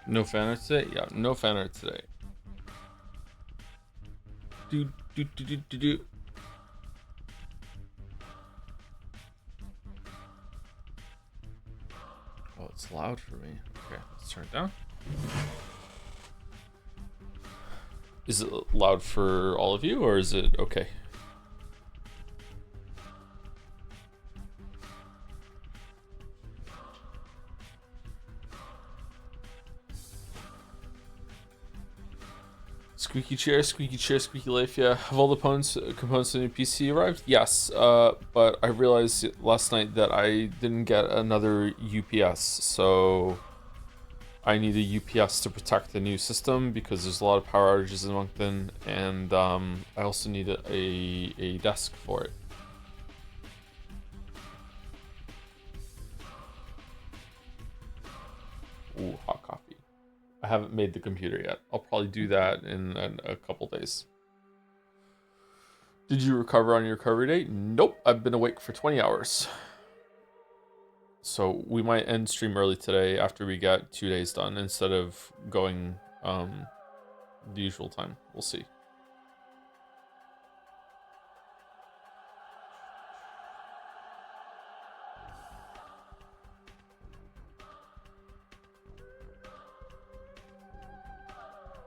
No fan art today? Yeah, no fan art today. Do, do, do, do, do, do. Oh, it's loud for me. Okay, let's turn it down. Is it loud for all of you, or is it okay? Squeaky chair, squeaky life. Yeah, have all the components of the new PC arrived? Yes, but I realized last night that I didn't get another UPS, so I need a UPS to protect the new system because there's a lot of power outages in Moncton, and I also need a desk for it. Ooh, hot coffee. I haven't made the computer yet. I'll probably do that in a couple days. Did you recover on your recovery date? Nope, I've been awake for 20 hours. So we might end stream early today after we get 2 days done instead of going the usual time. We'll see.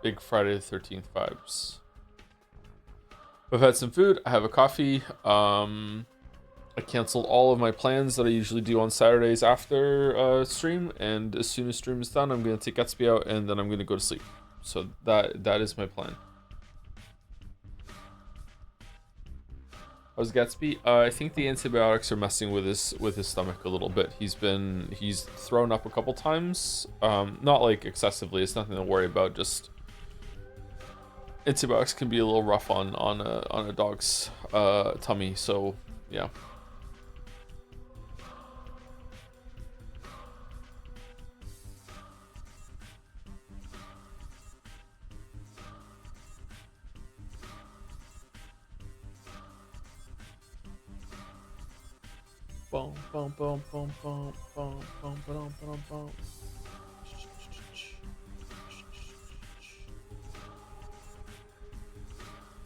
Big Friday the 13th vibes. I've had some food. I have a coffee. I canceled all of my plans that I usually do on Saturdays after stream, and as soon as stream is done, I'm gonna take Gatsby out, and then I'm gonna go to sleep. So that is my plan. How's Gatsby? I think the antibiotics are messing with his stomach a little bit. He's thrown up a couple times. Not like excessively. It's nothing to worry about. Just antibiotics can be a little rough on a dog's tummy. So yeah. Boom, boom, boom, boom, boom, boom, boom, boom, boom, boom.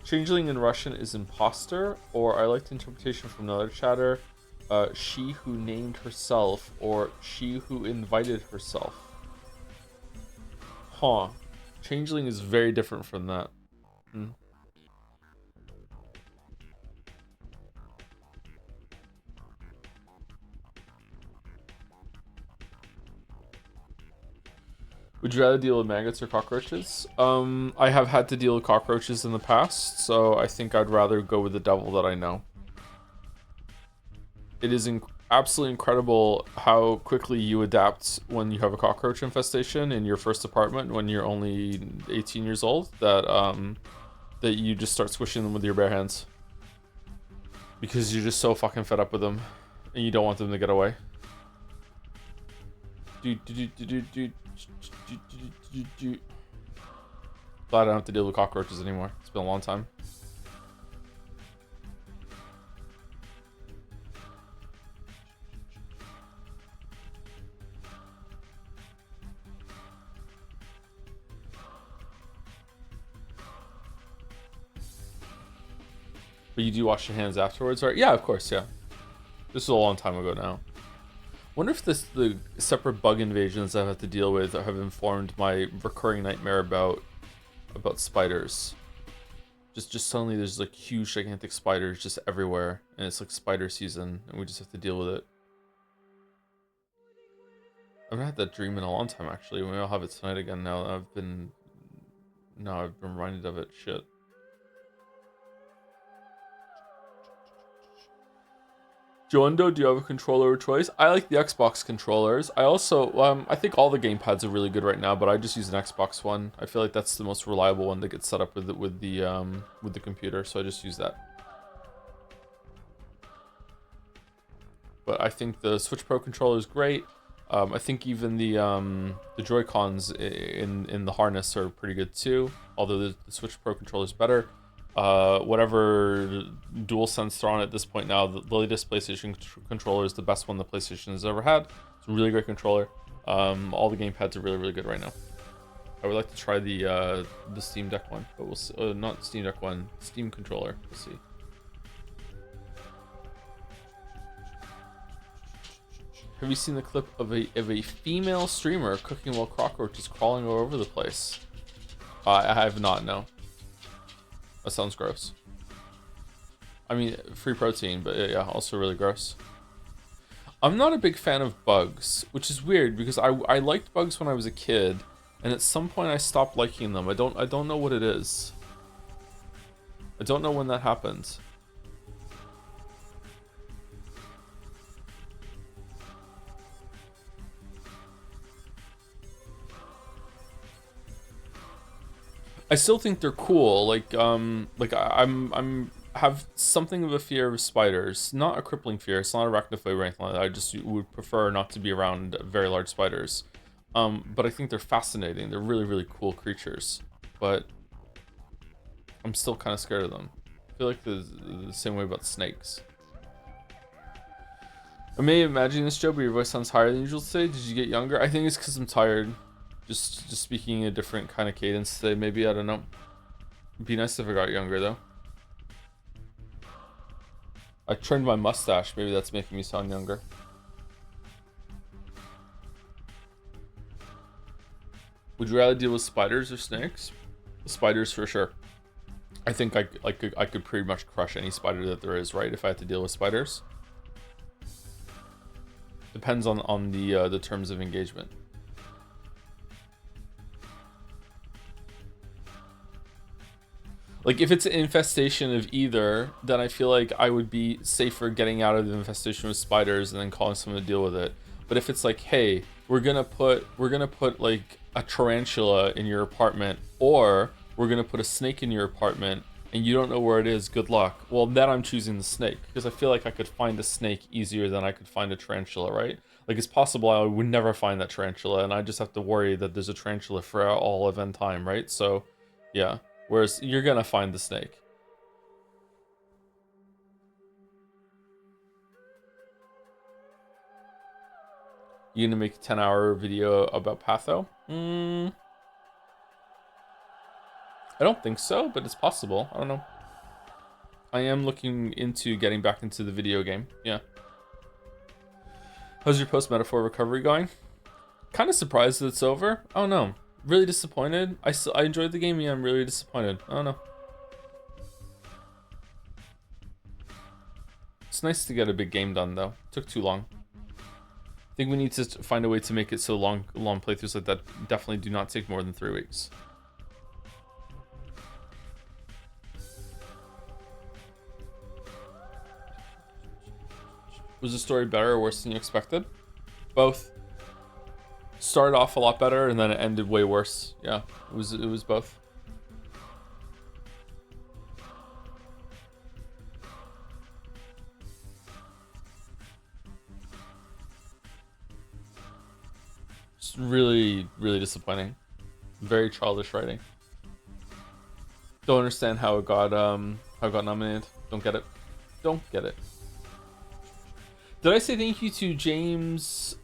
Changling in Russian is imposter, or I like the interpretation from another chatter, she who named herself, or she who invited herself. Huh. Changeling is very different from that. Hmm. Would you rather deal with maggots or cockroaches? I have had to deal with cockroaches in the past, so I think I'd rather go with the devil that I know. It is absolutely incredible how quickly you adapt when you have a cockroach infestation in your first apartment when you're only 18 years old. That you just start squishing them with your bare hands because you're just so fucking fed up with them, and you don't want them to get away. Glad I don't have to deal with cockroaches anymore. It's been a long time. But you do wash your hands afterwards, right? Yeah, of course, yeah. This is a long time ago now. Wonder if the separate bug invasions I've had to deal with have informed my recurring nightmare about spiders. Just suddenly there's like huge gigantic spiders just everywhere, and it's like spider season, and we just have to deal with it. I've not had that dream in a long time actually. Maybe I'll have it tonight again now that I've been reminded of it. Shit. Joando, do you have a controller of choice? I like the Xbox controllers. I also, I think all the gamepads are really good right now, but I just use an Xbox one. I feel like that's the most reliable one that gets set up with the computer, so I just use that. But I think the Switch Pro controller is great. I think even the Joy-Cons in the harness are pretty good too. Although the Switch Pro controller is better. Whatever DualSense they're on at this point now, the latest PlayStation controller is the best one the PlayStation has ever had. It's a really great controller. All the gamepads are really, really good right now. I would like to try the Steam Deck one, but we'll see. Not Steam Deck one, Steam controller. We'll see. Have you seen the clip of a female streamer cooking while cockroaches crawling all over the place? I have not. No. That sounds gross. I mean, free protein, but yeah, also really gross. I'm not a big fan of bugs, which is weird because I liked bugs when I was a kid, and at some point I stopped liking them. I don't know what it is. I don't know when that happened. I still think they're cool. Like I'm have something of a fear of spiders. Not a crippling fear. It's not arachnophobia or anything like that. I just would prefer not to be around very large spiders. But I think they're fascinating. They're really, really cool creatures. But I'm still kind of scared of them. I feel like the same way about snakes. I may imagine this, Joe, but your voice sounds higher than usual today. Did you get younger? I think it's because I'm tired. Just speaking a different kind of cadence today. Maybe, I don't know. It'd be nice if I got younger, though. I trimmed my mustache. Maybe that's making me sound younger. Would you rather deal with spiders or snakes? Spiders for sure. I think I could pretty much crush any spider that there is, right? If I had to deal with spiders. Depends on the terms of engagement. Like, if it's an infestation of either, then I feel like I would be safer getting out of the infestation with spiders and then calling someone to deal with it. But if it's like, hey, we're gonna put like a tarantula in your apartment, or we're gonna put a snake in your apartment and you don't know where it is, good luck. Well, then I'm choosing the snake because I feel like I could find a snake easier than I could find a tarantula, right? Like, it's possible I would never find that tarantula and I just have to worry that there's a tarantula for all event time, right? So, yeah. Whereas you're gonna find the snake. You gonna make a 10-hour video about Patho? I don't think so, but it's possible. I don't know. I am looking into getting back into the video game. Yeah. How's your post-metaphor recovery going? Kind of surprised that it's over. I don't know. Really disappointed. I enjoyed the game. Yeah, I'm really disappointed. I don't know. It's nice to get a big game done, though. Took too long. I think we need to find a way to make it so long playthroughs like that definitely do not take more than 3 weeks. Was the story better or worse than you expected? Both. Started off a lot better and then it ended way worse. Yeah, it was both. It's really, really disappointing. Very childish writing. Don't understand how it got nominated. Don't get it. Don't get it. Did I say thank you to James?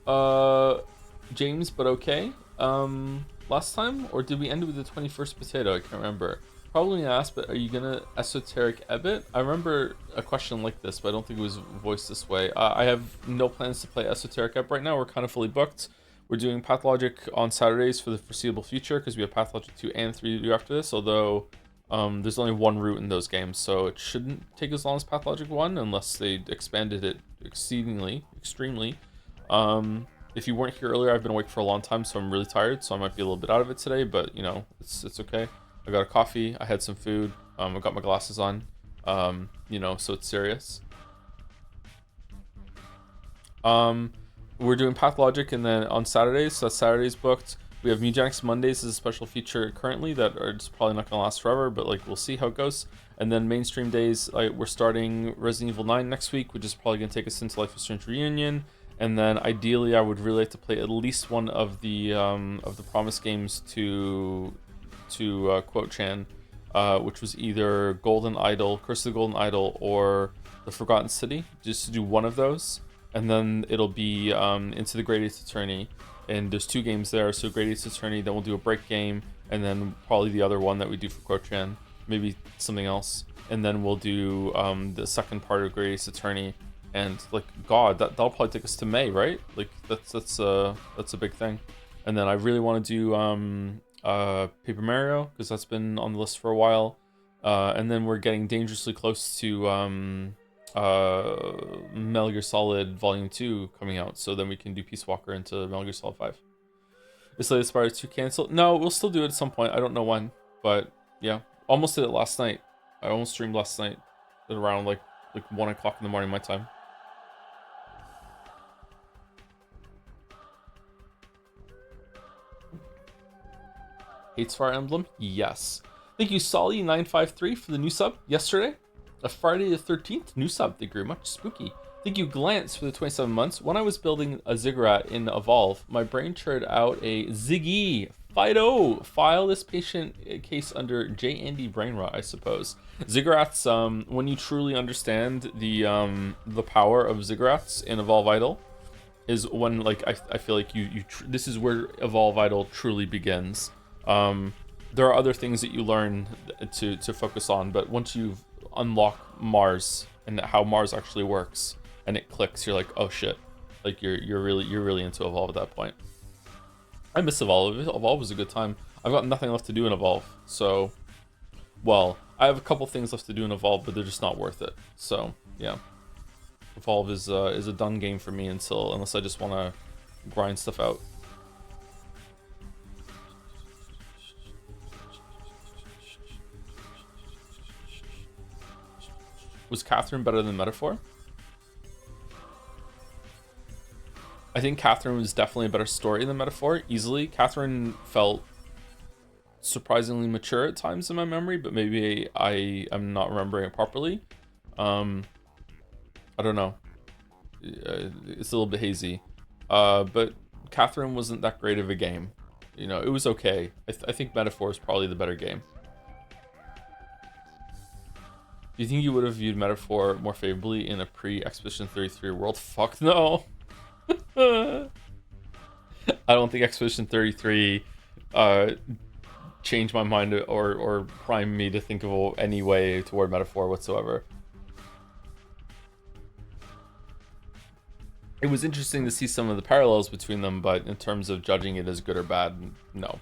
James, but okay. Last time, or did we end with the 21st potato? I can't remember. Probably asked, but are you gonna esoteric ebit? I remember a question like this, but I don't think it was voiced this way. I have no plans to play esoteric eb right now. We're kind of fully booked. We're doing Pathologic on Saturdays for the foreseeable future because we have Pathologic 2 and 3 to do after this. Although there's only one route in those games, so it shouldn't take as long as Pathologic 1 unless they expanded it extremely. If you weren't here earlier, I've been awake for a long time, so I'm really tired, so I might be a little bit out of it today, but, you know, it's okay. I got a coffee, I had some food, I got my glasses on, you know, so it's serious. We're doing Pathologic, and then on Saturdays, so that's Saturdays booked. We have Mugenics Mondays as a special feature currently that are just probably not going to last forever, but, like, we'll see how it goes. And then mainstream days, we're starting Resident Evil 9 next week, which is probably going to take us into Life is Strange Reunion. And then ideally, I would really like to play at least one of the promised games to quote Chan, which was either Golden Idol, Curse of the Golden Idol, or The Forgotten City. Just to do one of those, and then it'll be Into the Great Ace Attorney. and there's 2 games there. So Great Ace Attorney, then we'll do a break game, and then probably the other one that we do for Crochan, maybe something else, and then we'll do the second part of Great Ace Attorney. And like, God, that'll probably take us to May, right? Like that's a big thing. And then I really want to do Paper Mario, because that's been on the list for a while. And then we're getting dangerously close to Metal Gear Solid Volume 2 coming out, so then we can do Peace Walker into Metal Gear Solid 5. Is Slay the Spire 2 canceled? No, we'll still do it at some point. I don't know when, but yeah, almost did it last night. I almost streamed last night at around like 1 o'clock in the morning my time. Hates Fire Emblem? Yes. Thank you, Solly953, for the new sub yesterday. A Friday the 13th new sub. Thank you very much. Spooky. Thank you, Glance, for the 27 months. When I was building a Ziggurat in Evolve, my brain churned out a Ziggy. Fido. File this patient case under J. Andy brain rot, I suppose. Ziggurats, when you truly understand the power of Ziggurats in Evolve Idol, is when, like, I feel like this is where Evolve Idol truly begins. There are other things that you learn to focus on, but once you've unlocked Mars and how Mars actually works and it clicks, you're like, oh shit, like you're really into Evolve at that point. I miss Evolve. Evolve was a good time. I've got nothing left to do in Evolve, so, well, I have a couple things left to do in Evolve, but they're just not worth it. So yeah, Evolve is a done game for me unless I just want to grind stuff out. Was Catherine better than Metaphor? I think Catherine was definitely a better story than Metaphor, easily. Catherine felt surprisingly mature at times in my memory, but maybe I am not remembering it properly. I don't know. It's a little bit hazy. But Catherine wasn't that great of a game. You know, it was okay. I think Metaphor is probably the better game. Do you think you would have viewed Metaphor more favorably in a pre-Expedition 33 world? Fuck no. I don't think Expedition 33 changed my mind or primed me to think of any way toward Metaphor whatsoever. It was interesting to see some of the parallels between them, but in terms of judging it as good or bad, no.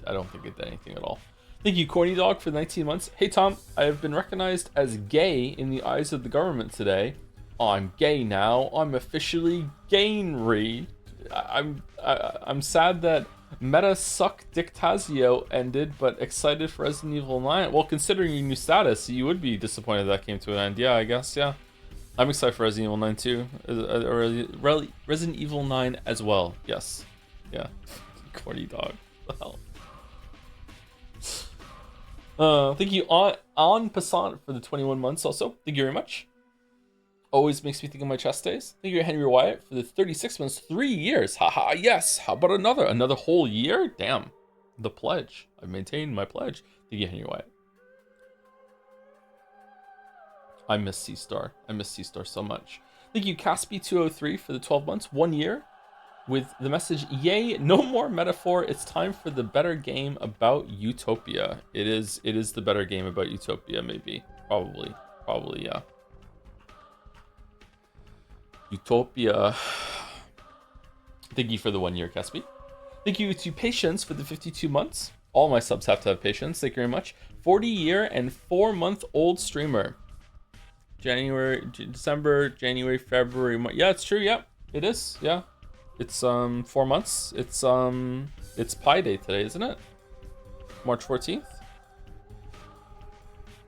I don't think it did anything at all. Thank you, Corny Dog, for 19 months. Hey, Tom, I have been recognized as gay in the eyes of the government today. I'm gay now. I'm officially gaynery. I'm sad that Meta Suck Dictazio ended, but excited for Resident Evil 9. Well, considering your new status, you would be disappointed that came to an end. Yeah, I guess, yeah. I'm excited for Resident Evil 9 too. Or Resident Evil 9 as well. Yes. Yeah. Corny Dog. What the hell? Thank you, on Passant, for the 21 months also. Thank you very much. Always makes me think of my chest days. Thank you, Henry Wyatt, for the 36 months, 3 years. Haha, yes. How about another whole year? Damn. The pledge. I've maintained my pledge. Thank you, Henry Wyatt. I miss C-Star. I miss C-Star so much. Thank you, Caspi203, for the 12 months, 1 year. With the message, yay, no more Metaphor. It's time for the better game about Utopia. It is the better game about Utopia, maybe. Probably, yeah. Utopia. Thank you for the 1 year, Caspi. Thank you to Patience for the 52 months. All my subs have to have Patience. Thank you very much. 40-year and 4-month-old streamer. December, January, February, March. Yeah, it's true. Yeah, it is. Yeah. It's 4 months. It's Pi Day today, isn't it? March 14th.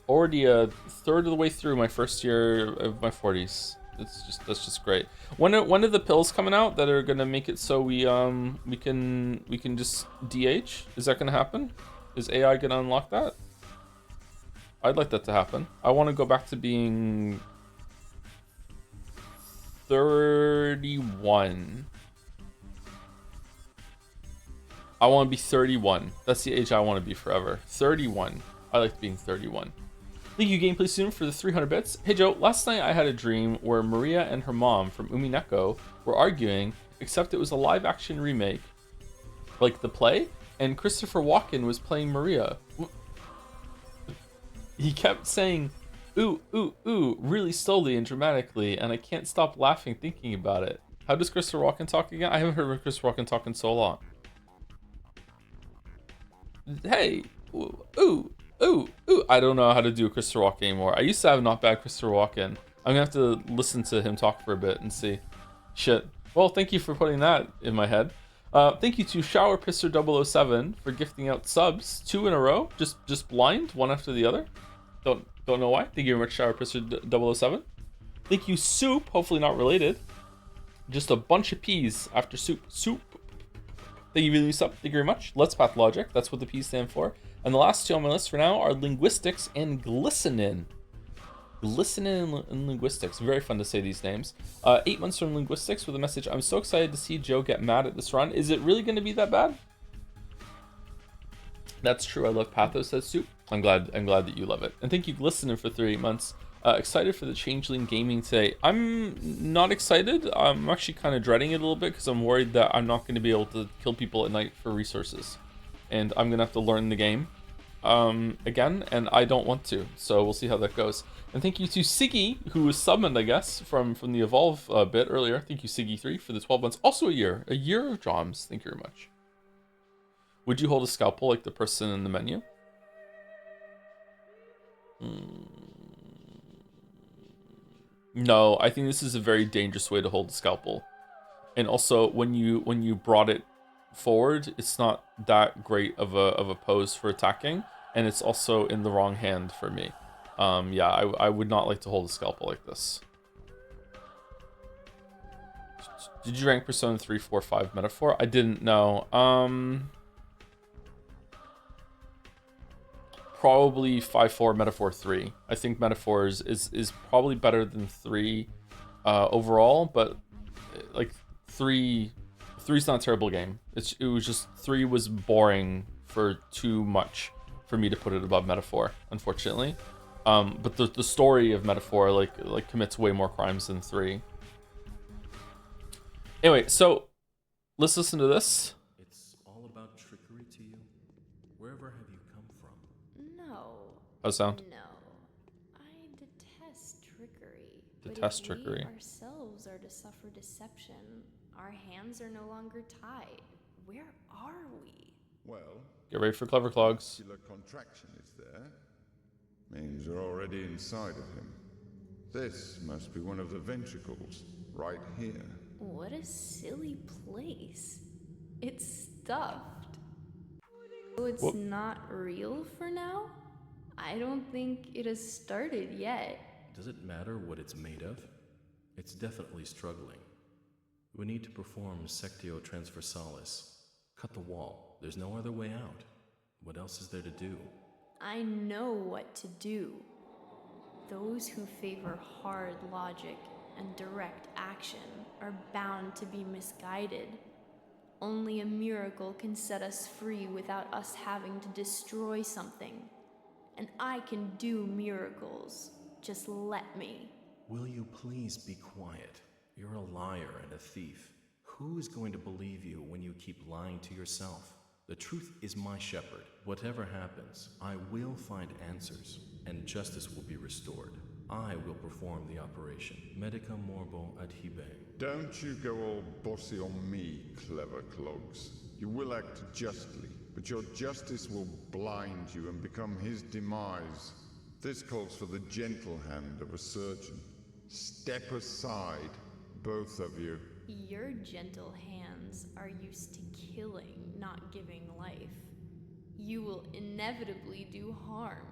Already a third of the way through my first year of my 40s. That's just great. When are the pills coming out that are gonna make it so we can just DH? Is that gonna happen? Is AI gonna unlock that? I'd like that to happen. I want to go back to being 31. I want to be 31. That's the age I want to be forever. 31. I like being 31. Thank you, Gameplay Soon, for the 300 bits. Hey, Joe, last night I had a dream where Maria and her mom from Umineko were arguing, except it was a live-action remake like the play, and Christopher Walken was playing Maria. He kept saying, ooh, ooh, ooh, really slowly and dramatically, and I can't stop laughing thinking about it. How does Christopher Walken talk again? I haven't heard Christopher Walken talk in so long. Hey, ooh, ooh, ooh, ooh. I don't know how to do Christopher Walken anymore. I used to have not bad Christopher Walken. I'm gonna have to listen to him talk for a bit and see. Shit. Well, thank you for putting that in my head. Thank you to Shower Pisser 007 for gifting out subs 2 in a row, just blind, one after the other. Don't know why. Thank you very much, Shower Pisser 007. Thank you, Soup. Hopefully not related. Just a bunch of P's after Soup. Soup. Thank you, really, Thank you very much. Let's Pathologic. That's what the P's stand for. And the last two on my list for now are Linguistics and Glistenin. Glistenin and Linguistics. Very fun to say these names. 8 months from Linguistics with a message. I'm so excited to see Joe get mad at this run. Is it really going to be that bad? That's true. I love Pathos, says Soup. I'm glad that you love it. And thank you, Glistenin, for 38 months. Excited for the Changeling gaming today. I'm not excited. I'm actually kind of dreading it a little bit because I'm worried that I'm not going to be able to kill people at night for resources. And I'm going to have to learn the game again, and I don't want to. So we'll see how that goes. And thank you to Siggy, who was summoned, I guess, from the Evolve bit earlier. Thank you, Siggy3, for the 12 months. Also a year of Joms. Thank you very much. Would you hold a scalpel like the person in the menu? No, I think this is a very dangerous way to hold a scalpel. And also, when you brought it forward, it's not that great of a pose for attacking, and it's also in the wrong hand for me. Yeah, I would not like to hold a scalpel like this. Did you rank Persona 3, 4, 5 Metaphor? I didn't know. Probably 5-4 Metaphor 3. I think Metaphor is probably better than 3 overall, but like 3's not a terrible game. It was just 3 was boring for too much for me to put it above Metaphor, unfortunately. But the story of Metaphor like commits way more crimes than 3. Anyway, so let's listen to this. It's all about trickery to you. Wherever have you come from? No. How's it sound? No. I detest trickery. Detest trickery. We ourselves are to suffer deception. Our hands are no longer tied. Where are we? Well, Get ready for Clever Clogs. muscular contraction is there. Means you're already inside of him. This must be one of the ventricles, right here. What a silly place. It's stuffed. So it's Whoop. not real for now? I don't think it has started yet. Does it matter what it's made of? It's definitely struggling. We need to perform Sectio Transversalis. Cut the wall. There's no other way out. What else is there to do? I know what to do. Those who favor hard logic and direct action are bound to be misguided. Only a miracle can set us free without us having to destroy something. And I can do miracles. Just let me. Will you please be quiet? You're a liar and a thief. Who is going to believe you when you keep lying to yourself? The truth is my shepherd. Whatever happens, I will find answers, and justice will be restored. I will perform the operation. Medica morbo adhibe. Don't you go all bossy on me, clever clogs. You will act justly, but your justice will blind you and become his demise. This calls for the gentle hand of a surgeon. Step aside, both of you. Your gentle hands are used to killing, not giving life. You will inevitably do harm.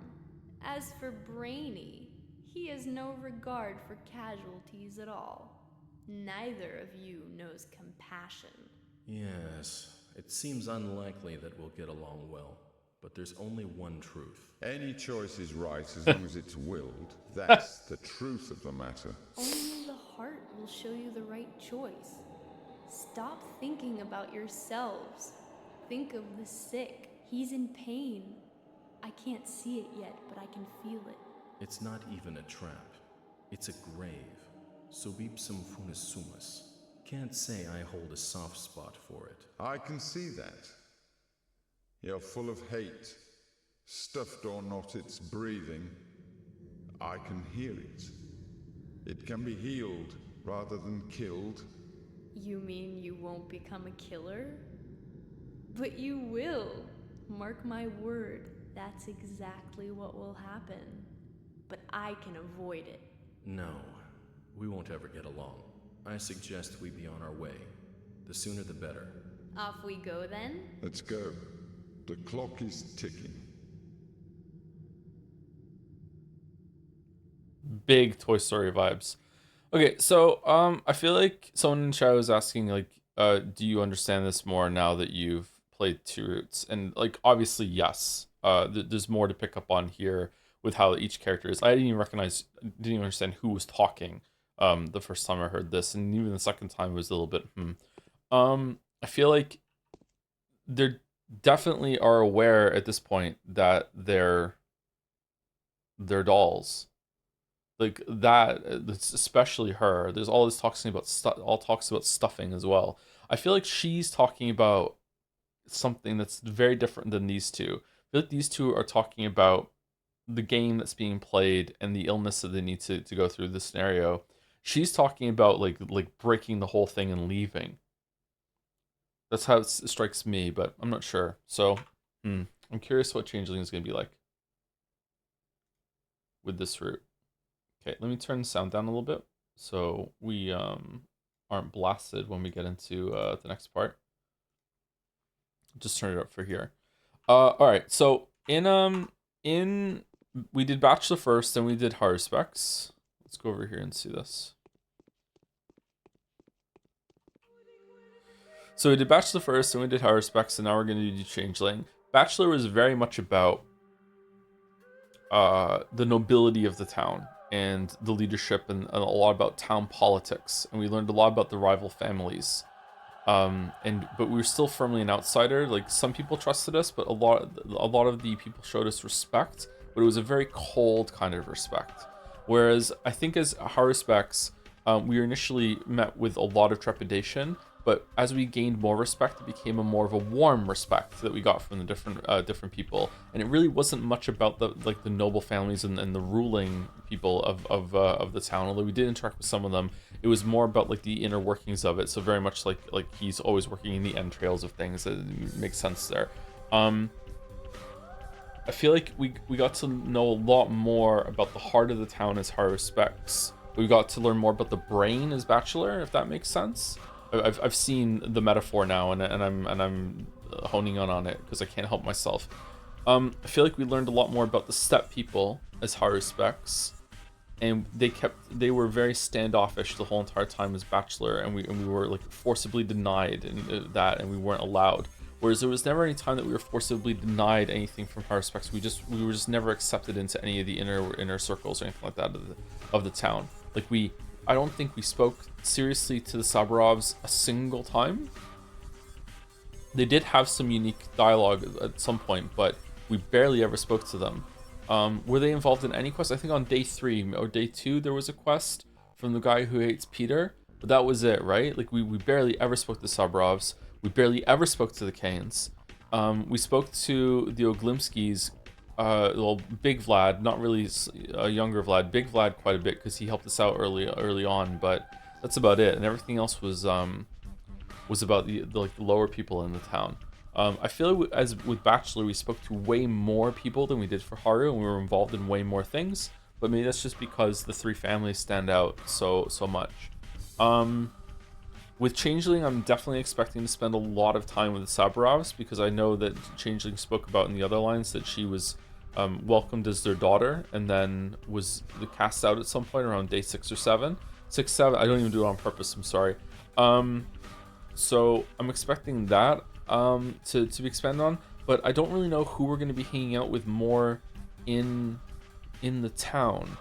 As for Brainy, he has no regard for casualties at all. Neither of you knows compassion. Yes, it seems unlikely that we'll get along well, but there's only one truth. Any choice is right as long as it's willed. That's the truth of the matter. Only the heart will show you the right choice. Stop thinking about yourselves. Think of the sick. He's in pain. I can't see it yet, but I can feel it. It's not even a trap. It's a grave. Subipsum funis sumus. Can't say I hold a soft spot for it. I can see that. You're full of hate. Stuffed or not, it's breathing. I can hear it. It can be healed rather than killed. You mean you won't become a killer? But you will. Mark my word, that's exactly what will happen. But I can avoid it. No, we won't ever get along. I suggest we be on our way. The sooner the better. Off we go then? Let's go. The clock is ticking. Big Toy Story vibes. Okay, so I feel like someone in chat was asking like, do you understand this more now that you've played Two Roots? And like, obviously, yes. There's more to pick up on here with how each character is. I didn't even understand who was talking. The first time I heard this, and even the second time was a little bit. I feel like they definitely are aware at this point that they're dolls. Like that, especially her. There's all this talks about stuffing as well. I feel like she's talking about something that's very different than these two. I feel like these two are talking about the game that's being played and the illness that they need to go through the scenario. She's talking about like breaking the whole thing and leaving. That's how it strikes me, but I'm not sure. So, I'm curious what Changeling is going to be like with this route. Okay, let me turn the sound down a little bit so we aren't blasted when we get into the next part. Just turn it up for here. All right, so in we did Bachelor first, then we did Horror Specs. Let's go over here and see this. So we did Bachelor first, then we did Horror Specs, and now we're going to do Changeling. Bachelor was very much about the nobility of the town and the leadership and a lot about town politics. And we learned a lot about the rival families. But we were still firmly an outsider. Like some people trusted us, but a lot of the people showed us respect, but it was a very cold kind of respect. Whereas I think as Horror Specs, we were initially met with a lot of trepidation, but as we gained more respect, it became a more of a warm respect that we got from the different people. And it really wasn't much about the noble families and the ruling people of the town. Although we did interact with some of them, it was more about like the inner workings of it. So very much like he's always working in the entrails of things. It makes sense there. I feel like we got to know a lot more about the heart of the town as Horror Specs. We got to learn more about the brain as Bachelor, if that makes sense. I've seen the metaphor now, and I'm honing on it because I can't help myself. I feel like we learned a lot more about the step people as Horror Specs, and they were very standoffish the whole entire time as Bachelor, and we were like forcibly denied and we weren't allowed. Whereas there was never any time that we were forcibly denied anything from Horror Specs. We were just never accepted into any of the inner circles or anything like that of the town. Like I don't think we spoke seriously to the Saburovs a single time. They did have some unique dialogue at some point, but we barely ever spoke to them. Were they involved in any quest? I think on day 3 or day 2 there was a quest from the guy who hates Peter, but that was it, right? Like we barely ever spoke to the Saburovs. We barely ever spoke to the Kanes. We spoke to the Oglimskis. Well, Big Vlad, not really a younger Vlad. Big Vlad quite a bit because he helped us out early on, but that's about it. And everything else was about the lower people in the town. I feel like as with Bachelor, we spoke to way more people than we did for Haru, and we were involved in way more things. But maybe that's just because the 3 families stand out so much. With Changeling, I'm definitely expecting to spend a lot of time with the Saburovs because I know that Changeling spoke about in the other lines that she was welcomed as their daughter and then was cast out at some point around day 6 or 7. 6, 7, I don't even do it on purpose, I'm sorry. So I'm expecting that to be expanded on, but I don't really know who we're going to be hanging out with more in the town.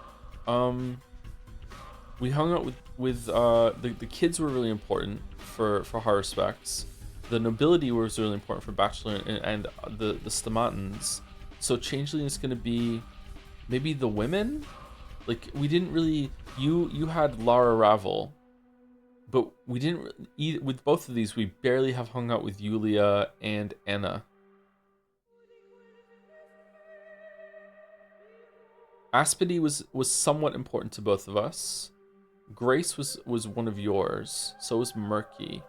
We hung out with the kids were really important for Horror Specs. The nobility was really important for Bachelor and the Stamatans. So Changeling is going to be maybe the women. Like we didn't really. You had Lara Ravel, but we didn't with both of these. We barely have hung out with Yulia and Anna. Aspity was somewhat important to both of us. Grace was one of yours. So was Murky.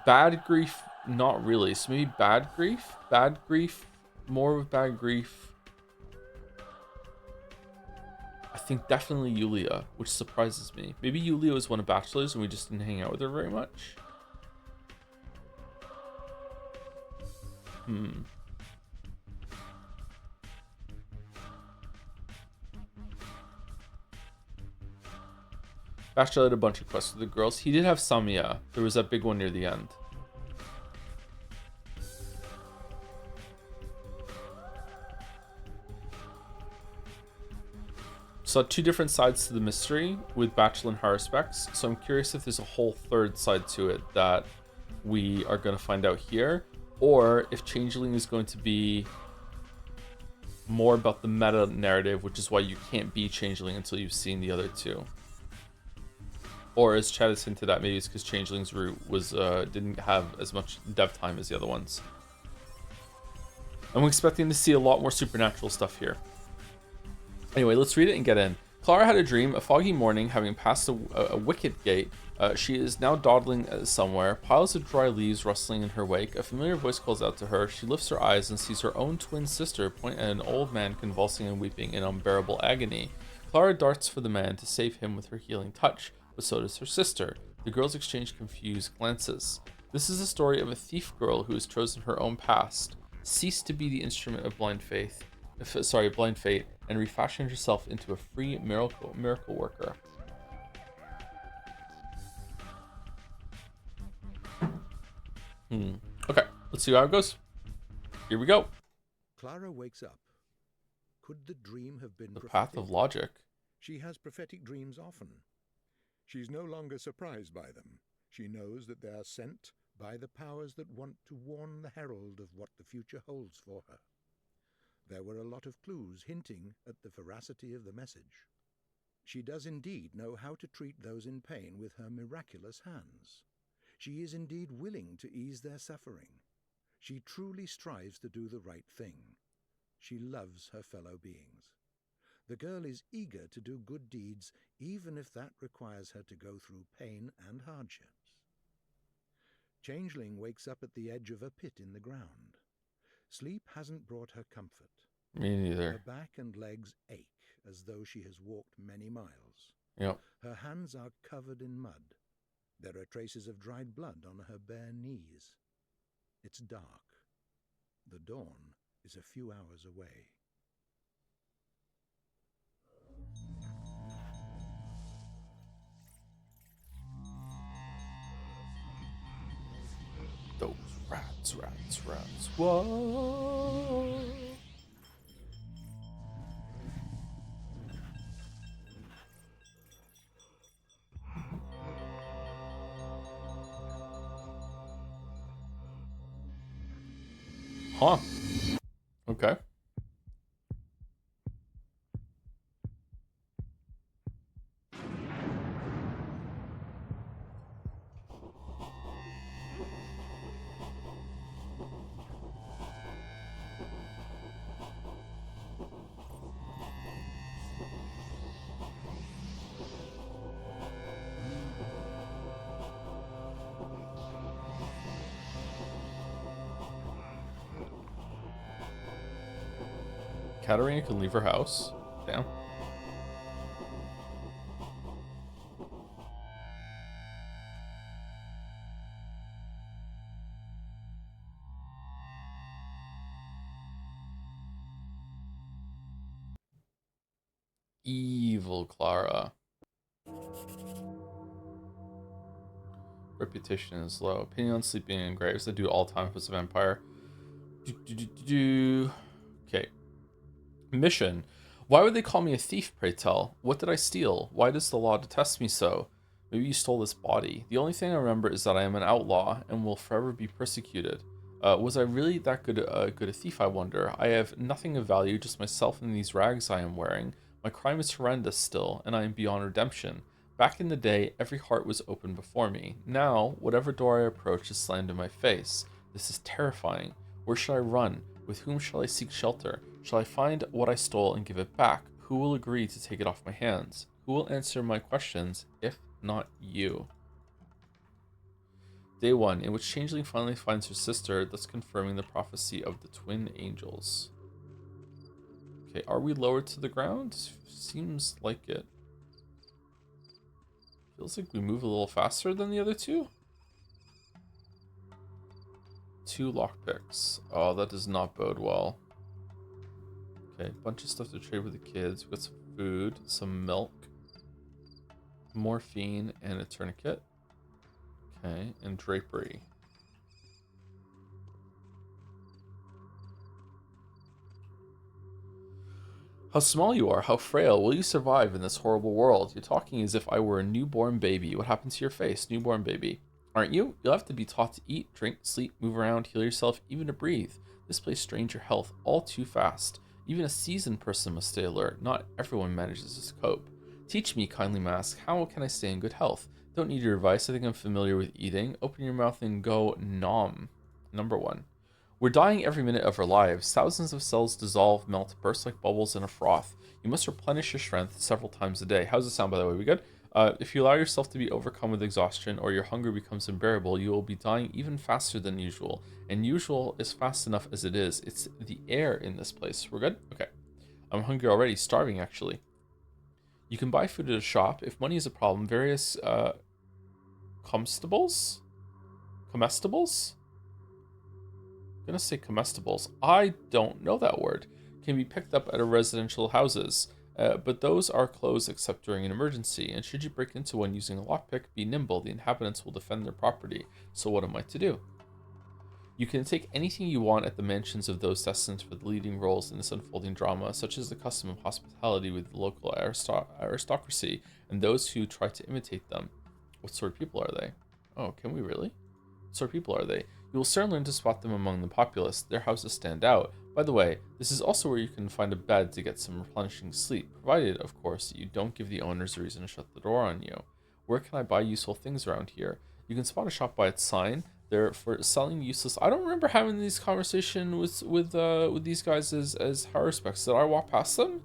Bad Grief, not really. So maybe Bad Grief? Bad Grief, more of Bad Grief. I think definitely Yulia, which surprises me. Maybe Yulia was one of Bachelor's and we just didn't hang out with her very much. Bachelor had a bunch of quests with the girls. He did have some, yeah. There was that big one near the end. Saw two different sides to the mystery with Bachelor and Haruspex, so I'm curious if there's a whole third side to it that we are going to find out here, or if Changling is going to be more about the meta narrative, which is why you can't be Changeling until you've seen the other two. Or as Chad has hinted at, maybe it's because Changeling's route was didn't have as much dev time as the other ones. I'm expecting to see a lot more supernatural stuff here. Anyway, let's read it and get in. Clara had a dream, a foggy morning, having passed a wicket gate. She is now dawdling somewhere, piles of dry leaves rustling in her wake. A familiar voice calls out to her. She lifts her eyes and sees her own twin sister point at an old man convulsing and weeping in unbearable agony. Clara darts for the man to save him with her healing touch, but so does her sister. The girls exchange confused glances. This is a story of a thief girl who has chosen her own past, ceased to be the instrument of blind fate, and refashioned herself into a free miracle worker. Okay, let's see how it goes. Here we go. Clara wakes up. Could the dream have been The prophetic? path of logic. She has prophetic dreams often. She's no longer surprised by them. She knows that they are sent by the powers that want to warn the herald of what the future holds for her. There were a lot of clues hinting at the veracity of the message. She does indeed know how to treat those in pain with her miraculous hands. She is indeed willing to ease their suffering. She truly strives to do the right thing. She loves her fellow beings. The girl is eager to do good deeds, even if that requires her to go through pain and hardships. Changeling wakes up at the edge of a pit in the ground. Sleep hasn't brought her comfort. Me neither. Her back and legs ache as though she has walked many miles. Yep. Her hands are covered in mud. There are traces of dried blood on her bare knees. It's dark. The dawn is a few hours away. Those rats. Whoa. Huh. Okay. Katarina can leave her house. Damn. Evil Clara. Reputation is low. Opinion on sleeping in graves. I do all time if it's a vampire. Okay. Mission. Why would they call me a thief, pray tell? What did I steal? Why does the law detest me so? Maybe you stole this body. The only thing I remember is that I am an outlaw and will forever be persecuted. Was I really that good a thief, I wonder? I have nothing of value, just myself and these rags I am wearing. My crime is horrendous still, and I am beyond redemption. Back in the day, every heart was open before me. Now, whatever door I approach is slammed in my face. This is terrifying. Where should I run? With whom shall I seek shelter? Shall I find what I stole and give it back? Who will agree to take it off my hands? Who will answer my questions, if not you? Day 1, in which Changling finally finds her sister, thus confirming the prophecy of the twin angels. Okay, are we lowered to the ground? Seems like it. Feels like we move a little faster than the other two. 2 lockpicks. Oh, that does not bode well. Okay, bunch of stuff to trade with the kids. We've got some food, some milk, morphine, and a tourniquet. Okay, and drapery. How small you are, how frail. Will you survive in this horrible world? You're talking as if I were a newborn baby. What happened to your face, newborn baby? Aren't you? You'll have to be taught to eat, drink, sleep, move around, heal yourself, even to breathe. This place strains your health all too fast. Even a seasoned person must stay alert. Not everyone manages to cope. Teach me, kindly mask, how can I stay in good health? Don't need your advice. I think I'm familiar with eating. Open your mouth and go nom. Number 1. We're dying every minute of our lives. Thousands of cells dissolve, melt, burst like bubbles in a froth. You must replenish your strength several times a day. How's it sound, by the way? We good? If you allow yourself to be overcome with exhaustion or your hunger becomes unbearable, you will be dying even faster than usual. And usual is fast enough as it is. It's the air in this place. We're good? Okay. I'm hungry already. Starving, actually. You can buy food at a shop. If money is a problem, various comestibles? Comestibles? I'm gonna say comestibles. I don't know that word. Can be picked up at a residential houses, but those are closed except during an emergency. And should you break into one using a lockpick, be nimble. The inhabitants will defend their property. So what am I to do? You can take anything you want at the mansions of those destined for the leading roles in this unfolding drama, such as the custom of hospitality with the local aristocracy and those who try to imitate them. What sort of people are they? Oh, can we really? What sort of people are they? You will soon learn to spot them among the populace. Their houses stand out. By the way, this is also where you can find a bed to get some replenishing sleep, provided, of course, that you don't give the owners a reason to shut the door on you. Where can I buy useful things around here? You can spot a shop by its sign. They're for selling useless. I don't remember having these conversations with these guys as Haruspecs. Did I walk past them?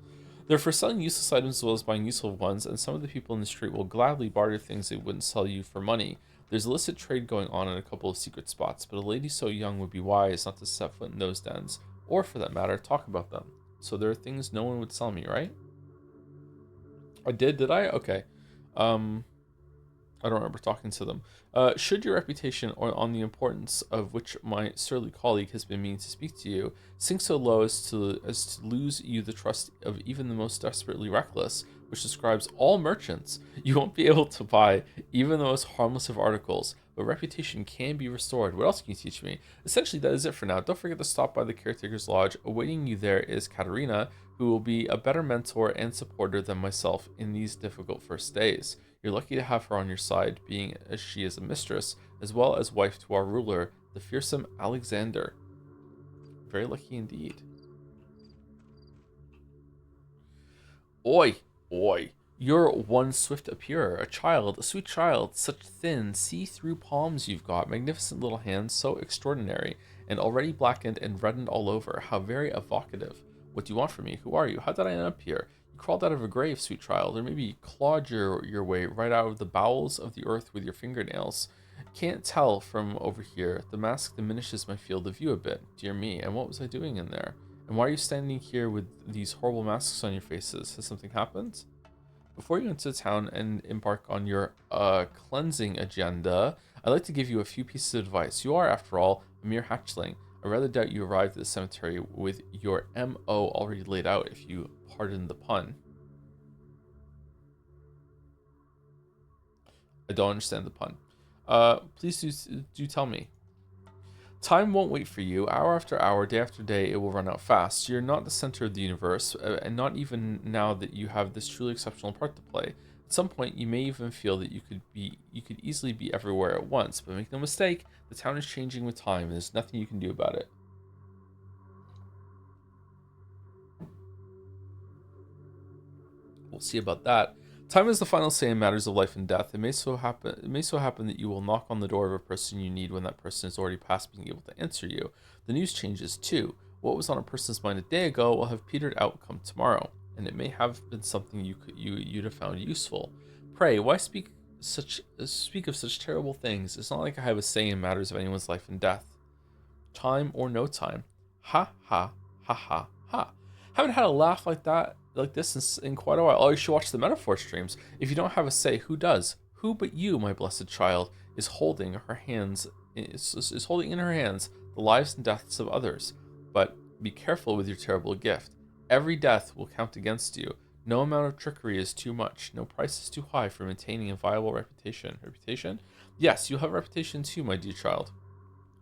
They're for selling useless items as well as buying useful ones, and some of the people in the street will gladly barter things they wouldn't sell you for money. There's illicit trade going on in a couple of secret spots, but a lady so young would be wise not to set foot in those dens, or for that matter, talk about them. So there are things no one would sell me, right? I did I? Okay. I don't remember talking to them. Should your reputation or on the importance of which my surly colleague has been meaning to speak to you sink so low as to lose you the trust of even the most desperately reckless, which describes all merchants, you won't be able to buy even the most harmless of articles, but reputation can be restored. What else can you teach me? Essentially, that is it for now. Don't forget to stop by the Caretaker's Lodge. Awaiting you there is Katerina, who will be a better mentor and supporter than myself in these difficult first days. You're lucky to have her on your side, being as she is a mistress, as well as wife to our ruler, the fearsome Alexander. Very lucky indeed. Oi, oi, you're one swift appearer, a child, a sweet child, such thin, see-through palms you've got, magnificent little hands, so extraordinary, and already blackened and reddened all over. How very evocative. What do you want from me? Who are you? How did I end up here? You crawled out of a grave, sweet child, or maybe you clawed your way right out of the bowels of the earth with your fingernails. Can't tell from over here. The mask diminishes my field of view a bit. Dear me, and what was I doing in there? And why are you standing here with these horrible masks on your faces? Has something happened? Before you enter town and embark on your cleansing agenda, I'd like to give you a few pieces of advice. You are, after all, a mere hatchling. I rather doubt you arrived at the cemetery with your M.O. already laid out, if you pardon the pun. I don't understand the pun. Please do tell me. Time won't wait for you. Hour after hour, day after day, it will run out fast. You're not the center of the universe, and not even now that you have this truly exceptional part to play. At some point, you may even feel that you could easily be everywhere at once. But make no mistake, the town is changing with time, and there's nothing you can do about it. We'll see about that. Time is the final say in matters of life and death. It may so happen that you will knock on the door of a person you need when that person is already past being able to answer you. The news changes too. What was on a person's mind a day ago will have petered out come tomorrow, and it may have been something you'd have found useful. Pray, why speak of such terrible things? It's not like I have a say in matters of anyone's life and death. Time or no time. Ha ha ha ha ha. Haven't had a laugh like this in quite a while. Oh, you should watch the metaphor streams. If you don't have a say, who does? Who but you, my blessed child, is holding her hands is holding in her hands the lives and deaths of others. But be careful with your terrible gift. Every death will count against you. No amount of trickery is too much. No price is too high for maintaining a viable reputation. Reputation? Yes, you have a reputation too, my dear child.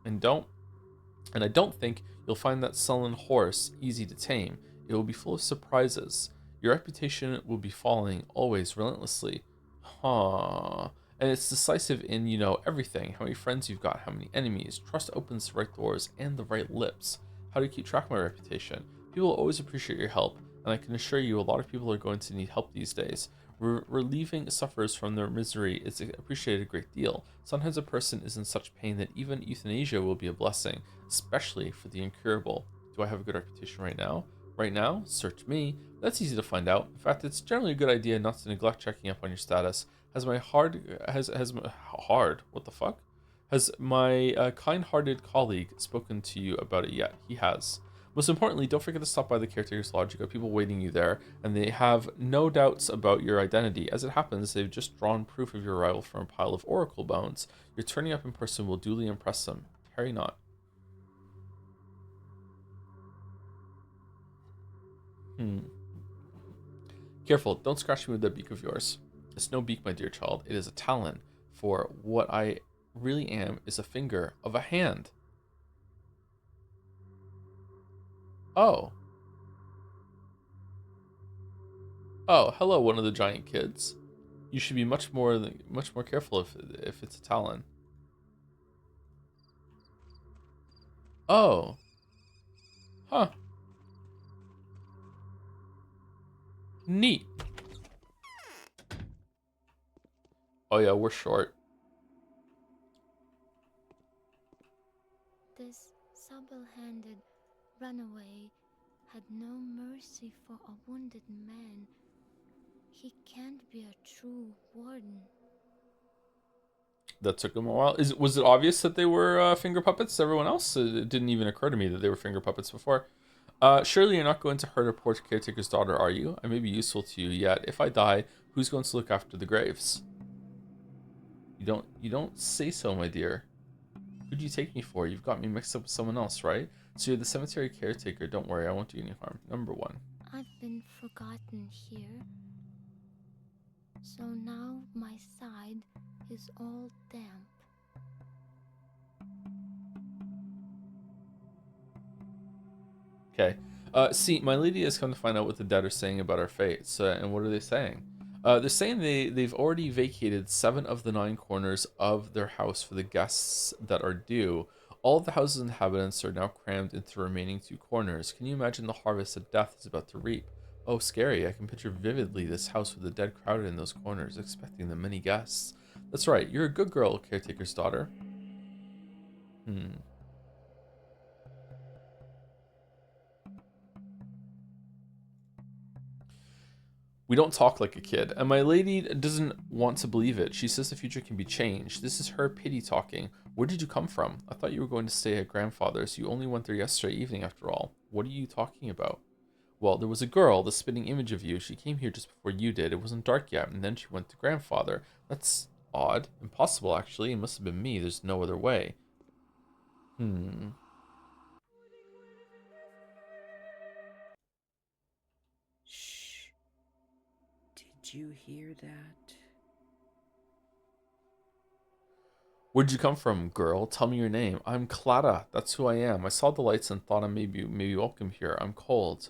And I don't think you'll find that sullen horse easy to tame. It will be full of surprises. Your reputation will be falling always relentlessly. Huh. And it's decisive in, everything. How many friends you've got, how many enemies. Trust opens the right doors and the right lips. How do you keep track of my reputation? People will always appreciate your help, and I can assure you a lot of people are going to need help these days. Relieving sufferers from their misery is appreciated a great deal. Sometimes a person is in such pain that even euthanasia will be a blessing, especially for the incurable. Do I have a good reputation right now? Right now? Search me. That's easy to find out. In fact, it's generally a good idea not to neglect checking up on your status. Has my hard? What the fuck? Has my kind-hearted colleague spoken to you about it yet? He has. Most importantly, don't forget to stop by the caretaker's lodge. You've got people waiting you there, and they have no doubts about your identity. As it happens, they've just drawn proof of your arrival from a pile of oracle bones. Your turning up in person will duly impress them. Tarry not. Careful, don't scratch me with that beak of yours. It's no beak, my dear child. It is a talon, for what I really am is a finger of a hand. Oh. Oh, hello, one of the giant kids. You should be much more careful if it's a talon. Oh. Huh. Neat. Oh yeah, we're short. This supple-handed runaway had no mercy for a wounded man. He can't be a true warden. That took them a while. Was it obvious that they were finger puppets to everyone else? It didn't even occur to me that they were finger puppets before. Surely you're not going to hurt a poor caretaker's daughter, are you? I may be useful to you yet. If I die, who's going to look after the graves? You don't say so, my dear. Who do you take me for? You've got me mixed up with someone else, right? So you're the cemetery caretaker. Don't worry, I won't do you any harm. Number one. I've been forgotten here. So now my side is all damp. Okay. See, my lady has come to find out what the dead are saying about our fates. And what are they saying? They're saying they've already vacated 7 of the 9 corners of their house for the guests that are due. All of the house's inhabitants are now crammed into the remaining 2 corners. Can you imagine the harvest that death is about to reap? Oh, scary. I can picture vividly this house with the dead crowded in those corners, expecting the many guests. That's right. You're a good girl, caretaker's daughter. We don't talk like a kid, and my lady doesn't want to believe it. She says the future can be changed. This is her pity talking. Where did you come from? I thought you were going to stay at grandfather's. You only went there yesterday evening after all. What are you talking about? Well, there was a girl, the spitting image of you. She came here just before you did. It wasn't dark yet, and then she went to grandfather. That's odd. Impossible, actually. It must have been me. There's no other way. Shh. Did you hear that? Where'd you come from, girl? Tell me your name. I'm Clara. That's who I am. I saw the lights and thought I maybe welcome here. I'm cold.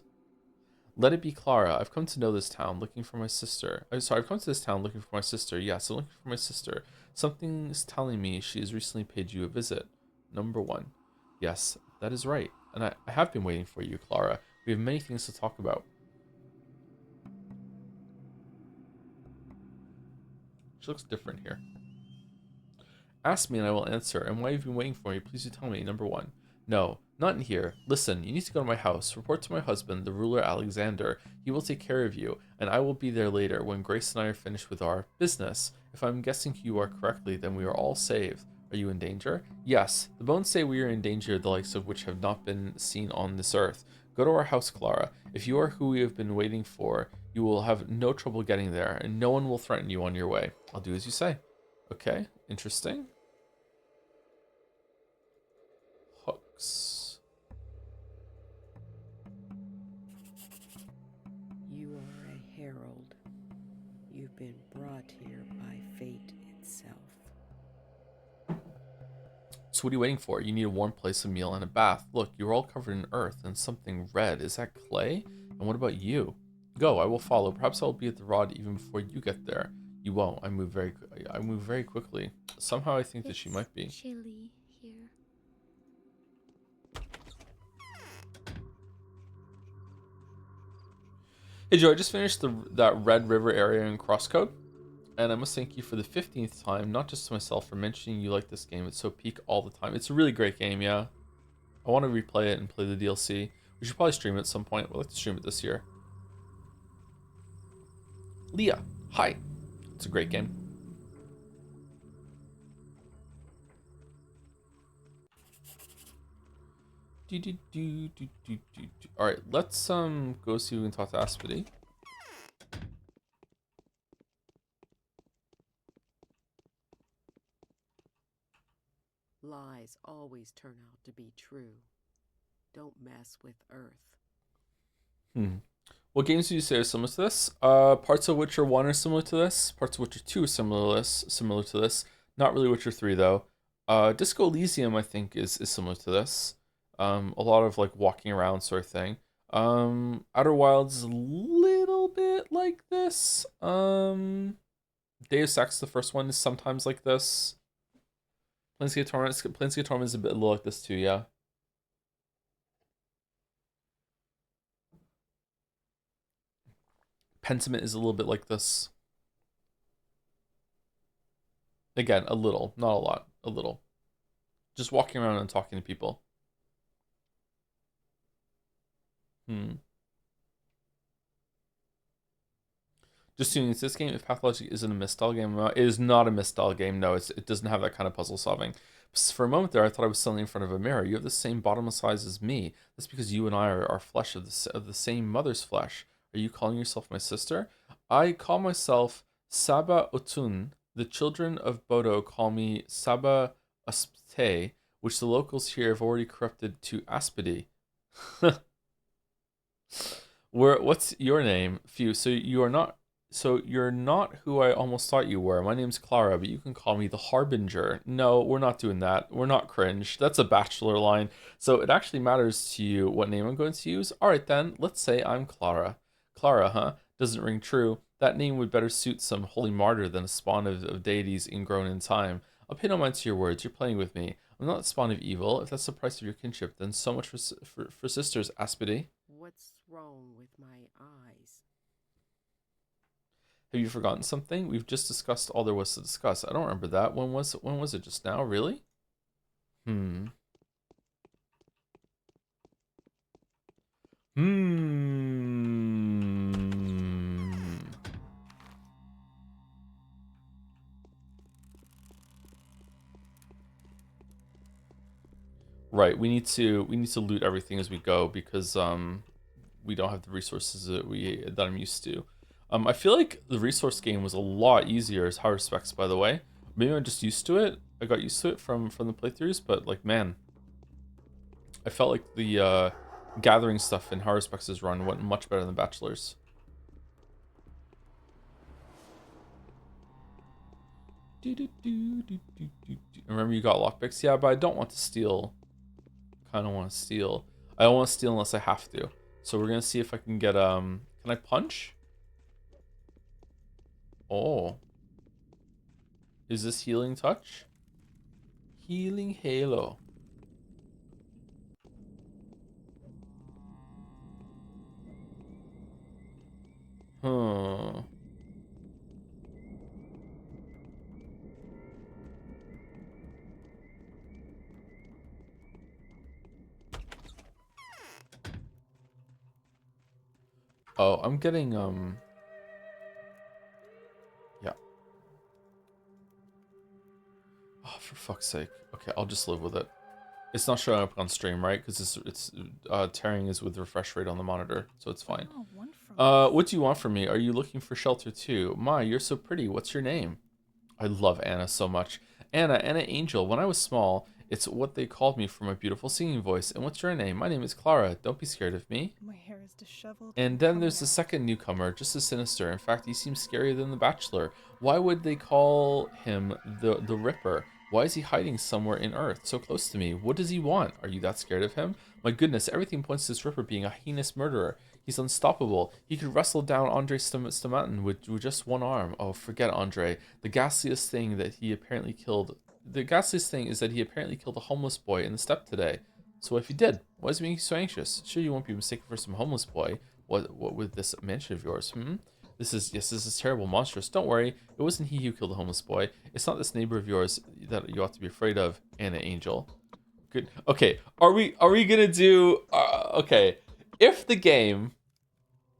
Let it be Clara. I've come to know this town, looking for my sister. I've come to this town looking for my sister. Yes, I'm looking for my sister. Something's telling me she has recently paid you a visit. Number 1. Yes, that is right. And I have been waiting for you, Clara. We have many things to talk about. She looks different here. Ask me and I will answer. And why have you been waiting for me? Please do tell me. Number 1. No, not in here. Listen, you need to go to my house. Report to my husband, the ruler Alexander. He will take care of you, and I will be there later when Grace and I are finished with our business. If I'm guessing who you are correctly, then we are all saved. Are you in danger? Yes. The bones say we are in danger, the likes of which have not been seen on this earth. Go to our house, Clara. If you are who we have been waiting for, you will have no trouble getting there, and no one will threaten you on your way. I'll do as you say. Okay, interesting. Hooks. You are a herald. You've been brought here by fate itself. So what are you waiting for? You need a warm place, a meal, and a bath. Look, you're all covered in earth and something red. Is that clay? And what about you? Go, I will follow. Perhaps I'll be at the rod even before you get there. You won't. I move very quickly. Somehow I think that she might be. Chilly here. Hey Joe, I just finished that Red River area in Crosscode, and I must thank you for the 15th time, not just to myself, for mentioning you like this game. It's so peak all the time. It's a really great game, yeah. I want to replay it and play the DLC. We should probably stream it at some point. We'd like to stream it this year. Leah, hi. It's a great game. All right, let's go see if we can talk to Aspity. Lies always turn out to be true. Don't mess with Earth. What games do you say are similar to this? Parts of Witcher 1 are similar to this. Parts of Witcher 2 are similar to this. Not really Witcher 3 though. Disco Elysium I think is similar to this. A lot of like walking around sort of thing. Outer Wilds is a little bit like this. Deus Ex, the first one, is sometimes like this. Planescape Torment is a bit like this too, yeah. Pentiment is a little bit like this. Again, a little, not a lot, a little. Just walking around and talking to people. Just tuning into this game, if Pathologic isn't a misstyle game, it is not a misstyle game. No, it doesn't have that kind of puzzle solving. For a moment there, I thought I was standing in front of a mirror. You have the same bottomless eyes as me. That's because you and I are flesh of the same mother's flesh. Are you calling yourself my sister? I call myself Saba Otun. The children of Bodo call me Saba Aspte, which the locals here have already corrupted to Aspidi. What's your name? Phew, so you're not who I almost thought you were. My name's Clara, but you can call me the Harbinger. No, we're not doing that. We're not cringe. That's a bachelor line. So it actually matters to you what name I'm going to use? Alright then, let's say I'm Clara. Clara, huh? Doesn't ring true. That name would better suit some holy martyr than a spawn of deities ingrown in time. I'll pay no mind to your words. You're playing with me. I'm not the spawn of evil. If that's the price of your kinship, then so much for sisters, Aspidi. What's wrong with my eyes? Have you forgotten something? We've just discussed all there was to discuss. I don't remember that. When was it? Just now? Really? Right, we need to loot everything as we go because we don't have the resources that I'm used to. I feel like the resource game was a lot easier as high respects, by the way. Maybe I'm just used to it. I got used to it from the playthroughs, but like man, I felt like the gathering stuff in high respects' run went much better than Bachelor's. Remember you got lockpicks? Yeah, but I don't want to steal. Kind of want to steal. I don't want to steal unless I have to. So we're gonna see if I can get can I punch? Oh. Is this healing touch? Healing halo. Huh. Oh, I'm getting yeah. Oh, for fuck's sake. Okay, I'll just live with it. It's not showing up on stream, right? Because it's tearing is with refresh rate on the monitor, so it's fine. What do you want from me? Are you looking for shelter too? My, you're so pretty. What's your name? I love Anna so much. Anna Angel. When I was small, it's what they called me for my beautiful singing voice. And what's your name? My name is Clara. Don't be scared of me. My hair is disheveled. And then there's the second newcomer, just as sinister. In fact, he seems scarier than the Bachelor. Why would they call him the Ripper? Why is he hiding somewhere in Earth, so close to me? What does he want? Are you that scared of him? My goodness, everything points to this Ripper being a heinous murderer. He's unstoppable. He could wrestle down Andre Stomatin with just one arm. Oh, forget Andre. The ghastliest thing is that he apparently killed a homeless boy in the steppe today. So if he did, why is he making you so anxious? Sure, you won't be mistaken for some homeless boy. What with this mansion of yours? This is terrible, monstrous. Don't worry, it wasn't he who killed the homeless boy. It's not this neighbor of yours that you ought to be afraid of, Anna Angel. Good. Okay, are we gonna do? Okay, if the game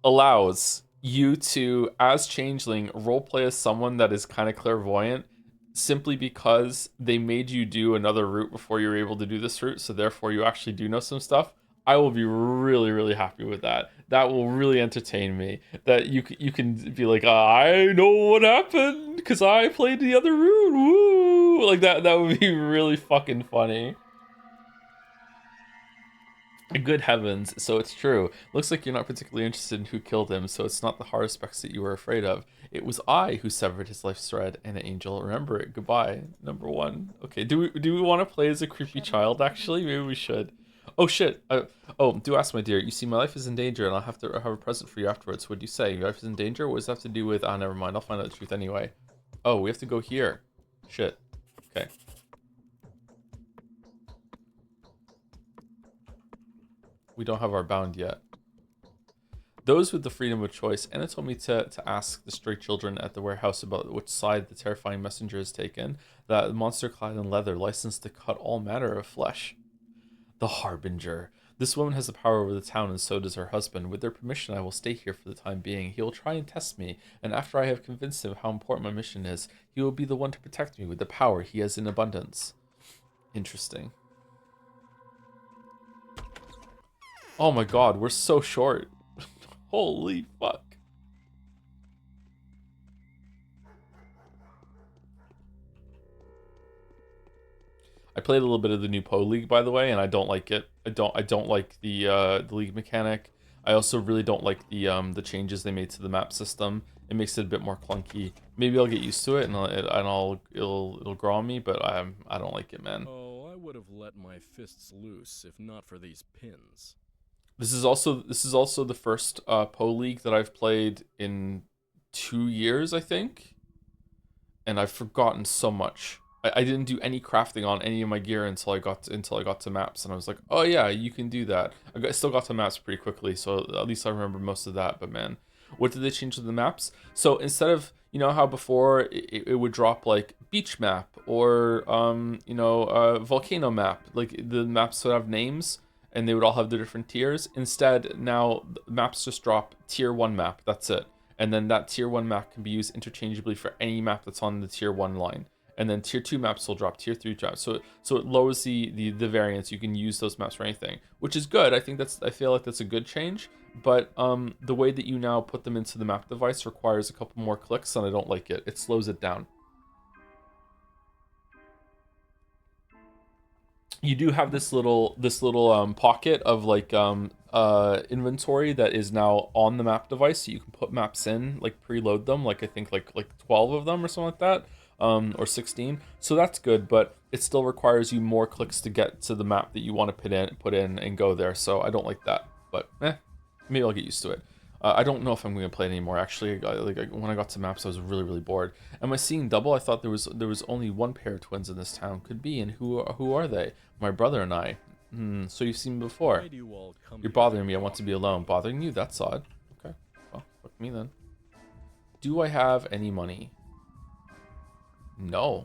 allows you to, as Changeling, roleplay as someone that is kind of clairvoyant, simply because they made you do another route before you were able to do this route, so therefore you actually do know some stuff, I will be really, really happy with that. That will really entertain me. That you can be like, I know what happened because I played the other route. Woo! Like that would be really fucking funny. Good heavens, so it's true. Looks like you're not particularly interested in who killed him, so it's not the Haruspecs that you were afraid of. It was I who severed his life's thread, Anna Angel. Remember it. Goodbye. Number 1. Okay, do we want to play as a creepy child, actually? Maybe we should. Oh, shit. Do ask, my dear. You see, my life is in danger, and I'll have to have a present for you afterwards. What do you say? Your life is in danger? What does that have to do with... Ah, never mind. I'll find out the truth anyway. Oh, we have to go here. Shit. Okay. We don't have our bound yet. Those with the freedom of choice. Anna told me to ask the stray children at the warehouse about which side the terrifying messenger has taken. That monster clad in leather, licensed to cut all manner of flesh. The Harbinger. This woman has the power over the town, and so does her husband. With their permission, I will stay here for the time being. He will try and test me, and after I have convinced him how important my mission is, he will be the one to protect me with the power he has in abundance. Interesting. Oh my god, we're so short. Holy fuck. I played a little bit of the new Poe League, by the way, and I don't like it. I don't like the league mechanic. I also really don't like the changes they made to the map system. It makes it a bit more clunky. Maybe I'll get used to it and it'll grow on me, but I don't like it, man. Oh, I would have let my fists loose if not for these pins. This is also the first Poe League that I've played in 2 years, I think, and I've forgotten so much. I didn't do any crafting on any of my gear until I got to maps, and I was like, oh yeah, you can do that. I still got to maps pretty quickly, so at least I remember most of that. But man, what did they change to the maps? So instead of, you know how before it would drop like beach map or volcano map, like the maps would have names and they would all have the different tiers. Instead, now maps just drop tier 1 map. That's it. And then that tier 1 map can be used interchangeably for any map that's on the tier 1 line. And then tier 2 maps will drop, tier 3 drops. So it lowers the variance. You can use those maps for anything, which is good. I feel like that's a good change. But the way that you now put them into the map device requires a couple more clicks, and I don't like it. It slows it down. You do have this little pocket of like inventory that is now on the map device, so you can put maps in, like preload them, like I think like 12 of them or something like that. Or 16, so that's good, but it still requires you more clicks to get to the map that you want to put in and go there. So I don't like that, but maybe I'll get used to it. I don't know if I'm going to play it anymore. Actually, when I got to maps, I was really bored. Am I seeing double? I thought there was only one pair of twins in this town. Could be, and who are they? My brother and I. So you've seen me before. You're bothering me. I want to be alone. Bothering you? That's odd. Okay, well, fuck me then. Do I have any money? No.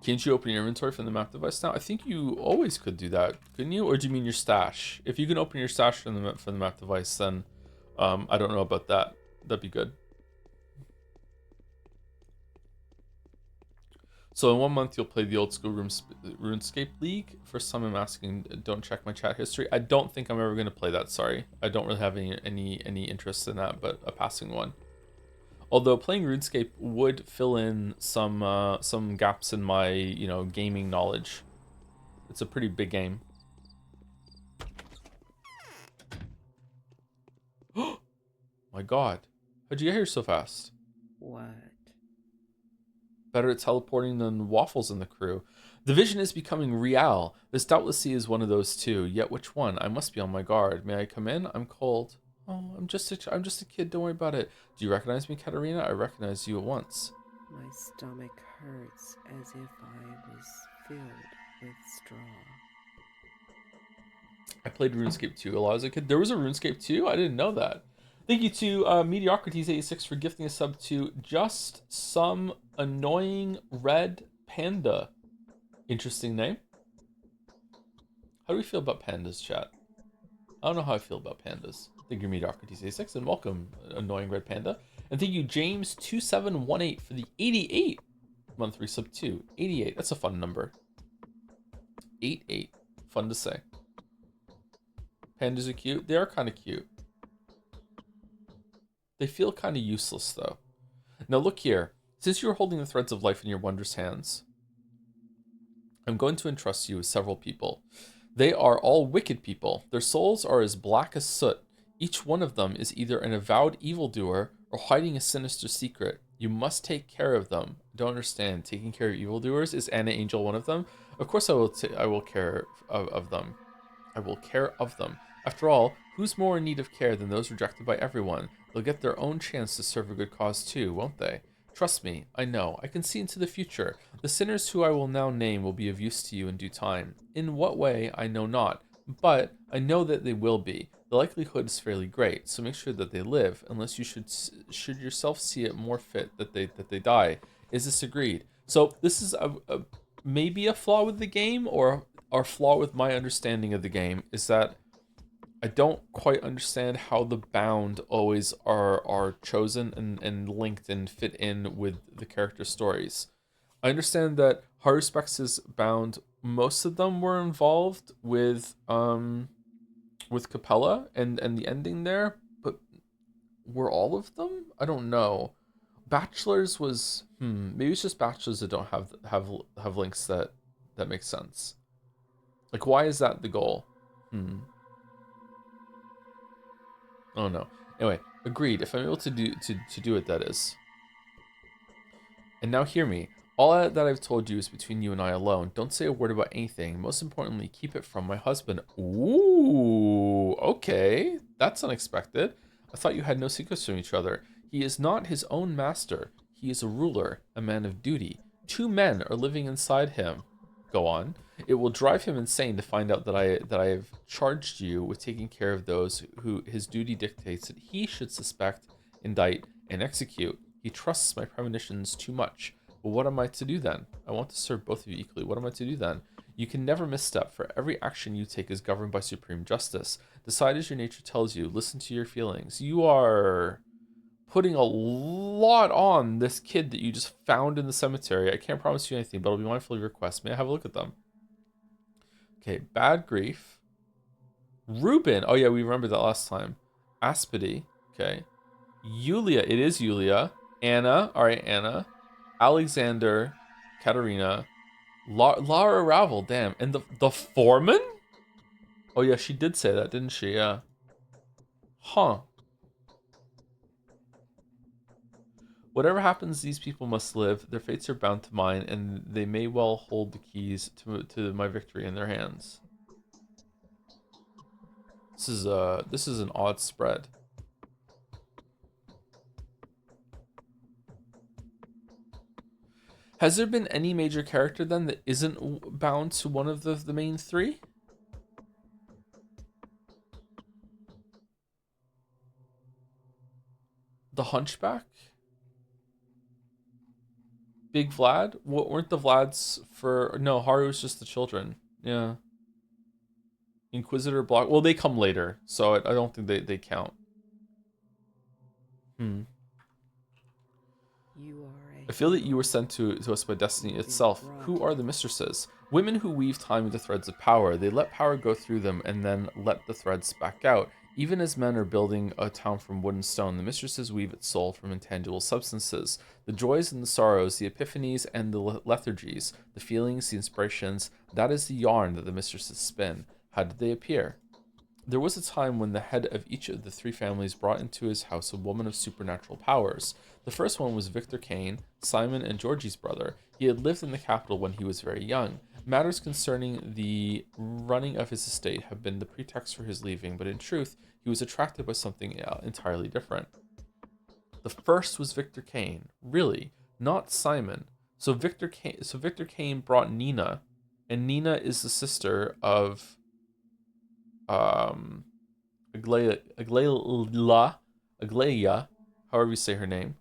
Can't you open your inventory from the map device now? I think you always could do that, couldn't you? Or do you mean your stash? If you can open your stash from the map device, then I don't know about that. That'd be good. So in 1 month, you'll play the old school RuneScape League. First time I'm asking, don't check my chat history. I don't think I'm ever going to play that, sorry. I don't really have any interest in that, but a passing one. Although playing RuneScape would fill in some gaps in my, gaming knowledge. It's a pretty big game. My god. How'd you get here so fast? What? Better at teleporting than Waffles and the crew. The vision is becoming real. This doubtlessly is one of those two. Yet which one? I must be on my guard. May I come in? I'm cold. Oh, I'm just a kid. Don't worry about it. Do you recognize me, Katarina? I recognize you at once. My stomach hurts as if I was filled with straw. I played RuneScape 2 a lot as a kid. There was a RuneScape 2? I didn't know that. Thank you to Mediocrities86 for gifting a sub to Just Some Annoying Red Panda. Interesting name. How do we feel about pandas, chat? I don't know how I feel about pandas. Thank you, Mediocrities86, and welcome, Annoying Red Panda. And thank you, James2718, for the 88 month resub too. 88, that's a fun number. 88, fun to say. Pandas are cute. They are kind of cute. They feel kind of useless, though. Now look here. Since you are holding the threads of life in your wondrous hands, I'm going to entrust you with several people. They are all wicked people. Their souls are as black as soot. Each one of them is either an avowed evildoer or hiding a sinister secret. You must take care of them. I don't understand. Taking care of evildoers? Is Anna Angel one of them? Of course I will care of them. I will care of them. After all, who's more in need of care than those rejected by everyone? They'll get their own chance to serve a good cause too, won't they? Trust me, I know. I can see into the future. The sinners who I will now name will be of use to you in due time. In what way, I know not, but I know that they will be. The likelihood is fairly great, so make sure that they live, unless you should yourself see it more fit that they die. Is this agreed? So this is maybe a flaw with the game, or our flaw with my understanding of the game is that I don't quite understand how the bound always are chosen and linked and fit in with the character stories. I understand that Haruspex's bound, most of them were involved with Capella and the ending there, but were all of them? I don't know. Bachelors was maybe it's just Bachelors that don't have links that make sense. Like, why is that the goal? Oh no. Anyway, agreed. If I'm able to do it, that is. And now hear me. All that I've told you is between you and I alone. Don't say a word about anything. Most importantly, keep it from my husband. Ooh, okay. That's unexpected. I thought you had no secrets from each other. He is not his own master. He is a ruler, a man of duty. 2 men are living inside him. Go on. It will drive him insane to find out that I have charged you with taking care of those who his duty dictates that he should suspect, indict, and execute. He trusts my premonitions too much. But what am I to do then? I want to serve both of you equally. What am I to do then? You can never misstep, for every action you take is governed by supreme justice. Decide as your nature tells you. Listen to your feelings. You are putting a lot on this kid that you just found in the cemetery. I can't promise you anything, but I'll be mindful of your requests. May I have a look at them? Okay, Bad Grief. Ruben. Oh yeah, we remember that last time. Aspedy. Okay. Yulia. It is Yulia. Anna. All right, Anna. Alexander. Katerina. Lara Ravel. Damn. And the foreman? Oh yeah, she did say that, didn't she? Yeah. Huh. Whatever happens, these people must live. Their fates are bound to mine, and they may well hold the keys to my victory in their hands. This is an odd spread. Has there been any major character then that isn't bound to one of the main 3? The Hunchback? Big Vlad? What weren't the Vlads for? No, Haru's just the children. Yeah. Inquisitor block. Well, they come later, so I don't think they count. Hmm. You are a I feel that you were hero sent to us by destiny who's been itself. Who are brought. the mistresses? Women who weave time into threads of power. They let power go through them and then let the threads back out. Even as men are building a town from wood and stone, the mistresses weave its soul from intangible substances. The joys and the sorrows, the epiphanies and the lethargies, the feelings, the inspirations, that is the yarn that the mistresses spin. How did they appear? There was a time when the head of each of the three families brought into his house a woman of supernatural powers. The first one was Victor Kane, Simon and Georgie's brother. He had lived in the capital when he was very young. Matters concerning the running of his estate have been the pretext for his leaving, but in truth, he was attracted by something entirely different. The first was Victor Kane, really, not Simon. So Victor Kane brought Nina, and Nina is the sister of um Aglaia, however you say her name,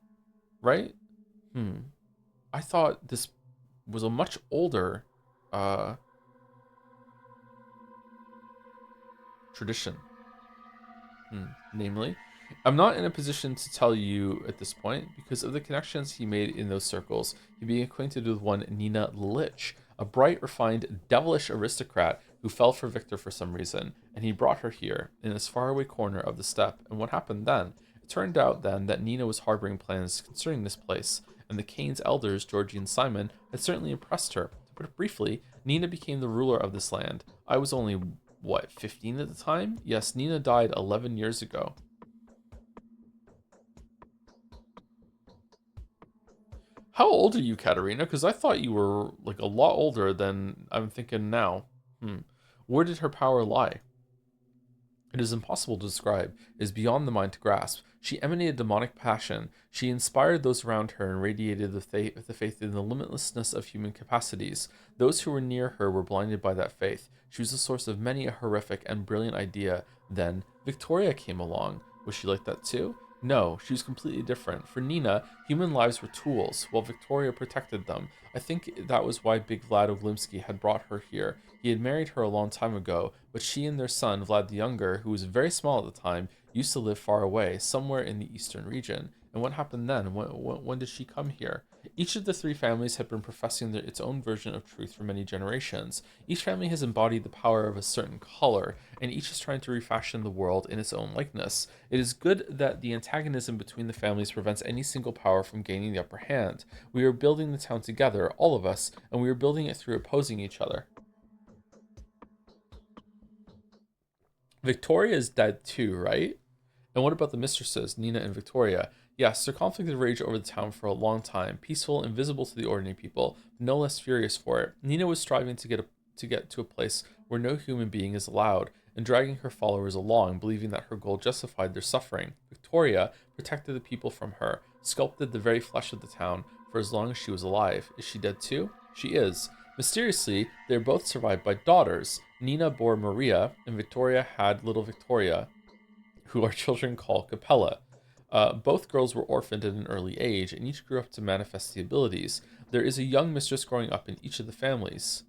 right? I thought this was a much older uh, tradition. Namely, I'm not in a position to tell you at this point because of the connections he made in those circles. He being acquainted with one Nina Lich, a bright, refined, devilish aristocrat who fell for Victor for some reason, and he brought her here in this faraway corner of the steppe. And what happened then? It turned out then that Nina was harboring plans concerning this place, and the Kane's elders, Georgie and Simon, had certainly impressed her. To put it briefly, Nina became the ruler of this land. I was only, what, 15 at the time? Yes, Nina died 11 years ago. How old are you, Katerina? Because I thought you were like a lot older than I'm thinking now. Where did her power lie? It is impossible to describe. It is beyond the mind to grasp. She emanated demonic passion. She inspired those around her and radiated the faith in the limitlessness of human capacities. Those who were near her were blinded by that faith. She was the source of many a horrific and brilliant idea. Then Victoria came along. Was she like that too? No, she was completely different. For Nina, human lives were tools, while Victoria protected them. I think that was why Big Vlad Oglimsky had brought her here. He had married her a long time ago, but she and their son, Vlad the Younger, who was very small at the time, used to live far away, somewhere in the eastern region. And what happened then? When did she come here? Each of the three families had been professing its own version of truth for many generations. Each family has embodied the power of a certain color, and each is trying to refashion the world in its own likeness. It is good that the antagonism between the families prevents any single power from gaining the upper hand. We are building the town together, all of us, and we are building it through opposing each other. Victoria is dead too, right? And what about the mistresses, Nina and Victoria? Yes, their conflict had raged over the town for a long time, peaceful, invisible to the ordinary people, no less furious for it. Nina was striving to get to a place where no human being is allowed, and dragging her followers along, believing that her goal justified their suffering. Victoria protected the people from her, sculpted the very flesh of the town for as long as she was alive. Is she dead too? She is. Mysteriously, they are both survived by daughters. Nina bore Maria, and Victoria had little Victoria, who our children call Capella. Both girls were orphaned at an early age, and each grew up to manifest the abilities. There is a young mistress growing up in each of the families.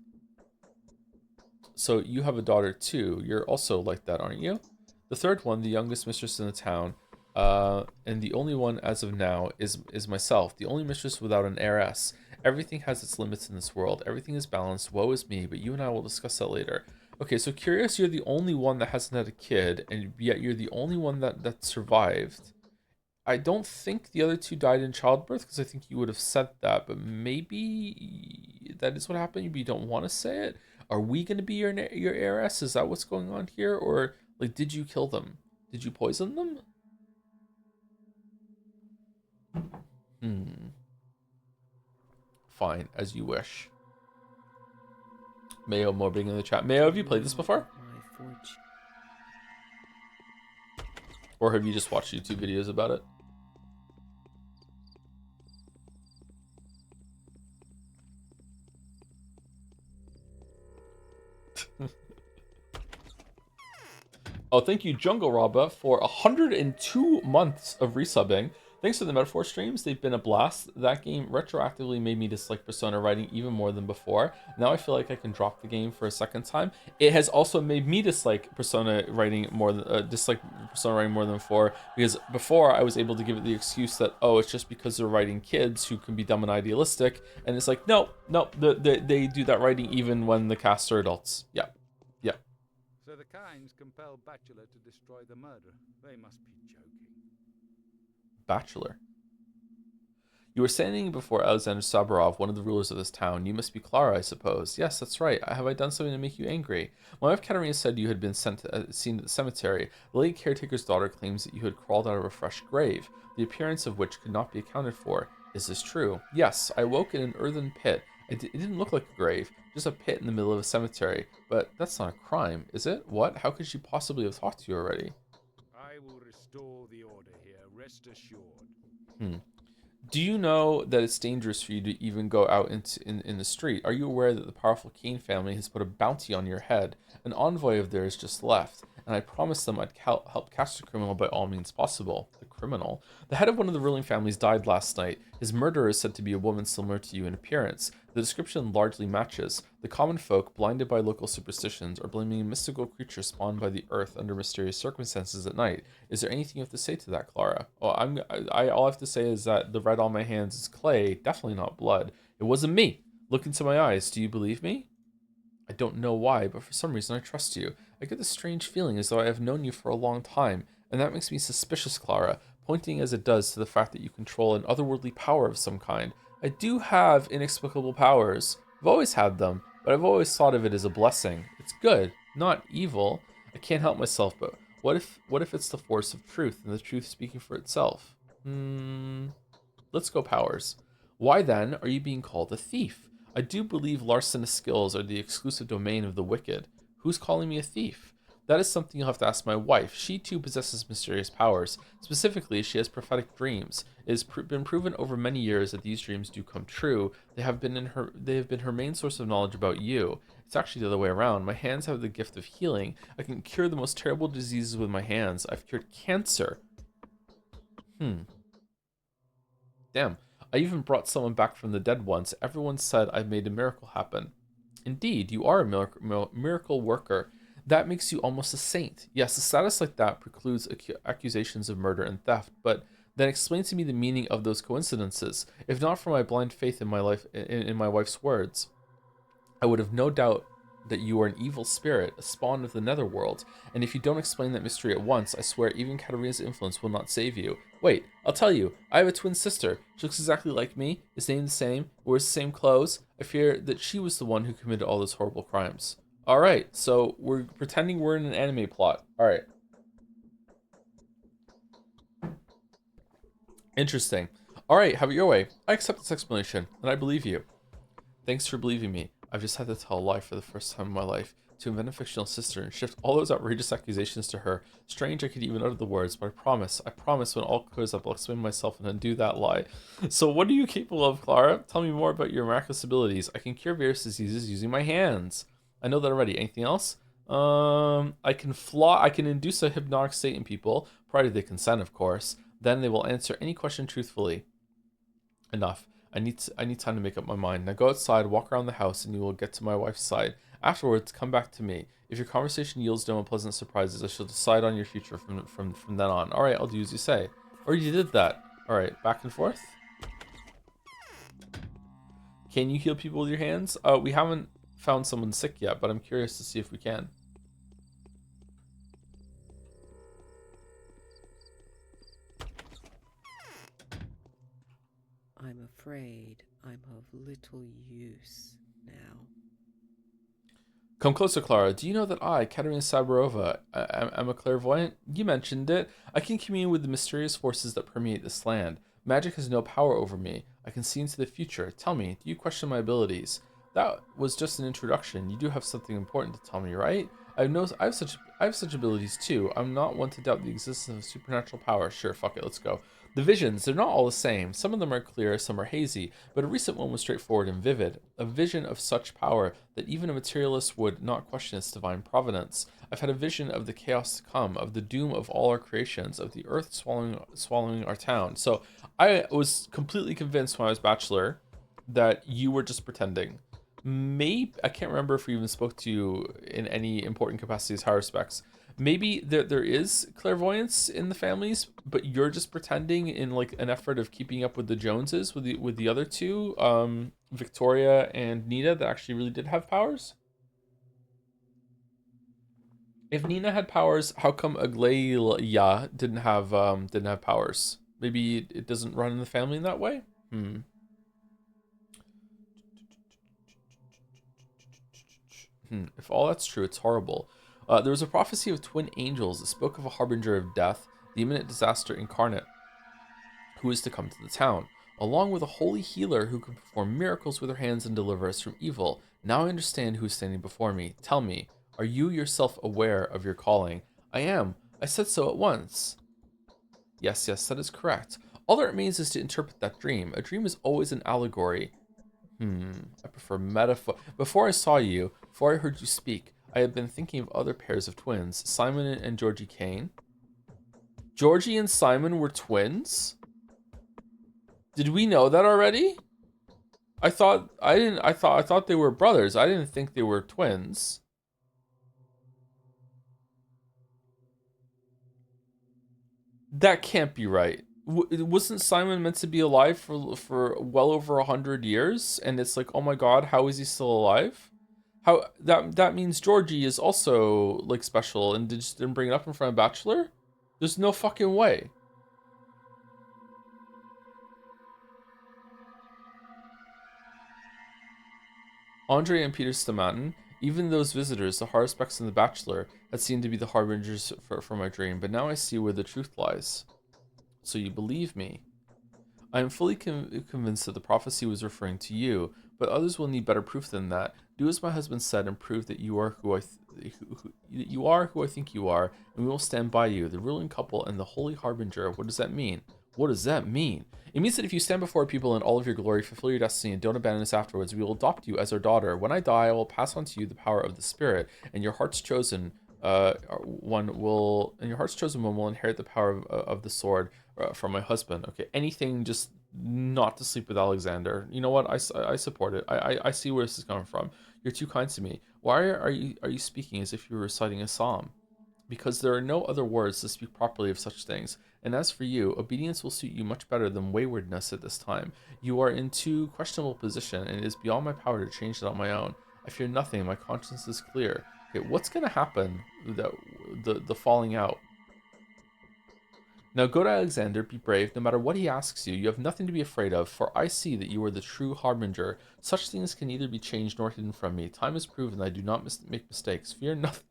So you have a daughter too. You're also like that, aren't you? The third one, the youngest mistress in the town, and the only one as of now is myself, the only mistress without an heiress. Everything has its limits in this world. Everything is balanced. Woe is me, but you and I will discuss that later. Okay, so curious, you're the only one that hasn't had a kid, and yet you're the only one that survived. I don't think the other two died in childbirth because I think you would have said that, but maybe that is what happened. But you don't want to say it. Are we going to be your heiress? Is that what's going on here, or like did you kill them? Did you poison them? Hmm. Fine, as you wish. Mayo mobbing in the chat. Mayo, have you played this before, My fortune. or have you just watched YouTube videos about it? Oh, thank you, Jungle Robba, for 102 months of resubbing. Thanks for the metaphor streams. They've been a blast. That game retroactively made me dislike Persona writing even more than before. Now I feel like I can drop the game for a second time. It has also made me dislike Persona writing more than before, because before I was able to give it the excuse that, oh, it's just because they're writing kids who can be dumb and idealistic, and it's like, no, they do that writing even when the cast are adults. Yeah. So the Kynes compel Bachelor to destroy the murder. They must be joking. Bachelor. You were standing before Alexander Saburov, one of the rulers of this town. You must be Clara, I suppose. Yes, that's right. Have I done something to make you angry? My wife Katerina said you had been seen at the cemetery. The late caretaker's daughter claims that you had crawled out of a fresh grave, the appearance of which could not be accounted for. Is this true? Yes, I woke in an earthen pit. It didn't look like a grave, just a pit in the middle of a cemetery. But that's not a crime, is it? What? How could she possibly have talked to you already? I will restore the order here, rest assured. Do you know that it's dangerous for you to even go out in the street? Are you aware that the powerful Kane family has put a bounty on your head? An envoy of theirs just left, and I promised them I'd help catch the criminal by all means possible. The criminal? The head of one of the ruling families died last night. His murderer is said to be a woman similar to you in appearance. The description largely matches. The common folk, blinded by local superstitions, are blaming a mystical creature spawned by the earth under mysterious circumstances at night. Is there anything you have to say to that, Clara? Well, all I have to say is that the red on my hands is clay, definitely not blood. It wasn't me. Look into my eyes. Do you believe me? I don't know why, but for some reason I trust you. I get this strange feeling as though I have known you for a long time, and that makes me suspicious, Clara, pointing as it does to the fact that you control an otherworldly power of some kind. I do have inexplicable powers. I've always had them, but I've always thought of it as a blessing. It's good, not evil. I can't help myself, but what if it's the force of truth and the truth speaking for itself? Let's go powers. Why then are you being called a thief? I do believe larcenous skills are the exclusive domain of the wicked. Who's calling me a thief? That is something you'll have to ask my wife. She too possesses mysterious powers. Specifically, she has prophetic dreams. It has been proven over many years that these dreams do come true. They have been her main source of knowledge about you. It's actually the other way around. My hands have the gift of healing. I can cure the most terrible diseases with my hands. I've cured cancer. Damn. I even brought someone back from the dead once. Everyone said I made a miracle happen. Indeed, you are a miracle worker. That makes you almost a saint. Yes, a status like that precludes accusations of murder and theft, but then explain to me the meaning of those coincidences. If not for my blind faith in my life, in my wife's words, I would have no doubt that you are an evil spirit, a spawn of the netherworld, and if you don't explain that mystery at once, I swear even Katerina's influence will not save you. Wait, I'll tell you, I have a twin sister. She looks exactly like me, is named the same, wears the same clothes. I fear that she was the one who committed all those horrible crimes. Alright, so we're pretending we're in an anime plot. Alright. Interesting. Alright, have it your way. I accept this explanation, and I believe you. Thanks for believing me. I've just had to tell a lie for the first time in my life, to invent a fictional sister and shift all those outrageous accusations to her. Strange I could even utter the words, but I promise when all clears up, I'll explain myself and undo that lie. So what are you capable of, Clara? Tell me more about your miraculous abilities. I can cure various diseases using my hands. I know that already. Anything else? I can induce a hypnotic state in people, provided they consent, of course. Then they will answer any question truthfully. Enough. I need time to make up my mind. Now go outside, walk around the house, and you will get to my wife's side. Afterwards, come back to me. If your conversation yields no unpleasant surprises, I shall decide on your future from then on. Alright, I'll do as you say. Or you did that. Alright, back and forth. Can you heal people with your hands? We haven't found someone sick yet, but I'm curious to see if we can. I'm afraid I'm of little use now. Come closer, Clara. Do you know that I, Katerina Saburova, am a clairvoyant? You mentioned it. I can commune with the mysterious forces that permeate this land. Magic has no power over me. I can see into the future. Tell me, do you question my abilities? That was just an introduction. You do have something important to tell me, right? I have such abilities too. I'm not one to doubt the existence of supernatural power. Sure, fuck it, let's go. The visions, they're not all the same. Some of them are clear, some are hazy, but a recent one was straightforward and vivid. A vision of such power that even a materialist would not question its divine providence. I've had a vision of the chaos to come, of the doom of all our creations, of the earth swallowing our town. So I was completely convinced when I was bachelor that you were just pretending. Maybe I can't remember if we even spoke to you in any important capacities, high respects. Maybe there is clairvoyance in the families, but you're just pretending in like an effort of keeping up with the Joneses, with the other two, Victoria and Nina, that actually really did have powers. If Nina had powers, how come Aglaia didn't have powers? Maybe it doesn't run in the family in that way. If all that's true, it's horrible. There was a prophecy of twin angels that spoke of a harbinger of death, the imminent disaster incarnate, who is to come to the town, along with a holy healer who can perform miracles with her hands and deliver us from evil. Now I understand who is standing before me. Tell me, are you yourself aware of your calling? I am. I said so at once. Yes, that is correct. All that remains is to interpret that dream. A dream is always an allegory. I prefer metaphor. Before I saw you, before I heard you speak, I had been thinking of other pairs of twins, Simon and Georgie Kane. Georgie and Simon were twins? Did we know that already? I thought they were brothers. I didn't think they were twins. That can't be right. Wasn't Simon meant to be alive for well over 100 years? And it's like, oh my god, how is he still alive? How that means Georgie is also like special and just didn't bring it up in front of Bachelor? There's no fucking way. Andre and Peter Stamatin, even those visitors, the Harspecks and the Bachelor, had seemed to be the harbingers for my dream, but now I see where the truth lies. So you believe me? I am fully convinced that the prophecy was referring to you, but others will need better proof than that. Do as my husband said and prove that you are who I think you are, and we will stand by you, the ruling couple and the holy harbinger. What does that mean? What does that mean? It means that if you stand before people in all of your glory, fulfill your destiny, and don't abandon us afterwards, we will adopt you as our daughter. When I die, I will pass on to you the power of the Spirit, and your heart's chosen one will inherit the power of the sword from my husband. Okay, anything just not to sleep with Alexander. You know what? I support it. I see where this is coming from. You're too kind to me. Why are you speaking as if you were reciting a psalm? Because there are no other words to speak properly of such things. And as for you, obedience will suit you much better than waywardness at this time. You are in too questionable position, and it is beyond my power to change it on my own. I fear nothing. My conscience is clear. Okay, what's gonna happen? The falling out. Now go to Alexander, be brave, no matter what he asks you. You have nothing to be afraid of, for I see that you are the true harbinger. Such things can neither be changed nor hidden from me. Time has proven that I do not make mistakes. Fear nothing.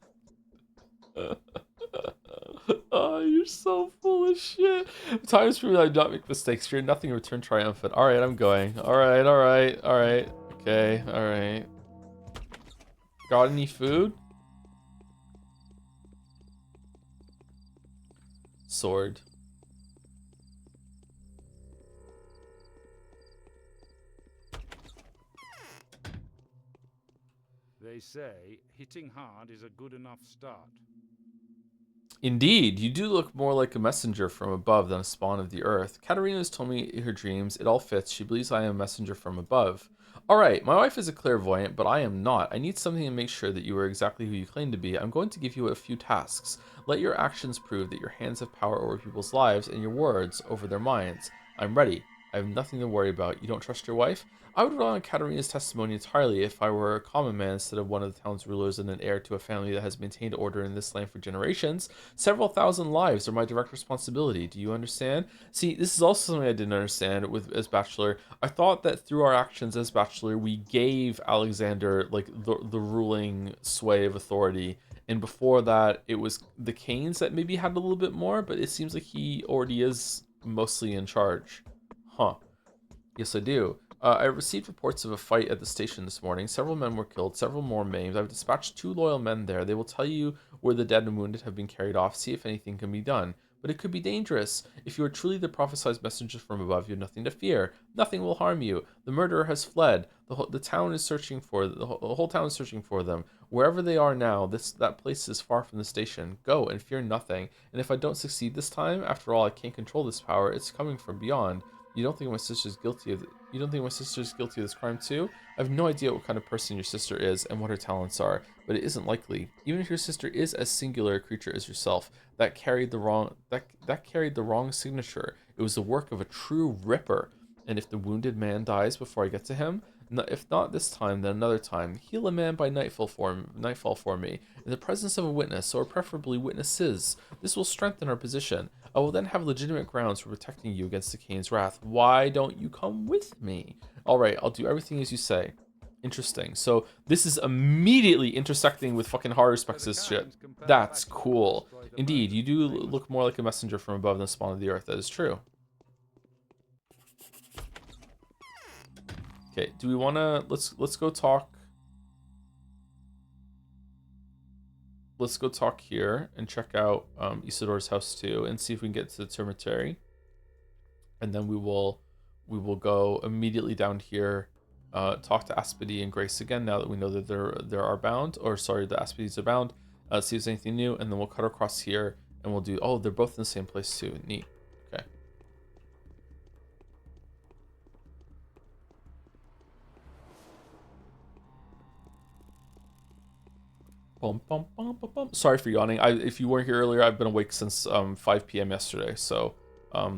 Oh, you're so full of shit. Time has proven that I do not make mistakes. Fear nothing, return triumphant. Alright, I'm going. Alright. Okay, alright. Got any food? Sword. They say hitting hard is a good enough start. Indeed, you do look more like a messenger from above than a spawn of the earth. Katerina has told me her dreams. It all fits. She believes I am a messenger from above. Alright, my wife is a clairvoyant, but I am not. I need something to make sure that you are exactly who you claim to be. I'm going to give you a few tasks. Let your actions prove that your hands have power over people's lives and your words over their minds. I'm ready. I have nothing to worry about. You don't trust your wife? I would rely on Katerina's testimony entirely if I were a common man instead of one of the town's rulers and an heir to a family that has maintained order in this land for generations. Several thousand lives are my direct responsibility. Do you understand? See, this is also something I didn't understand as Bachelor. I thought that through our actions as Bachelor, we gave Alexander like the ruling sway of authority. And before that, it was the Canes that maybe had a little bit more, but it seems like he already is mostly in charge. Huh. Yes, I do. I received reports of a fight at the station this morning. Several men were killed, several more maimed. I've dispatched 2 loyal men there. They will tell you where the dead and wounded have been carried off, see if anything can be done. But it could be dangerous. If you are truly the prophesied messenger from above, you have nothing to fear. Nothing will harm you. The murderer has fled. The town is searching for the whole town is searching for them. Wherever they are now, that place is far from the station. Go and fear nothing. And if I don't succeed this time, after all, I can't control this power. It's coming from beyond. You don't think my sister's guilty of this crime too? I have no idea what kind of person your sister is and what her talents are, but it isn't likely. Even if your sister is as singular a creature as yourself, that carried the wrong signature. It was the work of a true ripper. And if the wounded man dies before I get to him, if not this time, then another time, heal a man by nightfall for me, in the presence of a witness, or preferably witnesses. This will strengthen our position. I will then have legitimate grounds for protecting you against the Kane's wrath. Why don't you come with me? Alright, I'll do everything as you say. Interesting. So this is immediately intersecting with fucking horror spexes shit. That's cool. Indeed, you do look more like a messenger from above than the spawn of the earth. That is true. Okay, do we want to let's go talk. Let's go talk here and check out Isidore's house too, and see if we can get to the cemetery. And then we will go immediately down here, talk to Aspedy and Grace again. Now that we know that there are bound, or sorry, the Aspedys are bound. See if there's anything new, and then we'll cut across here and we'll do. Oh, they're both in the same place too. Neat. Okay. Bum, bum, bum, bum, bum. Sorry for yawning. If you weren't here earlier, I've been awake since 5 p.m. yesterday. So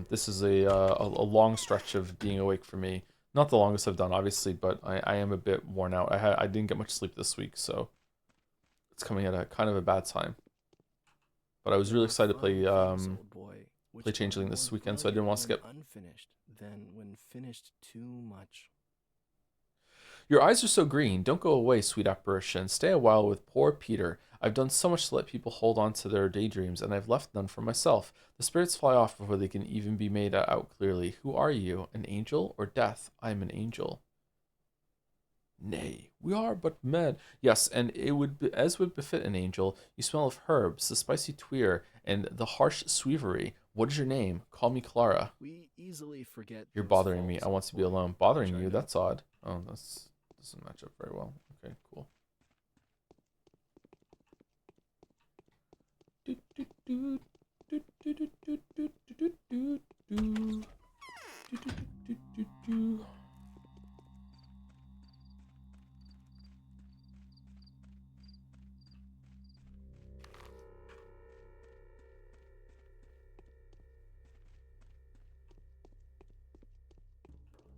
this is a long stretch of being awake for me. Not the longest I've done, obviously, but I am a bit worn out. I didn't get much sleep this week, so it's coming at a kind of a bad time. But I was really excited to play Changling this weekend, so I didn't want to skip. Unfinished, then when finished, too much. Your eyes are so green. Don't go away, sweet apparition. Stay a while with poor Peter. I've done so much to let people hold on to their daydreams, and I've left none for myself. The spirits fly off before they can even be made out clearly. Who are you? An angel or death? I am an angel. Nay, we are but men. Yes, and it would be, as would befit an angel. You smell of herbs, the spicy tweer, and the harsh sweevery. What is your name? Call me Clara. We easily forget. You're bothering me. I want to be alone. Bothering you? That's odd. Oh, that's doesn't match up very well. Okay, cool.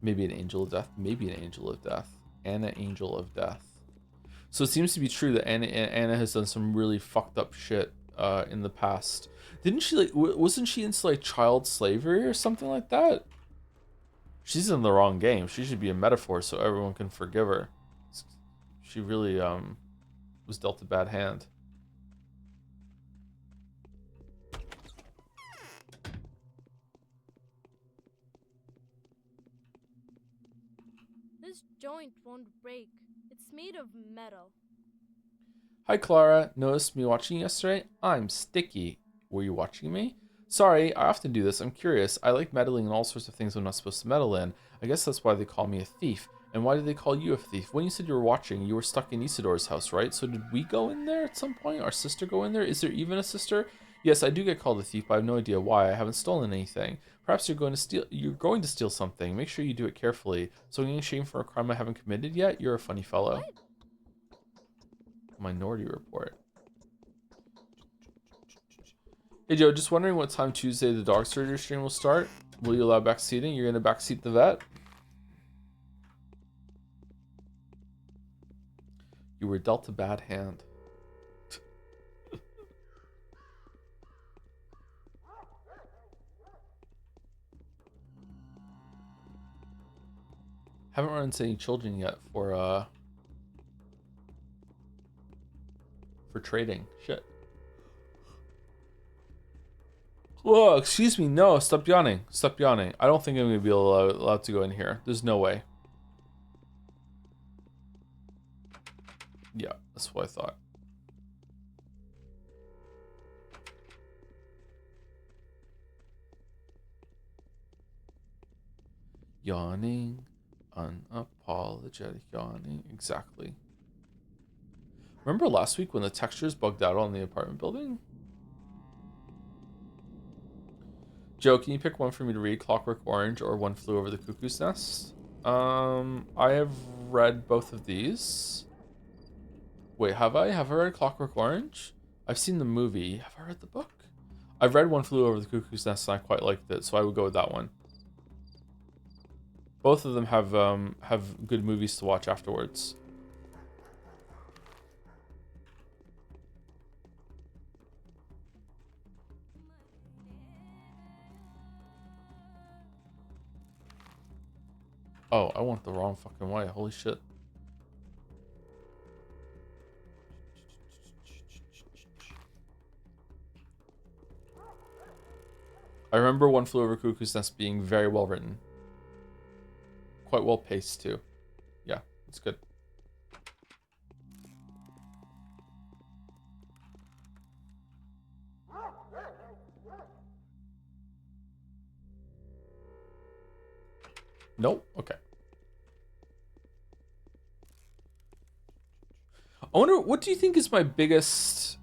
Maybe an angel of death. Maybe an angel of death. Anna, angel of death. So it seems to be true that Anna has done some really fucked up shit in the past. Didn't she, like, wasn't she into like child slavery or something like that? She's in the wrong game. She should be a metaphor so everyone can forgive her. She really was dealt a bad hand. This joint won't break. It's made of metal. Hi Clara, noticed me watching yesterday? I'm Sticky. Were you watching me? Sorry, I often do this. I'm curious. I like meddling in all sorts of things I'm not supposed to meddle in. I guess that's why they call me a thief. And why did they call you a thief? When you said you were watching, you were stuck in Isidore's house, right? So did we go in there at some point? Our sister go in there? Is there even a sister? Yes, I do get called a thief, but I have no idea why. I haven't stolen anything. Perhaps you're going to steal something. Make sure you do it carefully. So getting shamed for a crime I haven't committed yet? You're a funny fellow. What? Minority Report. Hey Joe, just wondering what time Tuesday the dog surgery stream will start. Will you allow backseating? You're gonna backseat the vet? You were dealt a bad hand. Haven't run into any children yet for trading. Shit. Whoa, excuse me. No, stop yawning. Stop yawning. I don't think I'm going to be allowed to go in here. There's no way. Yeah, that's what I thought. Yawning, unapologetic yawning. Exactly. Remember last week when the textures bugged out on the apartment building? Joe, can you pick one for me to read? Clockwork Orange or One Flew Over the Cuckoo's Nest? I have read both of these. Wait, have I? Have I read Clockwork Orange? I've seen the movie. Have I read the book? I've read One Flew Over the Cuckoo's Nest and I quite liked it, so I would go with that one. Both of them have good movies to watch afterwards. Oh, I went the wrong fucking way. Holy shit. I remember One Flew Over Cuckoo's Nest being very well written. Quite well paced too. Yeah, it's good. Nope. Okay. I wonder, what do you think is my biggest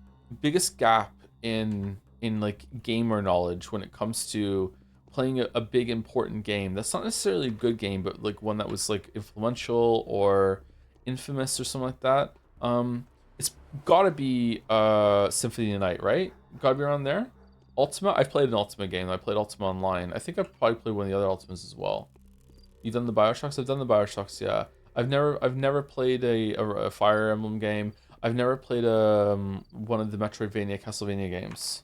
gap in like gamer knowledge when it comes to playing a big important game that's not necessarily a good game, but like one that was like influential or infamous or something like that? It's gotta be Symphony of the Night, right? Gotta be around there. Ultima, I've played an Ultima game. I played Ultima Online. I think I've probably played one of the other Ultimas as well. You've done the Bioshocks? I've done the Bioshocks, yeah. I've never played a Fire Emblem game. I've never played one of the Metroidvania Castlevania games.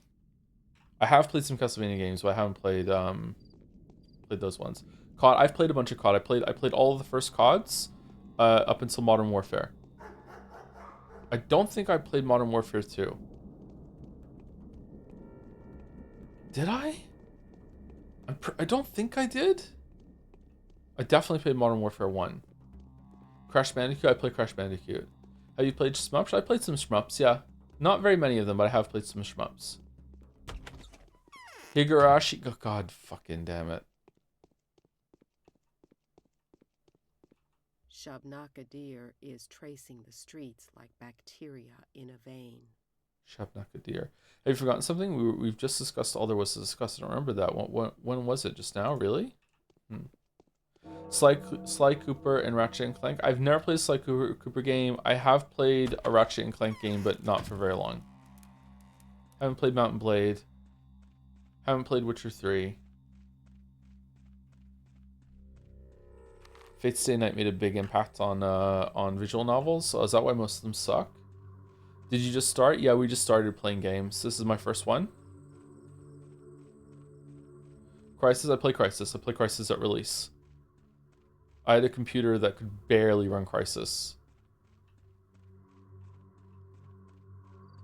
I have played some Castlevania games, but I haven't played those ones. COD, I've played a bunch of COD. I played all of the first CODs up until Modern Warfare. I don't think I played Modern Warfare 2. Did I? I don't think I did. I definitely played Modern Warfare 1. Crash Bandicoot, I played Crash Bandicoot. Have you played shmups? I played some shmups, yeah. Not very many of them, but I have played some shmups. Higurashi, oh god, fucking damn it. Shabnaka deer is tracing the streets like bacteria in a vein. Shabnaka deer. Have you forgotten something? We've just discussed all there was to discuss. I don't remember that. When was it? Just now? Really? Sly Cooper and Ratchet and Clank. I've never played a Sly Cooper game. I have played a Ratchet and Clank game, but not for very long. Haven't played Mountain Blade. Haven't played Witcher 3. Fate Stay Night made a big impact on visual novels. So is that why most of them suck? Did you just start? Yeah, we just started playing games. This is my first one. Crysis, I play Crysis. I play Crysis at release. I had a computer that could barely run Crysis.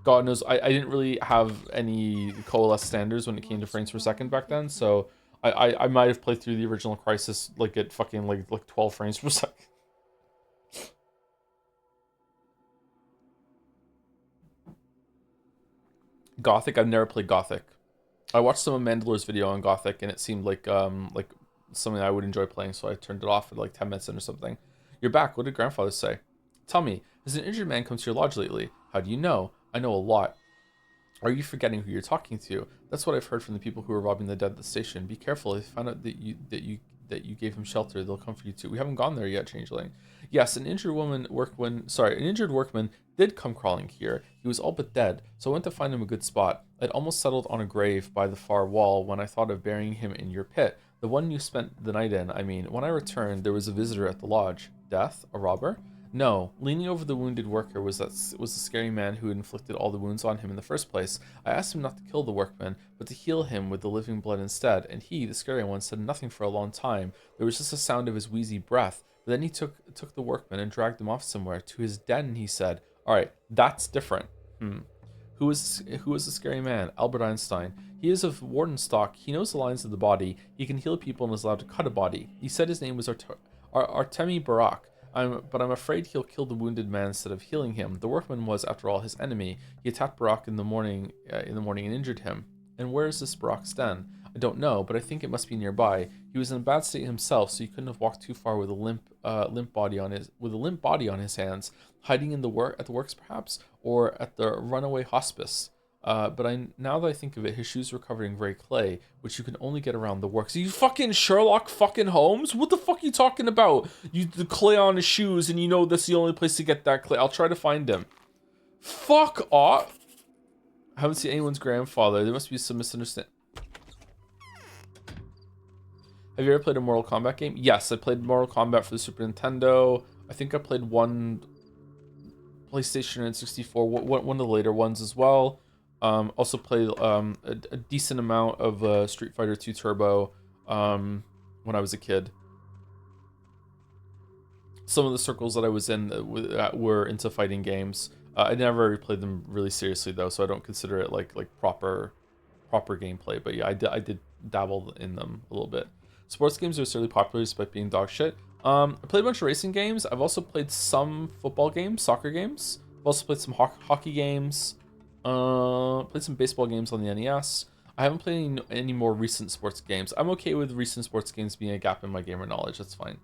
God knows, I didn't really have any coalesced standards when it came to frames per second back then, so I might have played through the original Crysis like at fucking like 12 frames per second. Gothic, I've never played Gothic. I watched some of Mandalor's video on Gothic and it seemed like something I would enjoy playing, so I turned it off at like 10 minutes in or something. You're back. What did grandfather say? Tell me, has an injured man come to your lodge lately? How do you know? I know a lot. Are you forgetting who you're talking to? That's what I've heard from the people who are robbing the dead at the station. Be careful. If they find out that you gave him shelter, they'll come for you too. We haven't gone there yet, Changeling. Yes, an injured workman did come crawling here. He was all but dead, so I went to find him a good spot. I'd almost settled on a grave by the far wall when I thought of burying him in your pit. The one you spent the night in, I mean. When I returned, there was a visitor at the lodge. Death? A robber? No, leaning over the wounded worker was the scary man who had inflicted all the wounds on him in the first place. I asked him not to kill the workman, but to heal him with the living blood instead, and he, the scary one, said nothing for a long time. There was just a sound of his wheezy breath, but then he took the workman and dragged him off somewhere, to his den, he said. Alright, that's different. Who is the scary man? Albert Einstein. He is of Warden stock. He knows the lines of the body. He can heal people and is allowed to cut a body. He said his name was Artemi Barak. But I'm afraid he'll kill the wounded man instead of healing him. The workman was, after all, his enemy. He attacked Barak in the morning, and injured him. And where is this Barak's den? I don't know, but I think it must be nearby. He was in a bad state himself, so he couldn't have walked too far with a limp body on his hands, hiding in at the works perhaps, or at the runaway hospice. Now that I think of it, his shoes were covered in gray clay, which you can only get around the works. Are you fucking Sherlock fucking Holmes? What the fuck are you talking about? The clay on his shoes, and you know that's the only place to get that clay. I'll try to find him. Fuck off. I haven't seen anyone's grandfather. There must be some misunderstanding. Have you ever played a Mortal Kombat game? Yes, I played Mortal Kombat for the Super Nintendo. I think I played one PlayStation and 64, one of the later ones as well. Also played a decent amount of Street Fighter 2 Turbo when I was a kid. Some of the circles that I was in were into fighting games. I never played them really seriously though, so I don't consider it like proper gameplay. But yeah, I did dabble in them a little bit. Sports games are certainly popular despite being dog shit. I played a bunch of racing games. I've also played some football games, soccer games. I've also played some hockey games. Played some baseball games on the NES. I haven't played any more recent sports games. I'm okay with recent sports games being a gap in my gamer knowledge. That's fine.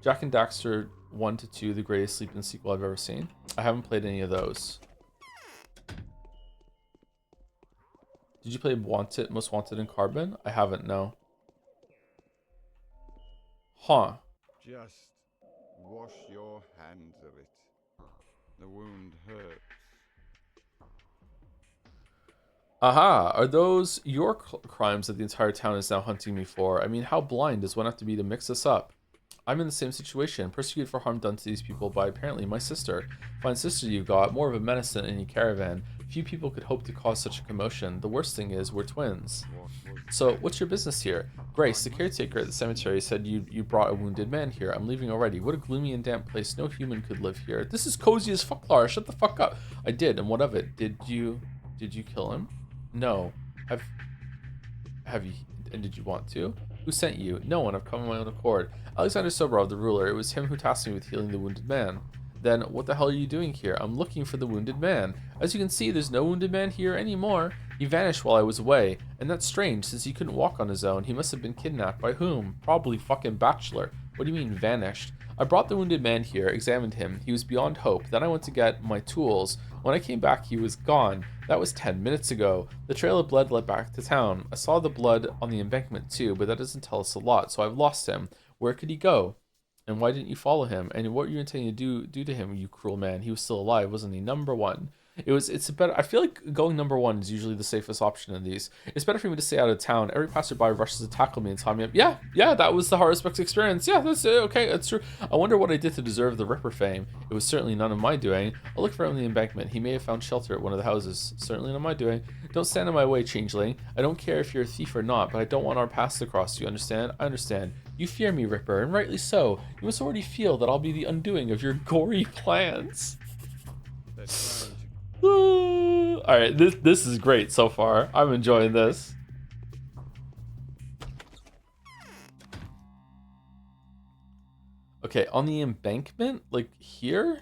Jak and Daxter 1 to 2, the greatest sleep-in sequel I've ever seen. I haven't played any of those. Did you play Most Wanted and Carbon? I haven't, no. Huh. Just wash your hands of it. The wound hurts. Aha, are those your crimes that the entire town is now hunting me for? I mean, how blind does one have to be to mix us up? I'm in the same situation, persecuted for harm done to these people by apparently my sister. Fine sister you got, more of a menace than any caravan. Few people could hope to cause such a commotion. The worst thing is, we're twins. So, what's your business here? Grace, the caretaker at the cemetery, said you brought a wounded man here. I'm leaving already. What a gloomy and damp place. No human could live here. This is cozy as fuck, Lara. Shut the fuck up. I did, and what of it? Did you kill him? No. Have you, and did you want to? Who sent you? No one. I've come on my own accord. Alexander Soborov, the ruler. It was him who tasked me with healing the wounded man. Then what the hell are you doing here? I'm looking for the wounded man. As you can see, there's no wounded man here anymore. He vanished while I was away, and that's strange since he couldn't walk on his own. He must have been kidnapped. By whom? Probably fucking Bachelor. What do you mean vanished? I brought the wounded man here, examined him. He was beyond hope. Then I went to get my tools. When I came back, he was gone. That was 10 minutes ago. The trail of blood led back to town. I saw the blood on the embankment too, but that doesn't tell us a lot, so I've lost him. Where could he go? And why didn't you follow him? And what were you intending to do to him, you cruel man? He was still alive, wasn't he? Number one. It's better. I feel like going number one is usually the safest option in these. It's better for me to stay out of town. Every passerby rushes to tackle me and tie me up. Yeah, that was the Haruspex experience. Yeah, that's okay. That's true. I wonder what I did to deserve the Ripper fame. It was certainly none of my doing. I'll look for him on the embankment. He may have found shelter at one of the houses. Certainly none of my doing. Don't stand in my way, Changeling. I don't care if you're a thief or not, but I don't want our paths to cross. You understand? I understand. You fear me, Ripper, and rightly so. You must already feel that I'll be the undoing of your gory plans. That's right. Alright, this is great so far. I'm enjoying this. Okay, on the embankment? Like here?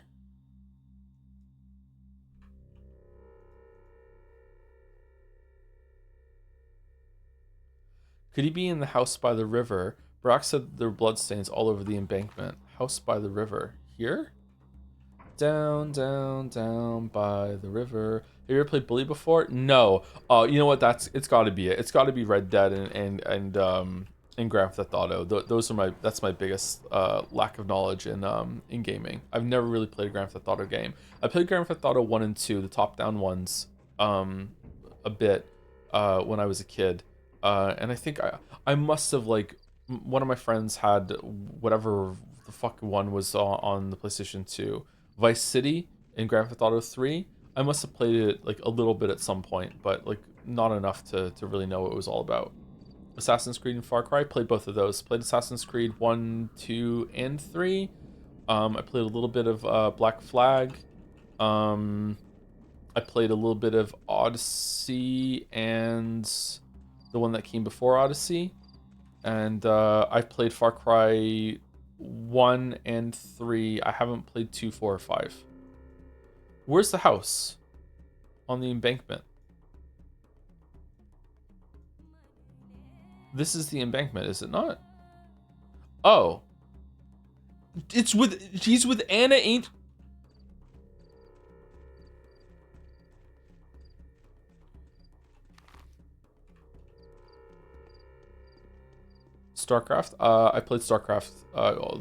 Could he be in the house by the river? Brock said there were bloodstains all over the embankment. House by the river. Here? Down, down, down by the river. Have you ever played Bully before? No. You know what? It's got to be it. It's got to be Red Dead and Grand Theft Auto. That's my biggest lack of knowledge in gaming. I've never really played a Grand Theft Auto game. I played Grand Theft Auto 1 and 2, the top-down ones, a bit when I was a kid, and I think I must have, like, one of my friends had whatever the fuck one was on the PlayStation 2. Vice City in Grand Theft Auto 3. I must have played it like a little bit at some point, but like not enough to really know what it was all about. Assassin's Creed and Far Cry, played both of those. Played Assassin's Creed 1, 2, and 3. I played a little bit of Black Flag. I played a little bit of Odyssey and the one that came before Odyssey. And I played Far Cry 1 and 3. I haven't played 2, 4, or 5. Where's the house? On the embankment. This is the embankment, is it not? Oh. He's with Anna, ain't... StarCraft. I played StarCraft,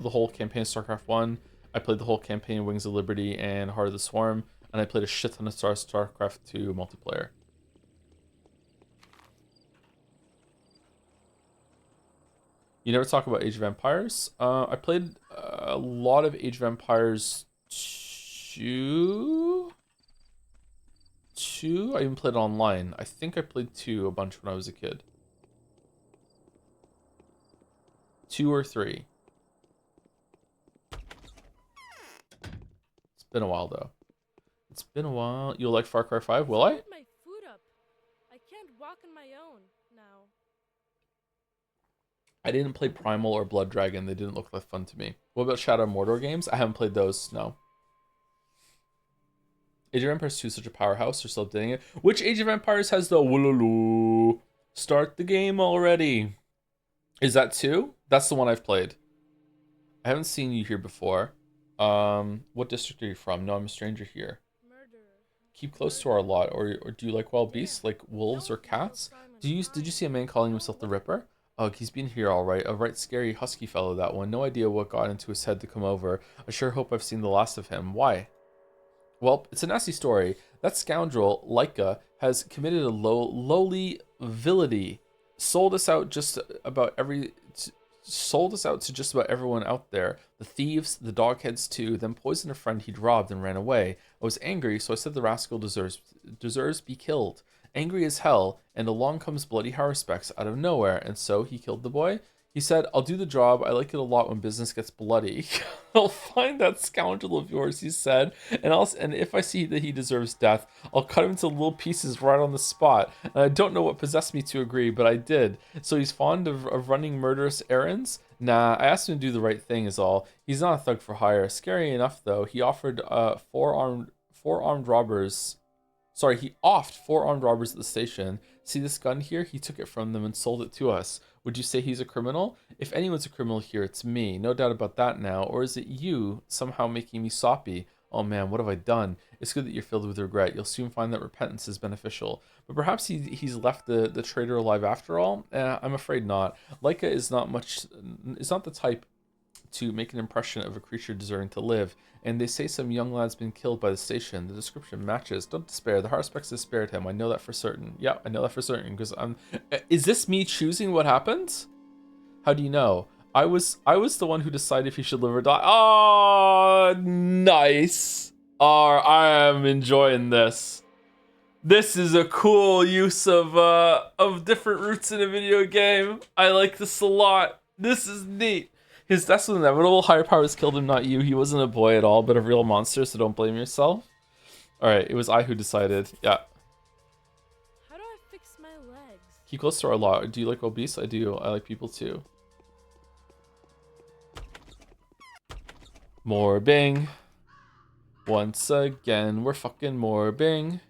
the whole campaign of StarCraft 1. I played the whole campaign of Wings of Liberty and Heart of the Swarm. And I played a shit ton of StarCraft 2 multiplayer. You never talk about Age of Empires? I played a lot of Age of Empires 2? 2? I even played online. I think I played 2 a bunch when I was a kid. 2 or 3. It's been a while, though. It's been a while. You'll like Far Cry 5, will I? Put my foot up. I can't walk on my own now. I didn't play Primal or Blood Dragon. They didn't look like fun to me. What about Shadow of Mordor games? I haven't played those, no. Age of Empires 2 is such a powerhouse. They're still updating it. Which Age of Empires has the Wooloo? Start the game already. Is that 2? That's the one I've played. I haven't seen you here before. What district are you from? No, I'm a stranger here. Keep close to our lot, or do you like wild beasts, like wolves or cats? Did you see a man calling himself the Ripper? Ugh, he's been here all right. A right scary husky fellow, that one. No idea what got into his head to come over. I sure hope I've seen the last of him. Why? Well, it's a nasty story. That scoundrel, Leica, has committed a lowly villainy. Sold us out to just about everyone out there. The thieves, the dogheads too, then poisoned a friend he'd robbed and ran away. I was angry, so I said the rascal deserves be killed. Angry as hell, and along comes Bloody Haruspex out of nowhere, and so he killed the boy. He said, I'll do the job. I like it a lot when business gets bloody. I'll find that scoundrel of yours, he said, and if I see that he deserves death, I'll cut him into little pieces right on the spot. And I don't know what possessed me to agree, but I did. So he's fond of running murderous errands? Nah, I asked him to do the right thing is all. He's not a thug for hire. Scary enough, though. He offered four-armed robbers... Sorry, he offed 4 armed robbers at the station. See this gun here? He took it from them and sold it to us. Would you say he's a criminal? If anyone's a criminal here, it's me. No doubt about that now. Or is it you somehow making me soppy? Oh man, what have I done? It's good that you're filled with regret. You'll soon find that repentance is beneficial. But perhaps he's left the traitor alive after all? I'm afraid not. Leica is not the type to make an impression of a creature deserving to live. And they say some young lad's been killed by the station. The description matches. Don't despair. The Haruspex has spared him. I know that for certain. Yeah, I know that for certain. Because is this me choosing what happens? How do you know? I was the one who decided if he should live or die. Oh, nice. Oh, I am enjoying this. This is a cool use of different routes in a video game. I like this a lot. This is neat. His death was inevitable. Higher powers killed him, not you. He wasn't a boy at all, but a real monster, so don't blame yourself. Alright, it was I who decided. Yeah. How do I fix my legs? Keep close to our lot. Do you like obese? I do. I like people too. Morbing. Once again, we're fucking morbing.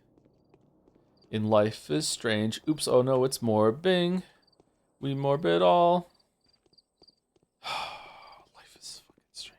In life is strange. Oops, oh no, it's morbing. We morbid all. Life is fucking strange.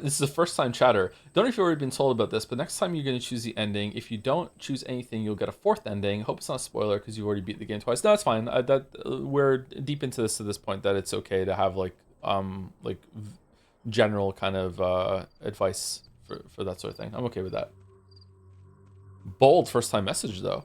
This is the first time chatter. Don't know if you've already been told about this, but next time you're going to choose the ending. If you don't choose anything, you'll get a 4th ending. Hope it's not a spoiler because you already beat the game twice. No, it's fine. We're deep into this to this point that it's okay to have general kind of advice for that sort of thing. I'm okay with that. Bold first time message though.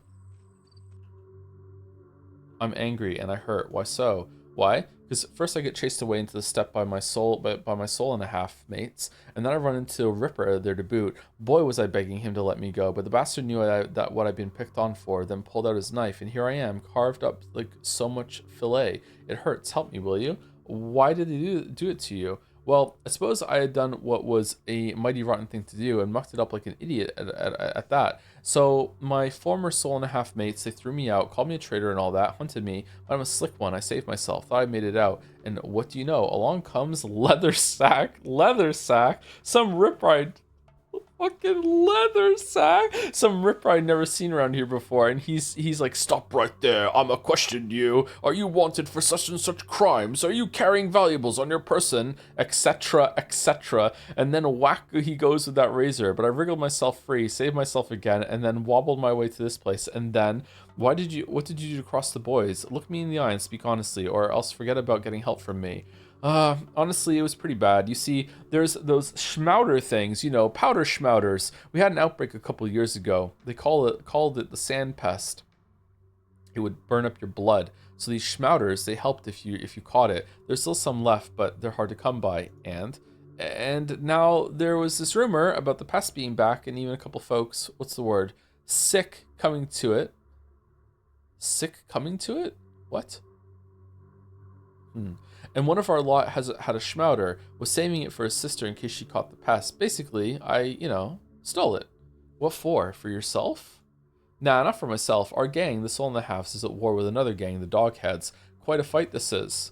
I'm angry and I hurt. Why so? Why? Because first I get chased away into the steppe by my soul and a half mates, and then I run into a Ripper there to boot. Boy, was I begging him to let me go, but the bastard knew that what I'd been picked on for, then pulled out his knife, and here I am, carved up like so much fillet. It hurts. Help me, will you? Why did he do it to you? Well, I suppose I had done what was a mighty rotten thing to do and mucked it up like an idiot at that. So my former soul and a half mates, they threw me out, called me a traitor and all that, hunted me, but I'm a slick one. I saved myself, thought I made it out, and what do you know? Along comes Leather Sack, some rip ride. Fucking Leather Sack, some ripper I'd never seen around here before, and he's like, stop right there, I'ma question you. Are you wanted for such and such crimes? Are you carrying valuables on your person? Etc. etc. And then whack he goes with that razor. But I wriggled myself free, saved myself again, and then wobbled my way to this place. And then, what did you do to cross the boys? Look me in the eye and speak honestly, or else forget about getting help from me. Honestly, it was pretty bad. You see, there's those schmouder things, you know, powder schmouters. We had an outbreak a couple years ago. They called it the sand pest. It would burn up your blood. So these schmouters, they helped if you caught it. There's still some left, but they're hard to come by. And now there was this rumor about the pest being back, and even a couple folks, what's the word? Sick coming to it. Sick coming to it? What? And one of our lot had a schmouter, was saving it for his sister in case she caught the pest. Basically, I, stole it. What for? For yourself? Nah, not for myself. Our gang, the Soul and the Halves, is at war with another gang, the Dogheads. Quite a fight this is.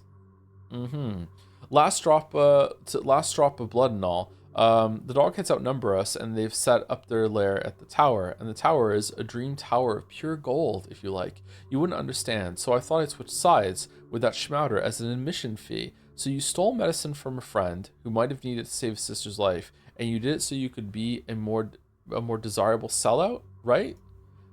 Last drop of blood and all. The Dogheads outnumber us, and they've set up their lair at the tower. And the tower is a dream tower of pure gold, if you like. You wouldn't understand, so I thought I'd switch sides with that schmouter as an admission fee. So you stole medicine from a friend who might have needed to save his sister's life, and you did it so you could be a more desirable sellout, right?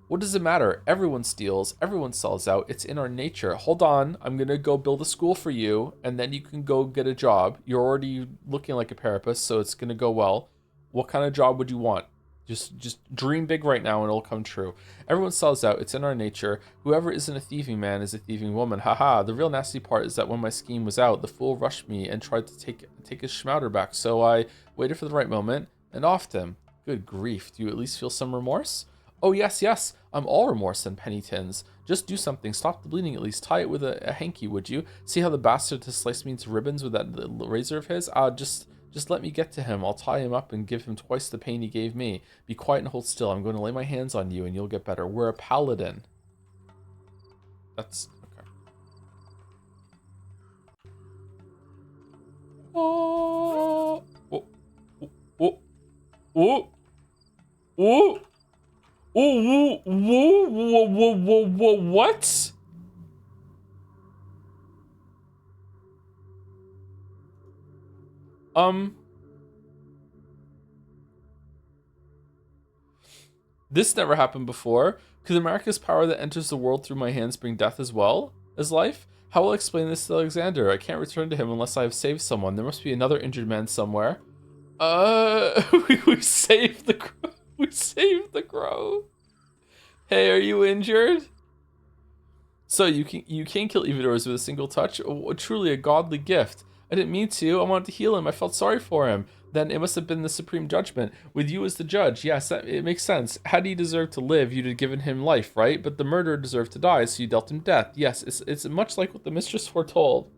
What does it matter? Everyone steals, everyone sells out. It's in our nature. Hold on, I'm gonna go build a school for you, and then you can go get a job. You're already looking like a parapus, so it's gonna go well. What kind of job would you want? Just dream big right now and it'll come true. Everyone sells out. It's in our nature. Whoever isn't a thieving man is a thieving woman. Haha. The real nasty part is that when my scheme was out, the fool rushed me and tried to take his schmouter back. So I waited for the right moment and offed him. Good grief. Do you at least feel some remorse? Oh, yes. I'm all remorse and penny tins. Just do something. Stop the bleeding at least. Tie it with a hanky, would you? See how the bastard has sliced me into ribbons with that razor of his? Just let me get to him. I'll tie him up and give him twice the pain he gave me. Be quiet and hold still. I'm going to lay my hands on you and you'll get better. We're a paladin. That's... okay. Oh! Oh! Oh! Oh! Oh! Oh! Whoa! What? This never happened before. Could America's power that enters the world through my hands bring death as well as life? How will I explain this to Alexander? I can't return to him unless I have saved someone. There must be another injured man somewhere. We saved the crow. We saved the crow. Hey, are you injured? So you can kill evildoers with a single touch? Oh, truly a godly gift. I didn't mean to. I wanted to heal him. I felt sorry for him. Then it must have been the supreme judgment. With you as the judge. Yes, it makes sense. Had he deserved to live, you'd have given him life, right? But the murderer deserved to die, so you dealt him death. Yes, it's much like what the mistress foretold.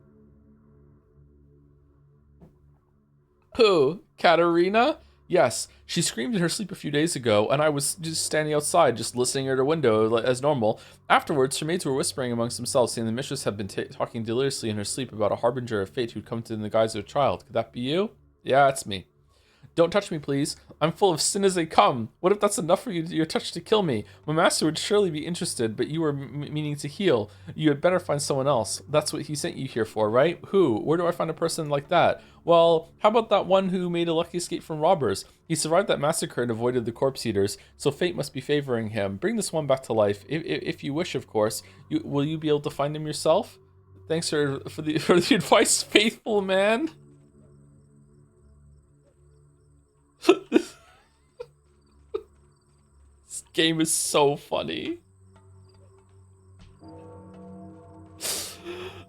Who? Katerina? Yes, she screamed in her sleep a few days ago, and I was just standing outside, just listening at her window as normal. Afterwards, her maids were whispering amongst themselves, saying the mistress had been talking deliriously in her sleep about a harbinger of fate who'd come to in the guise of a child. Could that be you? Yeah, it's me. Don't touch me, please. I'm full of sin as they come. What if that's enough for your touch to kill me? My master would surely be interested, but you were meaning to heal. You had better find someone else. That's what he sent you here for, right? Who? Where do I find a person like that? Well, how about that one who made a lucky escape from robbers? He survived that massacre and avoided the corpse eaters, so fate must be favoring him. Bring this one back to life, if you wish, of course. Will you be able to find him yourself? Thanks for the advice, faithful man. This game is so funny.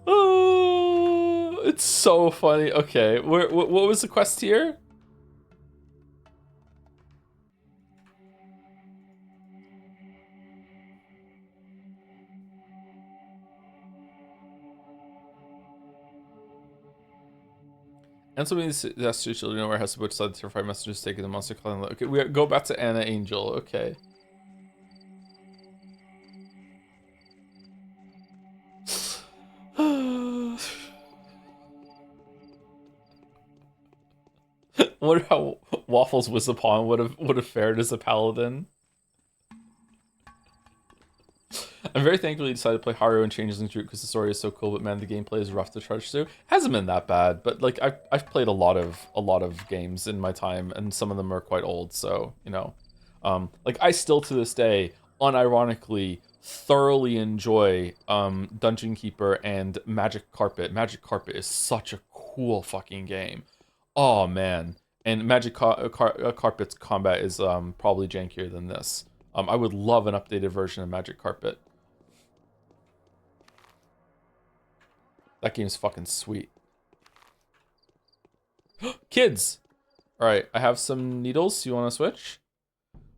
Oh, it's so funny. Okay, what was the quest here? And something that's two children nowhere has to put aside the terrified messengers taking the monster calling. Okay, we go back to Anna Angel. Okay. I wonder how Waffles was upon would have fared as a paladin. I'm very thankful you decided to play Haru and Changeling's route because the story is so cool, but man, the gameplay is rough to trudge through. Hasn't been that bad, but like I've played a lot of games in my time, and some of them are quite old, so you know, like I still to this day, unironically, thoroughly enjoy Dungeon Keeper and Magic Carpet. Magic Carpet is such a cool fucking game. Oh man, and Carpet's combat is probably jankier than this. I would love an updated version of Magic Carpet. That game's fucking sweet. Kids! Alright, I have some needles. You want to switch?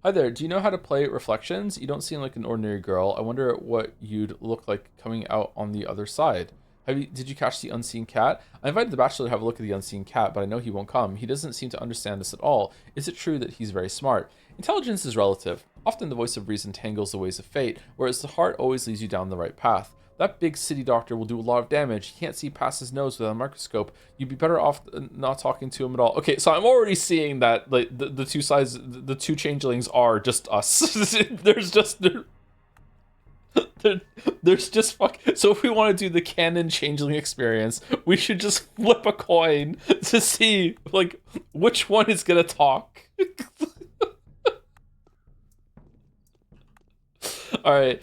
Hi there, do you know how to play Reflections? You don't seem like an ordinary girl. I wonder what you'd look like coming out on the other side. Did you catch the unseen cat? I invited the bachelor to have a look at the unseen cat, but I know he won't come. He doesn't seem to understand us at all. Is it true that he's very smart? Intelligence is relative. Often the voice of reason tangles the ways of fate, whereas the heart always leads you down the right path. That big city doctor will do a lot of damage. He can't see past his nose without a microscope. You'd be better off not talking to him at all. Okay, so I'm already seeing that like the two sides, the two changelings are just us. There's just there's just fuck. So if we want to do the canon changeling experience, we should just flip a coin to see like which one is gonna talk. All right,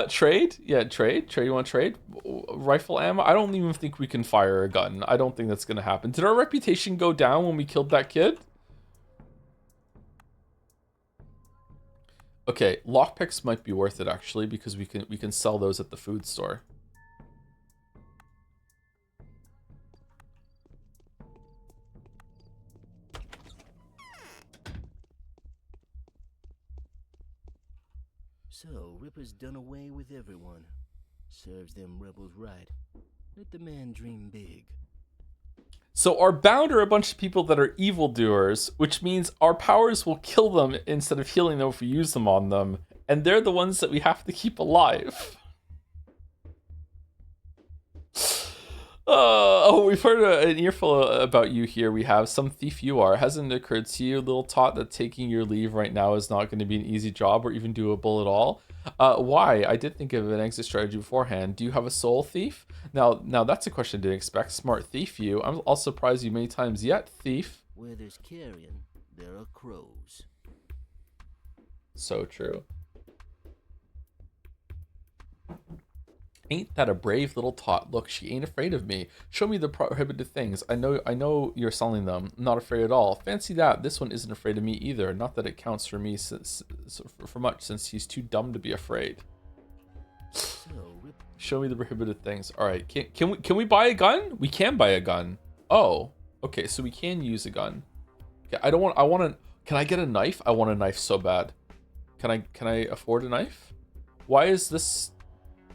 trade. Yeah, trade. You want to trade? Rifle ammo. I don't even think we can fire a gun. I don't think that's gonna happen. Did our reputation go down when we killed that kid? Okay, lockpicks might be worth it actually because we can sell those at the food store. So, Ripper's done away with everyone. Serves them rebels right. Let the man dream big. So our bound are a bunch of people that are evildoers, which means our powers will kill them instead of healing them if we use them on them. And they're the ones that we have to keep alive. Oh, we've heard an earful about you here. We have some thief you are. Hasn't it occurred to you, little tot, that taking your leave right now is not going to be an easy job or even doable at all? Why? I did think of an exit strategy beforehand. Do you have a soul thief? Now that's a question I didn't expect. Smart thief you. I'll surprise you many times yet, thief. Where there's carrion, there are crows. So true. Ain't that a brave little tot? Look, she ain't afraid of me. Show me the prohibited things. I know you're selling them. Not afraid at all. Fancy that. This one isn't afraid of me either. Not that it counts for me for much, since he's too dumb to be afraid. Show me the prohibited things. All right. Can we buy a gun? We can buy a gun. Oh, okay. So we can use a gun. Okay. I want to. Can I get a knife? I want a knife so bad. Can I afford a knife? Why is this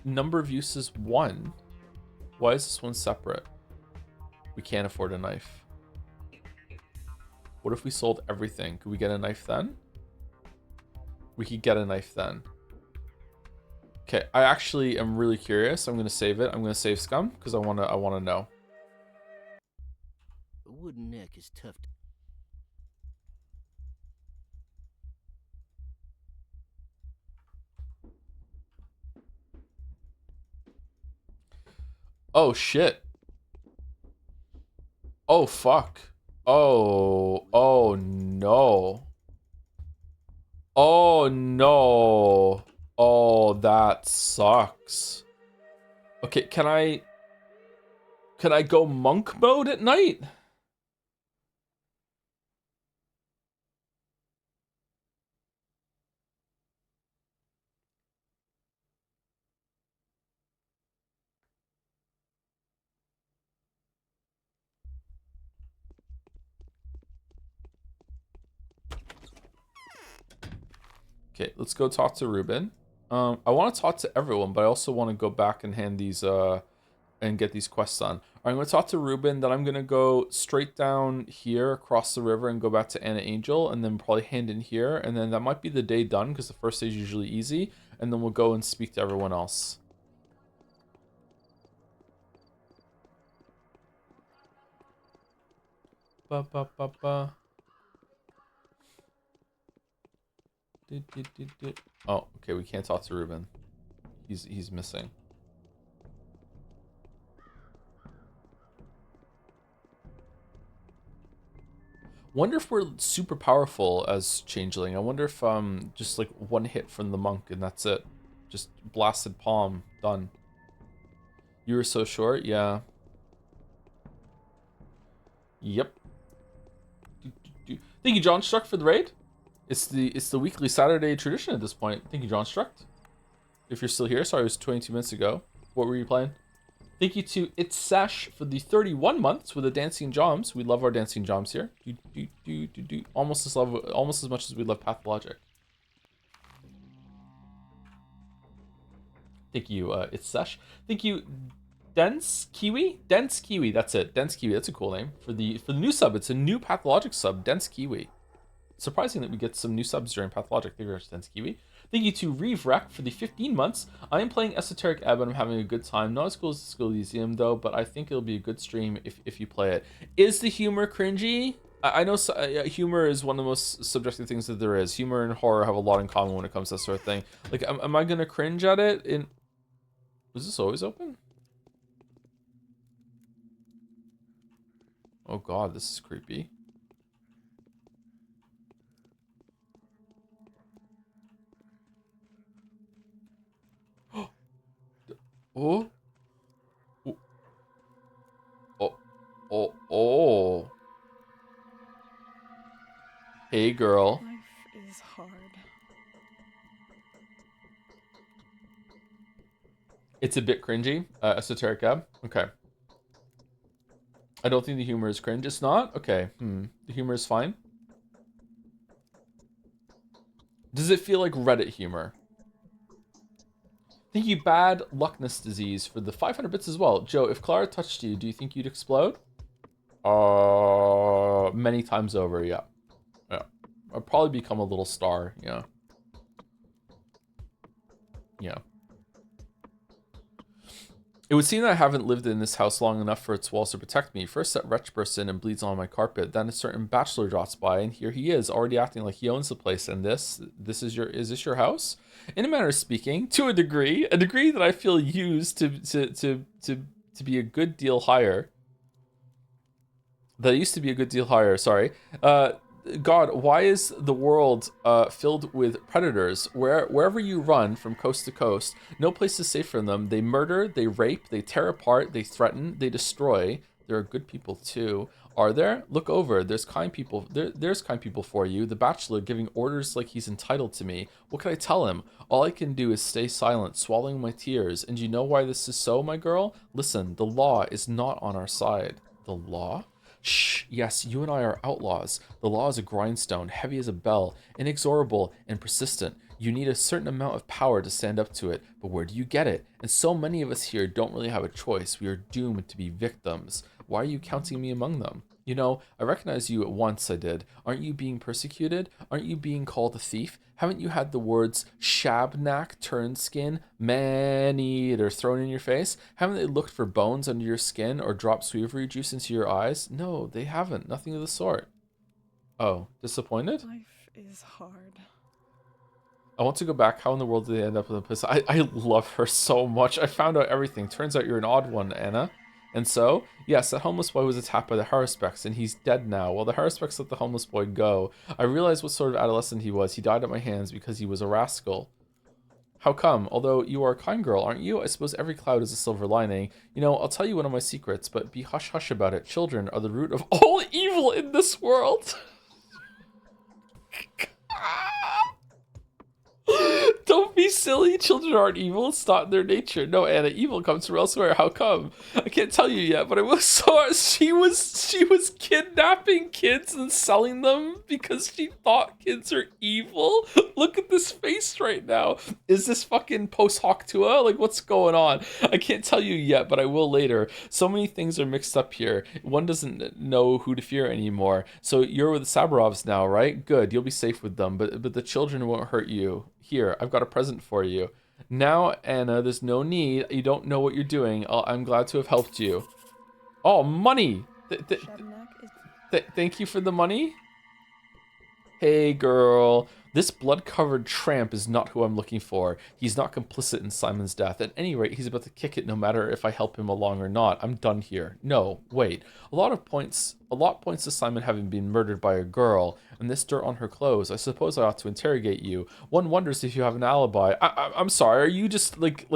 number of uses 1? Why is this one separate? We can't afford a knife. What if we sold everything? Could we get a knife then? We could get a knife then. Okay, I actually am really curious. I'm gonna save it. I'm gonna save scum because I wanna know. A wooden neck is tough. Oh shit. Oh fuck. Oh no. Oh no. Oh, that sucks. Okay, can I go monk mode at night? Okay, let's go talk to Ruben. I want to talk to everyone, but I also want to go back and hand these and get these quests on. All right, I'm going to talk to Ruben, then I'm going to go straight down here across the river and go back to Anna Angel, and then probably hand in here, and then that might be the day done because the first day is usually easy, and then we'll go and speak to everyone else. Ba ba ba ba. Oh, okay, we can't talk to Ruben. He's missing. Wonder if we're super powerful as Changeling. I wonder if just like one hit from the monk and that's it. Just blasted palm, done. You were so short, yeah. Yep. Thank you, John Struck, for the raid. It's the weekly Saturday tradition at this point. Thank you, John Struck. If you're still here, sorry, it was 22 minutes ago. What were you playing? Thank you to It's Sash for the 31 months with the dancing joms. We love our dancing joms here. Almost as much as we love Pathologic. Thank you, It's Sash. Thank you, Dense Kiwi. Dense Kiwi. That's it. Dense Kiwi. That's a cool name for the new sub. It's a new Pathologic sub. Dense Kiwi. Surprising that we get some new subs during Pathologic. Thank you, Dense Kiwi. Thank you to Reeve Rec for the 15 months. I am playing Esoteric Ebb and I'm having a good time. Not as cool as Skull Elysium though, but I think it'll be a good stream if you play it. Is the humor cringy? I know humor is one of the most subjective things that there is. Humor and horror have a lot in common when it comes to that sort of thing. Like, am I gonna cringe at it? Was this always open? Oh god, this is creepy. Oh. Oh. Hey, girl. Life is hard. It's a bit cringy. Esoteric Ebb. Okay. I don't think the humor is cringe. It's not? Okay. The humor is fine. Does it feel like Reddit humor? Thank you, Bad Luckness Disease, for the 500 bits as well. Joe, if Clara touched you, do you think you'd explode? Many times over, yeah. Yeah. I'd probably become a little star, yeah. Yeah. It would seem that I haven't lived in this house long enough for its walls to protect me. First that wretch bursts in and bleeds on my carpet. Then a certain bachelor drops by, and here he is, already acting like he owns the place. And is this your house? In a manner of speaking, to a degree that I feel used to be a good deal higher. That used to be a good deal higher. Sorry. God, why is the world filled with predators? Wherever you run from coast to coast, no place is safe from them. They murder, they rape, they tear apart, they threaten, they destroy. There are good people too. Are there? Look over. There's kind people. There's kind people for you. The bachelor giving orders like he's entitled to me. What can I tell him? All I can do is stay silent, swallowing my tears. And you know why this is so, my girl? Listen, the law is not on our side. The law? Shh, yes, you and I are outlaws. The law is a grindstone, heavy as a bell, inexorable and persistent. You need a certain amount of power to stand up to it, but where do you get it? And so many of us here don't really have a choice. We are doomed to be victims. Why are you counting me among them? You know, I recognize you at once, I did. Aren't you being persecuted? Aren't you being called a thief? Haven't you had the words shabnak, turned skin, man-eater thrown in your face? Haven't they looked for bones under your skin or dropped sweevery juice into your eyes? No, they haven't. Nothing of the sort. Oh, disappointed? Life is hard. I want to go back. How in the world did they end up in the place? I love her so much. I found out everything. Turns out you're an odd one, Anna. And so, yes, that homeless boy was attacked by the Haruspecs, and he's dead now. While the Haruspecs let the homeless boy go, I realized what sort of adolescent he was. He died at my hands because he was a rascal. How come? Although you are a kind girl, aren't you? I suppose every cloud is a silver lining. You know, I'll tell you one of my secrets, but be hush-hush about it. Children are the root of all evil in this world. Don't be silly? Children aren't evil. It's not in their nature. No, Anna, evil comes from elsewhere. How come? I can't tell you yet, but I was so she was kidnapping kids and selling them because she thought kids are evil. Look at this face right now. Is this fucking post hoc tua? Like, what's going on? I can't tell you yet, but I will later. So many things are mixed up here. One doesn't know who to fear anymore. So you're with the Sabarovs now, right? Good. You'll be safe with them, but the children won't hurt you. Here, I've got a present for you. Now, Anna, there's no need. You don't know what you're doing. I'm glad to have helped you. Oh, money! Thank you for the money. Hey, girl. This blood-covered tramp is not who I'm looking for. He's not complicit in Simon's death. At any rate, he's about to kick it no matter if I help him along or not. I'm done here. No, wait. A lot points to Simon having been murdered by a girl, and this dirt on her clothes. I suppose I ought to interrogate you. One wonders if you have an alibi. I'm sorry, are you just, like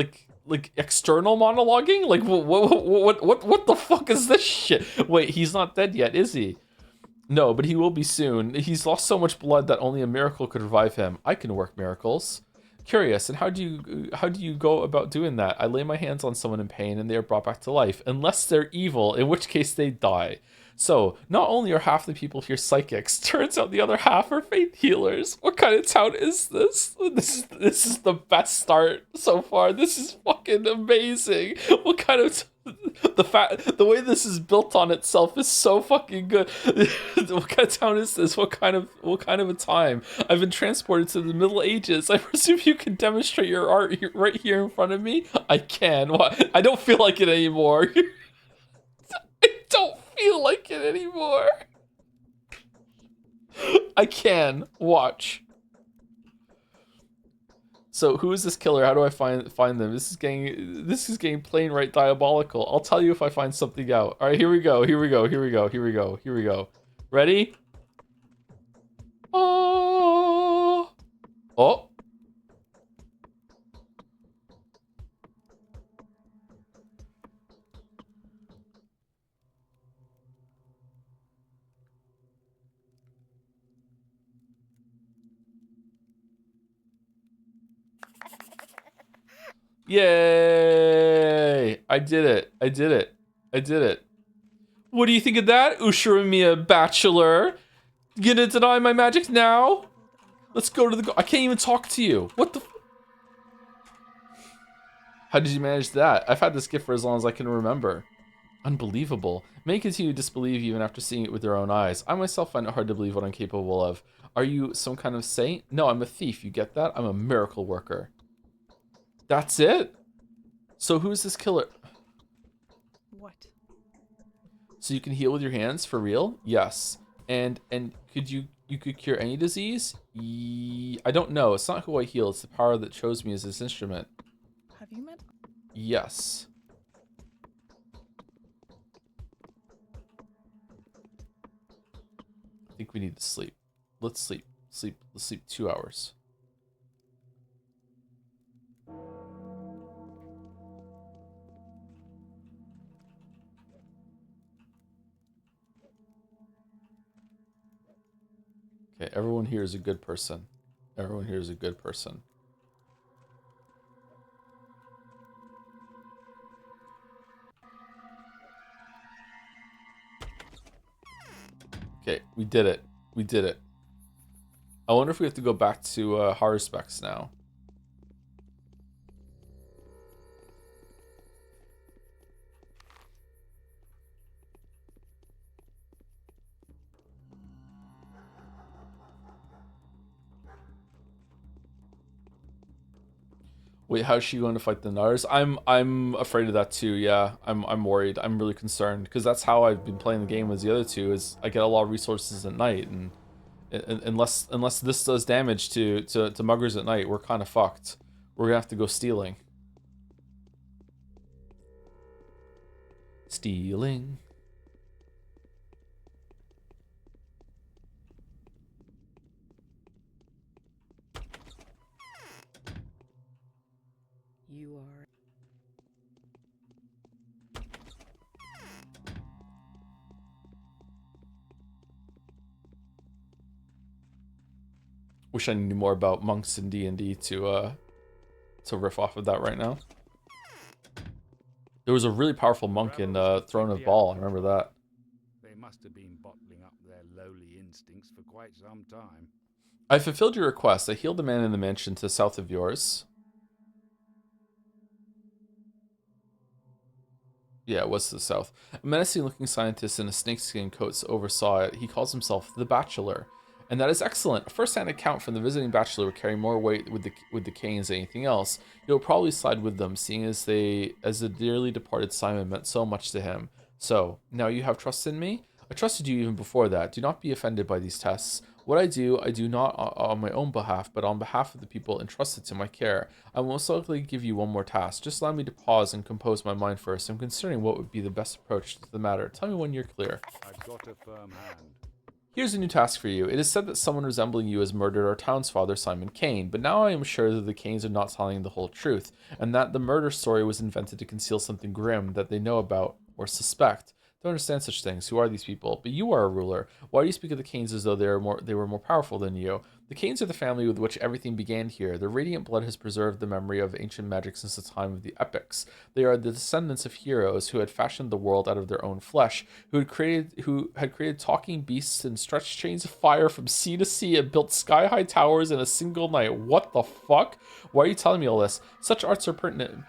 external monologuing? Like, what the fuck is this shit? Wait, he's not dead yet, is he? No, but he will be soon. He's lost so much blood that only a miracle could revive him. I can work miracles. Curious, and how do you go about doing that? I lay my hands on someone in pain and they are brought back to life. Unless they're evil, in which case they die. So, not only are half the people here psychics, turns out the other half are faith healers. What kind of town is this? This is the best start so far. This is fucking amazing. What kind of the way this is built on itself is so fucking good. What kind of town is this? What kind of a time? I've been transported to the Middle Ages. I presume you can demonstrate your art right here in front of me. I can. What? I don't feel like it anymore. I don't feel like it anymore. I can. Watch. So who is this killer? How do I find them? This is getting plain right diabolical. I'll tell you if I find something out. All right, here we go. Ready? Oh. Oh. Yay! I did it. What do you think of that, Ushiromiya Bachelor? You gonna deny my magic now? Let's go to the... I can't even talk to you. What the... How did you manage that? I've had this gift for as long as I can remember. Unbelievable. Many continue to disbelieve even after seeing it with their own eyes. I myself find it hard to believe what I'm capable of. Are you some kind of saint? No, I'm a thief. You get that? I'm a miracle worker. That's it? So who's this killer? What? So you can heal with your hands for real? Yes. And could you could cure any disease? I don't know. It's not who I heal. It's the power that chose me as this instrument. Have you met? Yes. I think we need to sleep. Let's sleep. Let's sleep 2 hours. Okay, everyone here is a good person. Everyone here is a good person. Okay, we did it. We did it. I wonder if we have to go back to horror specs now. Wait, how's she going to fight the Nars? I'm afraid of that too. Yeah, I'm worried. I'm really concerned because that's how I've been playing the game as the other two. Is I get a lot of resources at night, and unless this does damage to muggers at night, we're kind of fucked. We're gonna have to go stealing. Stealing. You are. Wish I knew more about monks in D&D to to riff off of that right now. There was a really powerful monk in Throne of Baal. I remember that. They must have been bottling up their lowly instincts for quite some time. I fulfilled your request. I healed the man in the mansion to the south of yours. Yeah, it was to the south. A menacing-looking scientist in a snakeskin coat oversaw it. He calls himself the Bachelor. And that is excellent. A first-hand account from the visiting bachelor would carry more weight with the Canes than anything else. He will probably side with them, seeing as the dearly departed Simon meant so much to him. So, now you have trust in me? I trusted you even before that. Do not be offended by these tests. What I do not on my own behalf, but on behalf of the people entrusted to my care. I will most likely give you one more task. Just allow me to pause and compose my mind first. I'm considering what would be the best approach to the matter. Tell me when you're clear. I've got a firm hand. Here's a new task for you. It is said that someone resembling you has murdered our town's father, Simon Kane, but now I am sure that the Kanes are not telling the whole truth, and that the murder story was invented to conceal something grim that they know about or suspect. Don't understand such things. Who are these people? But you are a ruler. Why do you speak of the Kanes as though they were more powerful than you? The Kanes are the family with which everything began here. Their radiant blood has preserved the memory of ancient magic since the time of the epics. They are the descendants of heroes who had fashioned the world out of their own flesh, who had created talking beasts and stretched chains of fire from sea to sea and built sky-high towers in a single night. What the fuck? Why are you telling me all this? Such arts are pertinent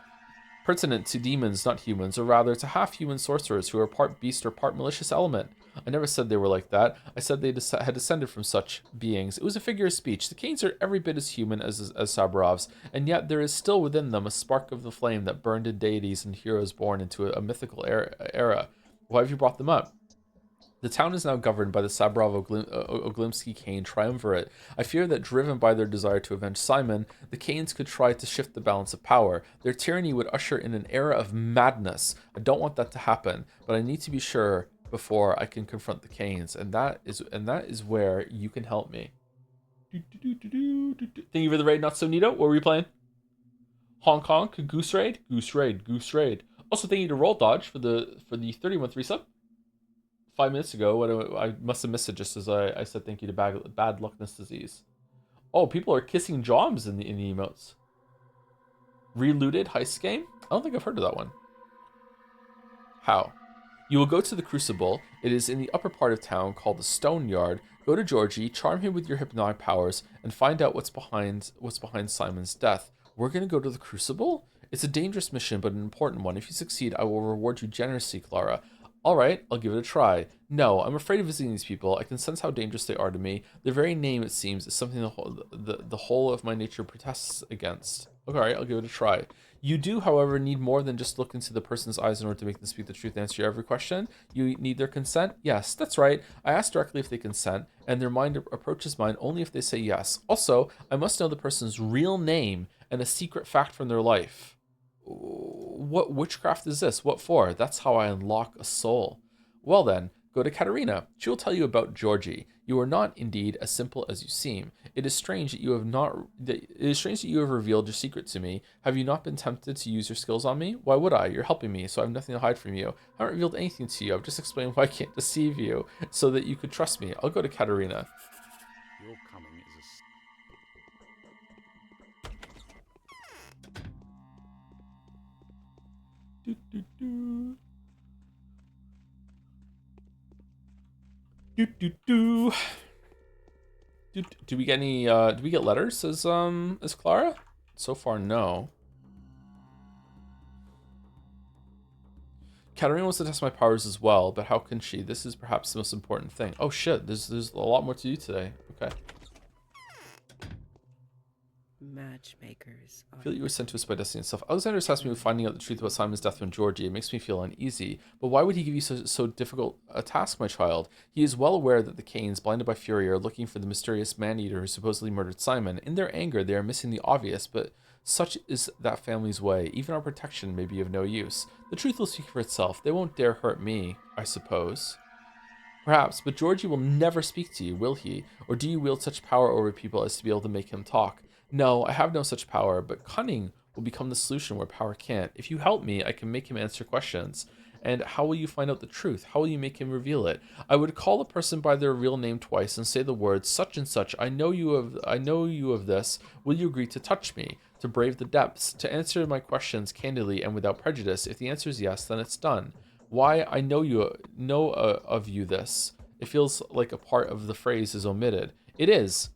to demons, not humans, or rather to half-human sorcerers who are part beast or part malicious element. I never said they were like that. I said they had descended from such beings. It was a figure of speech. The Kanes are every bit as human as Sabarovs, and yet there is still within them a spark of the flame that burned in deities and heroes born into a mythical era. Why have you brought them up? The town is now governed by the Sabrov-Oglimsky Kane triumvirate. I fear that, driven by their desire to avenge Simon, the Kanes could try to shift the balance of power. Their tyranny would usher in an era of madness. I don't want that to happen, but I need to be sure before I can confront the Kanes, and that is where you can help me. Thank you for the raid, not so neato. What were you playing? Hong Kong, Goose Raid, Goose Raid, Goose Raid. Also, thank you to Roll Dodge for the 30-month resub. 5 minutes ago, I must have missed it just as I said thank you to Bad Luckness Disease. Oh, people are kissing Joms in the emotes. Relooted heist game? I don't think I've heard of that one. How? You will go to the Crucible. It is in the upper part of town called the Stone Yard. Go to Georgie, charm him with your hypnotic powers, and find out what's behind Simon's death. We're gonna go to the Crucible? It's a dangerous mission, but an important one. If you succeed, I will reward you generously, Clara. All right, I'll give it a try. No, I'm afraid of visiting these people. I can sense how dangerous they are to me. Their very name, it seems, is something the whole of my nature protests against. Okay, all right, I'll give it a try. You do, however, need more than just look into the person's eyes in order to make them speak the truth and answer your every question. You need their consent? Yes, that's right. I ask directly if they consent, and their mind approaches mine only if they say yes. Also, I must know the person's real name and a secret fact from their life. What witchcraft is this? What for? That's how I unlock a soul. Well then, go to Katerina. She will tell you about Georgie. You are not, indeed, as simple as you seem. It is strange that you have revealed your secret to me. Have you not been tempted to use your skills on me? Why would I? You're helping me, so I have nothing to hide from you. I haven't revealed anything to you. I've just explained why I can't deceive you, so that you could trust me. I'll go to Katerina. Your coming is Do we get any do we get letters as Clara? So far, no. Katerina wants to test my powers as well, but how can she? This is perhaps the most important thing. Oh shit, there's a lot more to do today. Okay. Matchmakers. I feel that you were sent to us by destiny and stuff. Alexander tasked me with finding out the truth about Simon's death from Georgie. It makes me feel uneasy. But why would he give you so difficult a task, my child? He is well aware that the Kanes, blinded by fury, are looking for the mysterious man-eater who supposedly murdered Simon. In their anger, they are missing the obvious, but such is that family's way. Even our protection may be of no use. The truth will speak for itself. They won't dare hurt me, I suppose. Perhaps, but Georgie will never speak to you, will he? Or do you wield such power over people as to be able to make him talk? No, I have no such power, but cunning will become the solution where power can't. If you help me, I can make him answer questions. And how will you find out the truth? How will you make him reveal it? I would call a person by their real name twice and say the words, such and such, I know you of this. Will you agree to touch me? To brave the depths? To answer my questions candidly and without prejudice? If the answer is yes, then it's done. Why I know of you this. It feels like a part of the phrase is omitted. It is.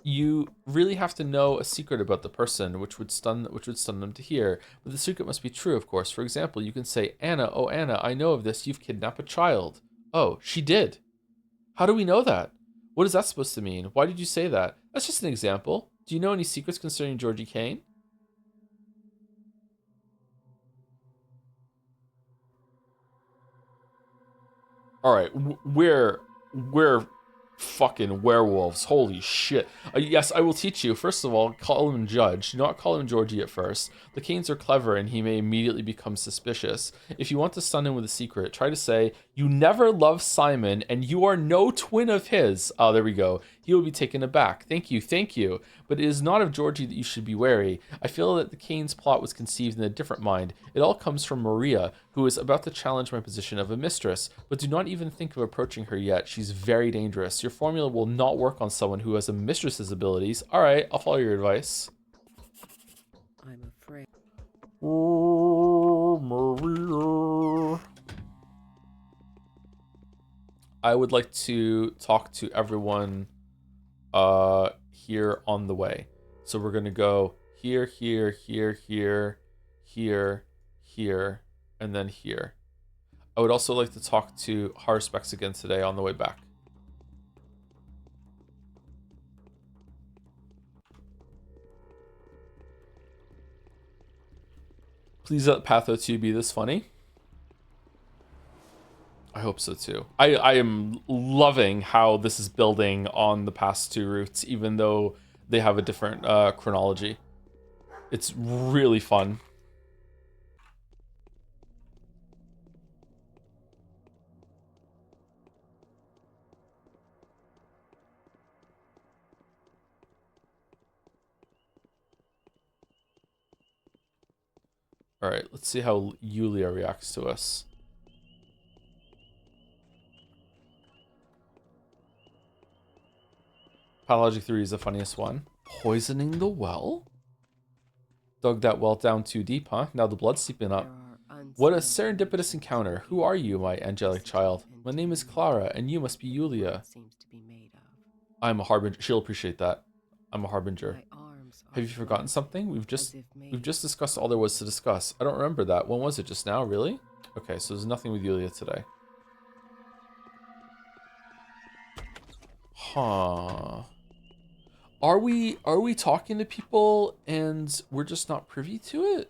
You really have to know a secret about the person, which would stun them to hear. But the secret must be true, of course. For example, you can say, Anna, oh Anna, I know of this. You've kidnapped a child. Oh, she did. How do we know that? What is that supposed to mean? Why did you say that? That's just an example. Do you know any secrets concerning Georgie Kane? All right, we're fucking werewolves. Holy shit. Yes, I will teach you. First of all, call him Judge. Do not call him Georgie at first. The Canes are clever and he may immediately become suspicious. If you want to stun him with a secret, try to say, you never loved Simon and you are no twin of his. Oh, there we go. He will be taken aback. Thank you, thank you. But it is not of Georgie that you should be wary. I feel that the Canes plot was conceived in a different mind. It all comes from Maria, who is about to challenge my position of a mistress. But do not even think of approaching her yet. She's very dangerous. Your formula will not work on someone who has a mistress's abilities. All right, I'll follow your advice. I'm afraid. Oh, Maria. I would like to talk to everyone here on the way. So we're gonna go here, here, here, here, here, here, and then here. I would also like to talk to Harspex again today on the way back. Please let Patho 2 be this funny. I hope so too. I am loving how this is building on the past two routes, even though they have a different chronology. It's really fun. All right, let's see how Yulia reacts to us. Pathologic 3 is the funniest one. Poisoning the well? Dug that well down too deep, huh? Now the blood's seeping up. What a serendipitous encounter. Who are you, my angelic child? My name is Clara, and you must be Yulia. I'm a harbinger. She'll appreciate that. I'm a harbinger. Have you forgotten something? We've just discussed all there was to discuss. I don't remember that. When was it? Just now? Really? Okay, so there's nothing with Yulia today. Huh. Are we talking to people and we're just not privy to it?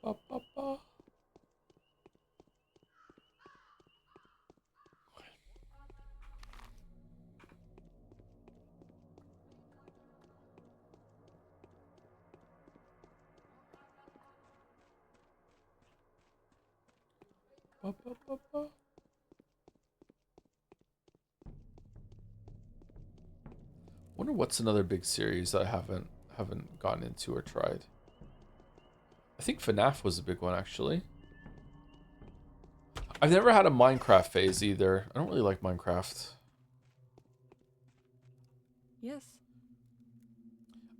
Ba, ba, ba. Ba, ba, ba, ba. Wonder what's another big series that I haven't gotten into or tried. I think FNAF was a big one actually. I've never had a Minecraft phase either. I don't really like Minecraft. Yes.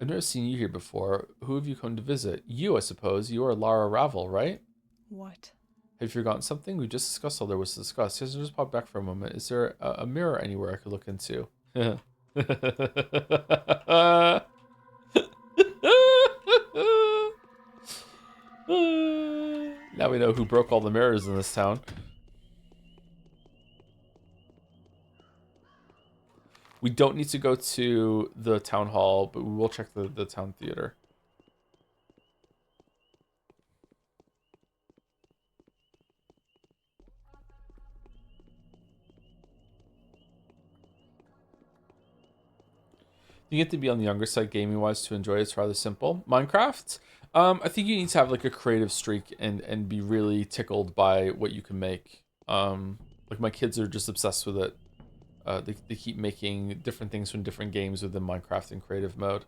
I've never seen you here before. Who have you come to visit? You, I suppose. You are Lara Ravel, right? What? Have you forgotten something? We just discussed all there was to discuss. Just pop back for a moment. Is there a mirror anywhere I could look into? Now we know who broke all the mirrors in this town. We don't need to go to the town hall, but we will check the town theater. You get to be on the younger side gaming wise to enjoy it. It's rather simple. Minecraft, I think you need to have like a creative streak and be really tickled by what you can make. Like my kids are just obsessed with it. They keep making different things from different games within Minecraft in creative mode.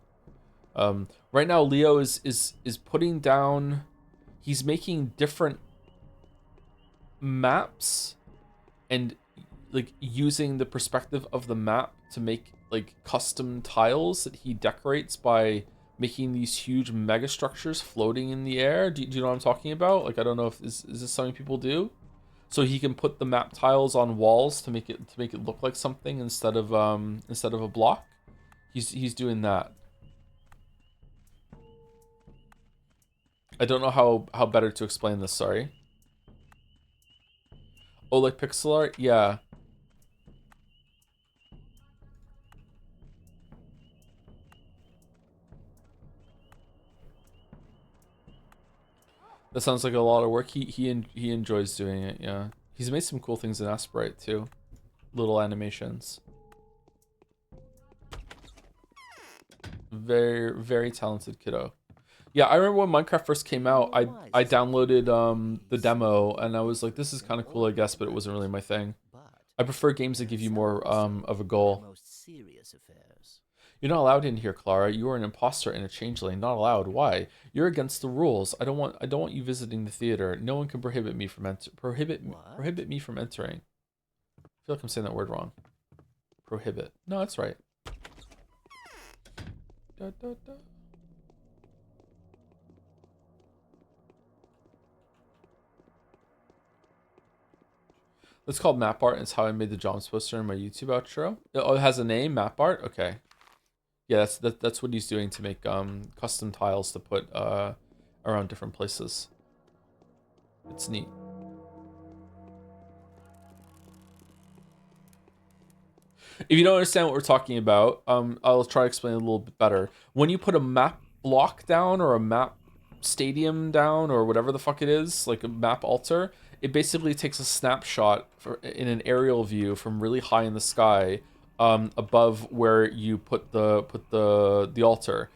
Right now Leo is putting down he's making different maps and like using the perspective of the map to make like custom tiles that he decorates by making these huge mega structures floating in the air. Do you know what I'm talking about? Like, I don't know if is this something people do? So he can put the map tiles on walls to make it look like something instead of a block. He's doing that. I don't know how better to explain this, sorry. Oh, like pixel art? Yeah. That sounds like a lot of work. He enjoys doing it, yeah. He's made some cool things in Aspirite too. Little animations. Very, very talented kiddo. Yeah, I remember when Minecraft first came out, I downloaded the demo and I was like, this is kind of cool, I guess, but it wasn't really my thing. I prefer games that give you more of a goal. You're not allowed in here, Clara. You are an imposter and a changeling. Not allowed. Why? You're against the rules. I don't want you visiting the theater. No one can prohibit me from prohibit me from entering. I feel like I'm saying that word wrong. Prohibit. No, that's right. Da, da, da. It's called map art. It's how I made the Joms poster in my YouTube outro. Oh, it has a name, map art. Okay. Yeah, that's what he's doing to make custom tiles to put around different places. It's neat. If you don't understand what we're talking about, I'll try to explain it a little bit better. When you put a map block down or a map stadium down or whatever the fuck it is, like a map altar, it basically takes a snapshot in an aerial view from really high in the sky, above where you put the altar.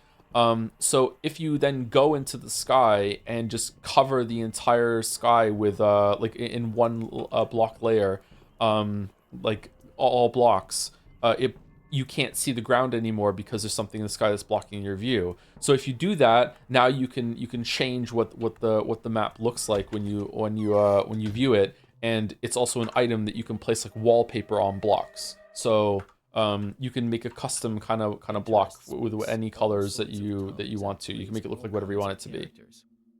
So if you then go into the sky and just cover the entire sky with like in one block layer, like all blocks, you can't see the ground anymore because there's something in the sky that's blocking your view. So if you do that, now you can change what the map looks like when you view it, and it's also an item that you can place like wallpaper on blocks. So you can make a custom kind of block with any colors that you want to. You can make it look like whatever you want it to be.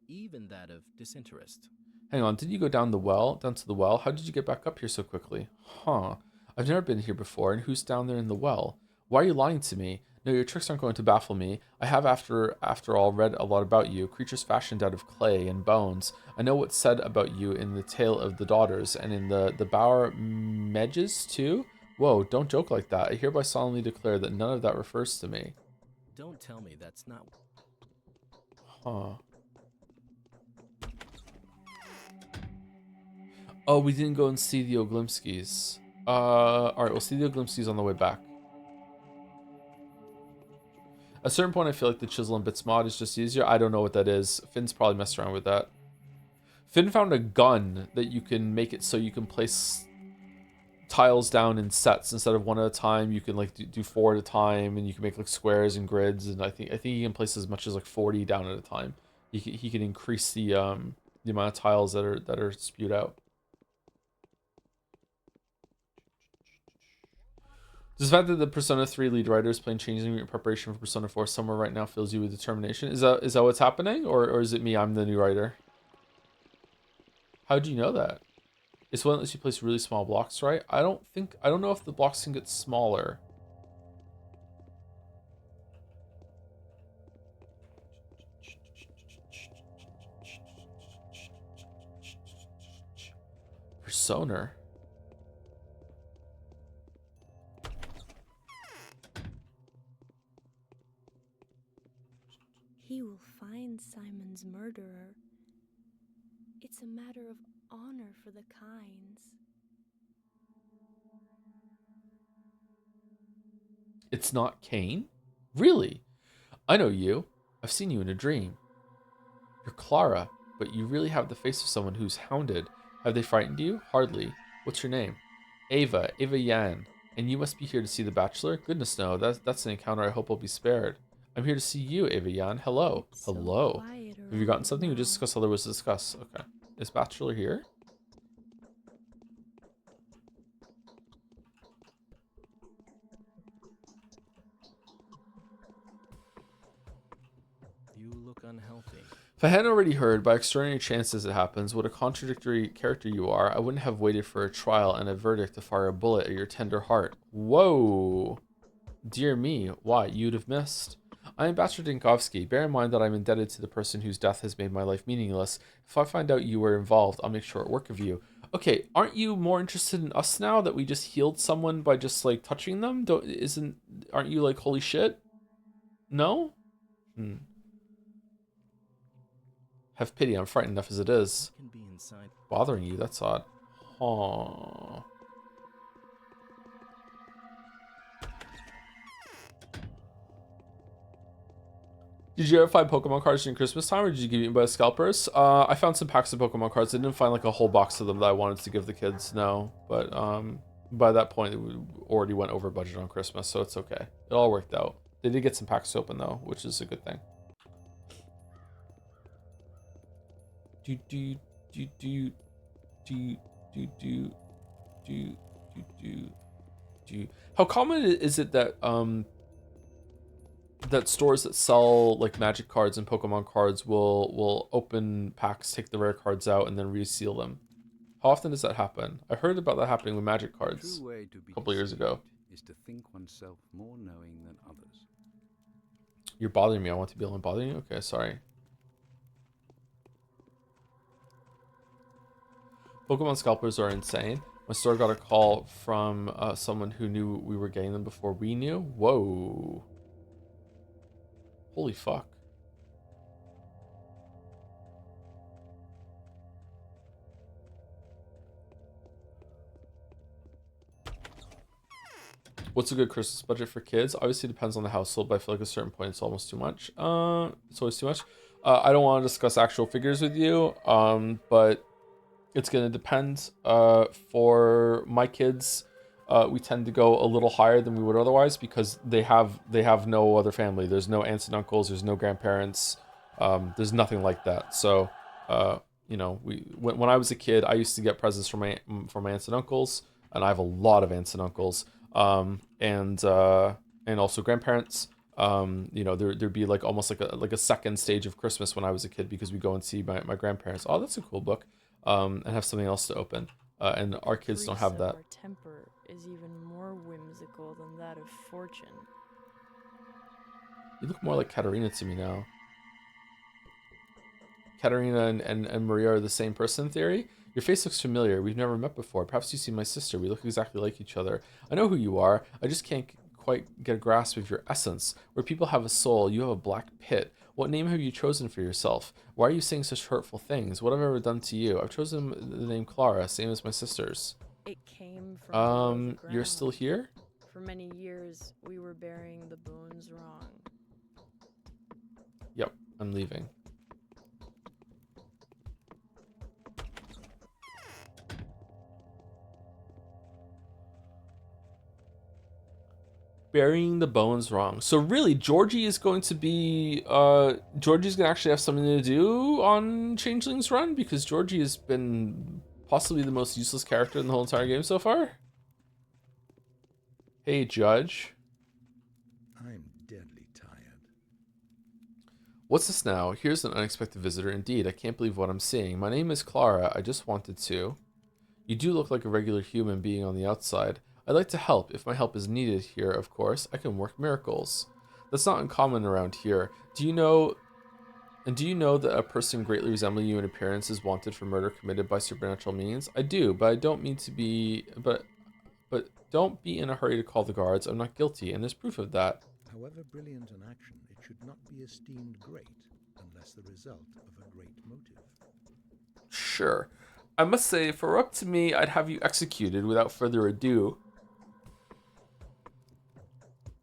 Even that of disinterest. Hang on, did you go down to the well? How did you get back up here so quickly? Huh. I've never been here before, and who's down there in the well? Why are you lying to me? No, your tricks aren't going to baffle me. I have, after all, read a lot about you. Creatures fashioned out of clay and bones. I know what's said about you in the Tale of the Daughters, and in the Bower Medges, too? Whoa, don't joke like that. I hereby solemnly declare that none of that refers to me. Don't tell me that's not... Huh. Oh, we didn't go and see the Oglimskis. Alright, we'll see the Oglimskis on the way back. At a certain point, I feel like the Chisel and Bits mod is just easier. I don't know what that is. Finn's probably messed around with that. Finn found a gun that you can make it so you can place tiles down in sets instead of one at a time. You can like do 4 at a time, and you can make like squares and grids. And I think you can place as much as like 40 down at a time. He can increase the amount of tiles that are spewed out. Does the fact that the Persona 3 lead writer is playing Changling in preparation for Persona 4 somewhere right now fills you with determination? Is that what's happening? Or is it me? I'm the new writer. How do you know that? It's one that lets you place really small blocks, right? I don't know if the blocks can get smaller. Persona. He will find Simon's murderer. It's a matter of honor for the Kynes. It's not Cain? Really? I know you. I've seen you in a dream. You're Clara, but you really have the face of someone who's hounded. Have they frightened you? Hardly. What's your name? Ava Yan. And you must be here to see the Bachelor? Goodness no, that's an encounter I hope will be spared. I'm here to see you, Ava Yan. Hello. It's so Hello. quiet Have you gotten something? We just discussed all there was to discuss. Okay. Is Bachelor here? You look unhealthy. If I hadn't already heard, by extraordinary chances it happens, what a contradictory character you are, I wouldn't have waited for a trial and a verdict to fire a bullet at your tender heart. Whoa! Dear me, why, you'd have missed. I am Bachelor Dinkovsky. Bear in mind that I'm indebted to the person whose death has made my life meaningless. If I find out you were involved, I'll make short work of you. Okay, aren't you more interested in us now that we just healed someone by just, like, touching them? Aren't you like, holy shit? No? Have pity, I'm frightened enough as it is. What can be inside? Bothering you, that's odd. Huh. Did you ever find Pokemon cards during Christmas time, or did you get eaten by scalpers? I found some packs of Pokemon cards. I didn't find like a whole box of them that I wanted to give the kids, no. But by that point, we already went over budget on Christmas, so it's okay. It all worked out. They did get some packs to open though, which is a good thing. How common is it that that stores that sell like Magic cards and Pokemon cards will open packs, take the rare cards out, and then reseal them? How often does that happen? I heard about that happening with Magic cards a couple years ago. Is to think oneself more knowing than others. You're bothering me. I want to be able to bother you? Okay, sorry. Pokemon scalpers are insane. My store got a call from someone who knew we were getting them before we knew. Whoa. Holy fuck. What's a good Christmas budget for kids? Obviously depends on the household, but I feel like at a certain point it's almost too much. It's always too much. I don't want to discuss actual figures with you, but it's going to depend. For my kids, we tend to go a little higher than we would otherwise because they have no other family. There's no aunts and uncles. There's no grandparents. There's nothing like that. So, you know, when I was a kid, I used to get presents from my aunts and uncles, and I have a lot of aunts and uncles, and also grandparents. You know, there'd be like almost like a second stage of Christmas when I was a kid because we go and see my grandparents. Oh, that's a cool book. And have something else to open. And our kids don't have that. Our temper is even more whimsical than that of fortune. You look more like Katarina to me now. Katarina and Maria are the same person in theory? Your face looks familiar. We've never met before. Perhaps you see my sister. We look exactly like each other. I know who you are. I just can't quite get a grasp of your essence. Where people have a soul, you have a black pit. What name have you chosen for yourself? Why are you saying such hurtful things? What have I ever done to you? I've chosen the name Clara, same as my sister's. It came from you're still here? For many years, we were burying the bones wrong. Yep, I'm leaving. Burying the bones wrong. So really, Georgie is going to be Georgie's gonna actually have something to do on Changeling's run, because Georgie has been possibly the most useless character in the whole entire game so far. Hey, Judge. I'm deadly tired. What's this now? Here's an unexpected visitor indeed. I can't believe what I'm seeing. My name is Clara. I just wanted to. You do look like a regular human being on the outside. I'd like to help. If my help is needed here, of course, I can work miracles. That's not uncommon around here. Do you know that a person greatly resembling you in appearance is wanted for murder committed by supernatural means? I do, but I don't mean to be, but don't be in a hurry to call the guards. I'm not guilty, and there's proof of that. However brilliant an action, it should not be esteemed great unless the result of a great motive. Sure. I must say, if it were up to me, I'd have you executed without further ado.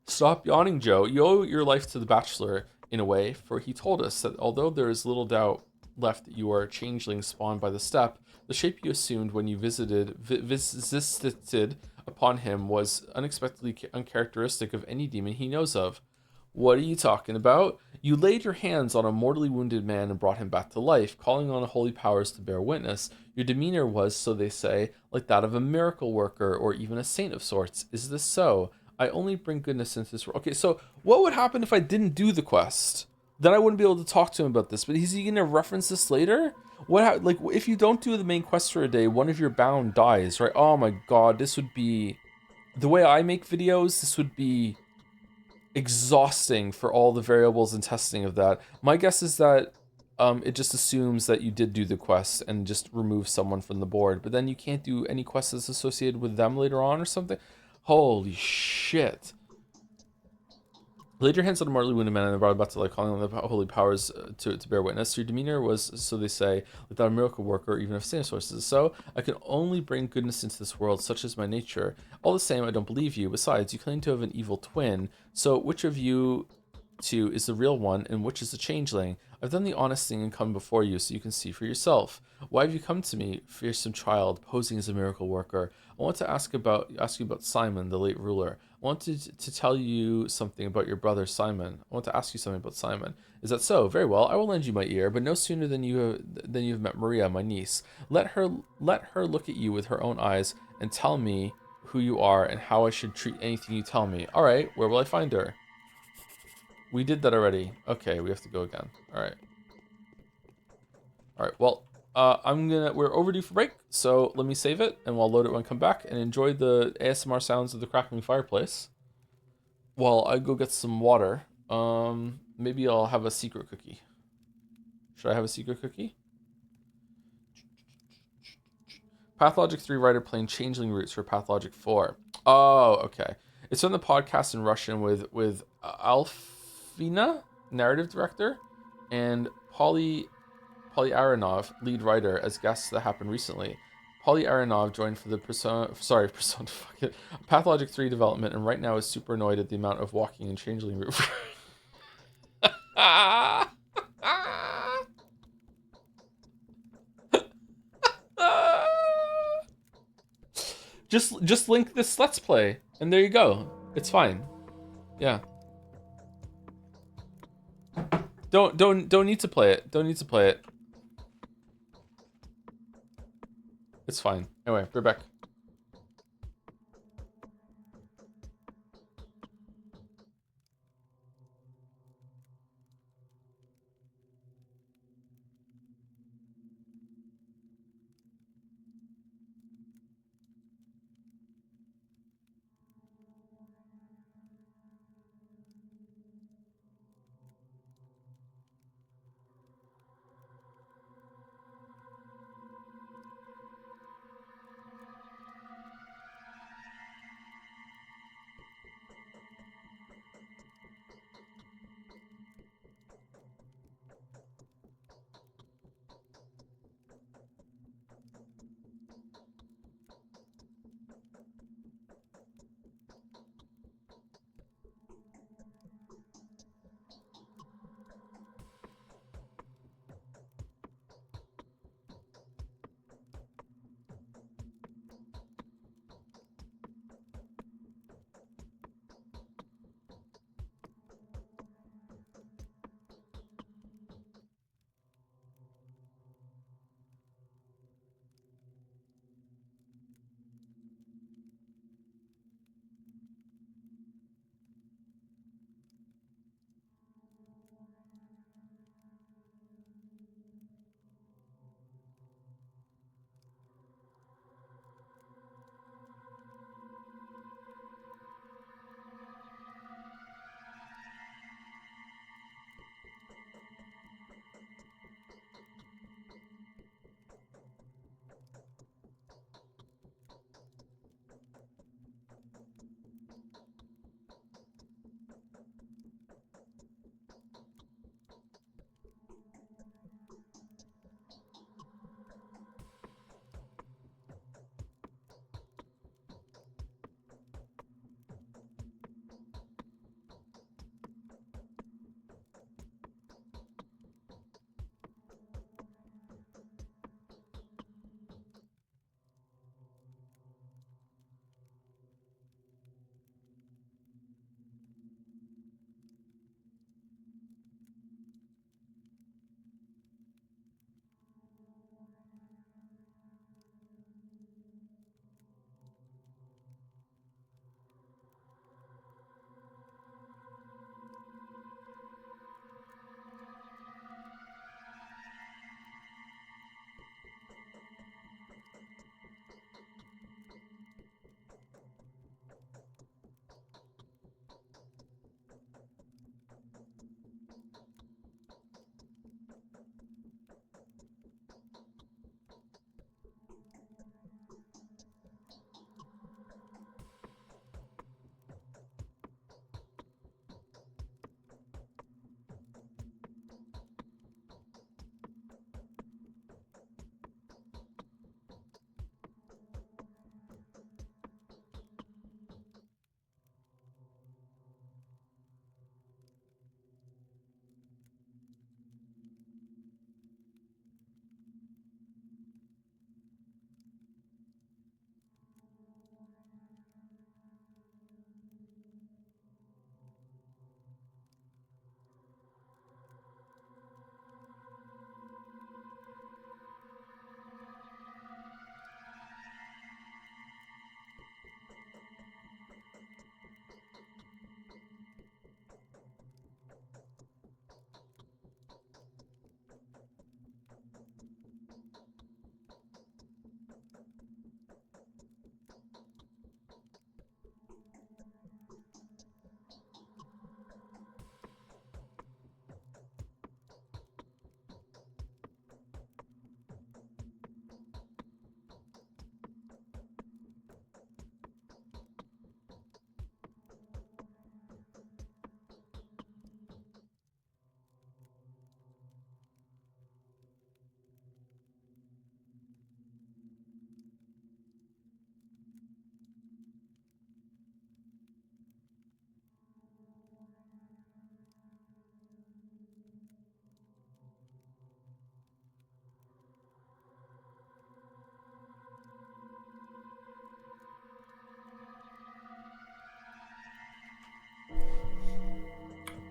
Stop yawning, Joe. You owe your life to the Bachelor, in a way, for he told us that although there is little doubt left that you are a changeling spawned by the steppe, the shape you assumed when you visited upon him was unexpectedly uncharacteristic of any demon he knows of. What are you talking about? You laid your hands on a mortally wounded man and brought him back to life, calling on holy powers to bear witness. Your demeanor was, so they say, like that of a miracle worker or even a saint of sorts. Is this so? I only bring goodness into this world. Okay, so what would happen if I didn't do the quest? Then I wouldn't be able to talk to him about this. But is he going to reference this later? Like, if you don't do the main quest for a day, one of your bound dies, right? Oh my god, this would be... The way I make videos, this would be exhausting for all the variables and testing of that. My guess is that it just assumes that you did do the quest and just removes someone from the board, but then you can't do any quests that's associated with them later on or something. Holy shit. Laid your hands on a mortally wounded man and brought about to like calling on the holy powers to bear witness. Your demeanor was, so they say, without a miracle worker or even of same sources. So I can only bring goodness into this world, such is my nature. All the same, I don't believe you. Besides, you claim to have an evil twin. So which of you two is the real one and which is the changeling? I've done the honest thing and come before you so you can see for yourself. Why have you come to me, fearsome child, posing as a miracle worker? I want to ask you about Simon, the late ruler. I wanted to tell you something about your brother Simon. I want to ask you something about Simon. Is that so? Very well. I will lend you my ear, but no sooner than you have met Maria, my niece. Let her look at you with her own eyes and tell me who you are and how I should treat anything you tell me. All right. Where will I find her? We did that already. Okay, we have to go again. All right. All right. Well, we're overdue for break, so let me save it and we'll load it when I come back and enjoy the ASMR sounds of the crackling fireplace while I go get some water. Maybe I'll have a secret cookie. Should I have a secret cookie? Pathologic 3 writer playing Changling routes for Pathologic 4. Oh, okay. It's from the podcast in Russian with Alfina, narrative director, and Polly Aronov, lead writer, as guests that happened recently. Polly Aronov joined for the Pathologic 3 development and right now is super annoyed at the amount of walking in Changeling route. Just link this Let's Play, and there you go. It's fine. Yeah. Don't need to play it. Don't need to play it. It's fine. Anyway, we're back.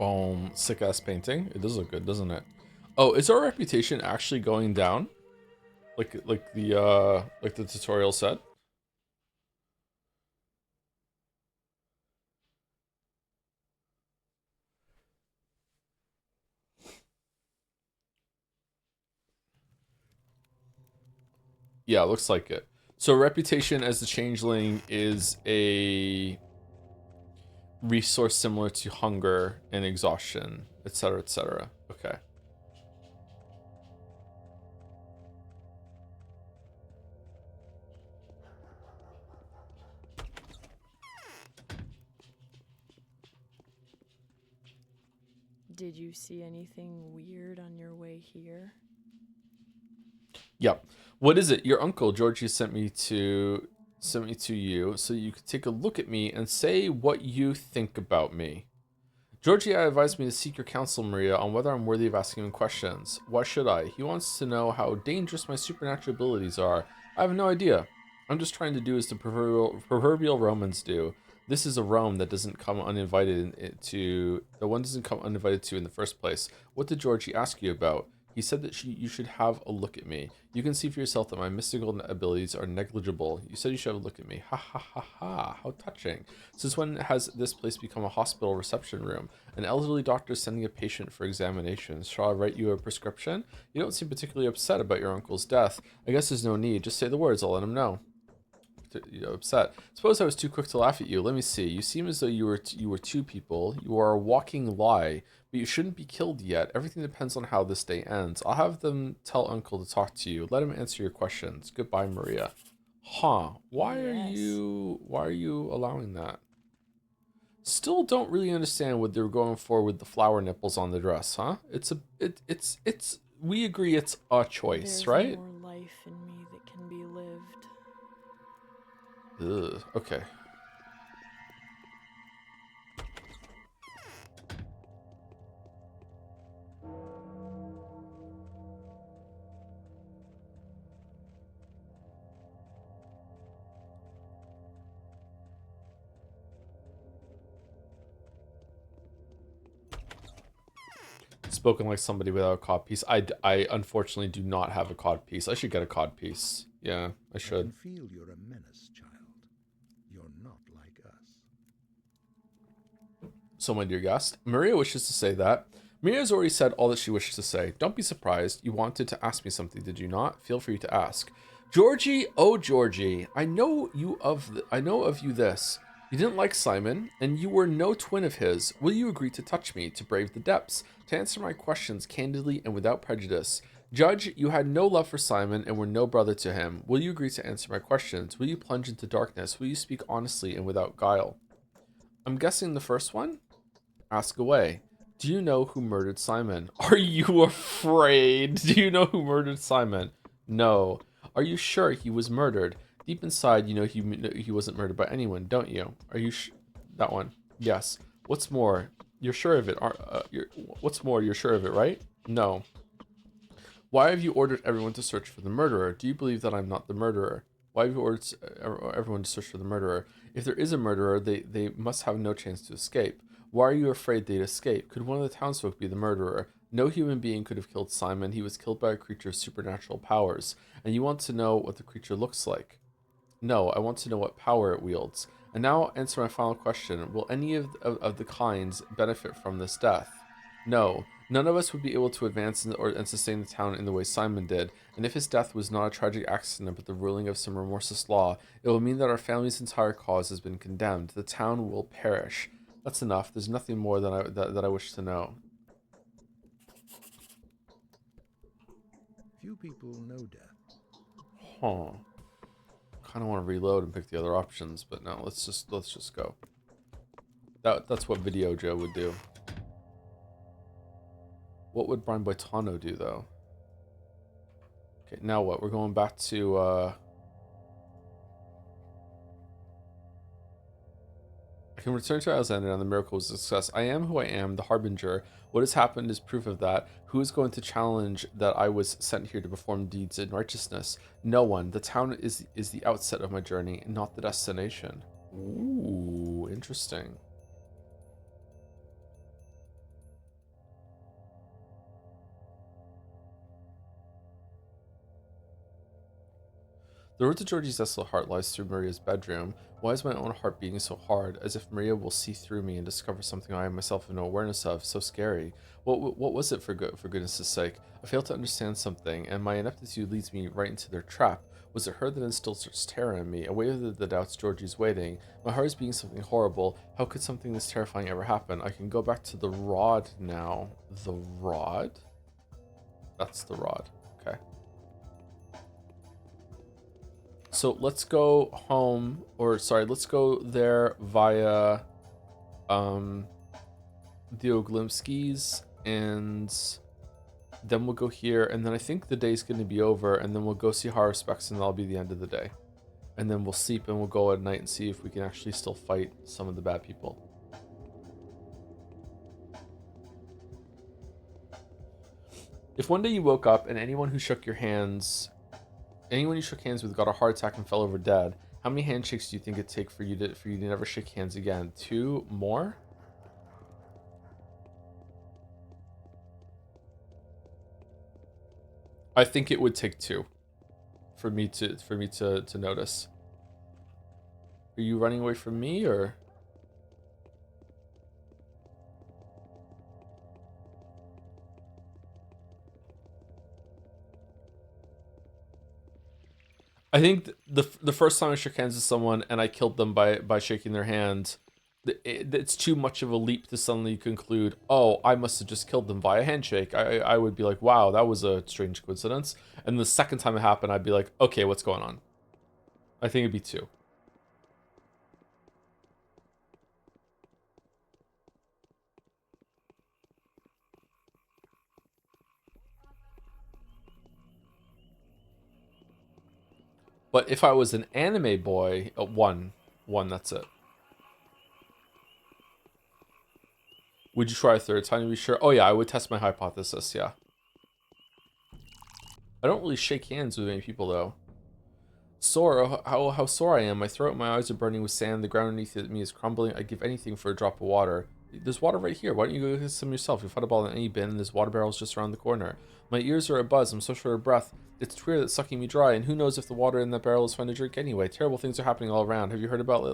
Boom. Sick ass painting. It does look good, doesn't it? Oh, is our reputation actually going down? Like the tutorial said? Yeah, looks like it. So reputation as the changeling is a resource similar to hunger and exhaustion, etc., etc. Okay. Did you see anything weird on your way here? Yep. What is it? Your uncle Georgie sent me to you so you could take a look at me and say what you think about me. Georgie advised me to seek your counsel, Maria, on whether I'm worthy of asking him questions. Why should I? He wants to know how dangerous my supernatural abilities are. I have no idea. I'm just trying to do as the proverbial Romans do. This is a Rome that doesn't come uninvited to. The one doesn't come uninvited to in the first place. What did Georgie ask you about? He said that you should have a look at me. You can see for yourself that my mystical abilities are negligible. You said you should have a look at me. Ha ha ha ha. How touching. Since when has this place become a hospital reception room? An elderly doctor sending a patient for examinations. Shall I write you a prescription? You don't seem particularly upset about your uncle's death. I guess there's no need. Just say the words. I'll let him know. Upset. Suppose I was too quick to laugh at you. Let me see. You seem as though you were two people. You are a walking lie, but you shouldn't be killed yet. Everything depends on how this day ends. I'll have them tell Uncle to talk to you. Let him answer your questions. Goodbye, Maria. Huh? Why are you allowing that? Still don't really understand what they were going for with the flower nipples on the dress, huh? It's we agree it's a choice, There's right? more life in me that can be lived. Ugh, okay. Spoken like somebody without a cod piece. I unfortunately do not have a cod piece. I should get a cod piece. Yeah, I should. I can feel you're a menace, child. You're not like us. So, my dear guest, Maria wishes to say that. Maria has already said all that she wishes to say. Don't be surprised. You wanted to ask me something, did you not? Feel free to ask. Georgie, oh Georgie, I know of you this. You didn't like Simon, and you were no twin of his. Will you agree to touch me, to brave the depths, to answer my questions candidly and without prejudice? Judge, you had no love for Simon and were no brother to him. Will you agree to answer my questions? Will you plunge into darkness? Will you speak honestly and without guile? I'm guessing the first one? Ask away. Do you know who murdered Simon? Are you afraid? Do you know who murdered Simon? No. Are you sure he was murdered? Deep inside, you know he wasn't murdered by anyone, don't you? Are you that one? Yes. What's more, you're sure of it? What's more, you're sure of it, right? No. Why have you ordered everyone to search for the murderer? Do you believe that I'm not the murderer? Why have you ordered everyone to search for the murderer? If there is a murderer, they must have no chance to escape. Why are you afraid they'd escape? Could one of the townsfolk be the murderer? No human being could have killed Simon. He was killed by a creature of supernatural powers. And you want to know what the creature looks like? No, I want to know what power it wields. And now answer my final question. Will any of the kinds benefit from this death? No. None of us would be able to advance and sustain the town in the way Simon did, and if his death was not a tragic accident but the ruling of some remorseless law, it will mean that our family's entire cause has been condemned. The town will perish. That's enough. There's nothing more that I wish to know. Few people know death. Huh. Kind of want to reload and pick the other options, but no, let's just go. That's what Video Joe would do. What would Brian Boitano do, though? Okay, now what? We're going back to, I can return to Alexander and the miracle was a success. I am who I am, the Harbinger. What has happened is proof of that. Who is going to challenge that I was sent here to perform deeds in righteousness? No one. The town is the outset of my journey, not the destination. Ooh, interesting. The road to Georgie's desolate heart lies through Maria's bedroom. Why is my own heart beating so hard, as if Maria will see through me and discover something I myself have no awareness of? So scary. What was it, for goodness' sake? I fail to understand something, and my ineptitude leads me right into their trap. Was it her that instilled such terror in me? Away with the doubts, Georgie's waiting. My heart is beating something horrible. How could something this terrifying ever happen? I can go back to the rod now. The rod? That's the rod. Okay. So let's go home, or sorry, let's go there via the Oglimskis, and then we'll go here, and then I think the day's going to be over, and then we'll go see Haruspex, and that'll be the end of the day. And then we'll sleep, and we'll go at night and see if we can actually still fight some of the bad people. If one day you woke up and anyone you shook hands with got a heart attack and fell over dead, how many handshakes do you think it'd take for you to never shake hands again? 2 more? I think it would take 2 for me to notice. Are you running away from me, or? I think the first time I shook hands with someone and I killed them by shaking their hand, it's too much of a leap to suddenly conclude, oh, I must have just killed them via handshake. I would be like, wow, that was a strange coincidence. And the second time it happened, I'd be like, okay, what's going on? I think it'd be 2. But if I was an anime boy, 1, that's it. Would you try a third time to be sure? Oh yeah, I would test my hypothesis, yeah. I don't really shake hands with many people, though. Sore, how sore I am. My throat and my eyes are burning with sand. The ground underneath me is crumbling. I'd give anything for a drop of water. There's water right here. Why don't you go get some yourself? You've had a ball in any bin, and this water barrel's just around the corner. My ears are abuzz. I'm so short of breath. It's queer that's sucking me dry, and who knows if the water in that barrel is fun to drink anyway. Terrible things are happening all around. Have you heard about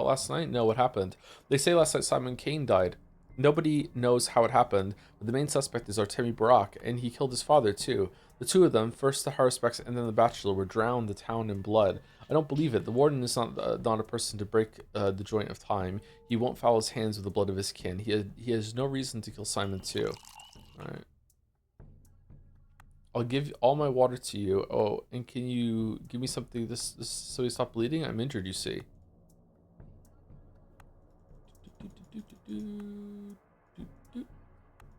last night? No, what happened? They say last night Simon Kane died. Nobody knows how it happened, but the main suspect is Artemi Barak, and he killed his father too. The 2 of them, first the Haruspex and then the Bachelor, were drowned the town in blood. I don't believe it. The warden is not a person to break the joint of time. He won't foul his hands with the blood of his kin. He has no reason to kill Simon too. Alright. I'll give all my water to you. Oh, and can you give me something this so he stop bleeding? I'm injured, you see.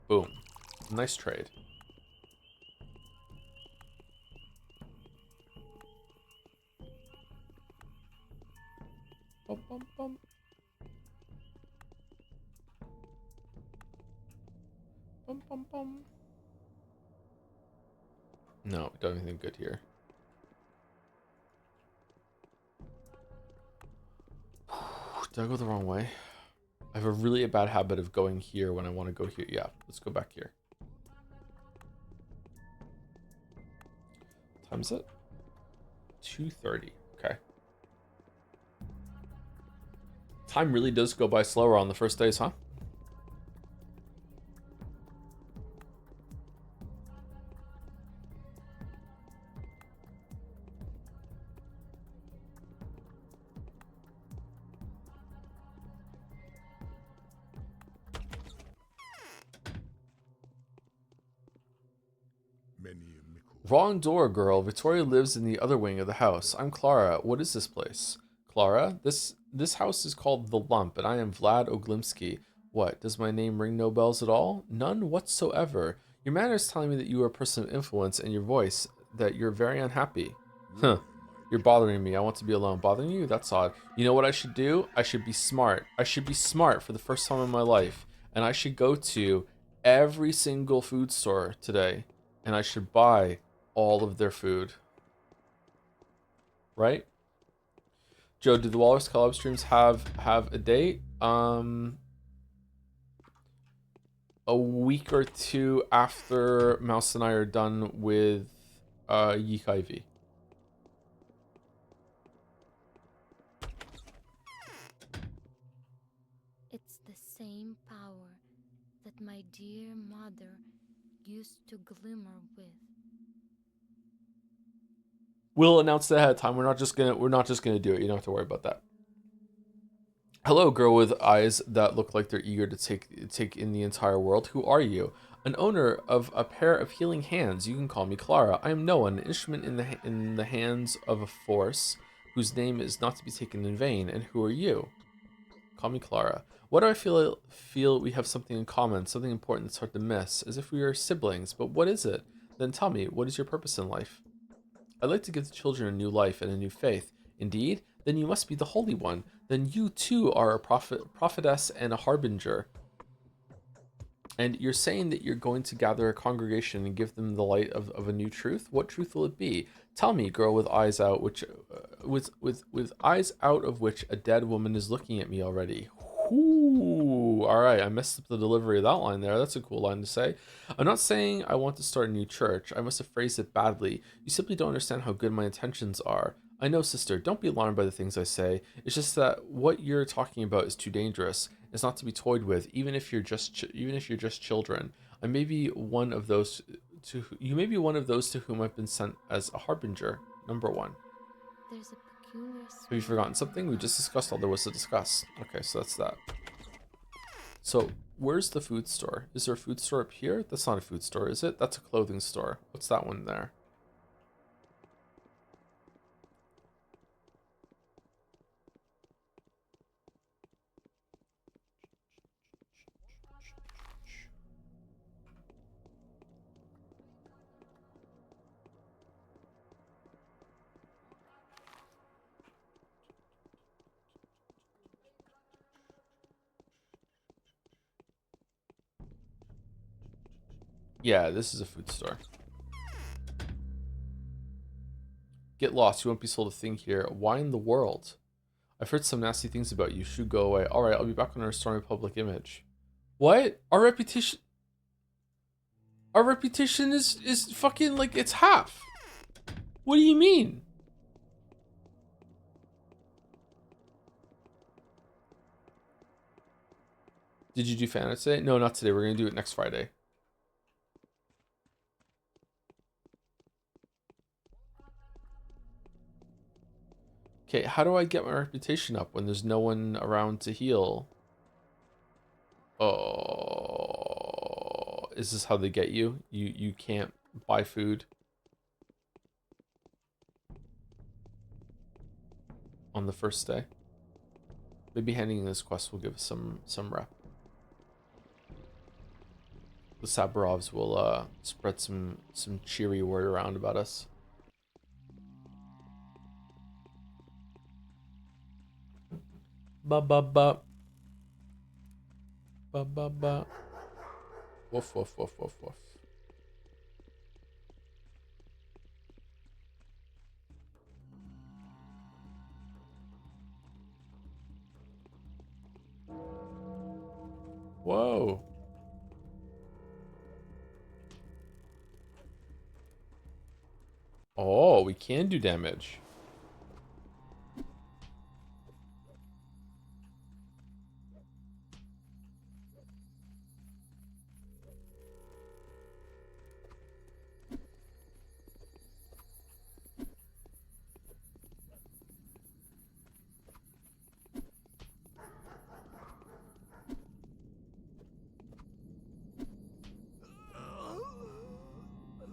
Boom. Nice trade. Bum, bum, bum. Bum, bum, bum. No, don't have anything good here. Did I go the wrong way? I have a really bad habit of going here when I want to go here. Yeah, let's go back here. What time is it? 2:30. Okay. Time really does go by slower on the first days, huh? Wrong door, girl. Victoria lives in the other wing of the house. I'm Clara. What is this place? Clara, this house is called The Lump, and I am Vlad Oglimsky. What, does my name ring no bells at all? None whatsoever. Your manner is telling me that you are a person of influence, and your voice, that you're very unhappy. Huh. You're bothering me. I want to be alone. Bothering you? That's odd. You know what I should do? I should be smart. I should be smart for the first time in my life, and I should go to every single food store today, and I should buy all of their food. Right? Joe, do the Walrus collab streams have a date? A week or 2 after Mouse and I are done with Yeek IV. same power that my dear mother used to glimmer with. We'll announce it ahead of time. We're not just gonna do it. You don't have to worry about that. Hello, girl with eyes that look like they're eager to take in the entire world. Who are you? An owner of a pair of healing hands. You can call me Clara. I am Noah, an instrument in the hands of a force whose name is not to be taken in vain. And who are you? Call me Clara. What do I feel we have something in common, something important that's hard to miss, as if we are siblings. But what is it? Then tell me, what is your purpose in life? I'd like to give the children a new life and a new faith. Indeed? Then you must be the Holy One. Then you too are a prophetess and a harbinger. And you're saying that you're going to gather a congregation and give them the light of a new truth? What truth will it be? Tell me, girl with eyes out, which with eyes out of which a dead woman is looking at me already. Ooh, all right, I messed up the delivery of that line there. That's a cool line to say. I'm not saying I want to start a new church. I must have phrased it badly. You simply don't understand how good my intentions are. I know, sister, don't be alarmed by the things I say. It's just that what you're talking about is too dangerous. It's not to be toyed with, even if you're just children. I may be one of those you may be one of those to whom I've been sent as a harbinger. Number one. There's a peculiar Have you forgotten something? We just discussed all there was to discuss. Okay, so that's that. So, where's the food store? Is there a food store up here? That's not a food store, is it? That's a clothing store. What's that one there? Yeah, this is a food store. Get lost. You won't be sold a thing here. Why in the world? I've heard some nasty things about you. Should go away. All right, I'll be back when I restore my public image. What? Our reputation is fucking like it's half. What do you mean? Did you do fan art today? No, not today. We're gonna do it next Friday. Okay, how do I get my reputation up when there's no one around to heal? Oh, is this how they get you? You can't buy food on the first day. Maybe handing in this quest will give us some rep. The Sabarovs will spread some cheery word around about us. Ba ba ba. Ba ba ba. Woof woof woof woof woof. Whoa. Oh, we can do damage.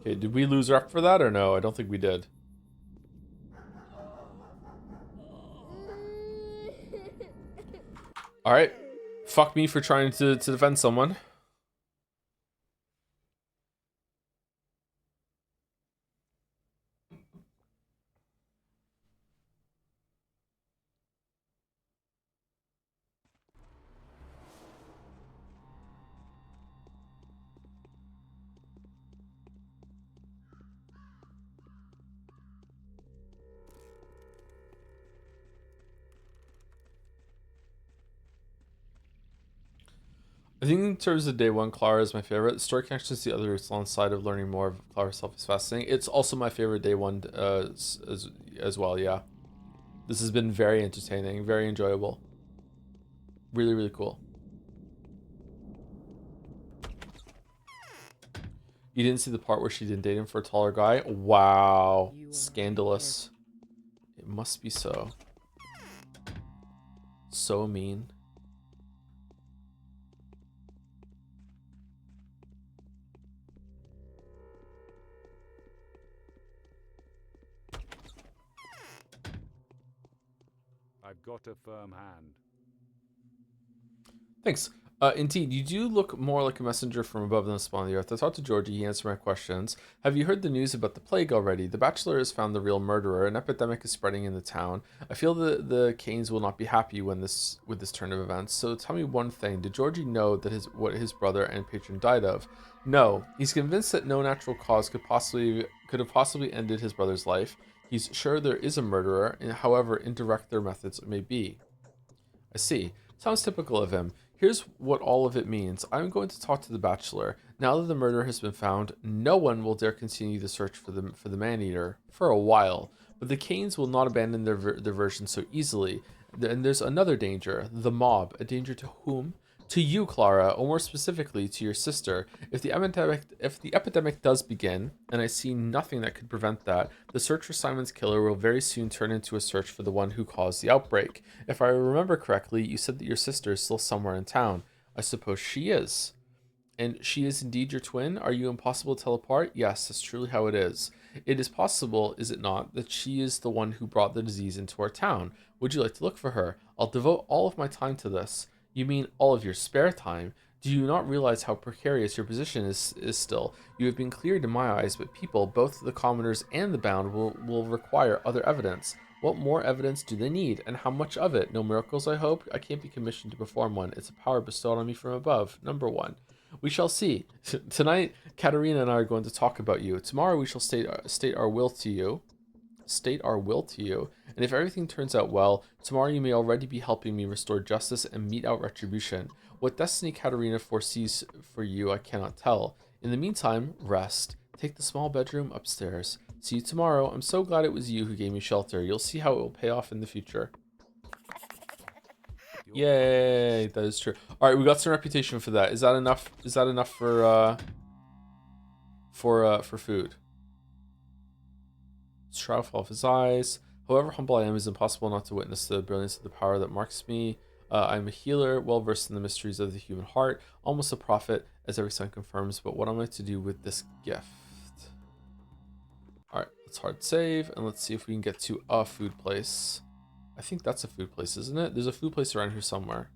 Okay, did we lose rep for that or no? I don't think we did. Alright. Fuck me for trying to defend someone. I think in terms of day one, Clara is my favorite. The story connections to the other alongside of learning more of Clara herself is fascinating. It's also my favorite day one as well, yeah. This has been very entertaining, very enjoyable. Really, really cool. You didn't see the part where she didn't date him for a taller guy? Wow. You are Scandalous. It must be so. So mean. I've got a firm hand. Thanks. Indeed, you do look more like a messenger from above than a spawn of the earth. I talked to Georgie, he answered my questions. Have you heard the news about the plague already? The Bachelor has found the real murderer. An epidemic is spreading in the town. I feel the Canes will not be happy with this turn of events. So tell me one thing. Did Georgie know that what his brother and patron died of? No. He's convinced that no natural cause could have possibly ended his brother's life. He's sure there is a murderer, and however indirect their methods may be. I see. Sounds typical of him. Here's what all of it means. I'm going to talk to the Bachelor. Now that the murderer has been found, no one will dare continue the search for the man-eater for a while. But the Canes will not abandon their version so easily. And there's another danger, the mob. A danger to whom? To you, Clara, or more specifically, to your sister. If the epidemic does begin, and I see nothing that could prevent that, the search for Simon's killer will very soon turn into a search for the one who caused the outbreak. If I remember correctly, you said that your sister is still somewhere in town. I suppose she is. And she is indeed your twin? Are you impossible to tell apart? Yes, that's truly how it is. It is possible, is it not, that she is the one who brought the disease into our town? Would you like to look for her? I'll devote all of my time to this. You mean all of your spare time? Do you not realize how precarious your position is still? You have been cleared in my eyes, but people, both the commoners and the bound, will require other evidence. What more evidence do they need, and how much of it? No miracles, I hope? I can't be commissioned to perform one. It's a power bestowed on me from above. Number one. We shall see. Tonight, Katerina and I are going to talk about you. Tomorrow, we shall state our will to you. State our will to you. And if everything turns out well, tomorrow you may already be helping me restore justice and mete out retribution. What destiny Katerina foresees for you, I cannot tell. In the meantime, rest. Take the small bedroom upstairs. See you tomorrow. I'm so glad it was you who gave me shelter. You'll see how it will pay off in the future. Yay, that is true. All right, we got some reputation for that. Is that enough? Is that enough for food? Shroud fall off his eyes. However humble I am, it is impossible not to witness the brilliance of the power that marks me. I'm a healer, well versed in the mysteries of the human heart, almost a prophet, as every sign confirms. But what am I to do with this gift? All right, let's hard save, and let's see if we can get to a food place. I think that's a food place, isn't it? There's a food place around here somewhere.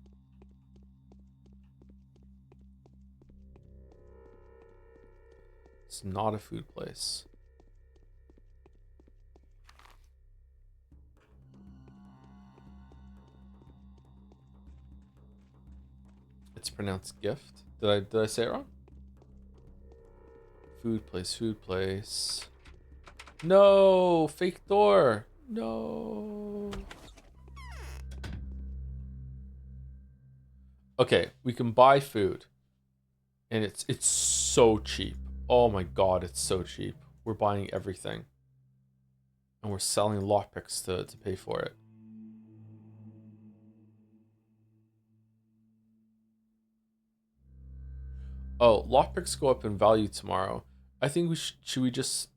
It's not a food place. It's pronounced gift. Did I say it wrong? Food place, food place. No, fake door. No. Okay, we can buy food. And it's so cheap. Oh my god, it's so cheap. We're buying everything. And we're selling lockpicks to pay for it. Oh, lockpicks go up in value tomorrow. I think should we just...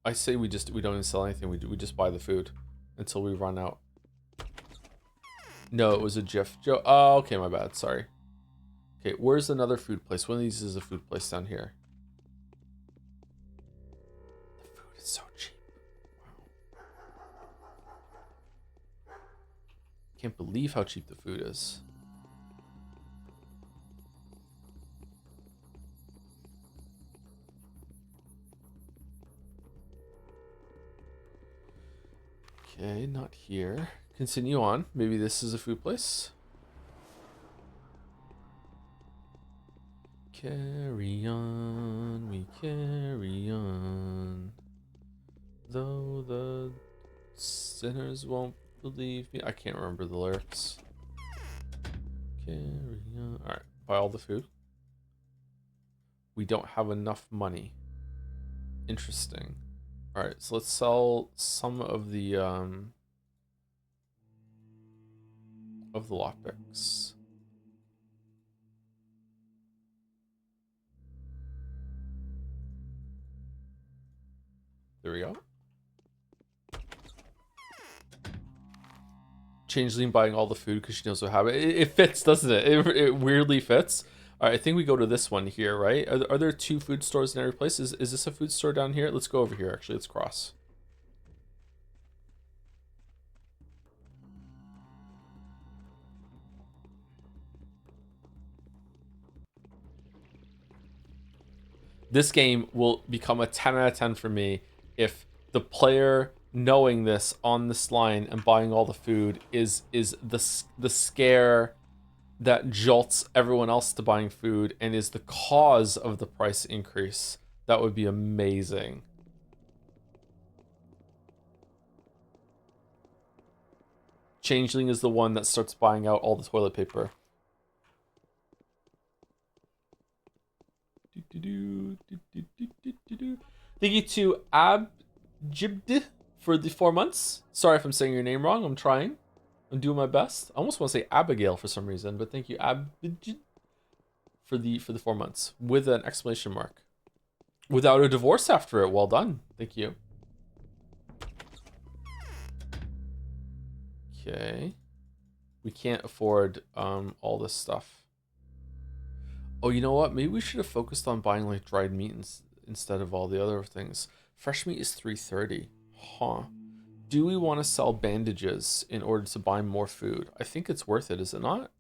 I say we don't even sell anything. We just buy the food until we run out. No, it was a GIF. Oh, okay, my bad. Sorry. Okay, where's another food place? One of these is a food place down here. The food is so cheap. Wow. Can't believe how cheap the food is. Okay, not here. Continue on. Maybe this is a food place. Carry on, we carry on. Though the sinners won't believe me. I can't remember the lyrics. Carry on. Alright, buy all the food. We don't have enough money. Interesting. Alright, so let's sell some of the lockpicks. There we go. Changeling buying all the food because she knows what happened. It fits, doesn't it? It weirdly fits. All right, I think we go to this one here, right? Are there 2 food stores in every place? Is this a food store down here? Let's go over here, actually. Let's cross. This game will become a 10 out of 10 for me if the player knowing this on this line and buying all the food is the scare that jolts everyone else to buying food and is the cause of the price increase. That would be amazing. Changeling is the one that starts buying out all the toilet paper. Thank you to Abjibd for the 4 months. Sorry if I'm saying your name wrong. I'm trying. I'm doing my best. I almost want to say Abigail for some reason, but thank you, Abjibd, for the 4 months with an exclamation mark. Without a divorce after it. Well done. Thank you. Okay. We can't afford all this stuff. Oh, you know what? Maybe we should have focused on buying like dried meat instead of all the other things. Fresh meat is $3.30. Huh. Do we want to sell bandages in order to buy more food? I think it's worth it, is it not?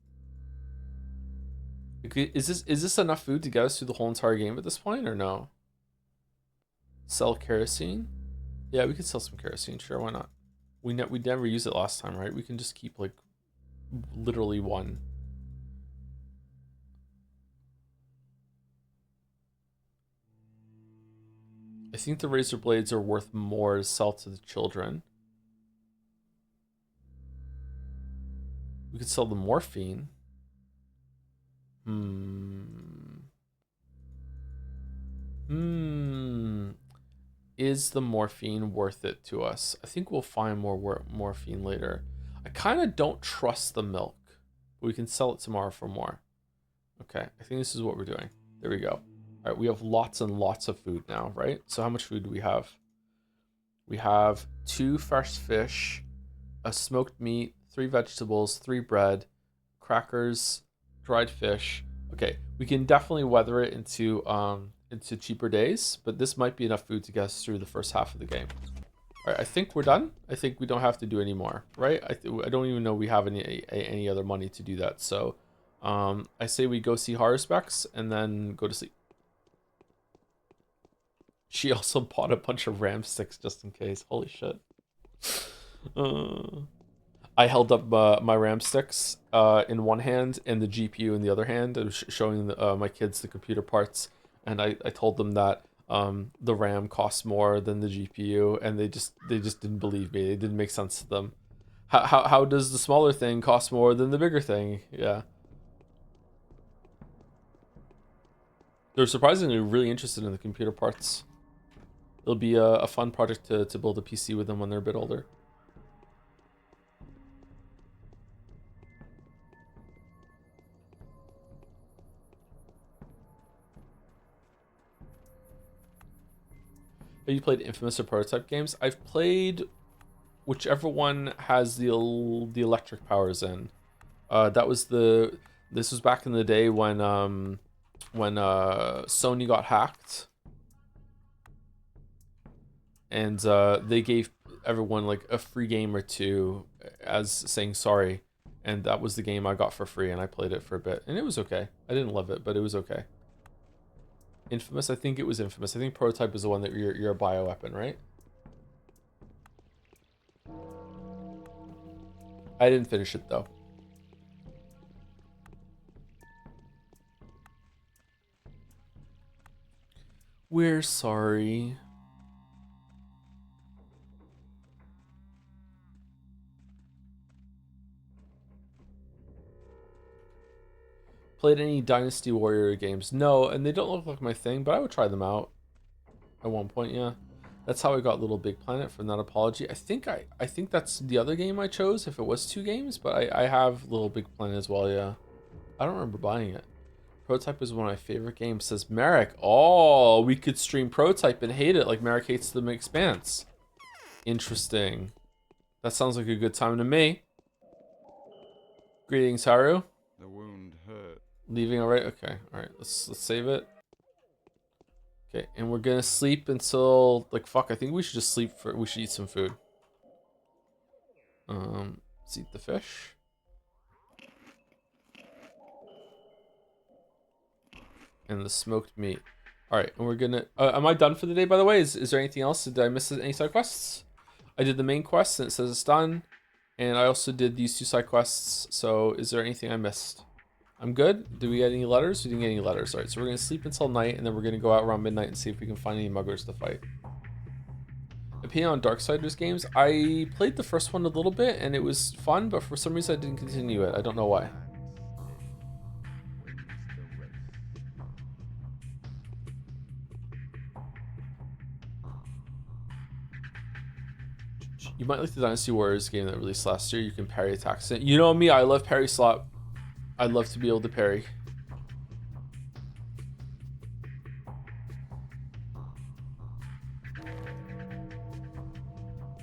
Is this enough food to get us through the whole entire game at this point, or no? Sell kerosene? Yeah, we could sell some kerosene. Sure, why not? We never used it last time, right? We can just keep like literally 1. I think the razor blades are worth more to sell to the children. We could sell the morphine. Is the morphine worth it to us? I think we'll find more morphine later. I kind of don't trust the milk. We can sell it tomorrow for more. Okay, I think this is what we're doing. There we go. All right, we have lots and lots of food now, right? So how much food do we have? We have 2 fresh fish, a smoked meat, 3 vegetables, 3 bread, crackers, dried fish. Okay, we can definitely weather it into cheaper days, but this might be enough food to get us through the first half of the game. All right, I think we're done. I think we don't have to do any more, right? I don't even know we have any other money to do that. So I say we go see horror specs and then go to sleep. She also bought a bunch of RAM sticks just in case. Holy shit. I held up my RAM sticks in one hand and the GPU in the other hand. I was showing my kids the computer parts, and I told them that the RAM costs more than the GPU, and they just didn't believe me. It didn't make sense to them. How does the smaller thing cost more than the bigger thing? Yeah. They're surprisingly really interested in the computer parts. It'll be a fun project to build a PC with them when they're a bit older. Have you played Infamous or Prototype games? I've played whichever one has the electric powers in. This was back in the day when Sony got hacked, and they gave everyone like a free game or 2 as saying sorry, and that was the game I got for free, and I played it for a bit, and it was okay. I didn't love it, but it was okay. Infamous, I think it was Infamous. I think Prototype is the one that you're a bioweapon, right? I didn't finish it though. We're sorry. Played any Dynasty Warrior games? No, and they don't look like my thing, but I would try them out at one point, yeah. That's how I got Little Big Planet from that apology. I think that's the other game I chose if it was 2 games, but I have Little Big Planet as well, yeah. I don't remember buying it. Prototype is one of my favorite games, says Merrick. Oh, we could stream Prototype and hate it like Merrick hates the Expanse. Interesting. That sounds like a good time to me. Greetings, Haru. The wound hurt. Leaving alright? Okay, alright, let's save it. Okay, and we're gonna sleep until like fuck, I think we should just sleep we should eat some food. Let's eat the fish. And the smoked meat. Alright, and we're gonna am I done for the day, by the way? Is there anything else? Did I miss any side quests? I did the main quest and it says it's done. And I also did these 2 side quests, so is there anything I missed? I'm good. Did we get any letters? We didn't get any letters. Alright, so we're gonna sleep until night and then we're gonna go out around midnight and see if we can find any muggers to fight. Opinion on Darksiders games? I played the first one a little bit and it was fun, but for some reason I didn't continue it. I don't know why. You might like the Dynasty Warriors game that released last year. You can parry attacks. You know me, I love parry slot. I'd love to be able to parry.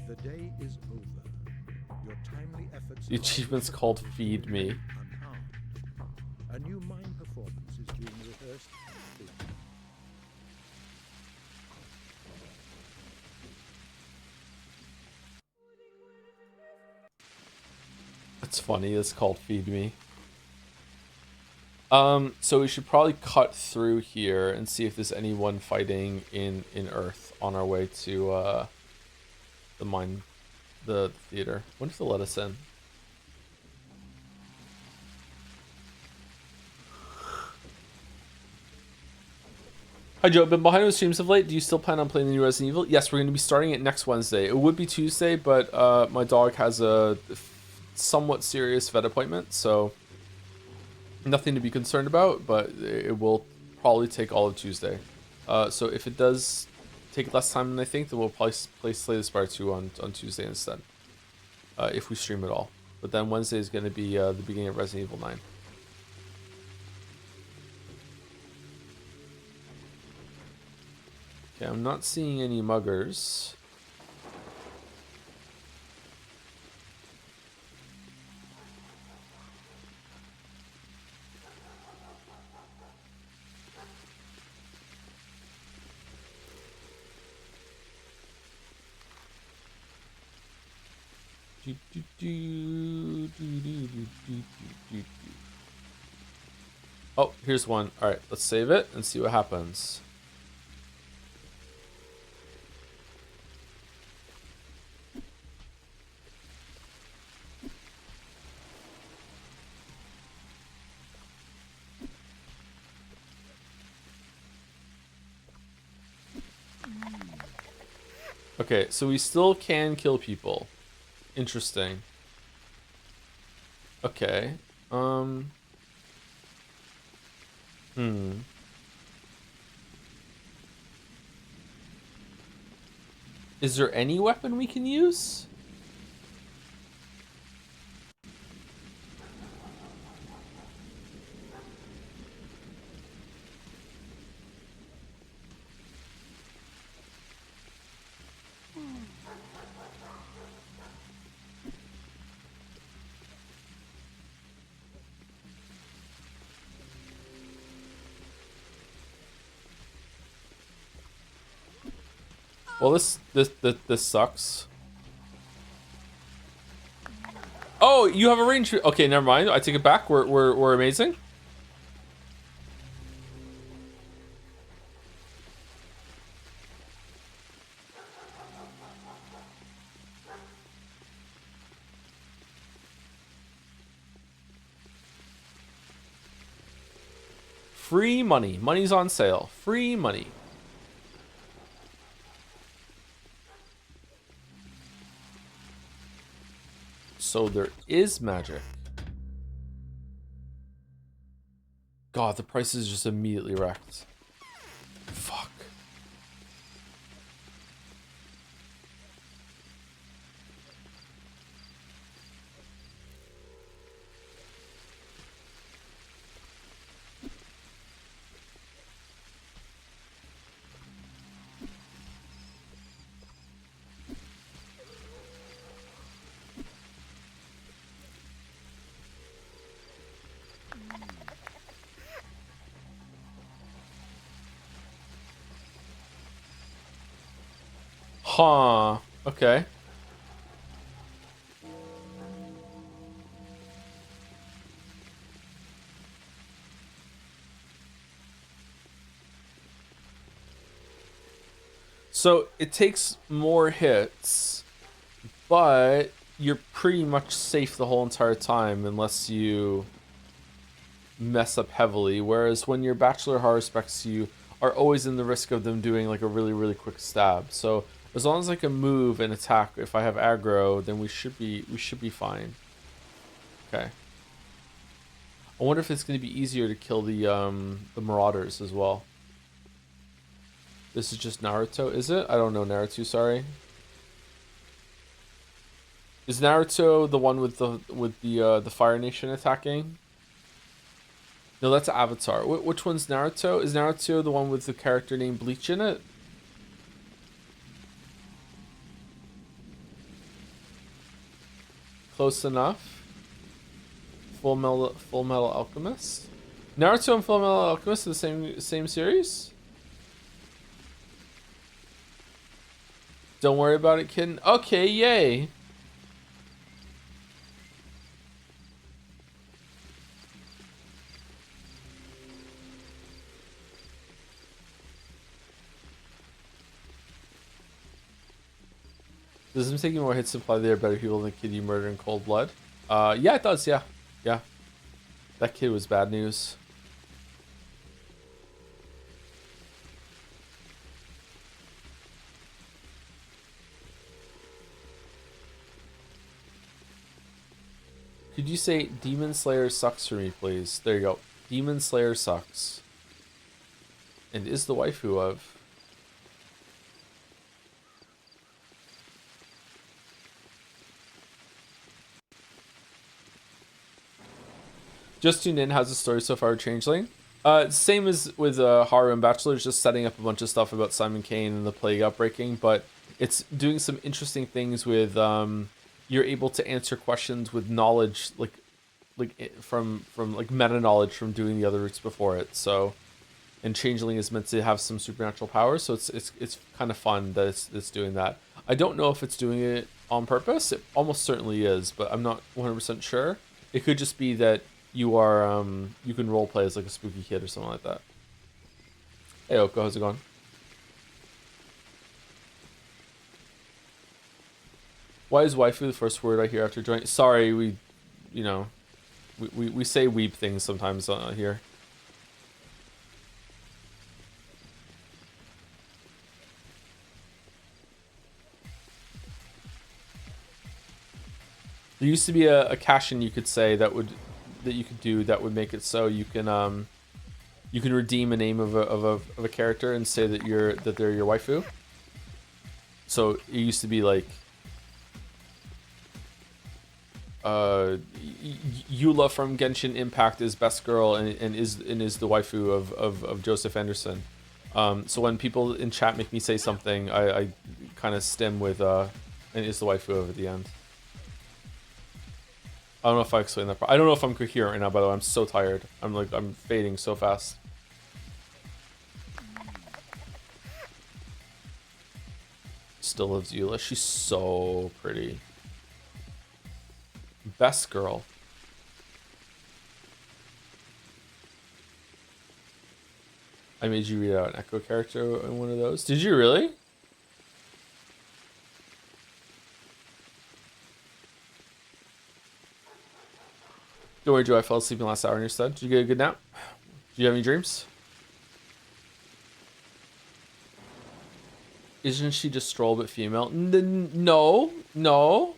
The day is over. Your timely efforts. The achievement's called Feed Me. Unharmed. A new mime performance is being rehearsed. It's funny, it's called Feed Me. So we should probably cut through here and see if there's anyone fighting in Earth on our way to the theater. When if they'll let us in? Hi Joe, been behind the streams of late. Do you still plan on playing the new Resident Evil? Yes, we're going to be starting it next Wednesday. It would be Tuesday, but my dog has a somewhat serious vet appointment, so nothing to be concerned about, but it will probably take all of Tuesday. So if it does take less time than I think, then we'll probably play Slay the Spire 2 on Tuesday instead. If we stream it all. But then Wednesday is going to be the beginning of Resident Evil 9. Okay, I'm not seeing any muggers. Oh, here's one. All right, let's save it and see what happens. Okay, so we still can kill people. Interesting. Okay. Is there any weapon we can use? Well, this sucks. Oh, you have a range. Okay, never mind. I take it back. We're amazing. Free money. Money's on sale. Free money. So there is magic. God, the price is just immediately wrecked. Fuck. Huh. Okay. So it takes more hits, but you're pretty much safe the whole entire time unless you mess up heavily. Whereas when your bachelor horror specs, you are always in the risk of them doing like a really, really quick stab. So as long as I can move and attack, if I have aggro, then we should be fine. Okay. I wonder if it's going to be easier to kill the marauders as well. This is just Naruto, is it? I don't know Naruto, sorry. Is Naruto the one with the Fire Nation attacking? No, that's Avatar. Which one's Naruto? Is Naruto the one with the character named Bleach in it? Close enough. Full Metal Alchemist. Naruto and Full Metal Alchemist are the same series? Don't worry about it, kid. Okay, yay. Does him taking more hits imply they are better people than the kid you murdered in cold blood? Yeah, it does, yeah. Yeah. That kid was bad news. Could you say Demon Slayer sucks for me, please? There you go. Demon Slayer sucks. And is the waifu of... Just tuned in. How's the story so far, Changling? Same as with Haru and Bachelor, just setting up a bunch of stuff about Simon Kane and the plague outbreaking, but it's doing some interesting things with you're able to answer questions with knowledge like from like meta knowledge from doing the other routes before it. So, and Changeling is meant to have some supernatural powers, so it's kind of fun that it's doing that. I don't know if it's doing it on purpose. It almost certainly is, but I'm not 100% sure. It could just be that you are you can roleplay as like a spooky kid or something like that. Hey Oko, how's it going? Why is waifu the first word I hear after joining? Sorry, we say weeb things sometimes here. There used to be a cash-in you could say that you could do that would make it so you can redeem a name of a character and say that they're your waifu. So it used to be like Eula from Genshin Impact is best girl and is the waifu of Joseph Anderson. So when people in chat make me say something, I kind of stem with and is the waifu over the end. I don't know if I explained that. I don't know if I'm coherent right now, by the way. I'm so tired. I'm fading so fast. Still loves Eula. She's so pretty. Best girl. I made you read out an Echo character in one of those. Did you really? Don't worry, Joe. I fell asleep in the last hour instead. Did you get a good nap? Do you have any dreams? Isn't she just Stroll but female? No. No.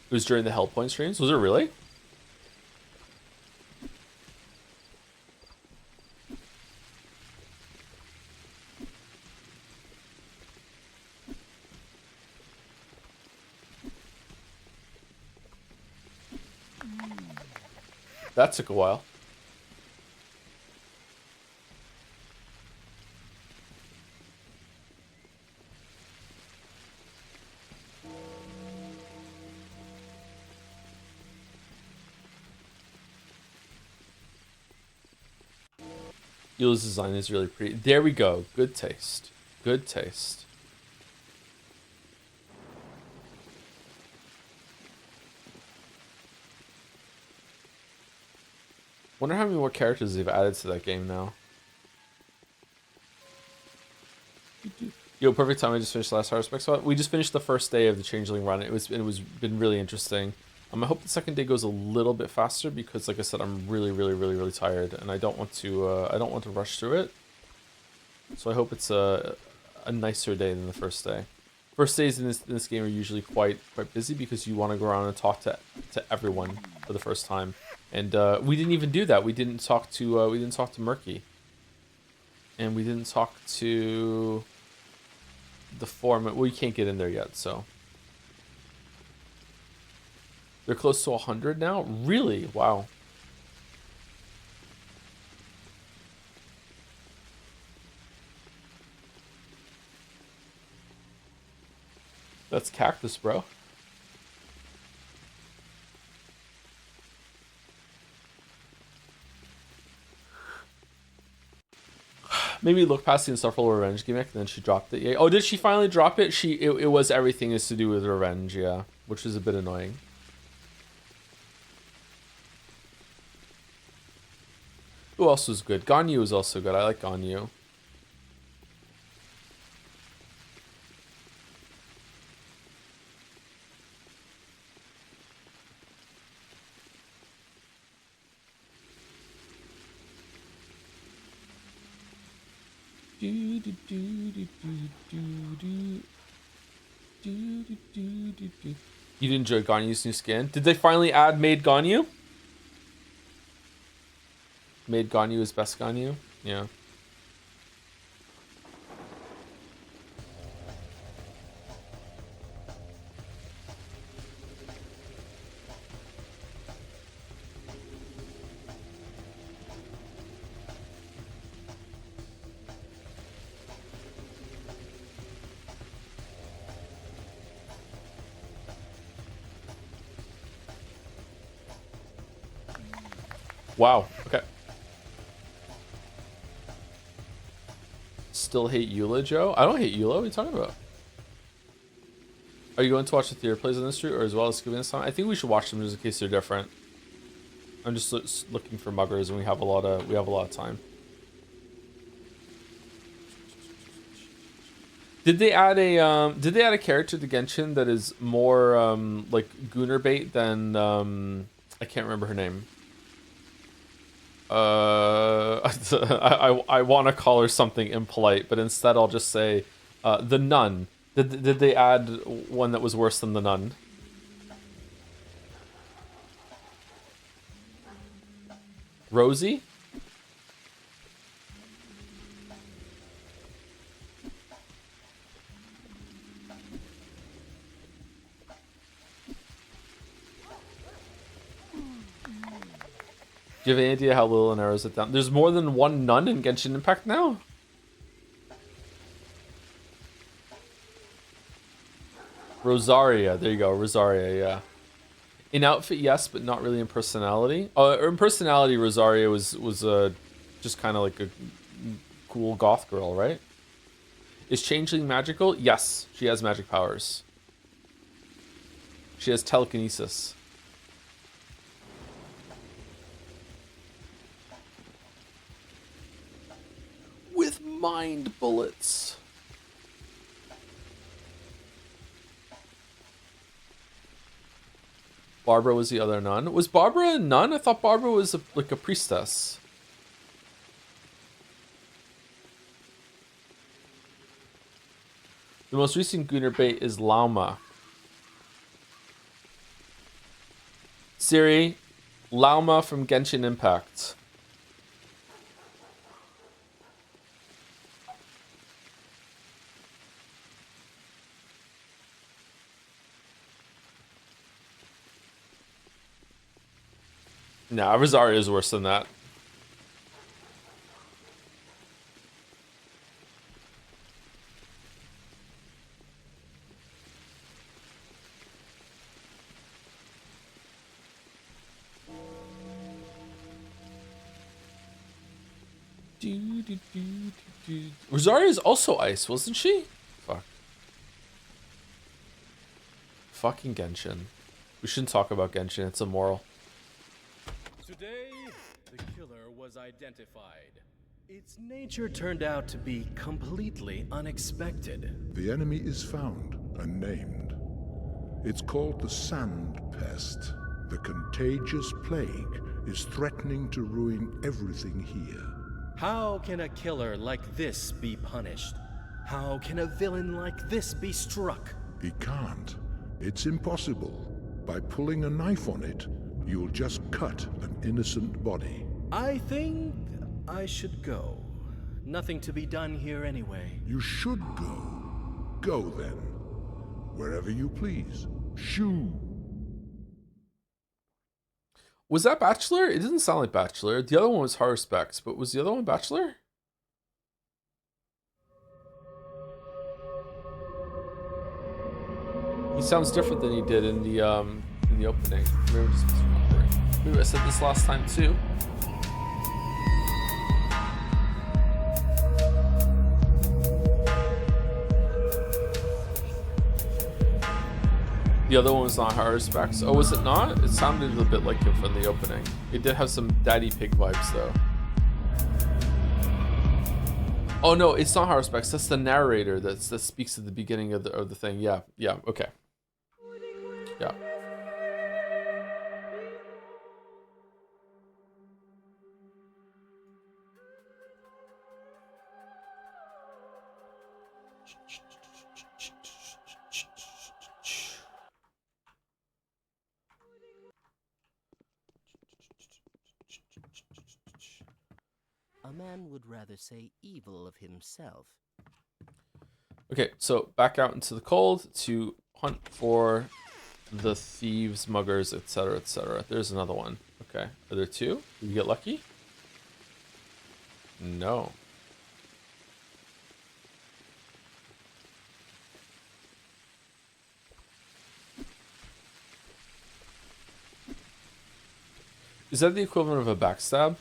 It was during the Hellpoint streams? Was it really? That took a while. Yule's design is really pretty. There we go. Good taste. Good taste. Wonder how many more characters they've added to that game now. Yo, perfect time. I just finished the last Harvest spot. We just finished the first day of the Changeling run. It was been really interesting. I hope the second day goes a little bit faster because, like I said, I'm really tired, and I don't want to rush through it. So I hope it's a nicer day than the first day. First days in this game are usually quite busy because you want to go around and talk to everyone for the first time, and we didn't even do that. We didn't talk to Murky, and we didn't talk to the foreman. Well, you can't get in there yet, so they're close to 100 now. Really? Wow. That's cactus, bro. Maybe look past the Insufferable Revenge gimmick, and then she dropped it. Yeah. Oh, did she finally drop it? It was everything is to do with revenge, yeah, which is a bit annoying. Who else was good? Ganyu was also good. I like Ganyu. You did enjoy Ganyu's new skin? Did they finally add Made Ganyu? Made Ganyu is best Ganyu? Yeah. Wow. Okay. Still hate Eula, Joe? I don't hate Eula. What are you talking about? Are you going to watch the theater plays on the street or as well as Scooby this time? I think we should watch them just in case they're different. I'm just looking for muggers, and we have a lot of time. Did they add a character to Genshin that is more like Gunner bait than I can't remember her name. I want to call her something impolite, but instead I'll just say the nun. Did they add one that was worse than the nun? Rosie? Do you have any idea how little narrows it down? There's more than one nun in Genshin Impact now? Rosaria, there you go, Rosaria, yeah. In outfit, yes, but not really in personality. In personality, Rosaria was just kind of like a cool goth girl, right? Is Changeling magical? Yes, she has magic powers. She has telekinesis. With mind bullets. Barbara was the other nun. Was Barbara a nun? I thought Barbara was like a priestess. The most recent Gunner bait is Lauma. Siri, Lauma from Genshin Impact. Nah, Rosaria is worse than that. Rosaria is also ice, wasn't she? Fuck. Fucking Genshin. We shouldn't talk about Genshin, it's immoral. Today, the killer was identified. Its nature turned out to be completely unexpected. The enemy is found and named. It's called the Sand Pest. The contagious plague is threatening to ruin everything here. How can a killer like this be punished? How can a villain like this be struck? He can't. It's impossible. By pulling a knife on it, you'll just cut an innocent body. I think I should go. Nothing to be done here anyway. You should go. Go then. Wherever you please. Shoo! Was that Bachelor? It didn't sound like Bachelor. The other one was Horror Specs, but was the other one Bachelor? He sounds different than he did in the opening. Maybe, just misremembering. Maybe I said this last time too. The other one was not Horror Specs. Oh, was it not? It sounded a bit like him from the opening. It did have some Daddy Pig vibes, though. Oh no, it's not Horror Specs. That's the narrator that speaks at the beginning of the thing. Yeah, okay. Yeah. A man would rather say evil of himself. Okay, so back out into the cold to hunt for the thieves, muggers, etc., etc. There's another one. Okay, are there two? Did you get lucky? No. Is that the equivalent of a backstab?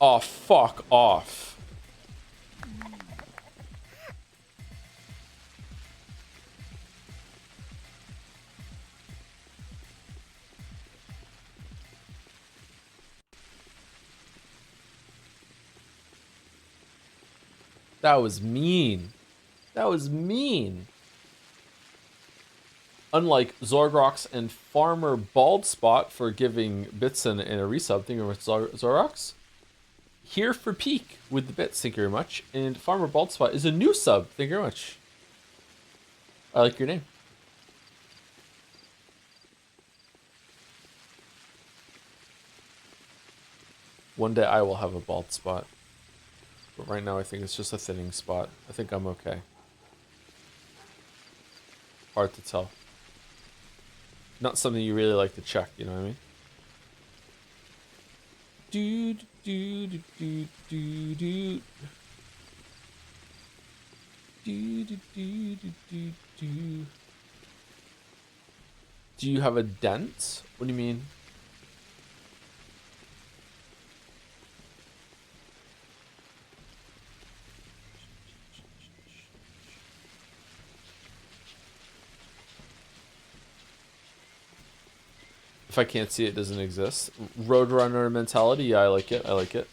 Oh, fuck off. That was mean. That was mean. Unlike Zorgrox and Farmer Baldspot for giving bits in a resub, thank you very much, Zorgrox. Here for Peak with the bits, thank you very much. And Farmer Baldspot is a new sub, thank you very much. I like your name. One day I will have a bald spot. But right now I think it's just a thinning spot. I think I'm okay. Hard to tell. Not something you really like to check, you know what I mean? Do do do do do do. Do do do do do do. Do you have a dent? What do you mean? If I can't see it, it doesn't exist. Roadrunner mentality, yeah, I like it. I like it.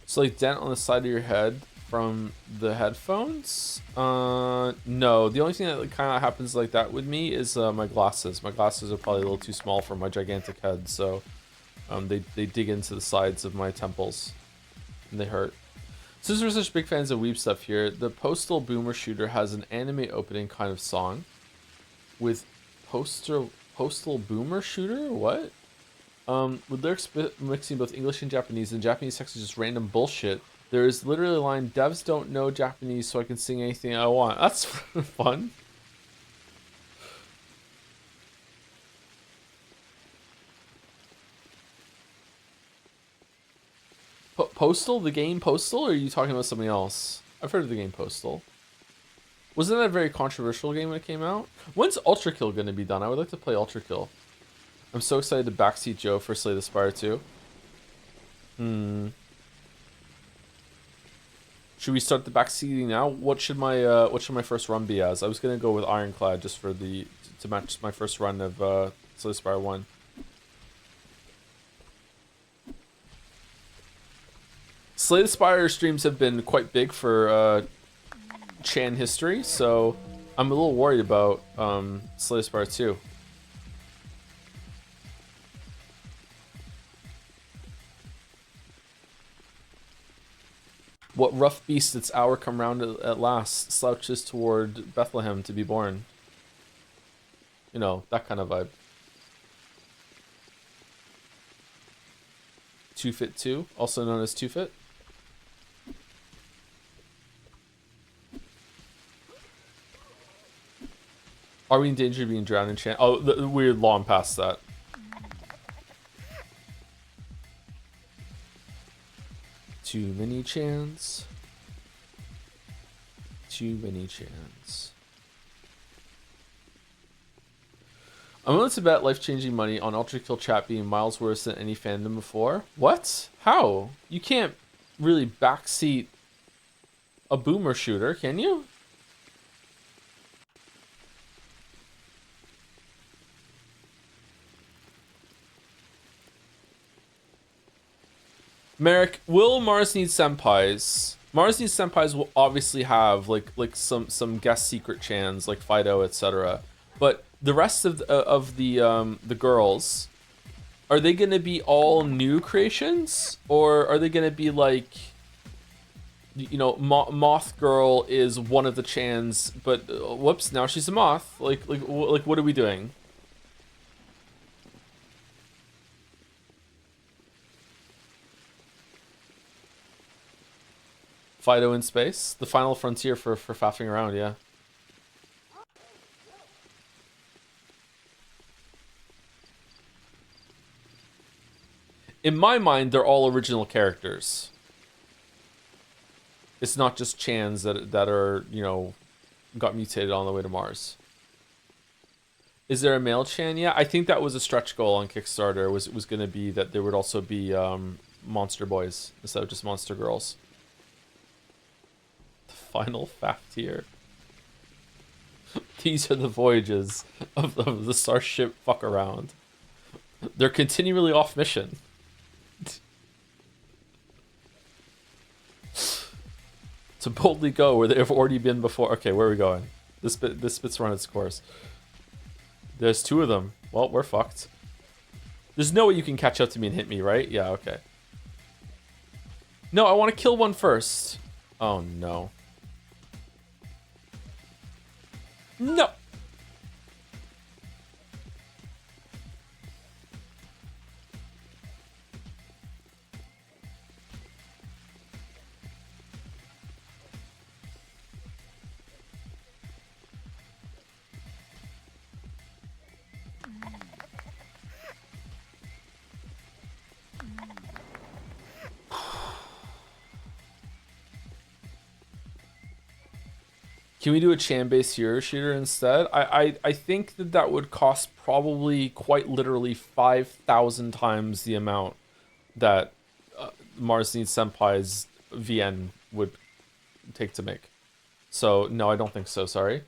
It's like dent on the side of your head from the headphones? No. The only thing that kind of happens like that with me is my glasses. My glasses are probably a little too small for my gigantic head, so they dig into the sides of my temples, and they hurt. Since we're such big fans of weeb stuff here, the Postal Boomer Shooter has an anime opening kind of song with Postal Boomer Shooter? What? With lyrics mixing both English and Japanese, and Japanese text is just random bullshit. There is literally a line, devs don't know Japanese, so I can sing anything I want. That's fun. Postal? The game Postal? Or are you talking about something else? I've heard of the game Postal. Wasn't that a very controversial game when it came out? When's Ultra Kill going to be done? I would like to play Ultra Kill. I'm so excited to backseat Joe for Slay the Spire 2. Should we start the backseating now? What should my first run be as? I was gonna go with Ironclad just for to match my first run of Slay the Spire 1. Slay the Spire streams have been quite big for Chan history, so I'm a little worried about Slay the Spire 2. What rough beast its hour come round at last, slouches toward Bethlehem to be born. You know, that kind of vibe. 2-Fit 2, also known as 2-Fit. Are we in danger of being drowned in Chan? Oh, we're long past that. Too many Chans. Too many Chans. I'm willing to bet life-changing money on Ultra Kill chat being miles worse than any fandom before. What? How? You can't really backseat a boomer shooter, can you? Merrick, will Mars Needs Senpais? Mars Needs Senpais will obviously have like some guest secret chans like Fido, etc. But the rest of the girls, are they gonna be all new creations, or are they gonna be like, you know, Moth Girl is one of the chans, but whoops, now she's a moth. Like what are we doing? Fido in space, the final frontier for faffing around, yeah. In my mind, they're all original characters. It's not just Chans that are, you know, got mutated on the way to Mars. Is there a male Chan? Yeah, I think that was a stretch goal on Kickstarter. Was going to be that there would also be monster boys instead of just monster girls. The final faff tier. These are the voyages of the Starship fuck around. They're continually off mission. To boldly go where they have already been before. Okay, where are we going? This bit's run its course. There's two of them. Well, we're fucked. There's no way you can catch up to me and hit me, right? Yeah, okay. No, I want to kill one first. Oh, no. No! Can we do a Chan-based hero shooter instead? I think that would cost probably quite literally 5,000 times the amount that Mars Needs Senpai's VN would take to make. So, no, I don't think so, sorry.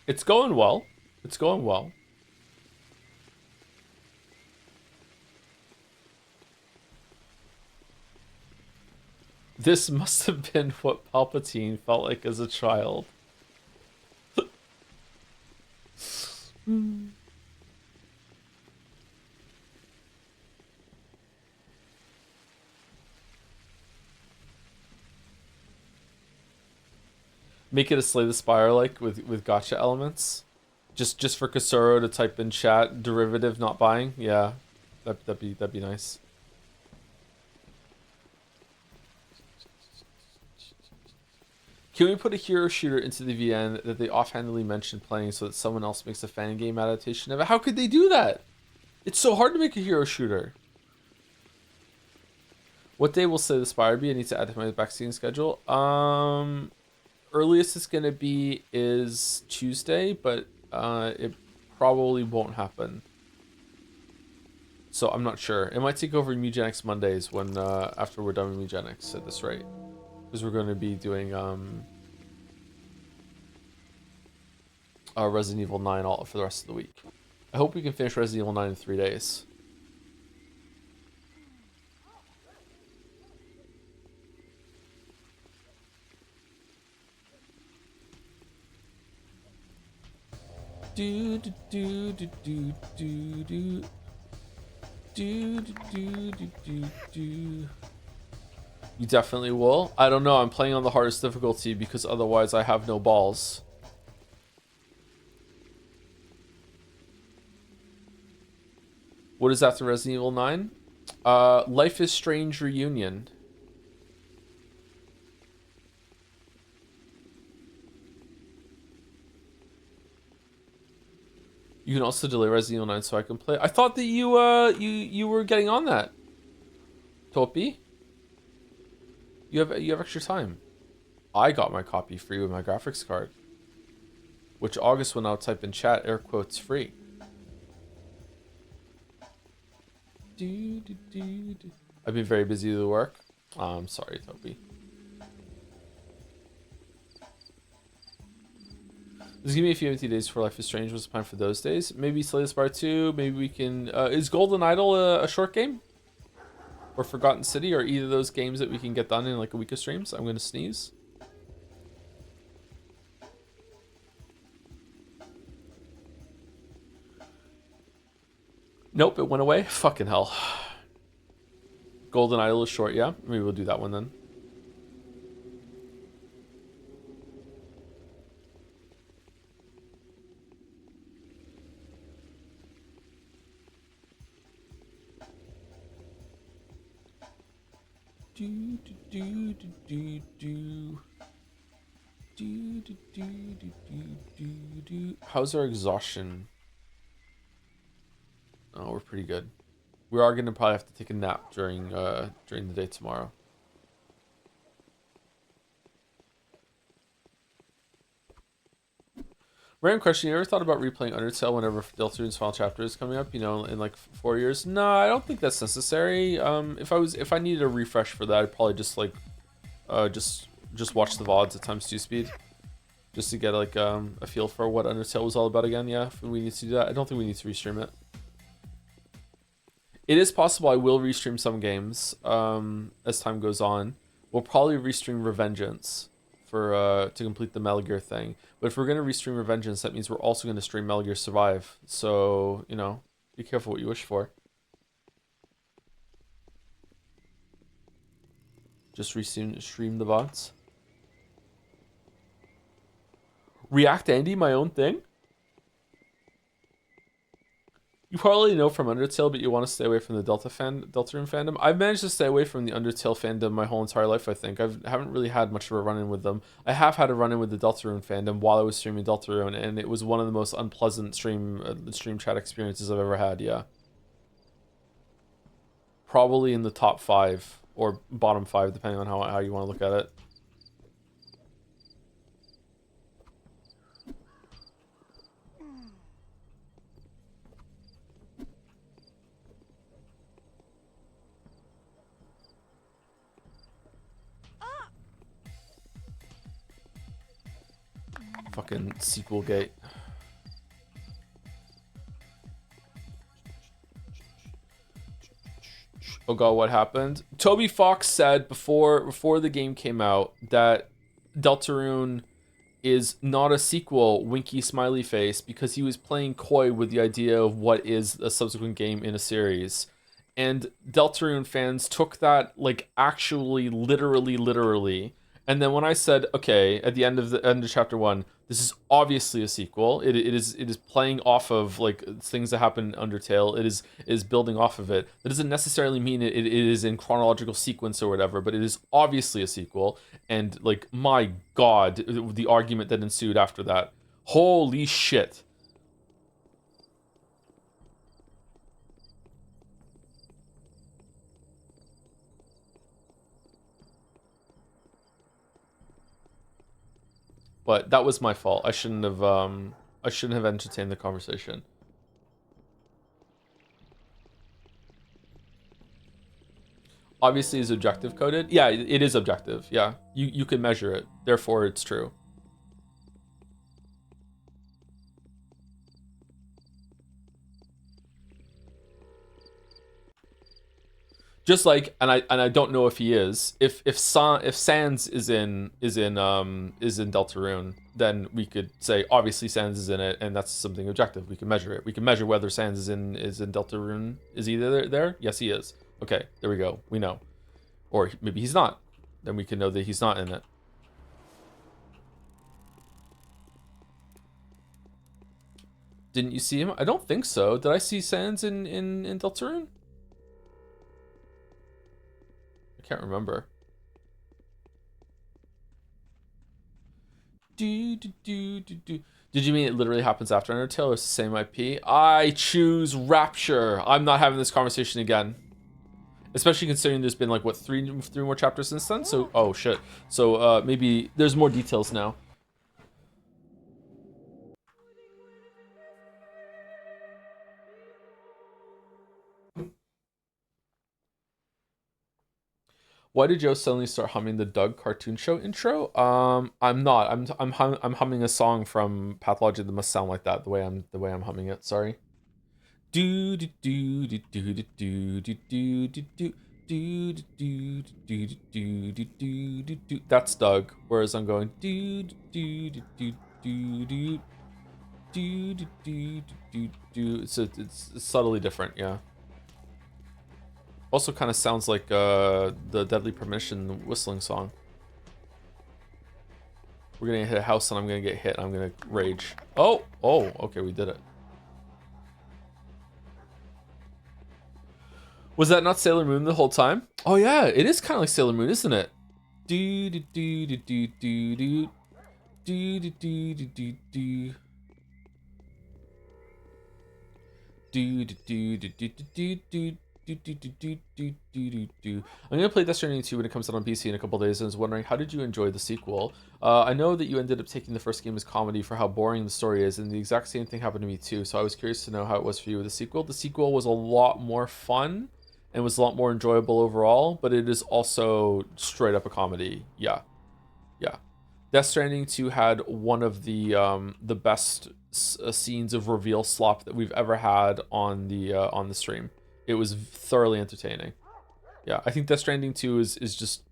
It's going well. It's going well. This must have been what Palpatine felt like as a child. Make it a Slay the Spire like with gotcha elements. Just for Kasuro to type in chat derivative not buying. Yeah, that'd be nice. Can we put a hero shooter into the VN that they offhandedly mentioned playing so that someone else makes a fan game adaptation of it? How could they do that? It's so hard to make a hero shooter. What day will Slay the Spire be? I need to add to my vaccine schedule. Earliest it's gonna be is Tuesday, but it probably won't happen. So I'm not sure. It might take over Mugenics Mondays when after we're done with Mugenics at this rate, because we're going to be doing Resident Evil 9 all for the rest of the week. I hope we can finish Resident Evil 9 in 3 days. Do do do do do do do do do do do do. You definitely will. I don't know. I'm playing on the hardest difficulty because otherwise I have no balls. What is after Resident Evil 9? Life is Strange Reunion. You can also delay Resident Evil 9 so I can play. I thought that you were getting on that. Topi? You have extra time. I got my copy free with my graphics card. Which August will now type in chat, air quotes, free. I've been very busy with work. I'm sorry, Topi. Just give me a few empty days for Life is Strange. What's the plan for those days? Maybe Slay the Spire 2. Maybe we can... is Golden Idol a short game? Or Forgotten City? Or either of those games that we can get done in like a week of streams? I'm going to sneeze. Nope, it went away. Fucking hell. Golden Idol is short, yeah? Maybe we'll do that one then. How's our exhaustion? Oh, we're pretty good. We are gonna probably have to take a nap during the day tomorrow. Random question: you ever thought about replaying Undertale whenever Deltarune's final chapter is coming up? You know, in like 4 years? No, I don't think that's necessary. If I needed a refresh for that, I'd probably just like, just watch the VODs at ×2 speed, just to get like a feel for what Undertale was all about again. Yeah, if we need to do that. I don't think we need to restream it. It is possible I will restream some games as time goes on. We'll probably restream Revengeance for to complete the Metal Gear thing. But if we're going to restream Revengeance, that means we're also going to stream Metal Gear Survive. So, you know, be careful what you wish for. Just stream the VODs. React Andy, my own thing? You probably know from Undertale, but you want to stay away from the Deltarune fandom. I've managed to stay away from the Undertale fandom my whole entire life, I think. I haven't really had much of a run-in with them. I have had a run-in with the Deltarune fandom while I was streaming Deltarune, and it was one of the most unpleasant stream chat experiences I've ever had, yeah. Probably in the top 5, or bottom 5, depending on how you want to look at it. Fucking sequel gate. Oh god, what happened? Toby Fox said before the game came out that Deltarune is not a sequel, winky smiley face, because he was playing coy with the idea of what is a subsequent game in a series. And Deltarune fans took that like actually literally And then when I said, okay, at the end of chapter 1, this is obviously a sequel. It is playing off of like things that happen in Undertale. It is building off of it. That doesn't necessarily mean it is in chronological sequence or whatever, but it is obviously a sequel. And like, my God, the argument that ensued after that. Holy shit. But that was my fault. I shouldn't have entertained the conversation. Obviously is objective coded. Yeah, it is objective. Yeah. You can measure it. Therefore it's true. Just like, and I don't know if he is. If Sans is in Deltarune, then we could say obviously Sans is in it, and that's something objective. We can measure it. We can measure whether Sans is in Deltarune. Is he there? Yes, he is. Okay, there we go. We know. Or maybe he's not. Then we can know that he's not in it. Didn't you see him? I don't think so. Did I see Sans in Deltarune? I can't remember. Did you mean it literally happens after Undertale, or it's the same IP? I choose Rapture. I'm not having this conversation again. Especially considering there's been like, what, three more chapters since then? So, oh shit. So, maybe there's more details now. Why did Joe suddenly start humming the Doug cartoon show intro? I'm not. I'm humming a song from Pathologic that must sound like that. The way I'm humming it. Sorry. Do do do do do do do do do do. That's Doug. Whereas I'm going do do do do do do do do do do. So it's subtly different. Yeah. Also kind of sounds like the Deadly Premonition whistling song. We're gonna hit a house and I'm gonna get hit. I'm gonna rage. Oh, okay, we did it. Was that not Sailor Moon the whole time? Oh yeah, it is kind of like Sailor Moon, isn't it? Do do do do do do do do do do do do. Do do do do do do do. I'm gonna play Death Stranding 2 when it comes out on PC in a couple days, and I was wondering, how did you enjoy the sequel? I know that you ended up taking the first game as comedy for how boring the story is, and the exact same thing happened to me too, so I was curious to know how it was for you with the sequel. The sequel was a lot more fun, and was a lot more enjoyable overall, but it is also straight up a comedy. Yeah. Death Stranding 2 had one of the best scenes of reveal slop that we've ever had on the stream. It was thoroughly entertaining. Yeah, I think Death Stranding 2 is just,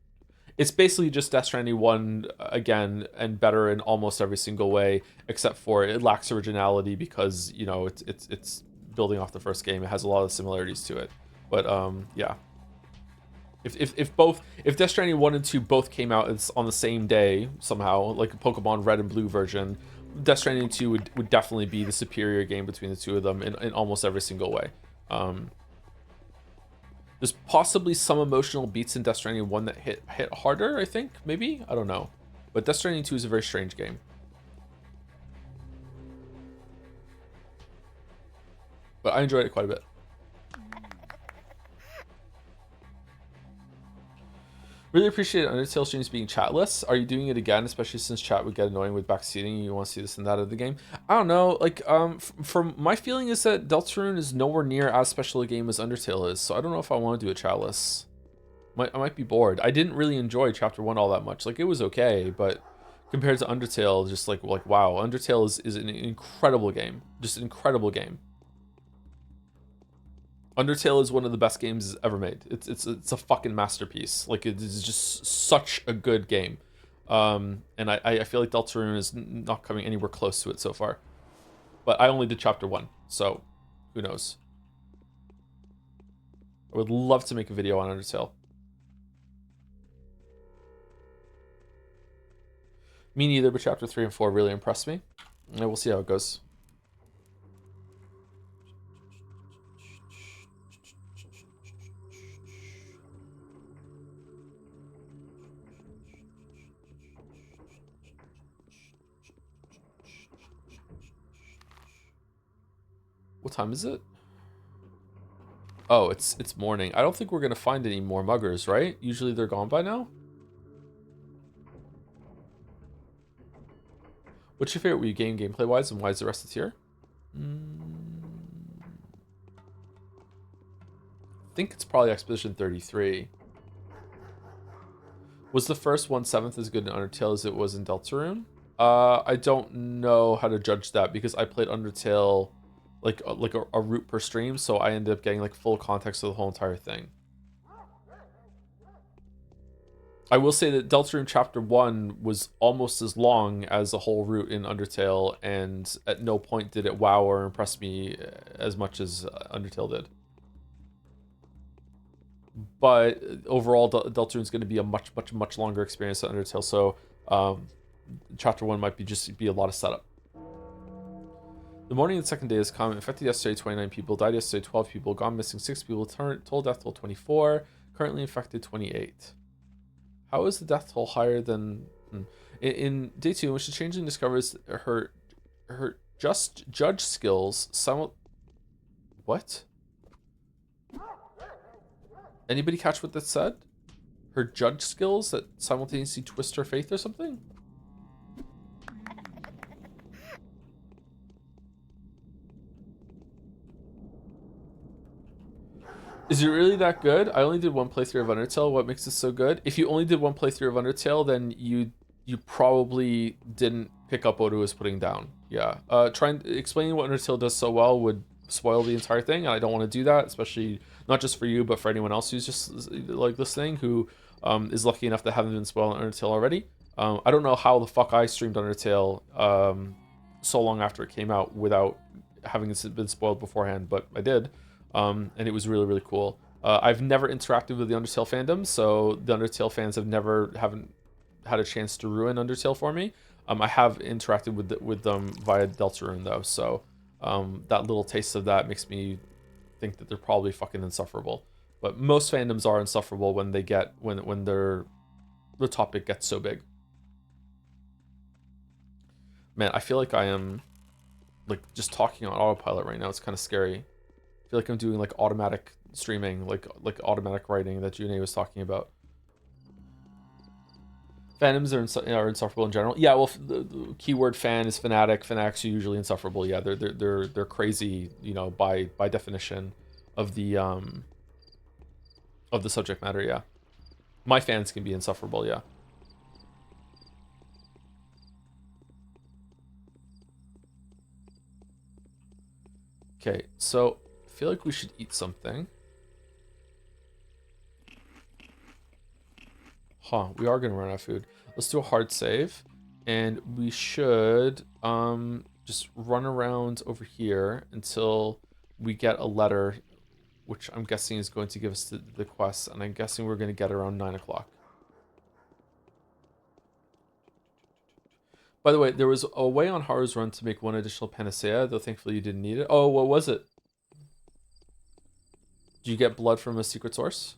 it's basically just Death Stranding 1 again, and better in almost every single way, except for it lacks originality because, you know, it's building off the first game. It has a lot of similarities to it. But yeah. If Death Stranding 1 and 2 both came out on the same day somehow, like a Pokemon Red and Blue version, Death Stranding 2 would definitely be the superior game between the two of them in almost every single way. There's possibly some emotional beats in Death Stranding 1 that hit harder, I think, maybe? I don't know. But Death Stranding 2 is a very strange game. But I enjoyed it quite a bit. Really appreciate Undertale streams being chatless. Are you doing it again, especially since chat would get annoying with backseating? You want to see this and that of the game? I don't know. Like, from my feeling is that Deltarune is nowhere near as special a game as Undertale is, so I don't know if I want to do it chatless. I might be bored. I didn't really enjoy Chapter 1 all that much. Like, it was okay, but compared to Undertale, just like wow, Undertale is an incredible game. Just an incredible game. Undertale is one of the best games ever made. It's a fucking masterpiece. Like, it is just such a good game. And I feel like Deltarune is not coming anywhere close to it so far. But I only did Chapter 1, so who knows. I would love to make a video on Undertale. Me neither, but chapter 3 and 4 really impressed me. And we'll see how it goes. What time is it? Oh, it's morning. I don't think we're gonna find any more muggers, right? Usually they're gone by now. What's your favorite Wii game gameplay wise, and why is the rest of here? I think it's probably Expedition 33. Was the first 1/7 as good in Undertale as it was in Deltarune? I don't know how to judge that because I played Undertale like a route per stream, so I ended up getting like full context of the whole entire thing. I will say that Deltarune Chapter 1 was almost as long as the whole route in Undertale, and at no point did it wow or impress me as much as Undertale did. But overall, Deltarune is going to be a much longer experience than Undertale, so Chapter 1 might be a lot of setup. The morning of the second day is common. Infected yesterday, 29 people. Died yesterday, 12 people. Gone missing, 6 people. Total death toll, 24. Currently infected, 28. How is the death toll higher than... In day 2, in which the Changling discovers her judge skills What? Anybody catch what that said? Her judge skills that simultaneously twist her faith or something? Is it really that good? I only did one playthrough of Undertale. What makes it so good? If you only did one playthrough of Undertale, then you probably didn't pick up what it was putting down. Yeah. Explaining what Undertale does so well would spoil the entire thing, and I don't want to do that, especially not just for you, but for anyone else who's just like listening who is lucky enough to haven't been spoiled on Undertale already. I don't know how the fuck I streamed Undertale so long after it came out without having been spoiled beforehand, but I did. And it was really cool. I've never interacted with the Undertale fandom, so the Undertale fans haven't had a chance to ruin Undertale for me. I have interacted with them via Deltarune though, so that little taste of that makes me think that they're probably fucking insufferable. But most fandoms are insufferable when they get when the topic gets so big. Man, I feel like I am like just talking on autopilot right now. It's kind of scary. I feel like I'm doing like automatic streaming, like automatic writing that June was talking about. Fandoms are insufferable in general. Yeah, well, the keyword fan is fanatic. Fanatics are usually insufferable. Yeah, they're crazy, you know, by definition of the subject matter. Yeah, my fans can be insufferable. Yeah. Okay, so I feel like we should eat something. Huh, we are gonna run out of food. Let's do a hard save, and we should just run around over here until we get a letter, which I'm guessing is going to give us the quest, and I'm guessing we're gonna get around 9 o'clock. By the way, there was a way on Haru's Run to make one additional panacea, though thankfully you didn't need it. Oh, what was it? Did you get blood from a secret source?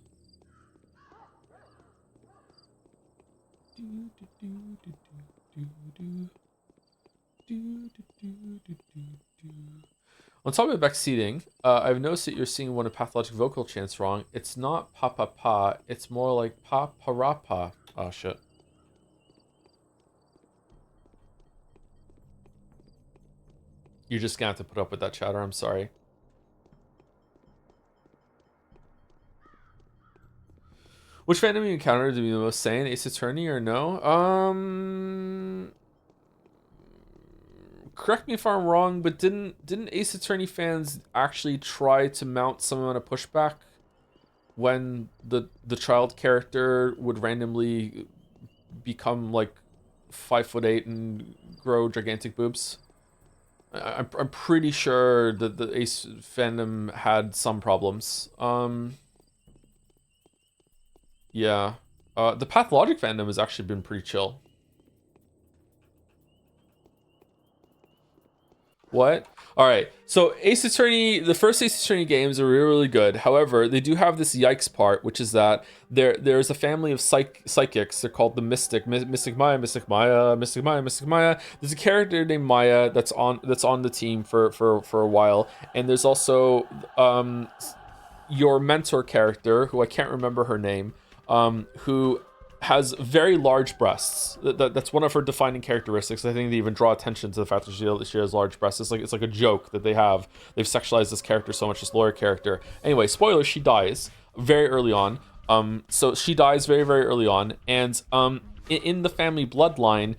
On top of backseating, I've noticed that you're seeing one of Pathologic vocal chants wrong. It's not pa pa pa, it's more like pa pa ra pa. Oh shit. You're just gonna have to put up with that chatter, I'm sorry. Which fandom you encountered to be the most sane? Ace Attorney or no? Correct me if I'm wrong, but didn't Ace Attorney fans actually try to mount some amount of pushback when the child character would randomly become like 5'8" and grow gigantic boobs? I'm pretty sure that the Ace fandom had some problems. Yeah. The Pathologic fandom has actually been pretty chill. What? All right. So Ace Attorney, the first Ace Attorney games are really, really good. However, they do have this yikes part, which is that there's a family of psychics. They're called the Mystic Maya, Mystic Maya, Mystic Maya, Mystic Maya. There's a character named Maya that's on the team for a while, and there's also your mentor character, who I can't remember her name, who has very large breasts. That's one of her defining characteristics. I think they even draw attention to the fact that she has large breasts. It's like a joke that they've sexualized this character so much, this lawyer character. Anyway, spoiler: she dies very early on. So she dies very, very early on, and in the family bloodline,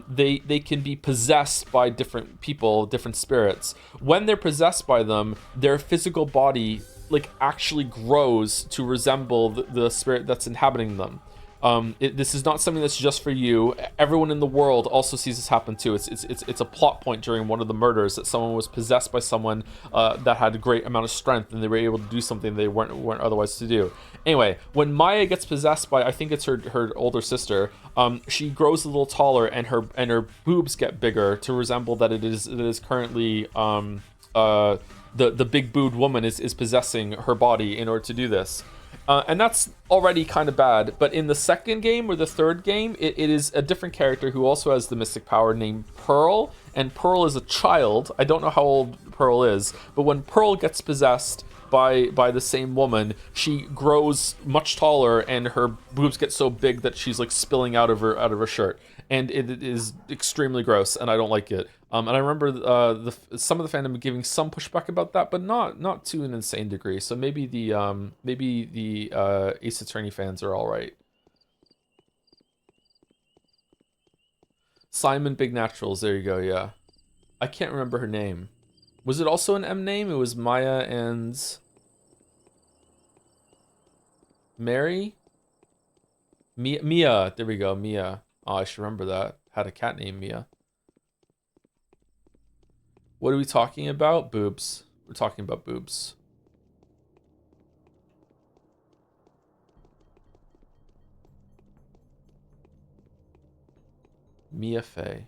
they can be possessed by different people, different spirits. When they're possessed by them, their physical body like actually grows to resemble the spirit that's inhabiting them. This is not something that's just for you. Everyone in the world also sees this happen too. It's a plot point during one of the murders that someone was possessed by someone that had a great amount of strength, and they were able to do something they weren't otherwise to do. Anyway, when Maya gets possessed by, I think it's her older sister, she grows a little taller, and her boobs get bigger to resemble that it is currently the big booed woman is possessing her body in order to do this. And that's already kind of bad, but in the second game or the third game, it is a different character who also has the mystic power named Pearl, and Pearl is a child. I don't know how old Pearl is, but when Pearl gets possessed by the same woman, she grows much taller, and her boobs get so big that she's like spilling out of her shirt, and it is extremely gross, and I don't like it. And I remember some of the fandom giving some pushback about that, but not to an insane degree. So maybe the Ace Attorney fans are all right. Simon Big Naturals, there you go. Yeah, I can't remember her name. Was it also an M name? It was Maya and Mary. Mia. There we go. Mia. Oh, I should remember that. Had a cat named Mia. What are we talking about? Boobs. We're talking about boobs. Mia Fey.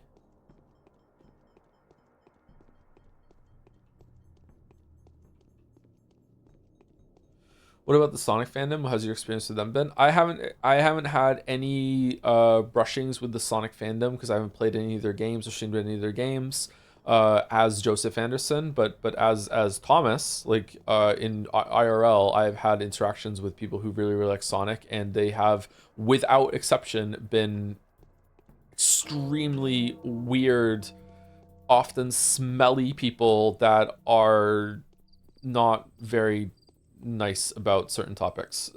What about the Sonic fandom? How's your experience with them been? I haven't had any brushings with the Sonic fandom because I haven't played any of their games or streamed any of their games. As Joseph Anderson, but as Thomas, like in IRL, I've had interactions with people who really, really like Sonic, and they have, without exception, been extremely weird, often smelly people that are not very nice about certain topics.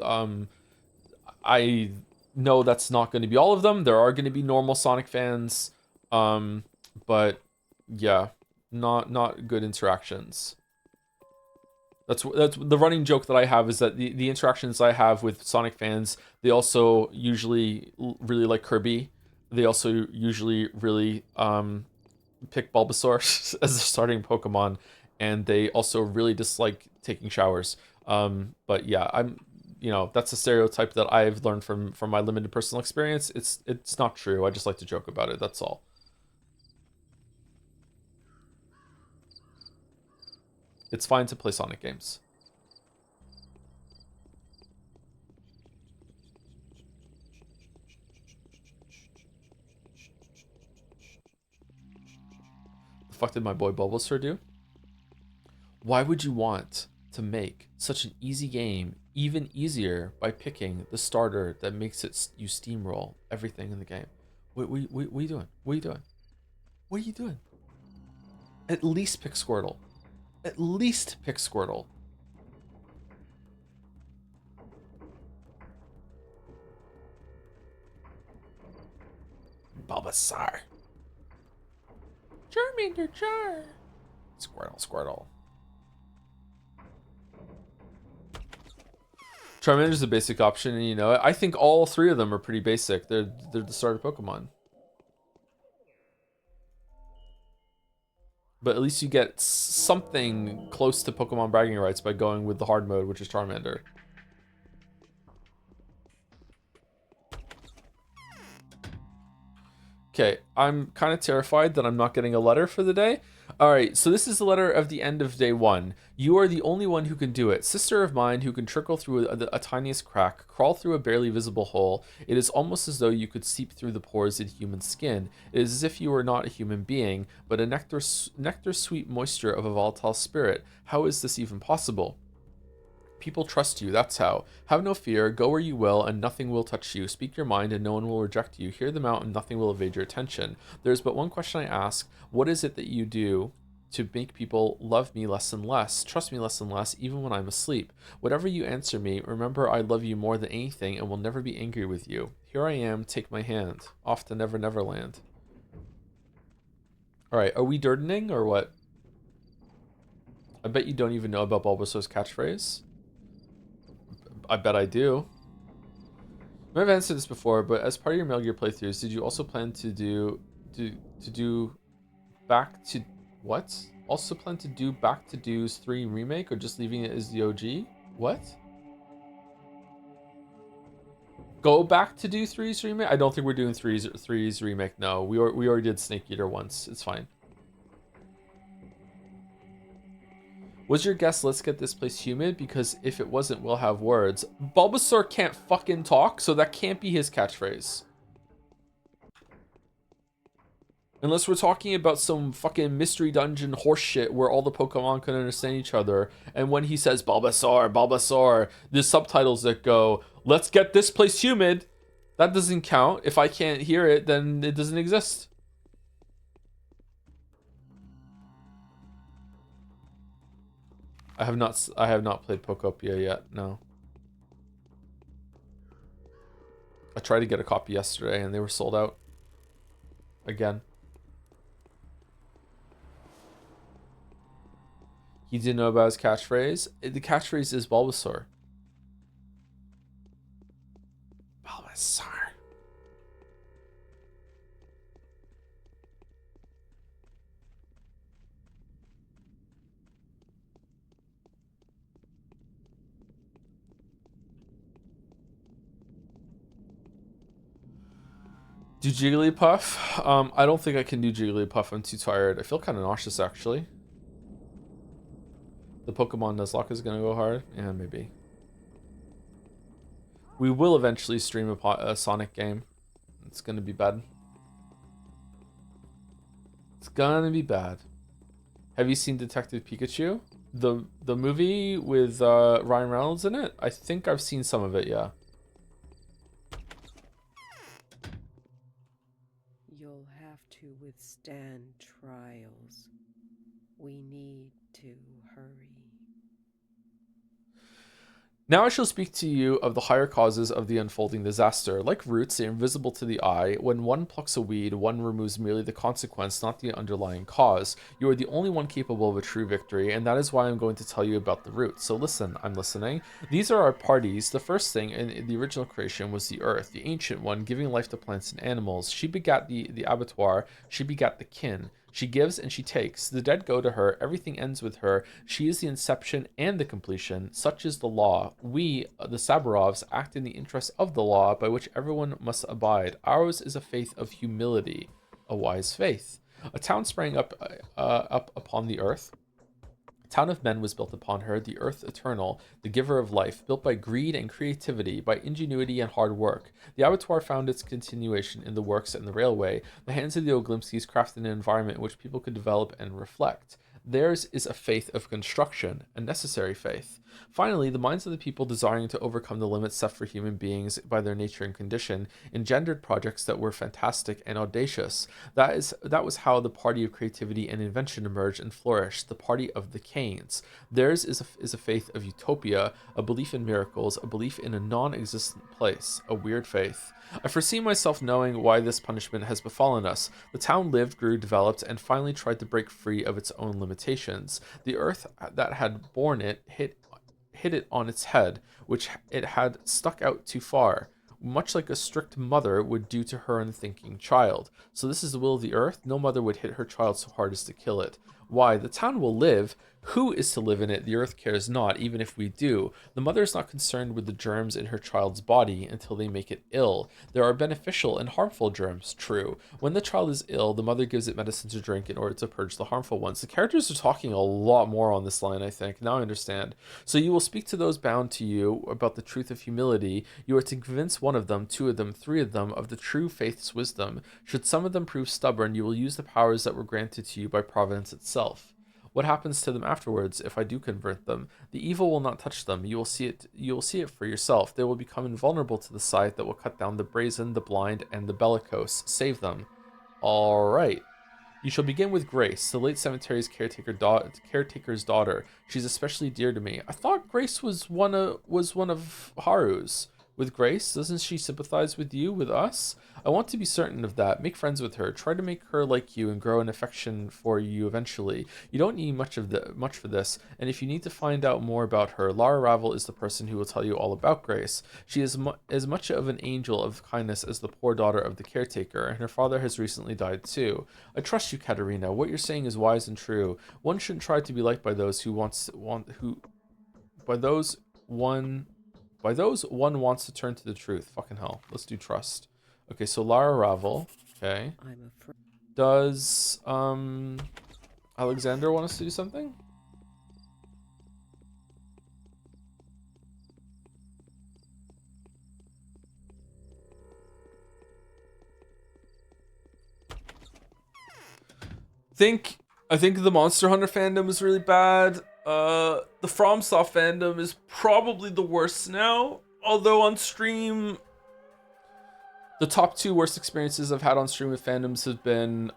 I know that's not going to be all of them. There are going to be normal Sonic fans, but yeah, not good interactions. That's the running joke that I have, is that the interactions I have with Sonic fans, they also usually really like Kirby. They also usually really pick Bulbasaur as their starting Pokemon, and they also really dislike taking showers. But yeah, that's a stereotype that I've learned from my limited personal experience. It's not true. I just like to joke about it. That's all. It's fine to play Sonic games. The fuck did my boy Bulbasaur do? Why would you want to make such an easy game even easier by picking the starter that makes it you steamroll everything in the game? What are you doing? What are you doing? What are you doing? At least pick Squirtle. At least pick Squirtle. Bulbasaur. Charmander, Char. Squirtle. Charmander's a basic option, and I think all three of them are pretty basic. They're the starter Pokemon. But at least you get something close to Pokemon bragging rights by going with the hard mode, which is Charmander. Okay, I'm kind of terrified that I'm not getting a letter for the day. All right, so this is the letter of the end of day 1. You are the only one who can do it. Sister of mine who can trickle through a tiniest crack, crawl through a barely visible hole. It is almost as though you could seep through the pores in human skin. It is as if you were not a human being, but a nectar-sweet moisture of a volatile spirit. How is this even possible? People trust you, that's how. Have no fear, go where you will, and nothing will touch you. Speak your mind, and no one will reject you. Hear them out, and nothing will evade your attention. There is but one question I ask. What is it that you do to make people love me less and less, trust me less and less, even when I'm asleep? Whatever you answer me, remember I love you more than anything, and will never be angry with you. Here I am, take my hand. Off to Never Never Land. Alright, are we dirdening, or what? I bet you don't even know about Bulbasaur's catchphrase. I bet I do. I might have answered this before, but as part of your Metal Gear playthroughs, did you also plan to do Back to what? Also plan to do Back to Do's 3 remake, or just leaving it as the OG? What? Go back to do 3's remake? I don't think we're doing 3's remake. No, we already did Snake Eater once. It's fine. Was your guess, let's get this place humid? Because if it wasn't, we'll have words. Bulbasaur can't fucking talk, so that can't be his catchphrase. Unless we're talking about some fucking mystery dungeon horseshit where all the Pokemon can understand each other. And when he says, Bulbasaur, Bulbasaur, there's subtitles that go, let's get this place humid. That doesn't count. If I can't hear it, then it doesn't exist. I have not played Pokopia yet, no. I tried to get a copy yesterday and they were sold out. Again. He didn't know about his catchphrase. The catchphrase is Bulbasaur. Bulbasaur. Do Jigglypuff? I don't think I can do Jigglypuff. I'm too tired. I feel kind of nauseous, actually. The Pokemon Nuzlocke is going to go hard? Yeah, maybe. We will eventually stream a Sonic game. It's going to be bad. It's going to be bad. Have you seen Detective Pikachu? The movie with Ryan Reynolds in it? I think I've seen some of it, yeah. You'll have to withstand trials. We need to hurry. Now I shall speak to you of the higher causes of the unfolding disaster. Like roots, they are invisible to the eye. When one plucks a weed, one removes merely the consequence, not the underlying cause. You are the only one capable of a true victory, and that is why I'm going to tell you about the roots. So listen, I'm listening. These are our parties. The first thing in the original creation was the earth, the ancient one, giving life to plants and animals. She begat the abattoir. She begat the kin. She gives and she takes. The dead go to her. Everything ends with her. She is the inception and the completion. Such is the law. We, the Saburovs, act in the interest of the law by which everyone must abide. Ours is a faith of humility, a wise faith. A town sprang up upon the earth. Town of men was built upon her, the earth eternal, the giver of life, built by greed and creativity, by ingenuity and hard work. The abattoir found its continuation in the works and the railway. The hands of the Oglimskis crafted an environment in which people could develop and reflect. Theirs is a faith of construction, a necessary faith. Finally, the minds of the people desiring to overcome the limits set for human beings by their nature and condition engendered projects that were fantastic and audacious. That was how the party of creativity and invention emerged and flourished, the party of the Canes. Theirs is a faith of utopia, a belief in miracles, a belief in a non-existent place, a weird faith. I foresee myself knowing why this punishment has befallen us. The town lived, grew, developed, and finally tried to break free of its own limitations. The earth that had borne it hit it on its head, which it had stuck out too far, much like a strict mother would do to her unthinking child. So this is the will of the earth. No mother would hit her child so hard as to kill it. Why? The town will live. Who is to live in it? The earth cares not, even if we do. The mother is not concerned with the germs in her child's body until they make it ill. There are beneficial and harmful germs, true. When the child is ill, the mother gives it medicine to drink in order to purge the harmful ones. The characters are talking a lot more on this line, I think. Now I understand. So you will speak to those bound to you about the truth of humility. You are to convince one of them, two of them, three of them of the true faith's wisdom. Should some of them prove stubborn, you will use the powers that were granted to you by providence itself. What happens to them afterwards if I do convert them? The evil will not touch them. You will see it for yourself. They will become invulnerable to the scythe that will cut down the brazen, the blind, and the bellicose. Save them. All right. You shall begin with Grace, the late cemetery's caretaker's daughter. She's especially dear to me. I thought Grace was one of Haru's. With Grace, doesn't she sympathize with you, with us? I want to be certain of that. Make friends with her. Try to make her like you and grow an affection for you eventually. You don't need much for this, and if you need to find out more about her, Lara Ravel is the person who will tell you all about Grace. She is as much of an angel of kindness as the poor daughter of the caretaker, and her father has recently died too. I trust you, Katerina. What you're saying is wise and true. One shouldn't try to be liked by those by those one wants to turn to the truth. Fucking hell. Let's do trust. Okay, so Lara Ravel. Okay. I'm afraid. Does Alexander want us to do something? I think the Monster Hunter fandom is really bad. The FromSoft fandom is probably the worst now. Although on stream, the top two worst experiences I've had on stream with fandoms have been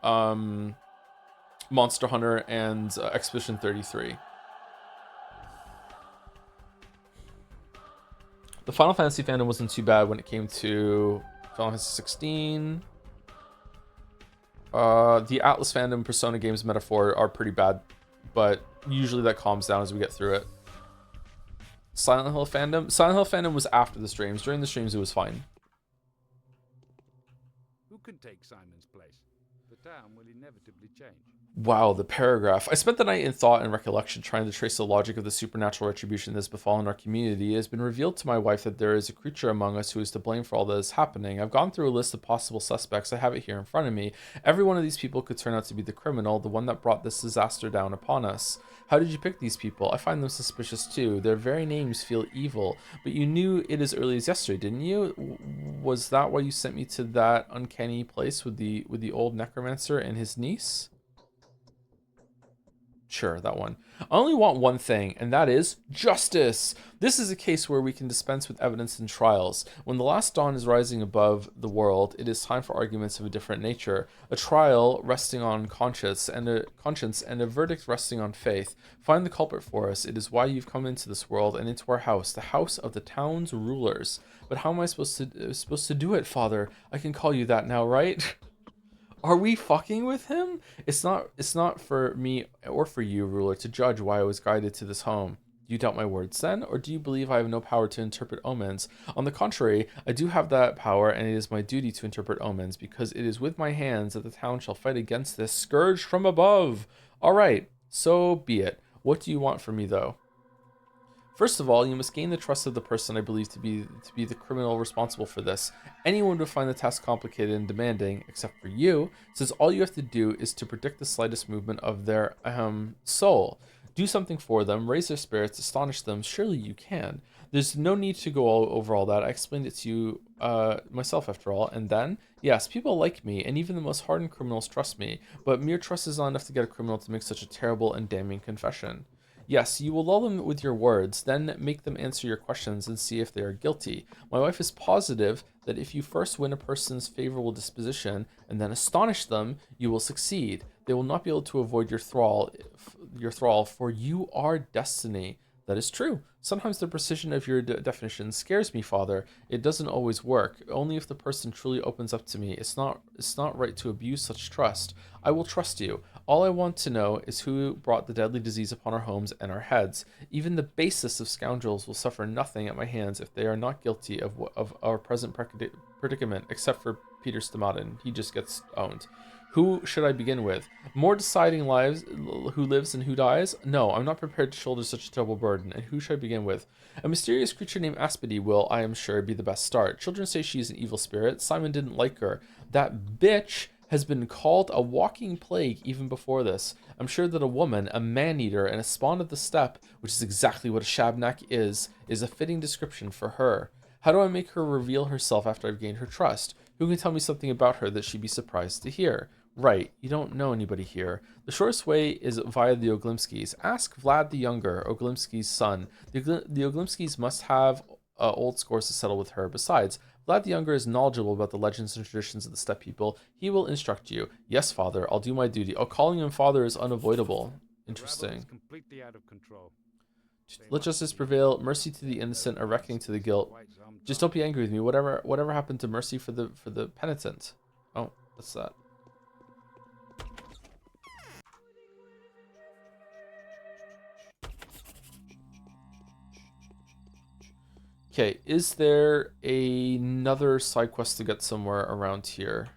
Monster Hunter and Expedition 33. The Final Fantasy fandom wasn't too bad when it came to Final Fantasy 16. The Atlas fandom, Persona games, Metaphor are pretty bad, but usually that calms down as we get through it. Silent Hill fandom was after the streams. During the streams, it was fine. Who can take Simon's place? The town will inevitably change. Wow, the paragraph. I spent the night in thought and recollection trying to trace the logic of the supernatural retribution that has befallen our community. It has been revealed to my wife that there is a creature among us who is to blame for all that is happening. I've gone through a list of possible suspects. I have it here in front of me. Every one of these people could turn out to be the criminal, the one that brought this disaster down upon us. How did you pick these people? I find them suspicious too. Their very names feel evil. But you knew it as early as yesterday, didn't you? Was that why you sent me to that uncanny place with the old necromancer and his niece? Sure, that one. I only want one thing, and that is justice. This is a case where we can dispense with evidence in trials. When the last dawn is rising above the world, it is time for arguments of a different nature. A trial resting on conscience and a verdict resting on faith. Find the culprit for us. It is why you've come into this world and into our house, the house of the town's rulers. But how am I supposed to do it, Father? I can call you that now, right? Are we fucking with him? It's not for me or for you, ruler, to judge why I was guided to this home. Do you doubt my words then? Or do you believe I have no power to interpret omens? On the contrary, I do have that power, and it is my duty to interpret omens, because it is with my hands that the town shall fight against this scourge from above. Alright, so be it. What do you want from me, though? First of all, you must gain the trust of the person I believe to be the criminal responsible for this. Anyone would find the task complicated and demanding, except for you, since all you have to do is to predict the slightest movement of their soul. Do something for them, raise their spirits, astonish them. Surely you can. There's no need to go over all that. I explained it to you myself, after all. And then, yes, people like me, and even the most hardened criminals trust me. But mere trust is not enough to get a criminal to make such a terrible and damning confession. Yes, you will lull them with your words, then make them answer your questions and see if they are guilty. My wife is positive that if you first win a person's favorable disposition and then astonish them, you will succeed. They will not be able to avoid your thrall, for you are destiny. That is true. Sometimes the precision of your definition scares me, Father. It doesn't always work. Only if the person truly opens up to me. It's not right to abuse such trust. I will trust you. All I want to know is who brought the deadly disease upon our homes and our heads. Even the basest of scoundrels will suffer nothing at my hands if they are not guilty of our present predicament, except for Peter Stamatin. He just gets owned. Who should I begin with? More deciding lives who lives and who dies? No, I'm not prepared to shoulder such a terrible burden. And who should I begin with? A mysterious creature named Aspedy will, I am sure, be the best start. Children say she is an evil spirit. Simon didn't like her. That bitch has been called a walking plague even before this. I'm sure that a woman, a man-eater, and a spawn of the steppe, which is exactly what a shabnak is a fitting description for her. How do I make her reveal herself after I've gained her trust? Who can tell me something about her that she'd be surprised to hear? Right, you don't know anybody here. The shortest way is via the Oglimskis. Ask Vlad the Younger, Oglimski's son. The Oglimskis must have old scores to settle with her. Besides, Vlad the Younger is knowledgeable about the legends and traditions of the steppe people. He will instruct you. Yes, father, I'll do my duty. Oh, calling him father is unavoidable. Interesting. Completely out of control. Let justice prevail. Mercy to the innocent, a reckoning to the guilt. Just don't be angry with me. Whatever happened to mercy for the penitent? Oh, what's that? Okay, is there another side quest to get somewhere around here?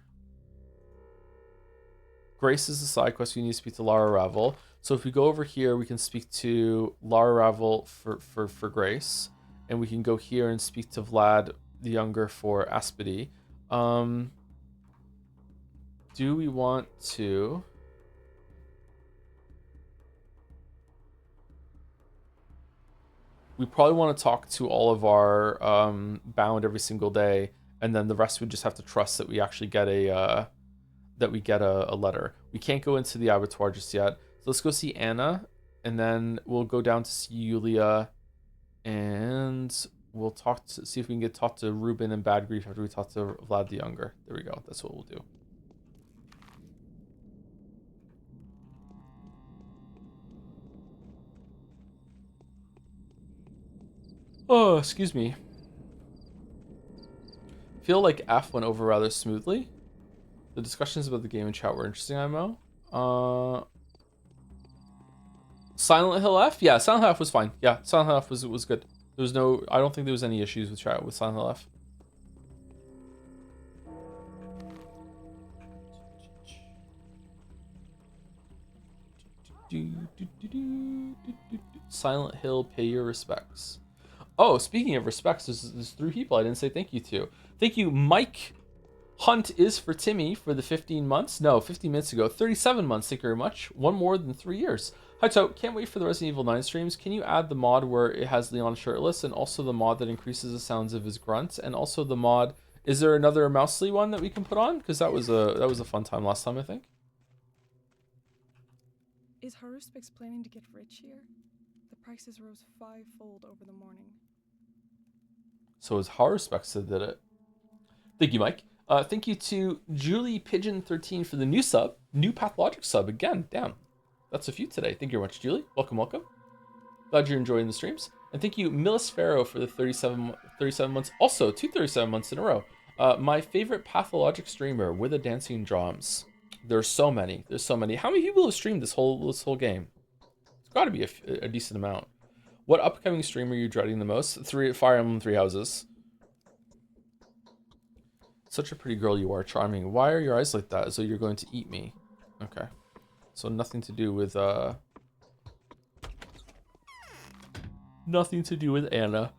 Grace is the side quest. We need to speak to Lara Ravel. So if we go over here, we can speak to Lara Ravel for Grace. And we can go here and speak to Vlad the Younger for Aspedy. Do we want to... We probably want to talk to all of our bound every single day, and then the rest would just have to trust that we actually get a letter. We can't go into the abattoir just yet, so let's go see Anna, and then we'll go down to see Yulia, and we'll see if we can talk to Ruben and Bad Grief after we talk to Vlad the Younger. There we go. That's what we'll do. Oh, excuse me. Feel like F went over rather smoothly. The discussions about the game and chat were interesting, IMO. Silent Hill F? Yeah, Silent Hill F was fine. Yeah, Silent Hill F was good. There was no... I don't think there was any issues with chat with Silent Hill F. Silent Hill, pay your respects. Oh, speaking of respects, there's 3 people I didn't say thank you to. Thank you, Mike. Hunt is for Timmy for the 15 months. No, 15 minutes ago. 37 months, thank you very much. One more than 3 years. Hi, To. Can't wait for the Resident Evil 9 streams. Can you add the mod where it has Leon shirtless, and also the mod that increases the sounds of his grunts, and also the mod... Is there another Mousely one that we can put on? Because that was a fun time last time, I think. Is Haruspix planning to get rich here? The prices rose 5-fold over the morning. So it's Haruspix that did it. Thank you, Mike. Thank you to Julie Pigeon 13 for the new sub. New Pathologic sub again. Damn. That's a few today. Thank you very much, Julie. Welcome, welcome. Glad you're enjoying the streams. And thank you, Millis Farrow, for the 37 months. Also, 37 months in a row. My favorite Pathologic streamer with the dancing drums. There's so many. There's so many. How many people have streamed this whole game? It's got to be a decent amount. What upcoming stream are you dreading the most? Fire Emblem 3 Houses. Such a pretty girl you are, charming. Why are your eyes like that? As though you're going to eat me. Okay. So nothing to do with nothing to do with Anna.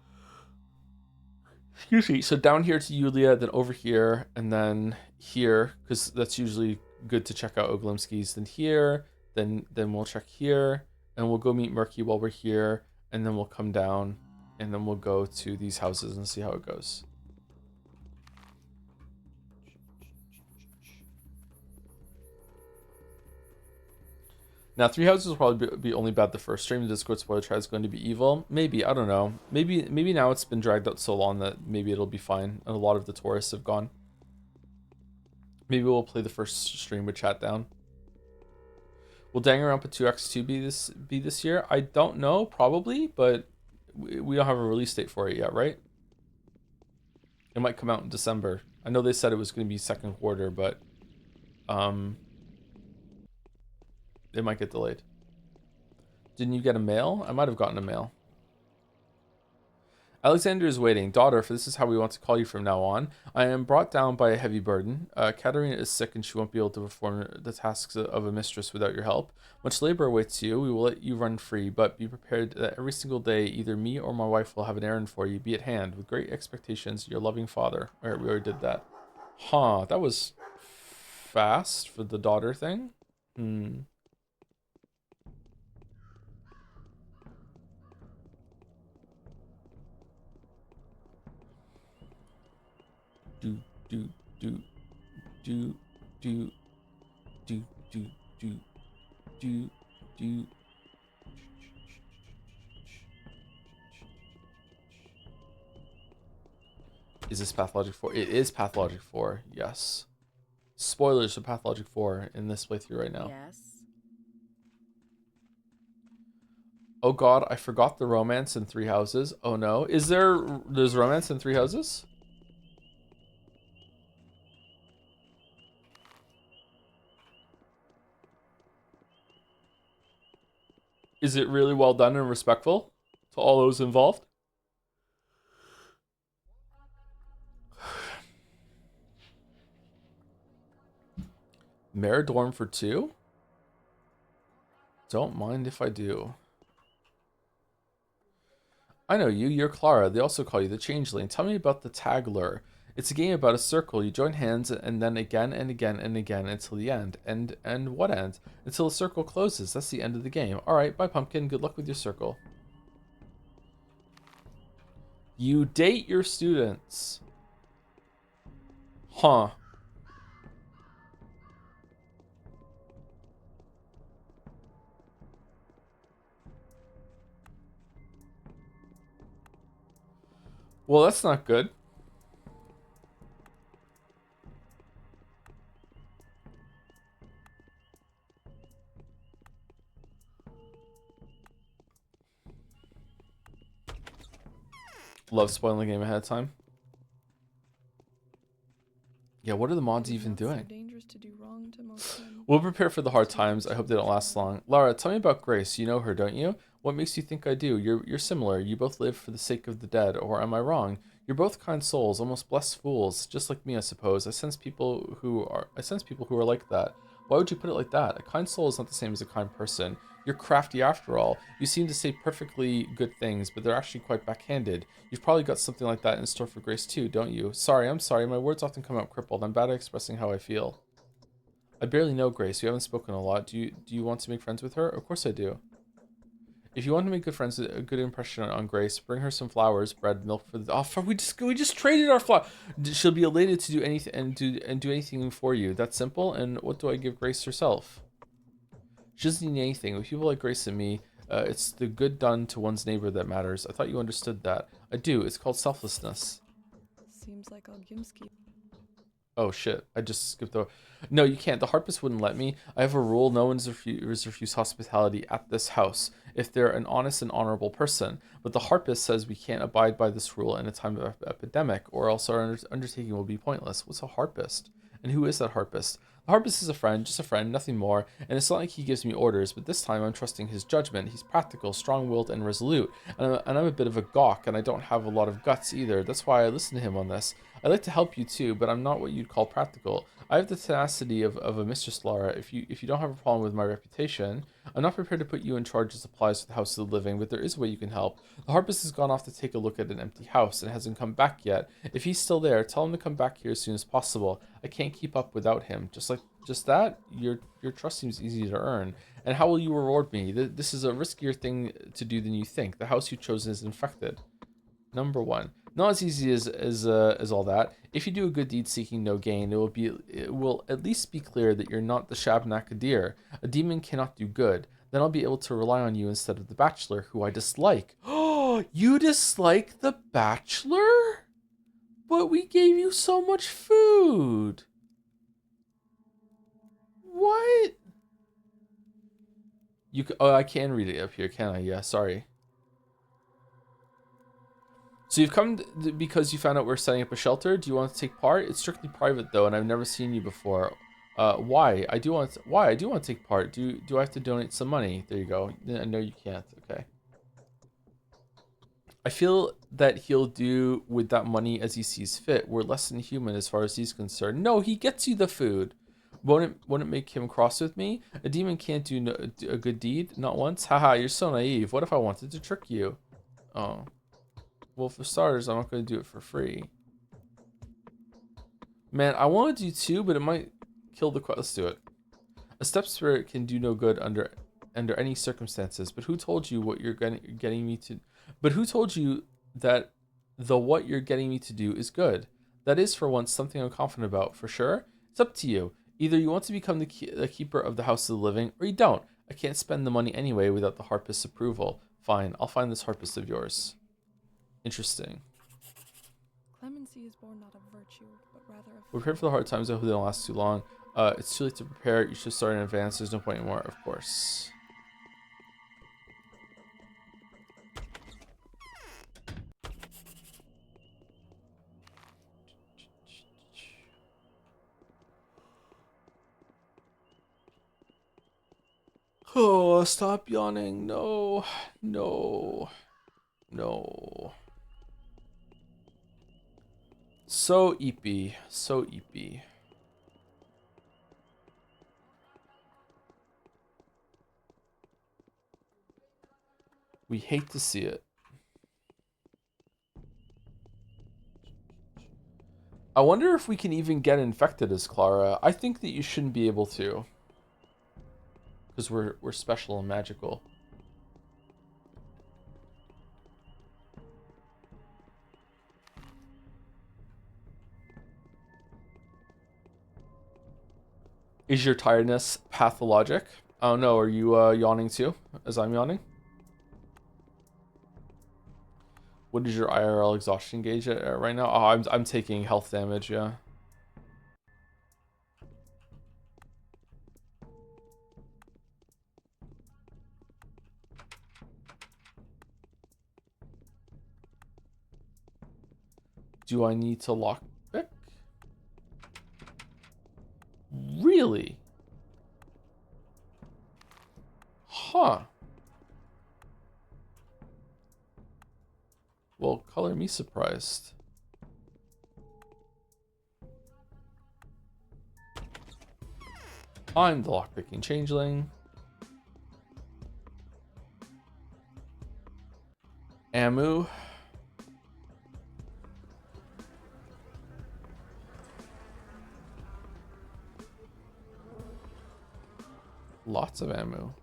Excuse me. So down here to Yulia, then over here, and then here, because that's usually good to check out Oglimski's. Then here, then we'll check here, and we'll go meet Murky while we're here, and then we'll come down, and then we'll go to these houses and see how it goes. Now, 3 Houses will probably be only bad the first stream. The Discord spoiler chat is going to be evil. Maybe, I don't know. Maybe now it's been dragged out so long that maybe it'll be fine. And a lot of the tourists have gone. Maybe we'll play the first stream with chat down. Will Danganronpa 2X2 be this year? I don't know, probably, but we don't have a release date for it yet, right? It might come out in December. I know they said it was going to be second quarter, but it might get delayed. Didn't you get a mail? I might have gotten a mail. Alexander is waiting. Daughter, for this is how we want to call you from now on. I am brought down by a heavy burden. Katerina is sick and she won't be able to perform the tasks of a mistress without your help. Much labor awaits you. We will let you run free, but be prepared that every single day either me or my wife will have an errand for you. Be at hand. With great expectations, your loving father. Alright, we already did that. Huh, that was fast for the daughter thing. Do do do do do do do do do do. Is this Pathologic 4? It is Pathologic 4, yes. Spoilers for Pathologic 4 in this playthrough right now. Yes. Oh god, I forgot the romance in Three Houses. Oh no. There's romance in Three Houses? Is it really well done and respectful to all those involved? Meridorm for 2? Don't mind if I do. I know you, you're Clara. They also call you the Changeling. Tell me about the Tagler. It's a game about a circle. You join hands and then again and again and again until the end. And what end? Until the circle closes. That's the end of the game. Alright, bye Pumpkin. Good luck with your circle. You date your students. Huh. Well, that's not good. Love spoiling the game ahead of time. Yeah, what are the mods even doing? Dangerous to do wrong to most men. We'll prepare for the hard times. I hope they don't last long. Lara, tell me about Grace. You know her, don't you? What makes you think I do? You're similar. You both live for the sake of the dead, or am I wrong? You're both kind souls, almost blessed fools, just like me, I suppose. I sense people who are like that. Why would you put it like that? A kind soul is not the same as a kind person. You're crafty after all. You seem to say perfectly good things, but they're actually quite backhanded. You've probably got something like that in store for Grace too, don't you? Sorry, I'm sorry. My words often come out crippled. I'm bad at expressing how I feel. I barely know Grace. We haven't spoken a lot. Do you want to make friends with her? Of course I do. If you want to make good friends, a good impression on Grace, bring her some flowers, bread, milk for the. Oh, fuck, we just traded our flower. She'll be elated to do anything and do anything for you. That's simple. And what do I give Grace herself? She doesn't need anything. With people like Grace and me, it's the good done to one's neighbor that matters. I thought you understood that. I do. It's called selflessness. Seems like Gimski. Oh shit, I just skipped over. No, you can't. The harpist wouldn't let me. I have a rule. No one's refuse hospitality at this house if they're an honest and honorable person. But the harpist says we can't abide by this rule in a time of epidemic, or else our undertaking will be pointless. What's a harpist? And who is that harpist? The harpist is a friend, just a friend, nothing more, and it's not like he gives me orders, but this time I'm trusting his judgment. He's practical, strong-willed, and resolute, and I'm a bit of a gawk, and I don't have a lot of guts either. That's why I listen to him on this. I'd like to help you too, but I'm not what you'd call practical. I have the tenacity of a Mistress Lara. If you don't have a problem with my reputation, I'm not prepared to put you in charge of supplies for the House of the Living, but there is a way you can help. The harpist has gone off to take a look at an empty house and hasn't come back yet. If he's still there, tell him to come back here as soon as possible. I can't keep up without him. Just that, your trust seems easy to earn. And how will you reward me? This is a riskier thing to do than you think. The house you've chosen is infected. Number 1. Not as easy as all that. If you do a good deed seeking no gain, it will at least be clear that you're not the Shabnakadir. A demon cannot do good. Then I'll be able to rely on you instead of the Bachelor, who I dislike. Oh, you dislike the Bachelor? But we gave you so much food. What? Oh, I can read it up here, can I? Yeah, sorry. So you've come because you found out we're setting up a shelter. Do you want to take part? It's strictly private though, and I've never seen you before. Why? I do want to take part. Do I have to donate some money? There you go. No, you can't. Okay. I feel that he'll do with that money as he sees fit. We're less than human as far as he's concerned. No, he gets you the food. Won't it make him cross with me? A demon can't do a good deed, not once. Haha, you're so naive. What if I wanted to trick you? Oh. Well, for starters, I'm not going to do it for free. Man, I want to do two, but it might kill the quest. Let's do it. A step spirit can do no good under any circumstances. But who told you what you're getting me to? But who told you that what you're getting me to do is good? That is, for once, something I'm confident about. For sure, it's up to you. Either you want to become the keeper of the house of the living, or you don't. I can't spend the money anyway without the harpist's approval. Fine, I'll find this harpist of yours. Interesting. Clemency is born not of virtue, but rather of... Prepare for the hard times. I hope they don't last too long. It's too late to prepare. You should start in advance. There's no point anymore, of course. Oh, stop yawning. No. No. No. So eepy. So eepy. We hate to see it. I wonder if we can even get infected as Clara. I think that you shouldn't be able to. Because we're special and magical. Is your tiredness pathologic? Oh no, are you yawning too, as I'm yawning? What is your IRL exhaustion gauge at right now? Oh, I'm taking health damage, yeah. Do I need to lockpick? Really? Huh. Well, color me surprised. I'm the lockpicking changeling. Amu. Lots of ammo.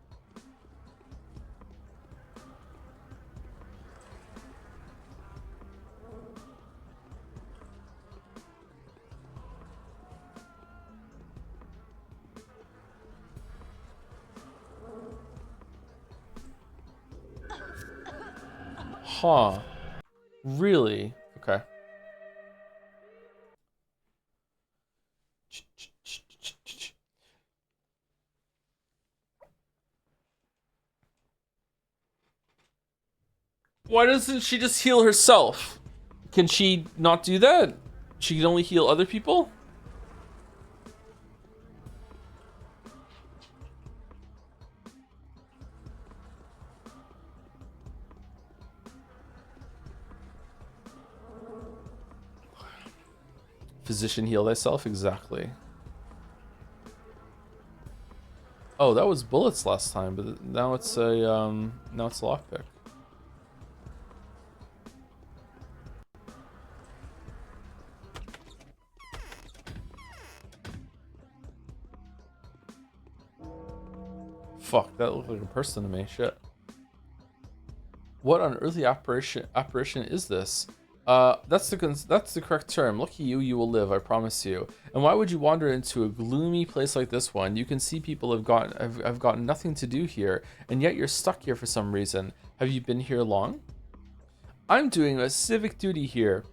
Huh. Really? Okay. Why doesn't she just heal herself? Can she not do that? She can only heal other people? Physician, heal thyself? Exactly. Oh, that was bullets last time, but now it's a lockpick. Fuck, that looked like a person to me. Shit. What unearthly apparition is this? That's the correct term. Lucky you, you will live, I promise you. And why would you wander into a gloomy place like this one? You can see people have gotten nothing to do here, and yet you're stuck here for some reason. Have you been here long? I'm doing a civic duty here.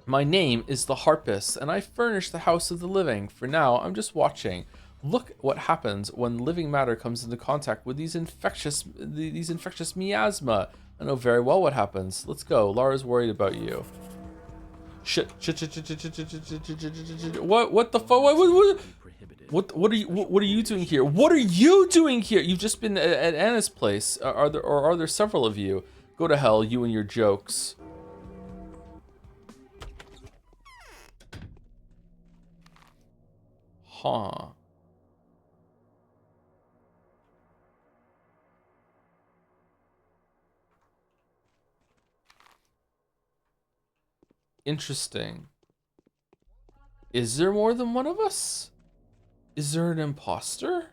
My name is the Harpist, and I furnish the House of the Living. For now, I'm just watching. Look what happens when living matter comes into contact with these infectious miasma. I know very well what happens. Let's go. Lara's worried about you. Shit. What the fuck? What are you doing here? What are you doing here? You've just been at Anna's place. Are there several of you? Go to hell, you and your jokes. Huh. Interesting. Is there more than one of us? Is there an imposter?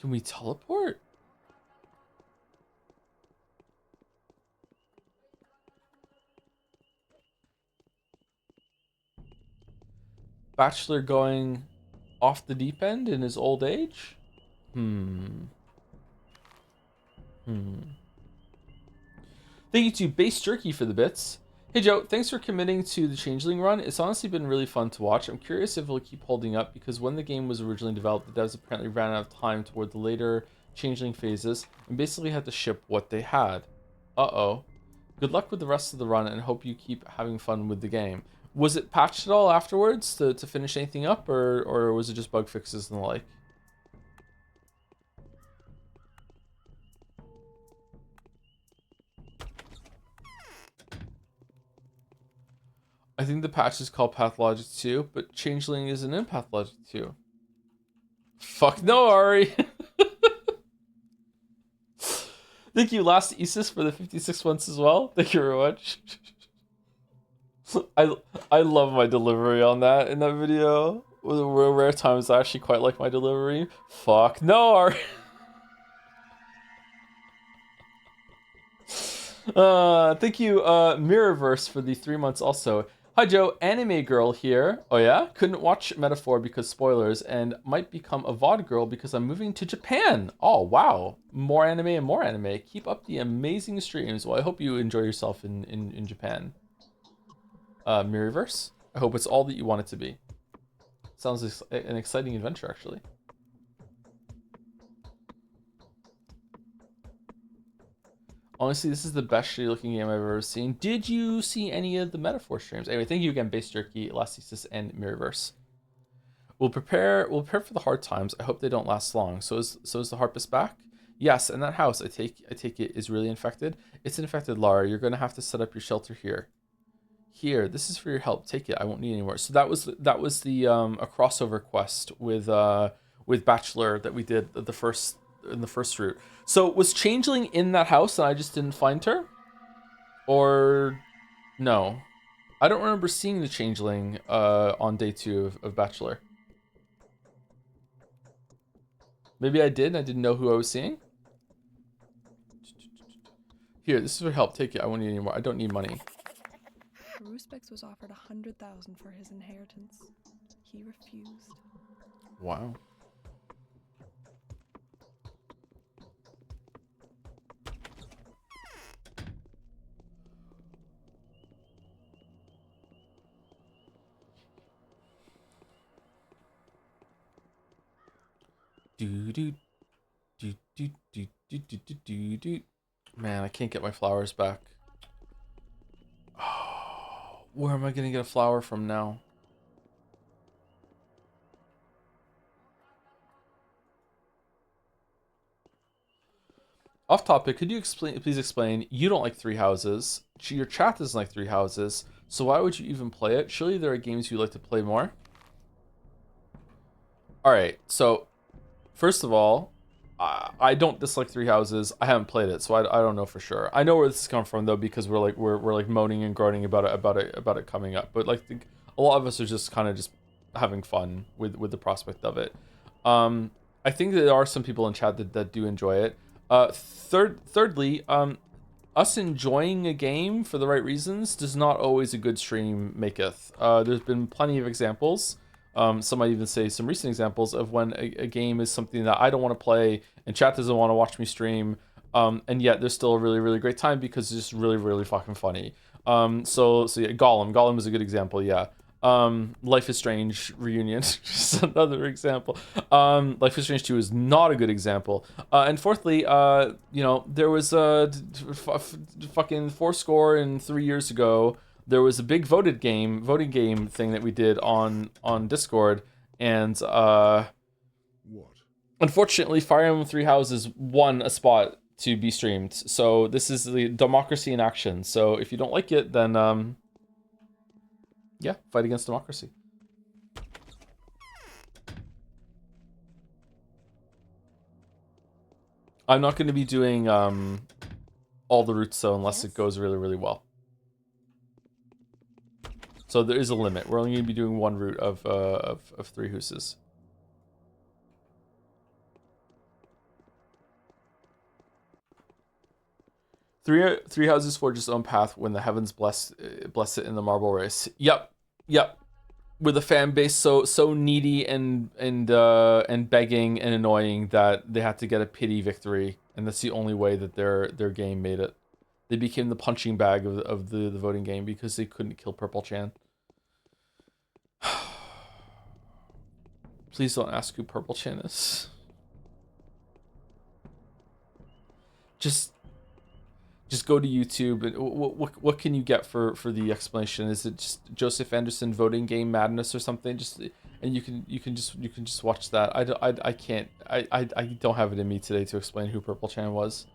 Can we teleport? Bachelor going off the deep end in his old age? Thank you to Base Jerky for the bits. Hey Joe, thanks for committing to the Changeling run. It's honestly been really fun to watch. I'm curious if it'll keep holding up because when the game was originally developed, the devs apparently ran out of time toward the later Changeling phases and basically had to ship what they had. Uh-oh. Good luck with the rest of the run and hope you keep having fun with the game. Was it patched at all afterwards to finish anything up, or was it just bug fixes and the like? I think the patch is called Pathologic 2, but Changeling isn't in Pathologic 2. Fuck no, Ari! Thank you, Last Isis, for the 56 months as well. Thank you very much. I love my delivery on that in that video. With rare times I actually quite like my delivery. Fuck no, Ari! Thank you, Mirrorverse, for the 3 months also. Hi Joe, anime girl here. Oh yeah? Couldn't watch Metaphor because spoilers, and might become a VOD girl because I'm moving to Japan. Oh wow. More anime and more anime. Keep up the amazing streams. Well, I hope you enjoy yourself in Japan. Mirrorverse, I hope it's all that you want it to be. Sounds like an exciting adventure, actually. Honestly, this is the best shitty looking game I've ever seen. Did you see any of the Metaphor streams? Anyway, thank you again, Base Jerky, Elasticis, and Mirrorverse. We'll prepare for the hard times. I hope they don't last long. So is the Harpist back? Yes, and that house I take it is really infected. It's infected, Lara. You're gonna have to set up your shelter here. Here, this is for your help. Take it. I won't need any more. So that was the a crossover quest with Bachelor that we did in the first route. So was Changeling in that house and I just didn't find her? Or no? I don't remember seeing the Changeling on day 2 of Bachelor. Maybe I did and I didn't know who I was seeing. Here, this is for help. Take it. I won't need any more. I don't need money. Ruspex was offered 100,000 for his inheritance. He refused. Wow. Man, I can't get my flowers back. Oh, where am I gonna get a flower from now? Off topic, could you please explain? You don't like 3 houses. Your chat doesn't like 3 houses. So why would you even play it? Surely there are games you like to play more. All right, so first of all, I don't dislike 3 houses. I haven't played it, so I don't know for sure. I know where this is coming from though, because we're like moaning and groaning about it coming up. But like a lot of us are just kind of just having fun with the prospect of it. I think there are some people in chat that do enjoy it. Thirdly, us enjoying a game for the right reasons does not always a good stream maketh. There's been plenty of examples. Some might even say some recent examples of when a game is something that I don't want to play and chat doesn't want to watch me stream, and yet there's still a really, really great time because it's just really, really fucking funny. So yeah, Gollum is a good example, yeah. Life is Strange Reunion, just another example. Life is Strange 2 is not a good example. And fourthly, you know, there was a fucking 3 years ago, there was a big voting game thing that we did on Discord, and what? Unfortunately, Fire Emblem 3 Houses won a spot to be streamed. So this is the democracy in action. So if you don't like it, then yeah, fight against democracy. I'm not going to be doing all the routes though, unless it goes really, really well. So there is a limit. We're only going to be doing one route of 3 huses. Three houses forge its own path when the heavens bless it in the marble race. Yep. With a fan base so needy and begging and annoying that they had to get a pity victory, and that's the only way that their game made it. They became the punching bag of the voting game because they couldn't kill Purple Chan. Please don't ask who Purple Chan is. Just go to YouTube and what can you get for the explanation? Is it just Joseph Anderson voting game madness or something? And you can just watch that. I can't I don't have it in me today to explain who Purple Chan was.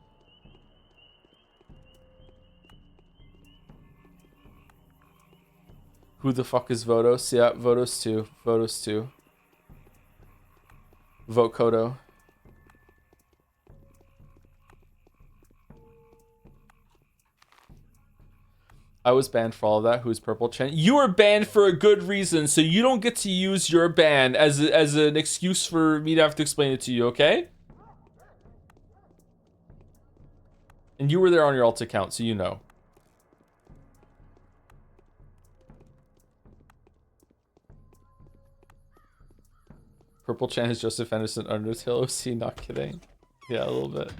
Who the fuck is Vodos? Yeah, Vodos 2. Vodos 2. Vote Kodo. I was banned for all of that. Who's Purple Chan? You were banned for a good reason, so you don't get to use your ban as an excuse for me to have to explain it to you, okay? And you were there on your alt account, so you know. Purple Chan is Joseph Anderson Undertale OC, not kidding. Yeah, a little bit.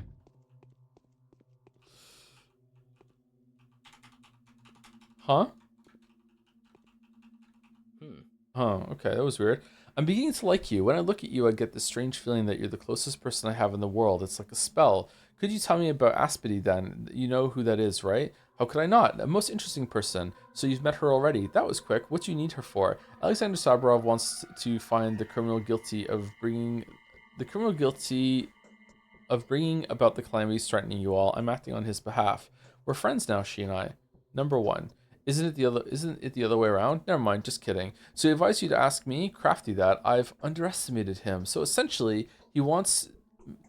Huh? Oh, okay, that was weird. I'm beginning to like you. When I look at you, I get this strange feeling that you're the closest person I have in the world. It's like a spell. Could you tell me about Aspity then? You know who that is, right? How could I not? A most interesting person. So you've met her already. That was quick. What do you need her for? Alexander Saburov wants to find the criminal guilty of bringing about the calamities threatening you all. I'm acting on his behalf. We're friends now, she and I. Number 1. Isn't it the other way around? Never mind, just kidding. So he advised you to ask me, crafty that. I've underestimated him. So essentially, he wants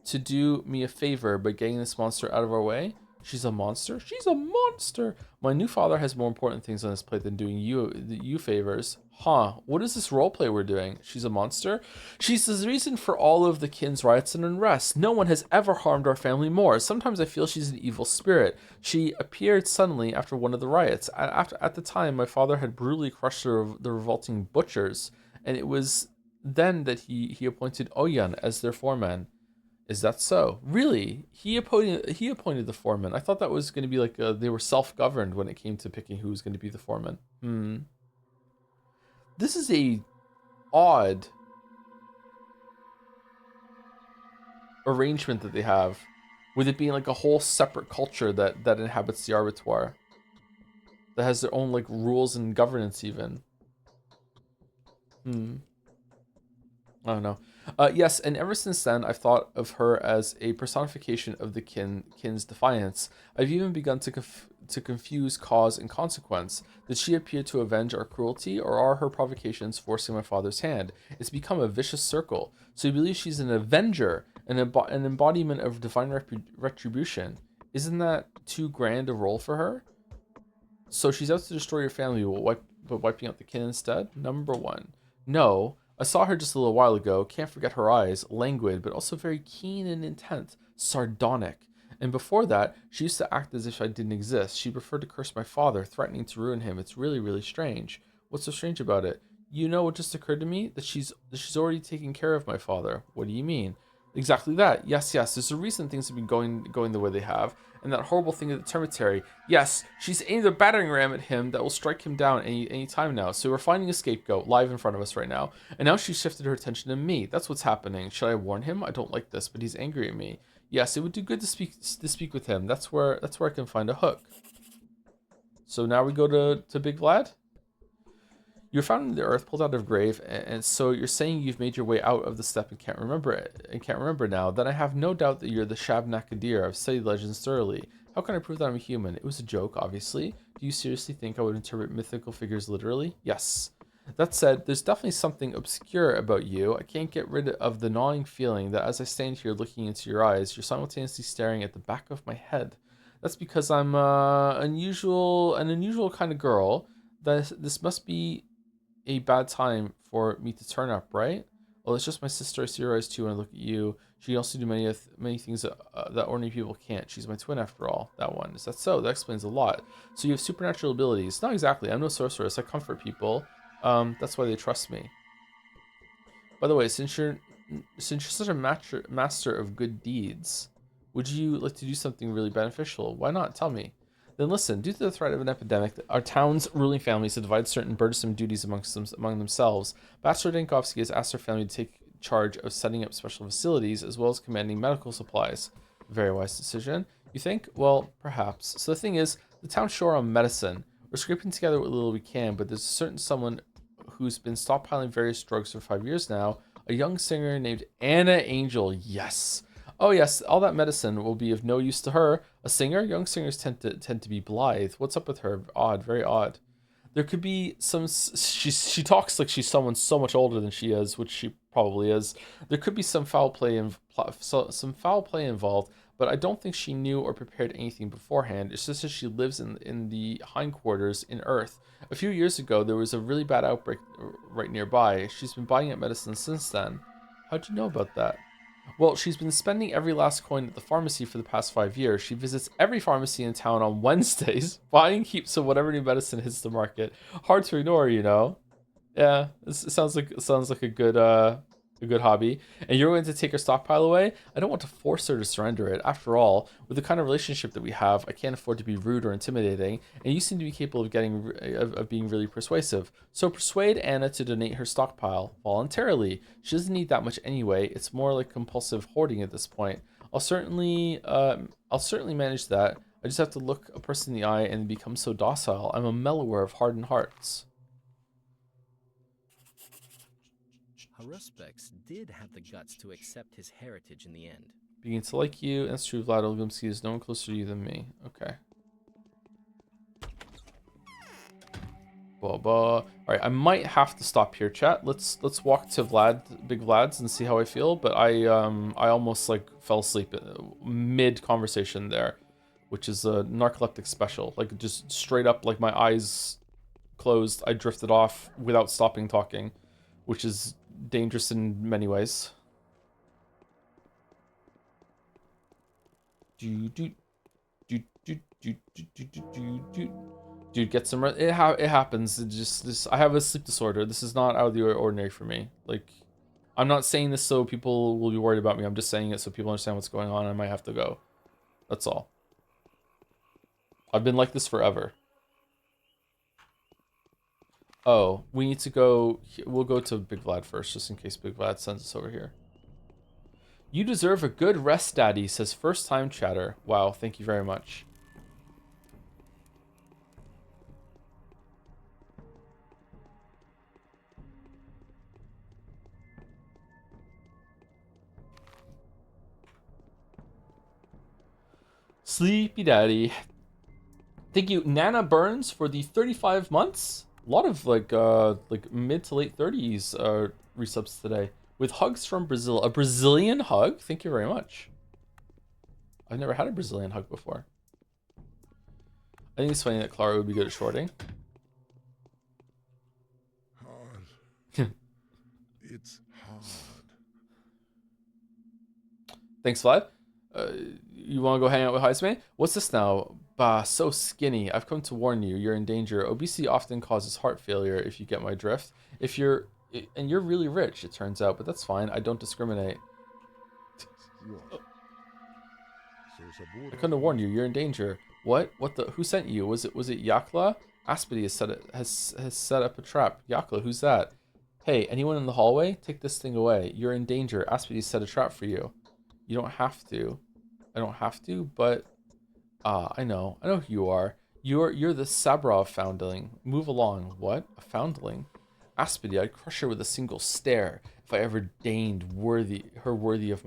to do me a favor by getting this monster out of our way. She's a monster? She's a monster! My new father has more important things on his plate than doing you favors. Huh, what is this roleplay we're doing? She's a monster? She's the reason for all of the kin's riots and unrest. No one has ever harmed our family more. Sometimes I feel she's an evil spirit. She appeared suddenly after one of the riots. At the time, my father had brutally crushed the revolting butchers, and it was then that he appointed Oyan as their foreman. Is that so? Really? He appointed the foreman. I thought that was going to be like they were self-governed when it came to picking who was going to be the foreman. This is a odd arrangement that they have, with it being like a whole separate culture that inhabits the Arbitoire, that has their own like rules and governance even. I don't know. Yes, and ever since then, I've thought of her as a personification of the kin's defiance. I've even begun to confuse cause and consequence. Did she appear to avenge our cruelty, or are her provocations forcing my father's hand? It's become a vicious circle. So you believe she's an avenger, an embodiment of divine retribution. Isn't that too grand a role for her? So she's out to destroy your family, but wiping out the kin instead? Number 1. No. I saw her just a little while ago. Can't forget her eyes. Languid, but also very keen and intent. Sardonic. And before that, she used to act as if I didn't exist. She preferred to curse my father, threatening to ruin him. It's really, really strange. What's so strange about it? You know what just occurred to me? That she's already taking care of my father. What do you mean? Exactly that. Yes. There's a reason things have been going the way they have. And that horrible thing at the cemetery. Yes, she's aimed a battering ram at him that will strike him down any time now. So we're finding a scapegoat live in front of us right now. And now she's shifted her attention to me. That's what's happening. Should I warn him? I don't like this, but he's angry at me. Yes, it would do good to speak with him. That's where I can find a hook. So now we go to Big Vlad. You were found in the earth, pulled out of grave, and so you're saying you've made your way out of the steppe and can't remember it, and can't remember now. Then I have no doubt that you're the Shabnakadir. I've studied legends thoroughly. How can I prove that I'm a human? It was a joke, obviously. Do you seriously think I would interpret mythical figures literally? Yes. That said, there's definitely something obscure about you. I can't get rid of the gnawing feeling that as I stand here looking into your eyes, you're simultaneously staring at the back of my head. That's because I'm an unusual kind of girl. This must be a bad time for me to turn up, right? Well, it's just my sister. I see her eyes too when I look at you. She can also do many things that ordinary people can't. She's my twin after all. That one. Is that so? That explains a lot. So you have supernatural abilities. Not exactly. I'm no sorceress. I comfort people. That's why they trust me. By the way, since you're such a master of good deeds, would you like to do something really beneficial? Why not? Tell me. Then listen, due to the threat of an epidemic, our town's ruling families have divided certain burdensome duties among themselves. Bachelor Dankovsky has asked her family to take charge of setting up special facilities as well as commanding medical supplies. Very wise decision. You think? Well, perhaps. So the thing is, the town's short on medicine. We're scraping together what little we can, but there's a certain someone who's been stockpiling various drugs for 5 years now. A young singer named Anna Angel. Yes. Oh yes, all that medicine will be of no use to her. A singer? Young singers tend to be blithe. What's up with her? Odd, very odd. There could be some. She talks like she's someone so much older than she is, which she probably is. There could be some foul play involved, but I don't think she knew or prepared anything beforehand. It's just that she lives in the hindquarters in Earth. A few years ago, there was a really bad outbreak right nearby. She's been buying up medicine since then. How'd you know about that? Well, she's been spending every last coin at the pharmacy for the past 5 years. She visits every pharmacy in town on Wednesdays, buying heaps of whatever new medicine hits the market. Hard to ignore, you know. Yeah, it sounds like a good hobby. And you're going to take her stockpile away? I don't want to force her to surrender it. After all, with the kind of relationship that we have, I can't afford to be rude or intimidating. And you seem to be capable of being really persuasive. So persuade Anna to donate her stockpile voluntarily. She doesn't need that much anyway. It's more like compulsive hoarding at this point. I'll certainly manage that. I just have to look a person in the eye and become so docile. I'm a mellower of hardened hearts. Haruspeks did have the guts to accept his heritage in the end. Begin to like you. That's true. Vlad Olgumsky is no one closer to you than me. Okay. All right, I might have to stop here, chat. Let's walk to Big Vlad's, and see how I feel. But I almost like fell asleep mid conversation there, which is a narcoleptic special. Like just straight up, like my eyes closed. I drifted off without stopping talking, which is dangerous in many ways. Dude, get some rest. It happens. It just I have a sleep disorder. This is not out of the ordinary for me. Like, I'm not saying this so people will be worried about me. I'm just saying it so people understand what's going on. I might have to go. That's all. I've been like this forever. Oh, we need to go. We'll go to Big Vlad first, just in case Big Vlad sends us over here. You deserve a good rest, Daddy, says first time chatter. Wow, thank you very much. Sleepy Daddy. Thank you, Nana Burns, for the 35 months. A lot of like mid to late 30s resubs today. With hugs from Brazil. A Brazilian hug? Thank you very much. I've never had a Brazilian hug before. I think it's funny that Clara would be good at shorting. Hard. It's hard. Thanks, Vlad. You want to go hang out with Heisman? What's this now? Bah, so skinny. I've come to warn you. You're in danger. Obesity often causes heart failure, if you get my drift. And you're really rich, it turns out, but that's fine. I don't discriminate. I couldn't have warned you. You're in danger. What? What the? Who sent you? Was it Yakla? Aspity has set up a trap. Yakla, who's that? Hey, anyone in the hallway? Take this thing away. You're in danger. Aspity set a trap for you. You don't have to. I don't have to, but I know who you are. You're the Sabrov foundling. Move along. What? A foundling? Aspity, I'd crush her with a single stare if I ever deigned worthy of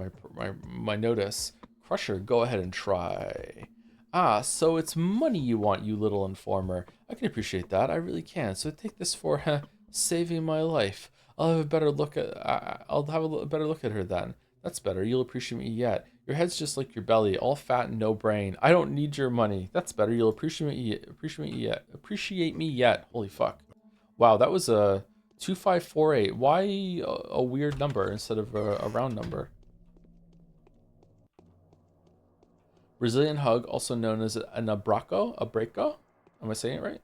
my notice. Crush her, go ahead and try. Ah, so it's money you want, you little informer. I can appreciate that, I really can. So take this for saving my life. I'll have a better look at better look at her then. That's better. You'll appreciate me yet. Your head's just like your belly, all fat and no brain. I don't need your money. That's better. You'll appreciate me yet. Holy fuck. Wow, that was a 2548. Why a weird number instead of a round number? Brazilian hug, also known as an abraco? Am I saying it right?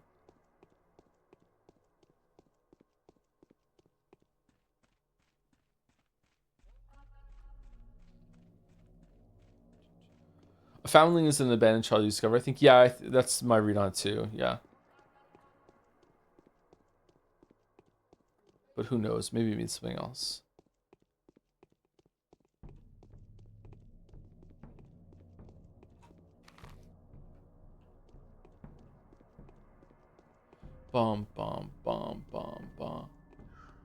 A foundling is an abandoned child you discover. I think, yeah, that's my read on it too. Yeah. But who knows? Maybe it means something else. Bum, bum, bum, bum, bum.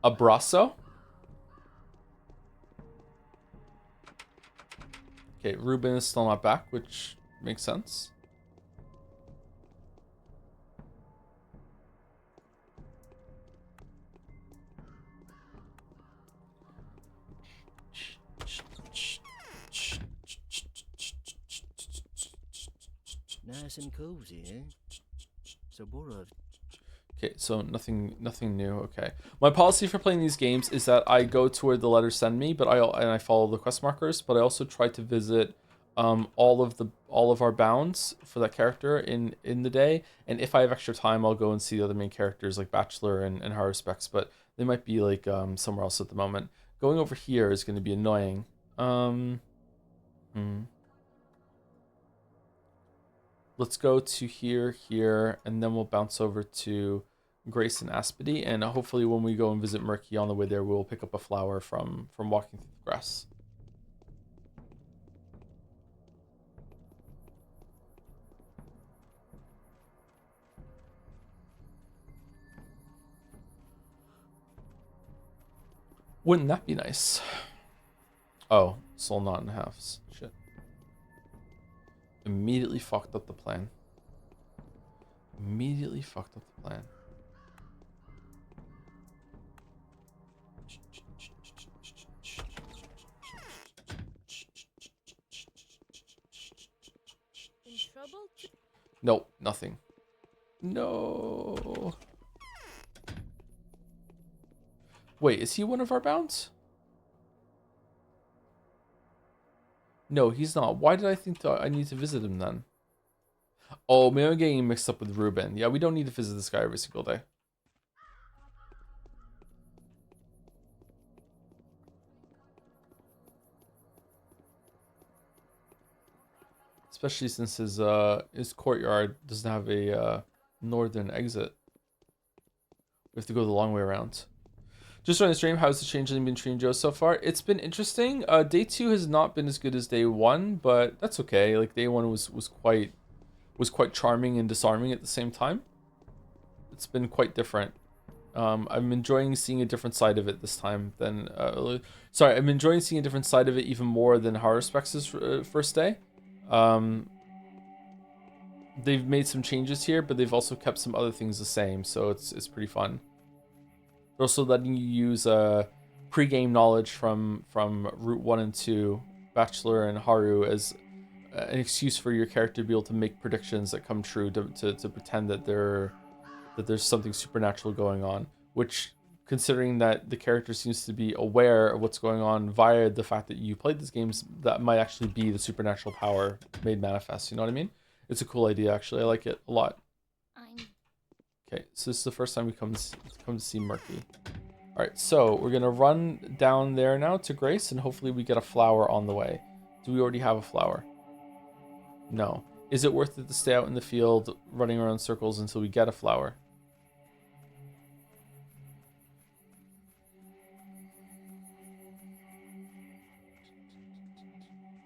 Abraço? Okay, Ruben is still not back, which makes sense. Nice and cozy, eh? Saburov. Okay, so nothing new. Okay, my policy for playing these games is that I go to where the letters send me, but I follow the quest markers. But I also try to visit all of our bounds for that character in the day. And if I have extra time, I'll go and see the other main characters like Bachelor and Haruspex. But they might be like somewhere else at the moment. Going over here is going to be annoying. Let's go to here, and then we'll bounce over to Grace and Aspity, and hopefully when we go and visit Murky on the way there, we'll pick up a flower from walking through the grass. Wouldn't that be nice? Oh, soul not in halves. Shit. Immediately fucked up the plan. Immediately fucked up the plan. In trouble? Nope, nothing. No. Wait, is he one of our bounds? No, he's not. Why did I think that I need to visit him then? Oh, maybe I'm getting mixed up with Ruben. Yeah, we don't need to visit this guy every single day. Especially since his courtyard doesn't have a northern exit. We have to go the long way around. Just on the stream, how's the Changling been treating Joe so far? It's been interesting. Day 2 has not been as good as day 1, but that's okay. Like day 1 was quite charming and disarming at the same time. It's been quite different. I'm enjoying seeing a different side of it this time than I'm enjoying seeing a different side of it even more than Haruspex's first day. They've made some changes here, but they've also kept some other things the same, so it's pretty fun. They're also letting you use pre-game knowledge from Route 1 and 2, Bachelor and Haru, as an excuse for your character to be able to make predictions that come true, to pretend that there's something supernatural going on, which, considering that the character seems to be aware of what's going on via the fact that you played these games, that might actually be the supernatural power made manifest. You know what I mean? It's a cool idea, actually. I like it a lot. Okay, so this is the first time we come to see Murky. All right, so we're gonna run down there now to Grace, and hopefully we get a flower on the way. Do we already have a flower? No. Is it worth it to stay out in the field running around circles until we get a flower?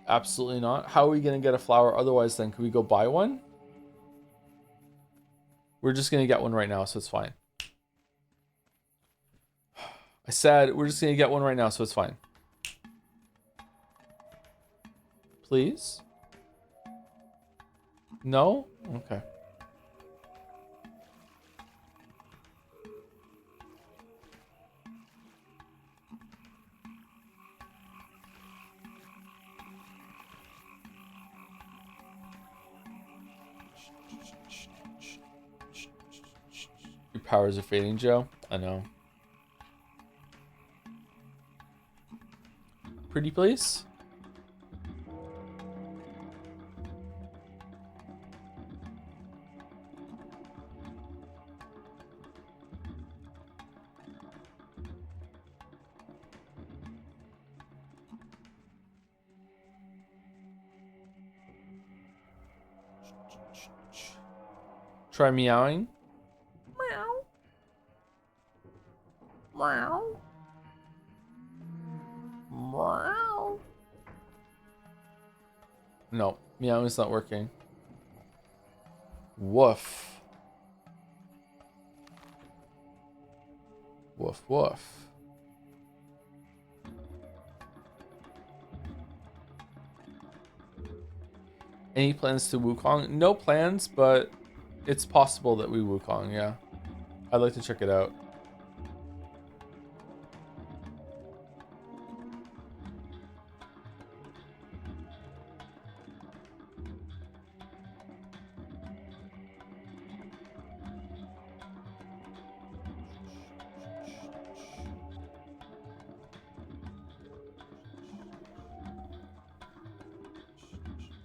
Absolutely not. How are we going to get a flower otherwise then? Can we go buy one? We're just going to get one right now, so it's fine. I said we're just gonna get one right now, so it's fine. Please? No? Okay. Your powers are fading, Joe. I know. Pretty please? Try meowing. Meow. Meow. Meow. No, meowing is not working. Woof. Woof, woof. Any plans to Wukong? No plans, but it's possible that we Wukong, yeah. I'd like to check it out.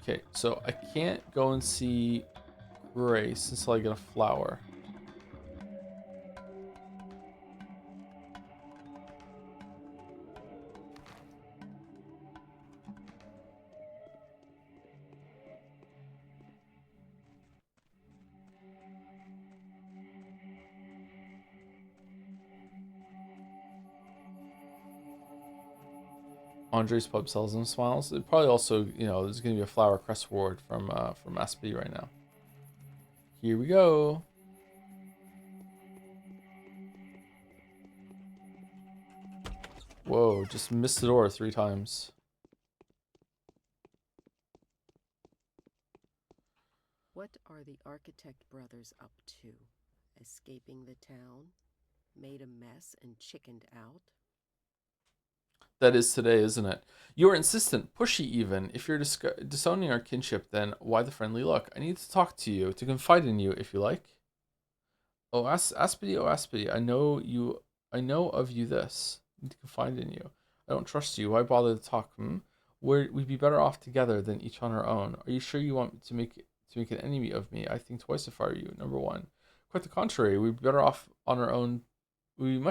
Okay, so I can't go and see Grace until I get a flower. Andre's pub sells them smiles. It probably also, you know, there's gonna be a flower crest reward from Aspie right now. Here we go. Whoa, just missed the door 3 times. What are the Architect brothers up to? Escaping the town? Made a mess and chickened out? That is today, isn't it? You are insistent, pushy even. If you're disowning our kinship, then why the friendly look? I need to talk to you, to confide in you, if you like. Oh, Aspity, I know of you this. I need to confide in you. I don't trust you. Why bother to talk, We'd be better off together than each on our own. Are you sure you want to make an enemy of me? I think twice if I were you, number one. Quite the contrary, we'd be better off on our own. We'd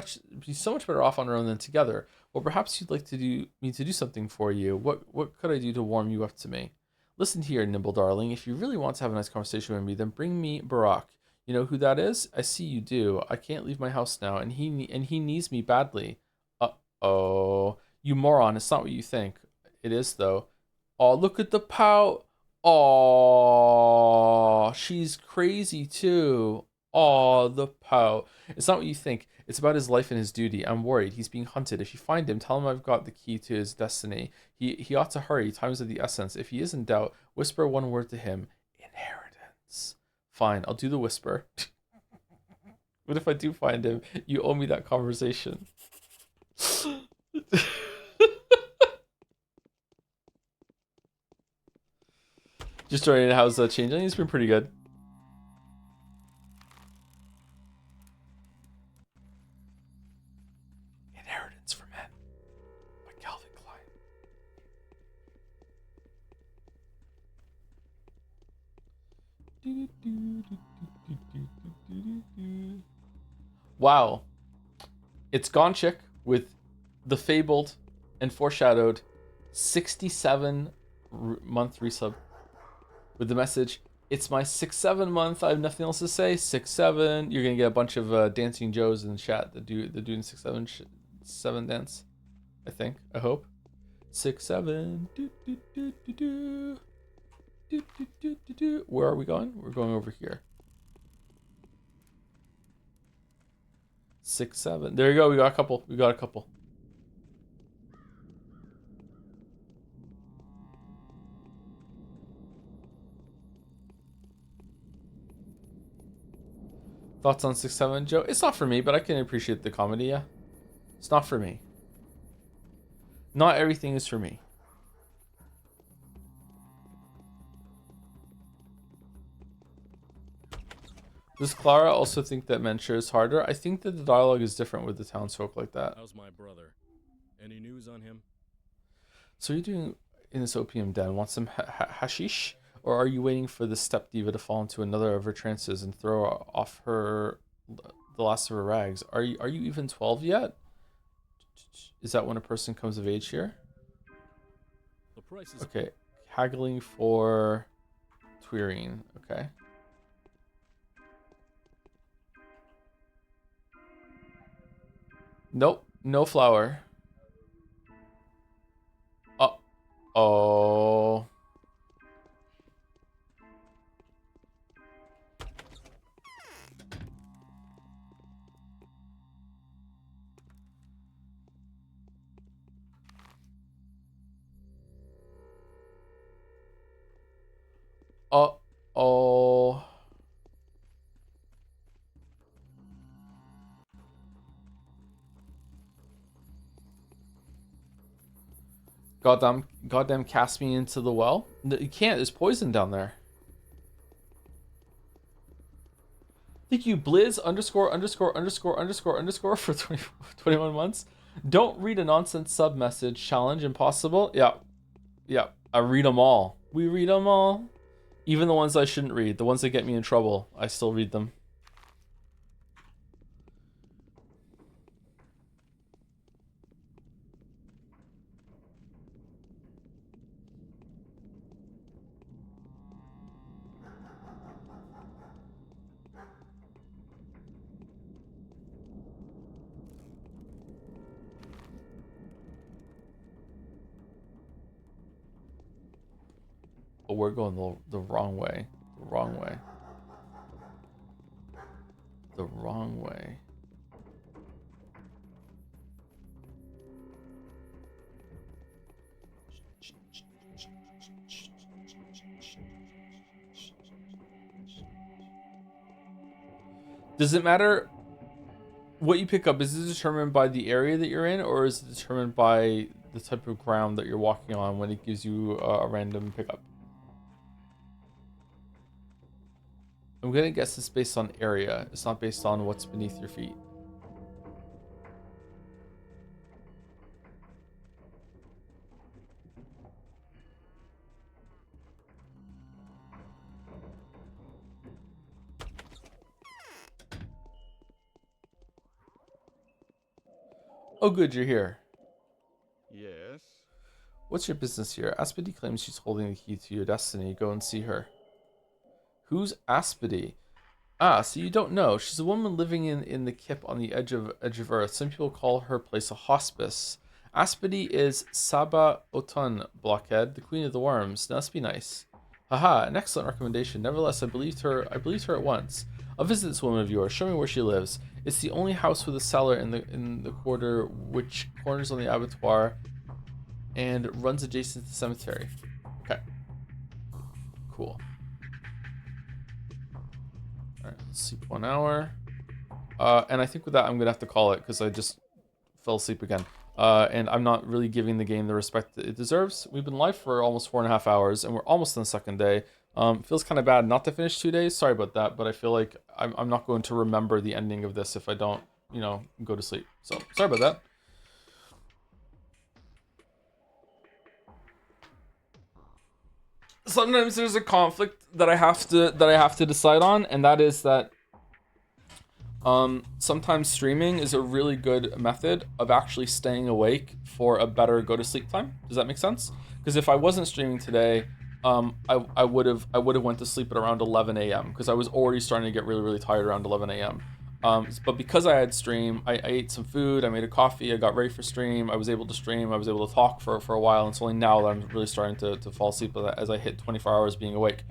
be so much better off on our own than together. Well, perhaps you'd like me to do something for you. What could I do to warm you up to me? Listen here, Nimble darling. If you really want to have a nice conversation with me, then bring me Barack. You know who that is? I see you do. I can't leave my house now, and he needs me badly. Uh-oh. You moron, it's not what you think. It is, though. Oh, look at the pout. Oh, she's crazy, too. Oh, the pout. It's not what you think. It's about his life and his duty. I'm worried. He's being hunted. If you find him, tell him I've got the key to his destiny. He ought to hurry. Time is of the essence. If he is in doubt, whisper one word to him. Inheritance. Fine, I'll do the whisper. What if I do find him? You owe me that conversation. Just joining. How's Changling? It's been pretty good. Inheritance for Men by Calvin Klein. Wow. It's Gone Chick with the fabled and foreshadowed 67-month resub with the message, it's my 6-7 month. I have nothing else to say. 6-7. You're gonna get a bunch of dancing Joes in the chat that doing 6-7 dance. I think. I hope. 6-7. Where are we going? We're going over here. 6, 7. There you go. We got a couple. We got a couple. Thoughts on 6, 7, Joe? It's not for me, but I can appreciate the comedy, yeah. It's not for me. Not everything is for me. Does Clara also think that Mentor is harder? I think that the dialogue is different with the townsfolk like that. How's my brother? Any news on him? So are you doing in this opium den? Want some hashish? Or are you waiting for the step diva to fall into another of her trances and throw off the last of her rags? Are you even 12 yet? Is that when a person comes of age here? The price is okay. Haggling for Twirine. Okay. Nope. No flour. Oh. Oh. Goddamn cast me into the well. You can't, there's poison down there. Thank you, Blizz ____ for 21 months. Don't read a nonsense sub message. Challenge impossible. Yeah. Yeah. I read them all. We read them all. Even the ones I shouldn't read. The ones that get me in trouble. I still read them. Oh, we're going the wrong way. The wrong way. The wrong way. Does it matter what you pick up? Is it determined by the area that you're in, or is it determined by the type of ground that you're walking on when it gives you a random pickup? I'm gonna guess it's based on area. It's not based on what's beneath your feet. Oh good, you're here. Yes? What's your business here? Aspedy claims she's holding the key to your destiny. Go and see her. Who's Aspedy? Ah, so you don't know. She's a woman living in the Kip on the edge of Earth. Some people call her place a hospice. Aspedy is Saba Otun, Blockhead, the queen of the worms. Now, let's be nice. Haha, an excellent recommendation. Nevertheless, I believed her at once. I'll visit this woman of yours. Show me where she lives. It's the only house with a cellar in the quarter which corners on the abattoir and runs adjacent to the cemetery. Okay. Cool. Alright, let's sleep 1 hour. And I think with that I'm gonna have to call it because I just fell asleep again. And I'm not really giving the game the respect that it deserves. We've been live for almost 4.5 hours and we're almost on the second day. Feels kind of bad not to finish 2 days. Sorry about that, but I feel like I'm not going to remember the ending of this if I don't, you know, go to sleep. So sorry about that. Sometimes there's a conflict that I have to decide on, and that is that sometimes streaming is a really good method of actually staying awake for a better go to sleep time. Does that make sense? Because if I wasn't streaming today, I would have went to sleep at around 11 a.m. because I was already starting to get really tired around 11 a.m. But because I had stream, I ate some food, I made a coffee, I got ready for stream, I was able to stream, I was able to talk for a while, and it's only now that I'm really starting to fall asleep as I hit 24 hours being awake.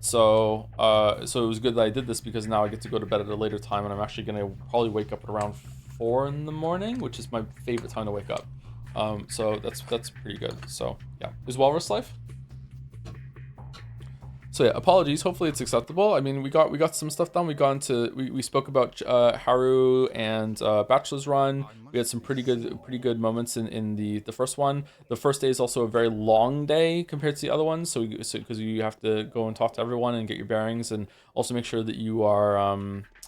So it was good that I did this because now I get to go to bed at a later time, and I'm actually gonna probably wake up at around 4 in the morning, which is my favorite time to wake up. So that's pretty good. So yeah, is Walrus life? So yeah, apologies. Hopefully it's acceptable. I mean, we got some stuff done. We spoke about Haru and Bachelor's Run. We had some pretty good moments in the first one. The first day is also a very long day compared to the other ones. So because you have to go and talk to everyone and get your bearings, and also make sure that you are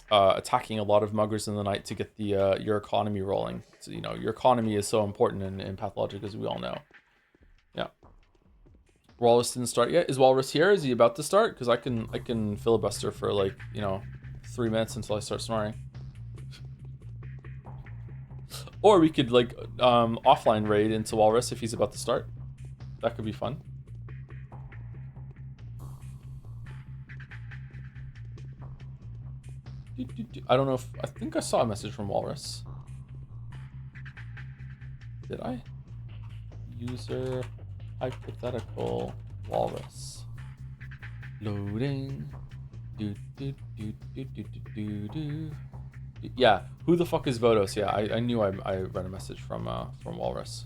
attacking a lot of muggers in the night to get the your economy rolling. So you know your economy is so important in Pathologic, as we all know. Yeah. Walrus didn't start yet. Is Walrus here? Is he about to start? Because I can filibuster for like, 3 minutes until I start snoring. Or we could like offline raid into Walrus if he's about to start. That could be fun. I don't know if I think I saw a message from Walrus. Did I? User hypothetical Walrus. Loading. Yeah, who the fuck is Vodos? Yeah, I knew I read a message from Walrus.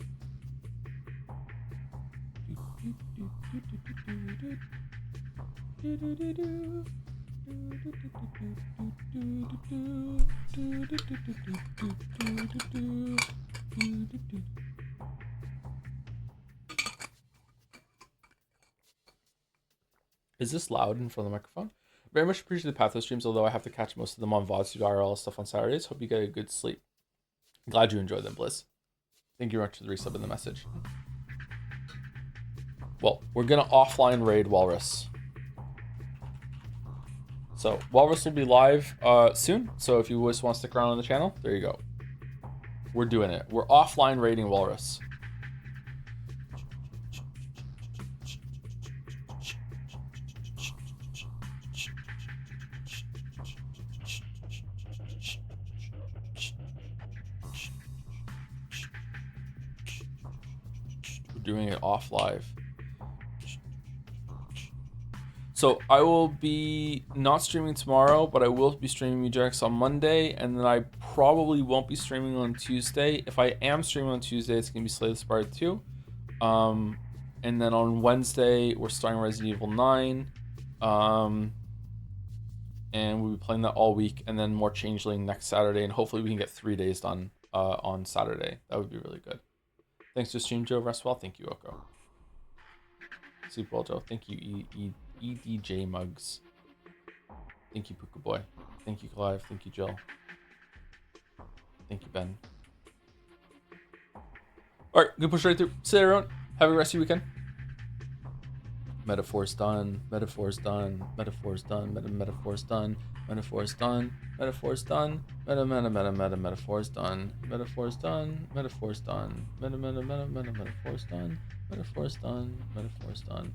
Is this loud in front of the microphone? Very much appreciate the Pathos streams, although I have to catch most of them on VODs to do IRL stuff on Saturdays. Hope you get a good sleep. Glad you enjoyed them, Blizz. Thank you very much for the resub in the message. Well, we're gonna offline raid Walrus. So Walrus will be live soon. So if you just want to stick around on the channel, there you go. We're doing it. We're offline raiding Walrus. We're doing it off live. So I will be not streaming tomorrow, but I will be streaming Mujax on Monday, and then I probably won't be streaming on Tuesday. If I am streaming on Tuesday, it's gonna be Slay the Spire 2. And then on Wednesday, we're starting Resident Evil 9. And we'll be playing that all week, and then more Changling next Saturday, and hopefully we can get 3 days done on Saturday. That would be really good. Thanks to Stream Joe. Rest well. Thank you, Oko. Sleep well, Joe. Thank you, EDJ Mugs. Thank you, Puka Boy. Thank you, Clive. Thank you, Jill. Thank you, Ben. All right, good push right through. See you, everyone. Have a rest of your weekend. Metaphors done. Metaphors done. Metaphors done. Metaphors done. Metaphors done. Metaphors done. Metaphors done. Metaphors done. Metaphors done. Metaphors done. Metaphors done. Metaphors done. Metaphors done.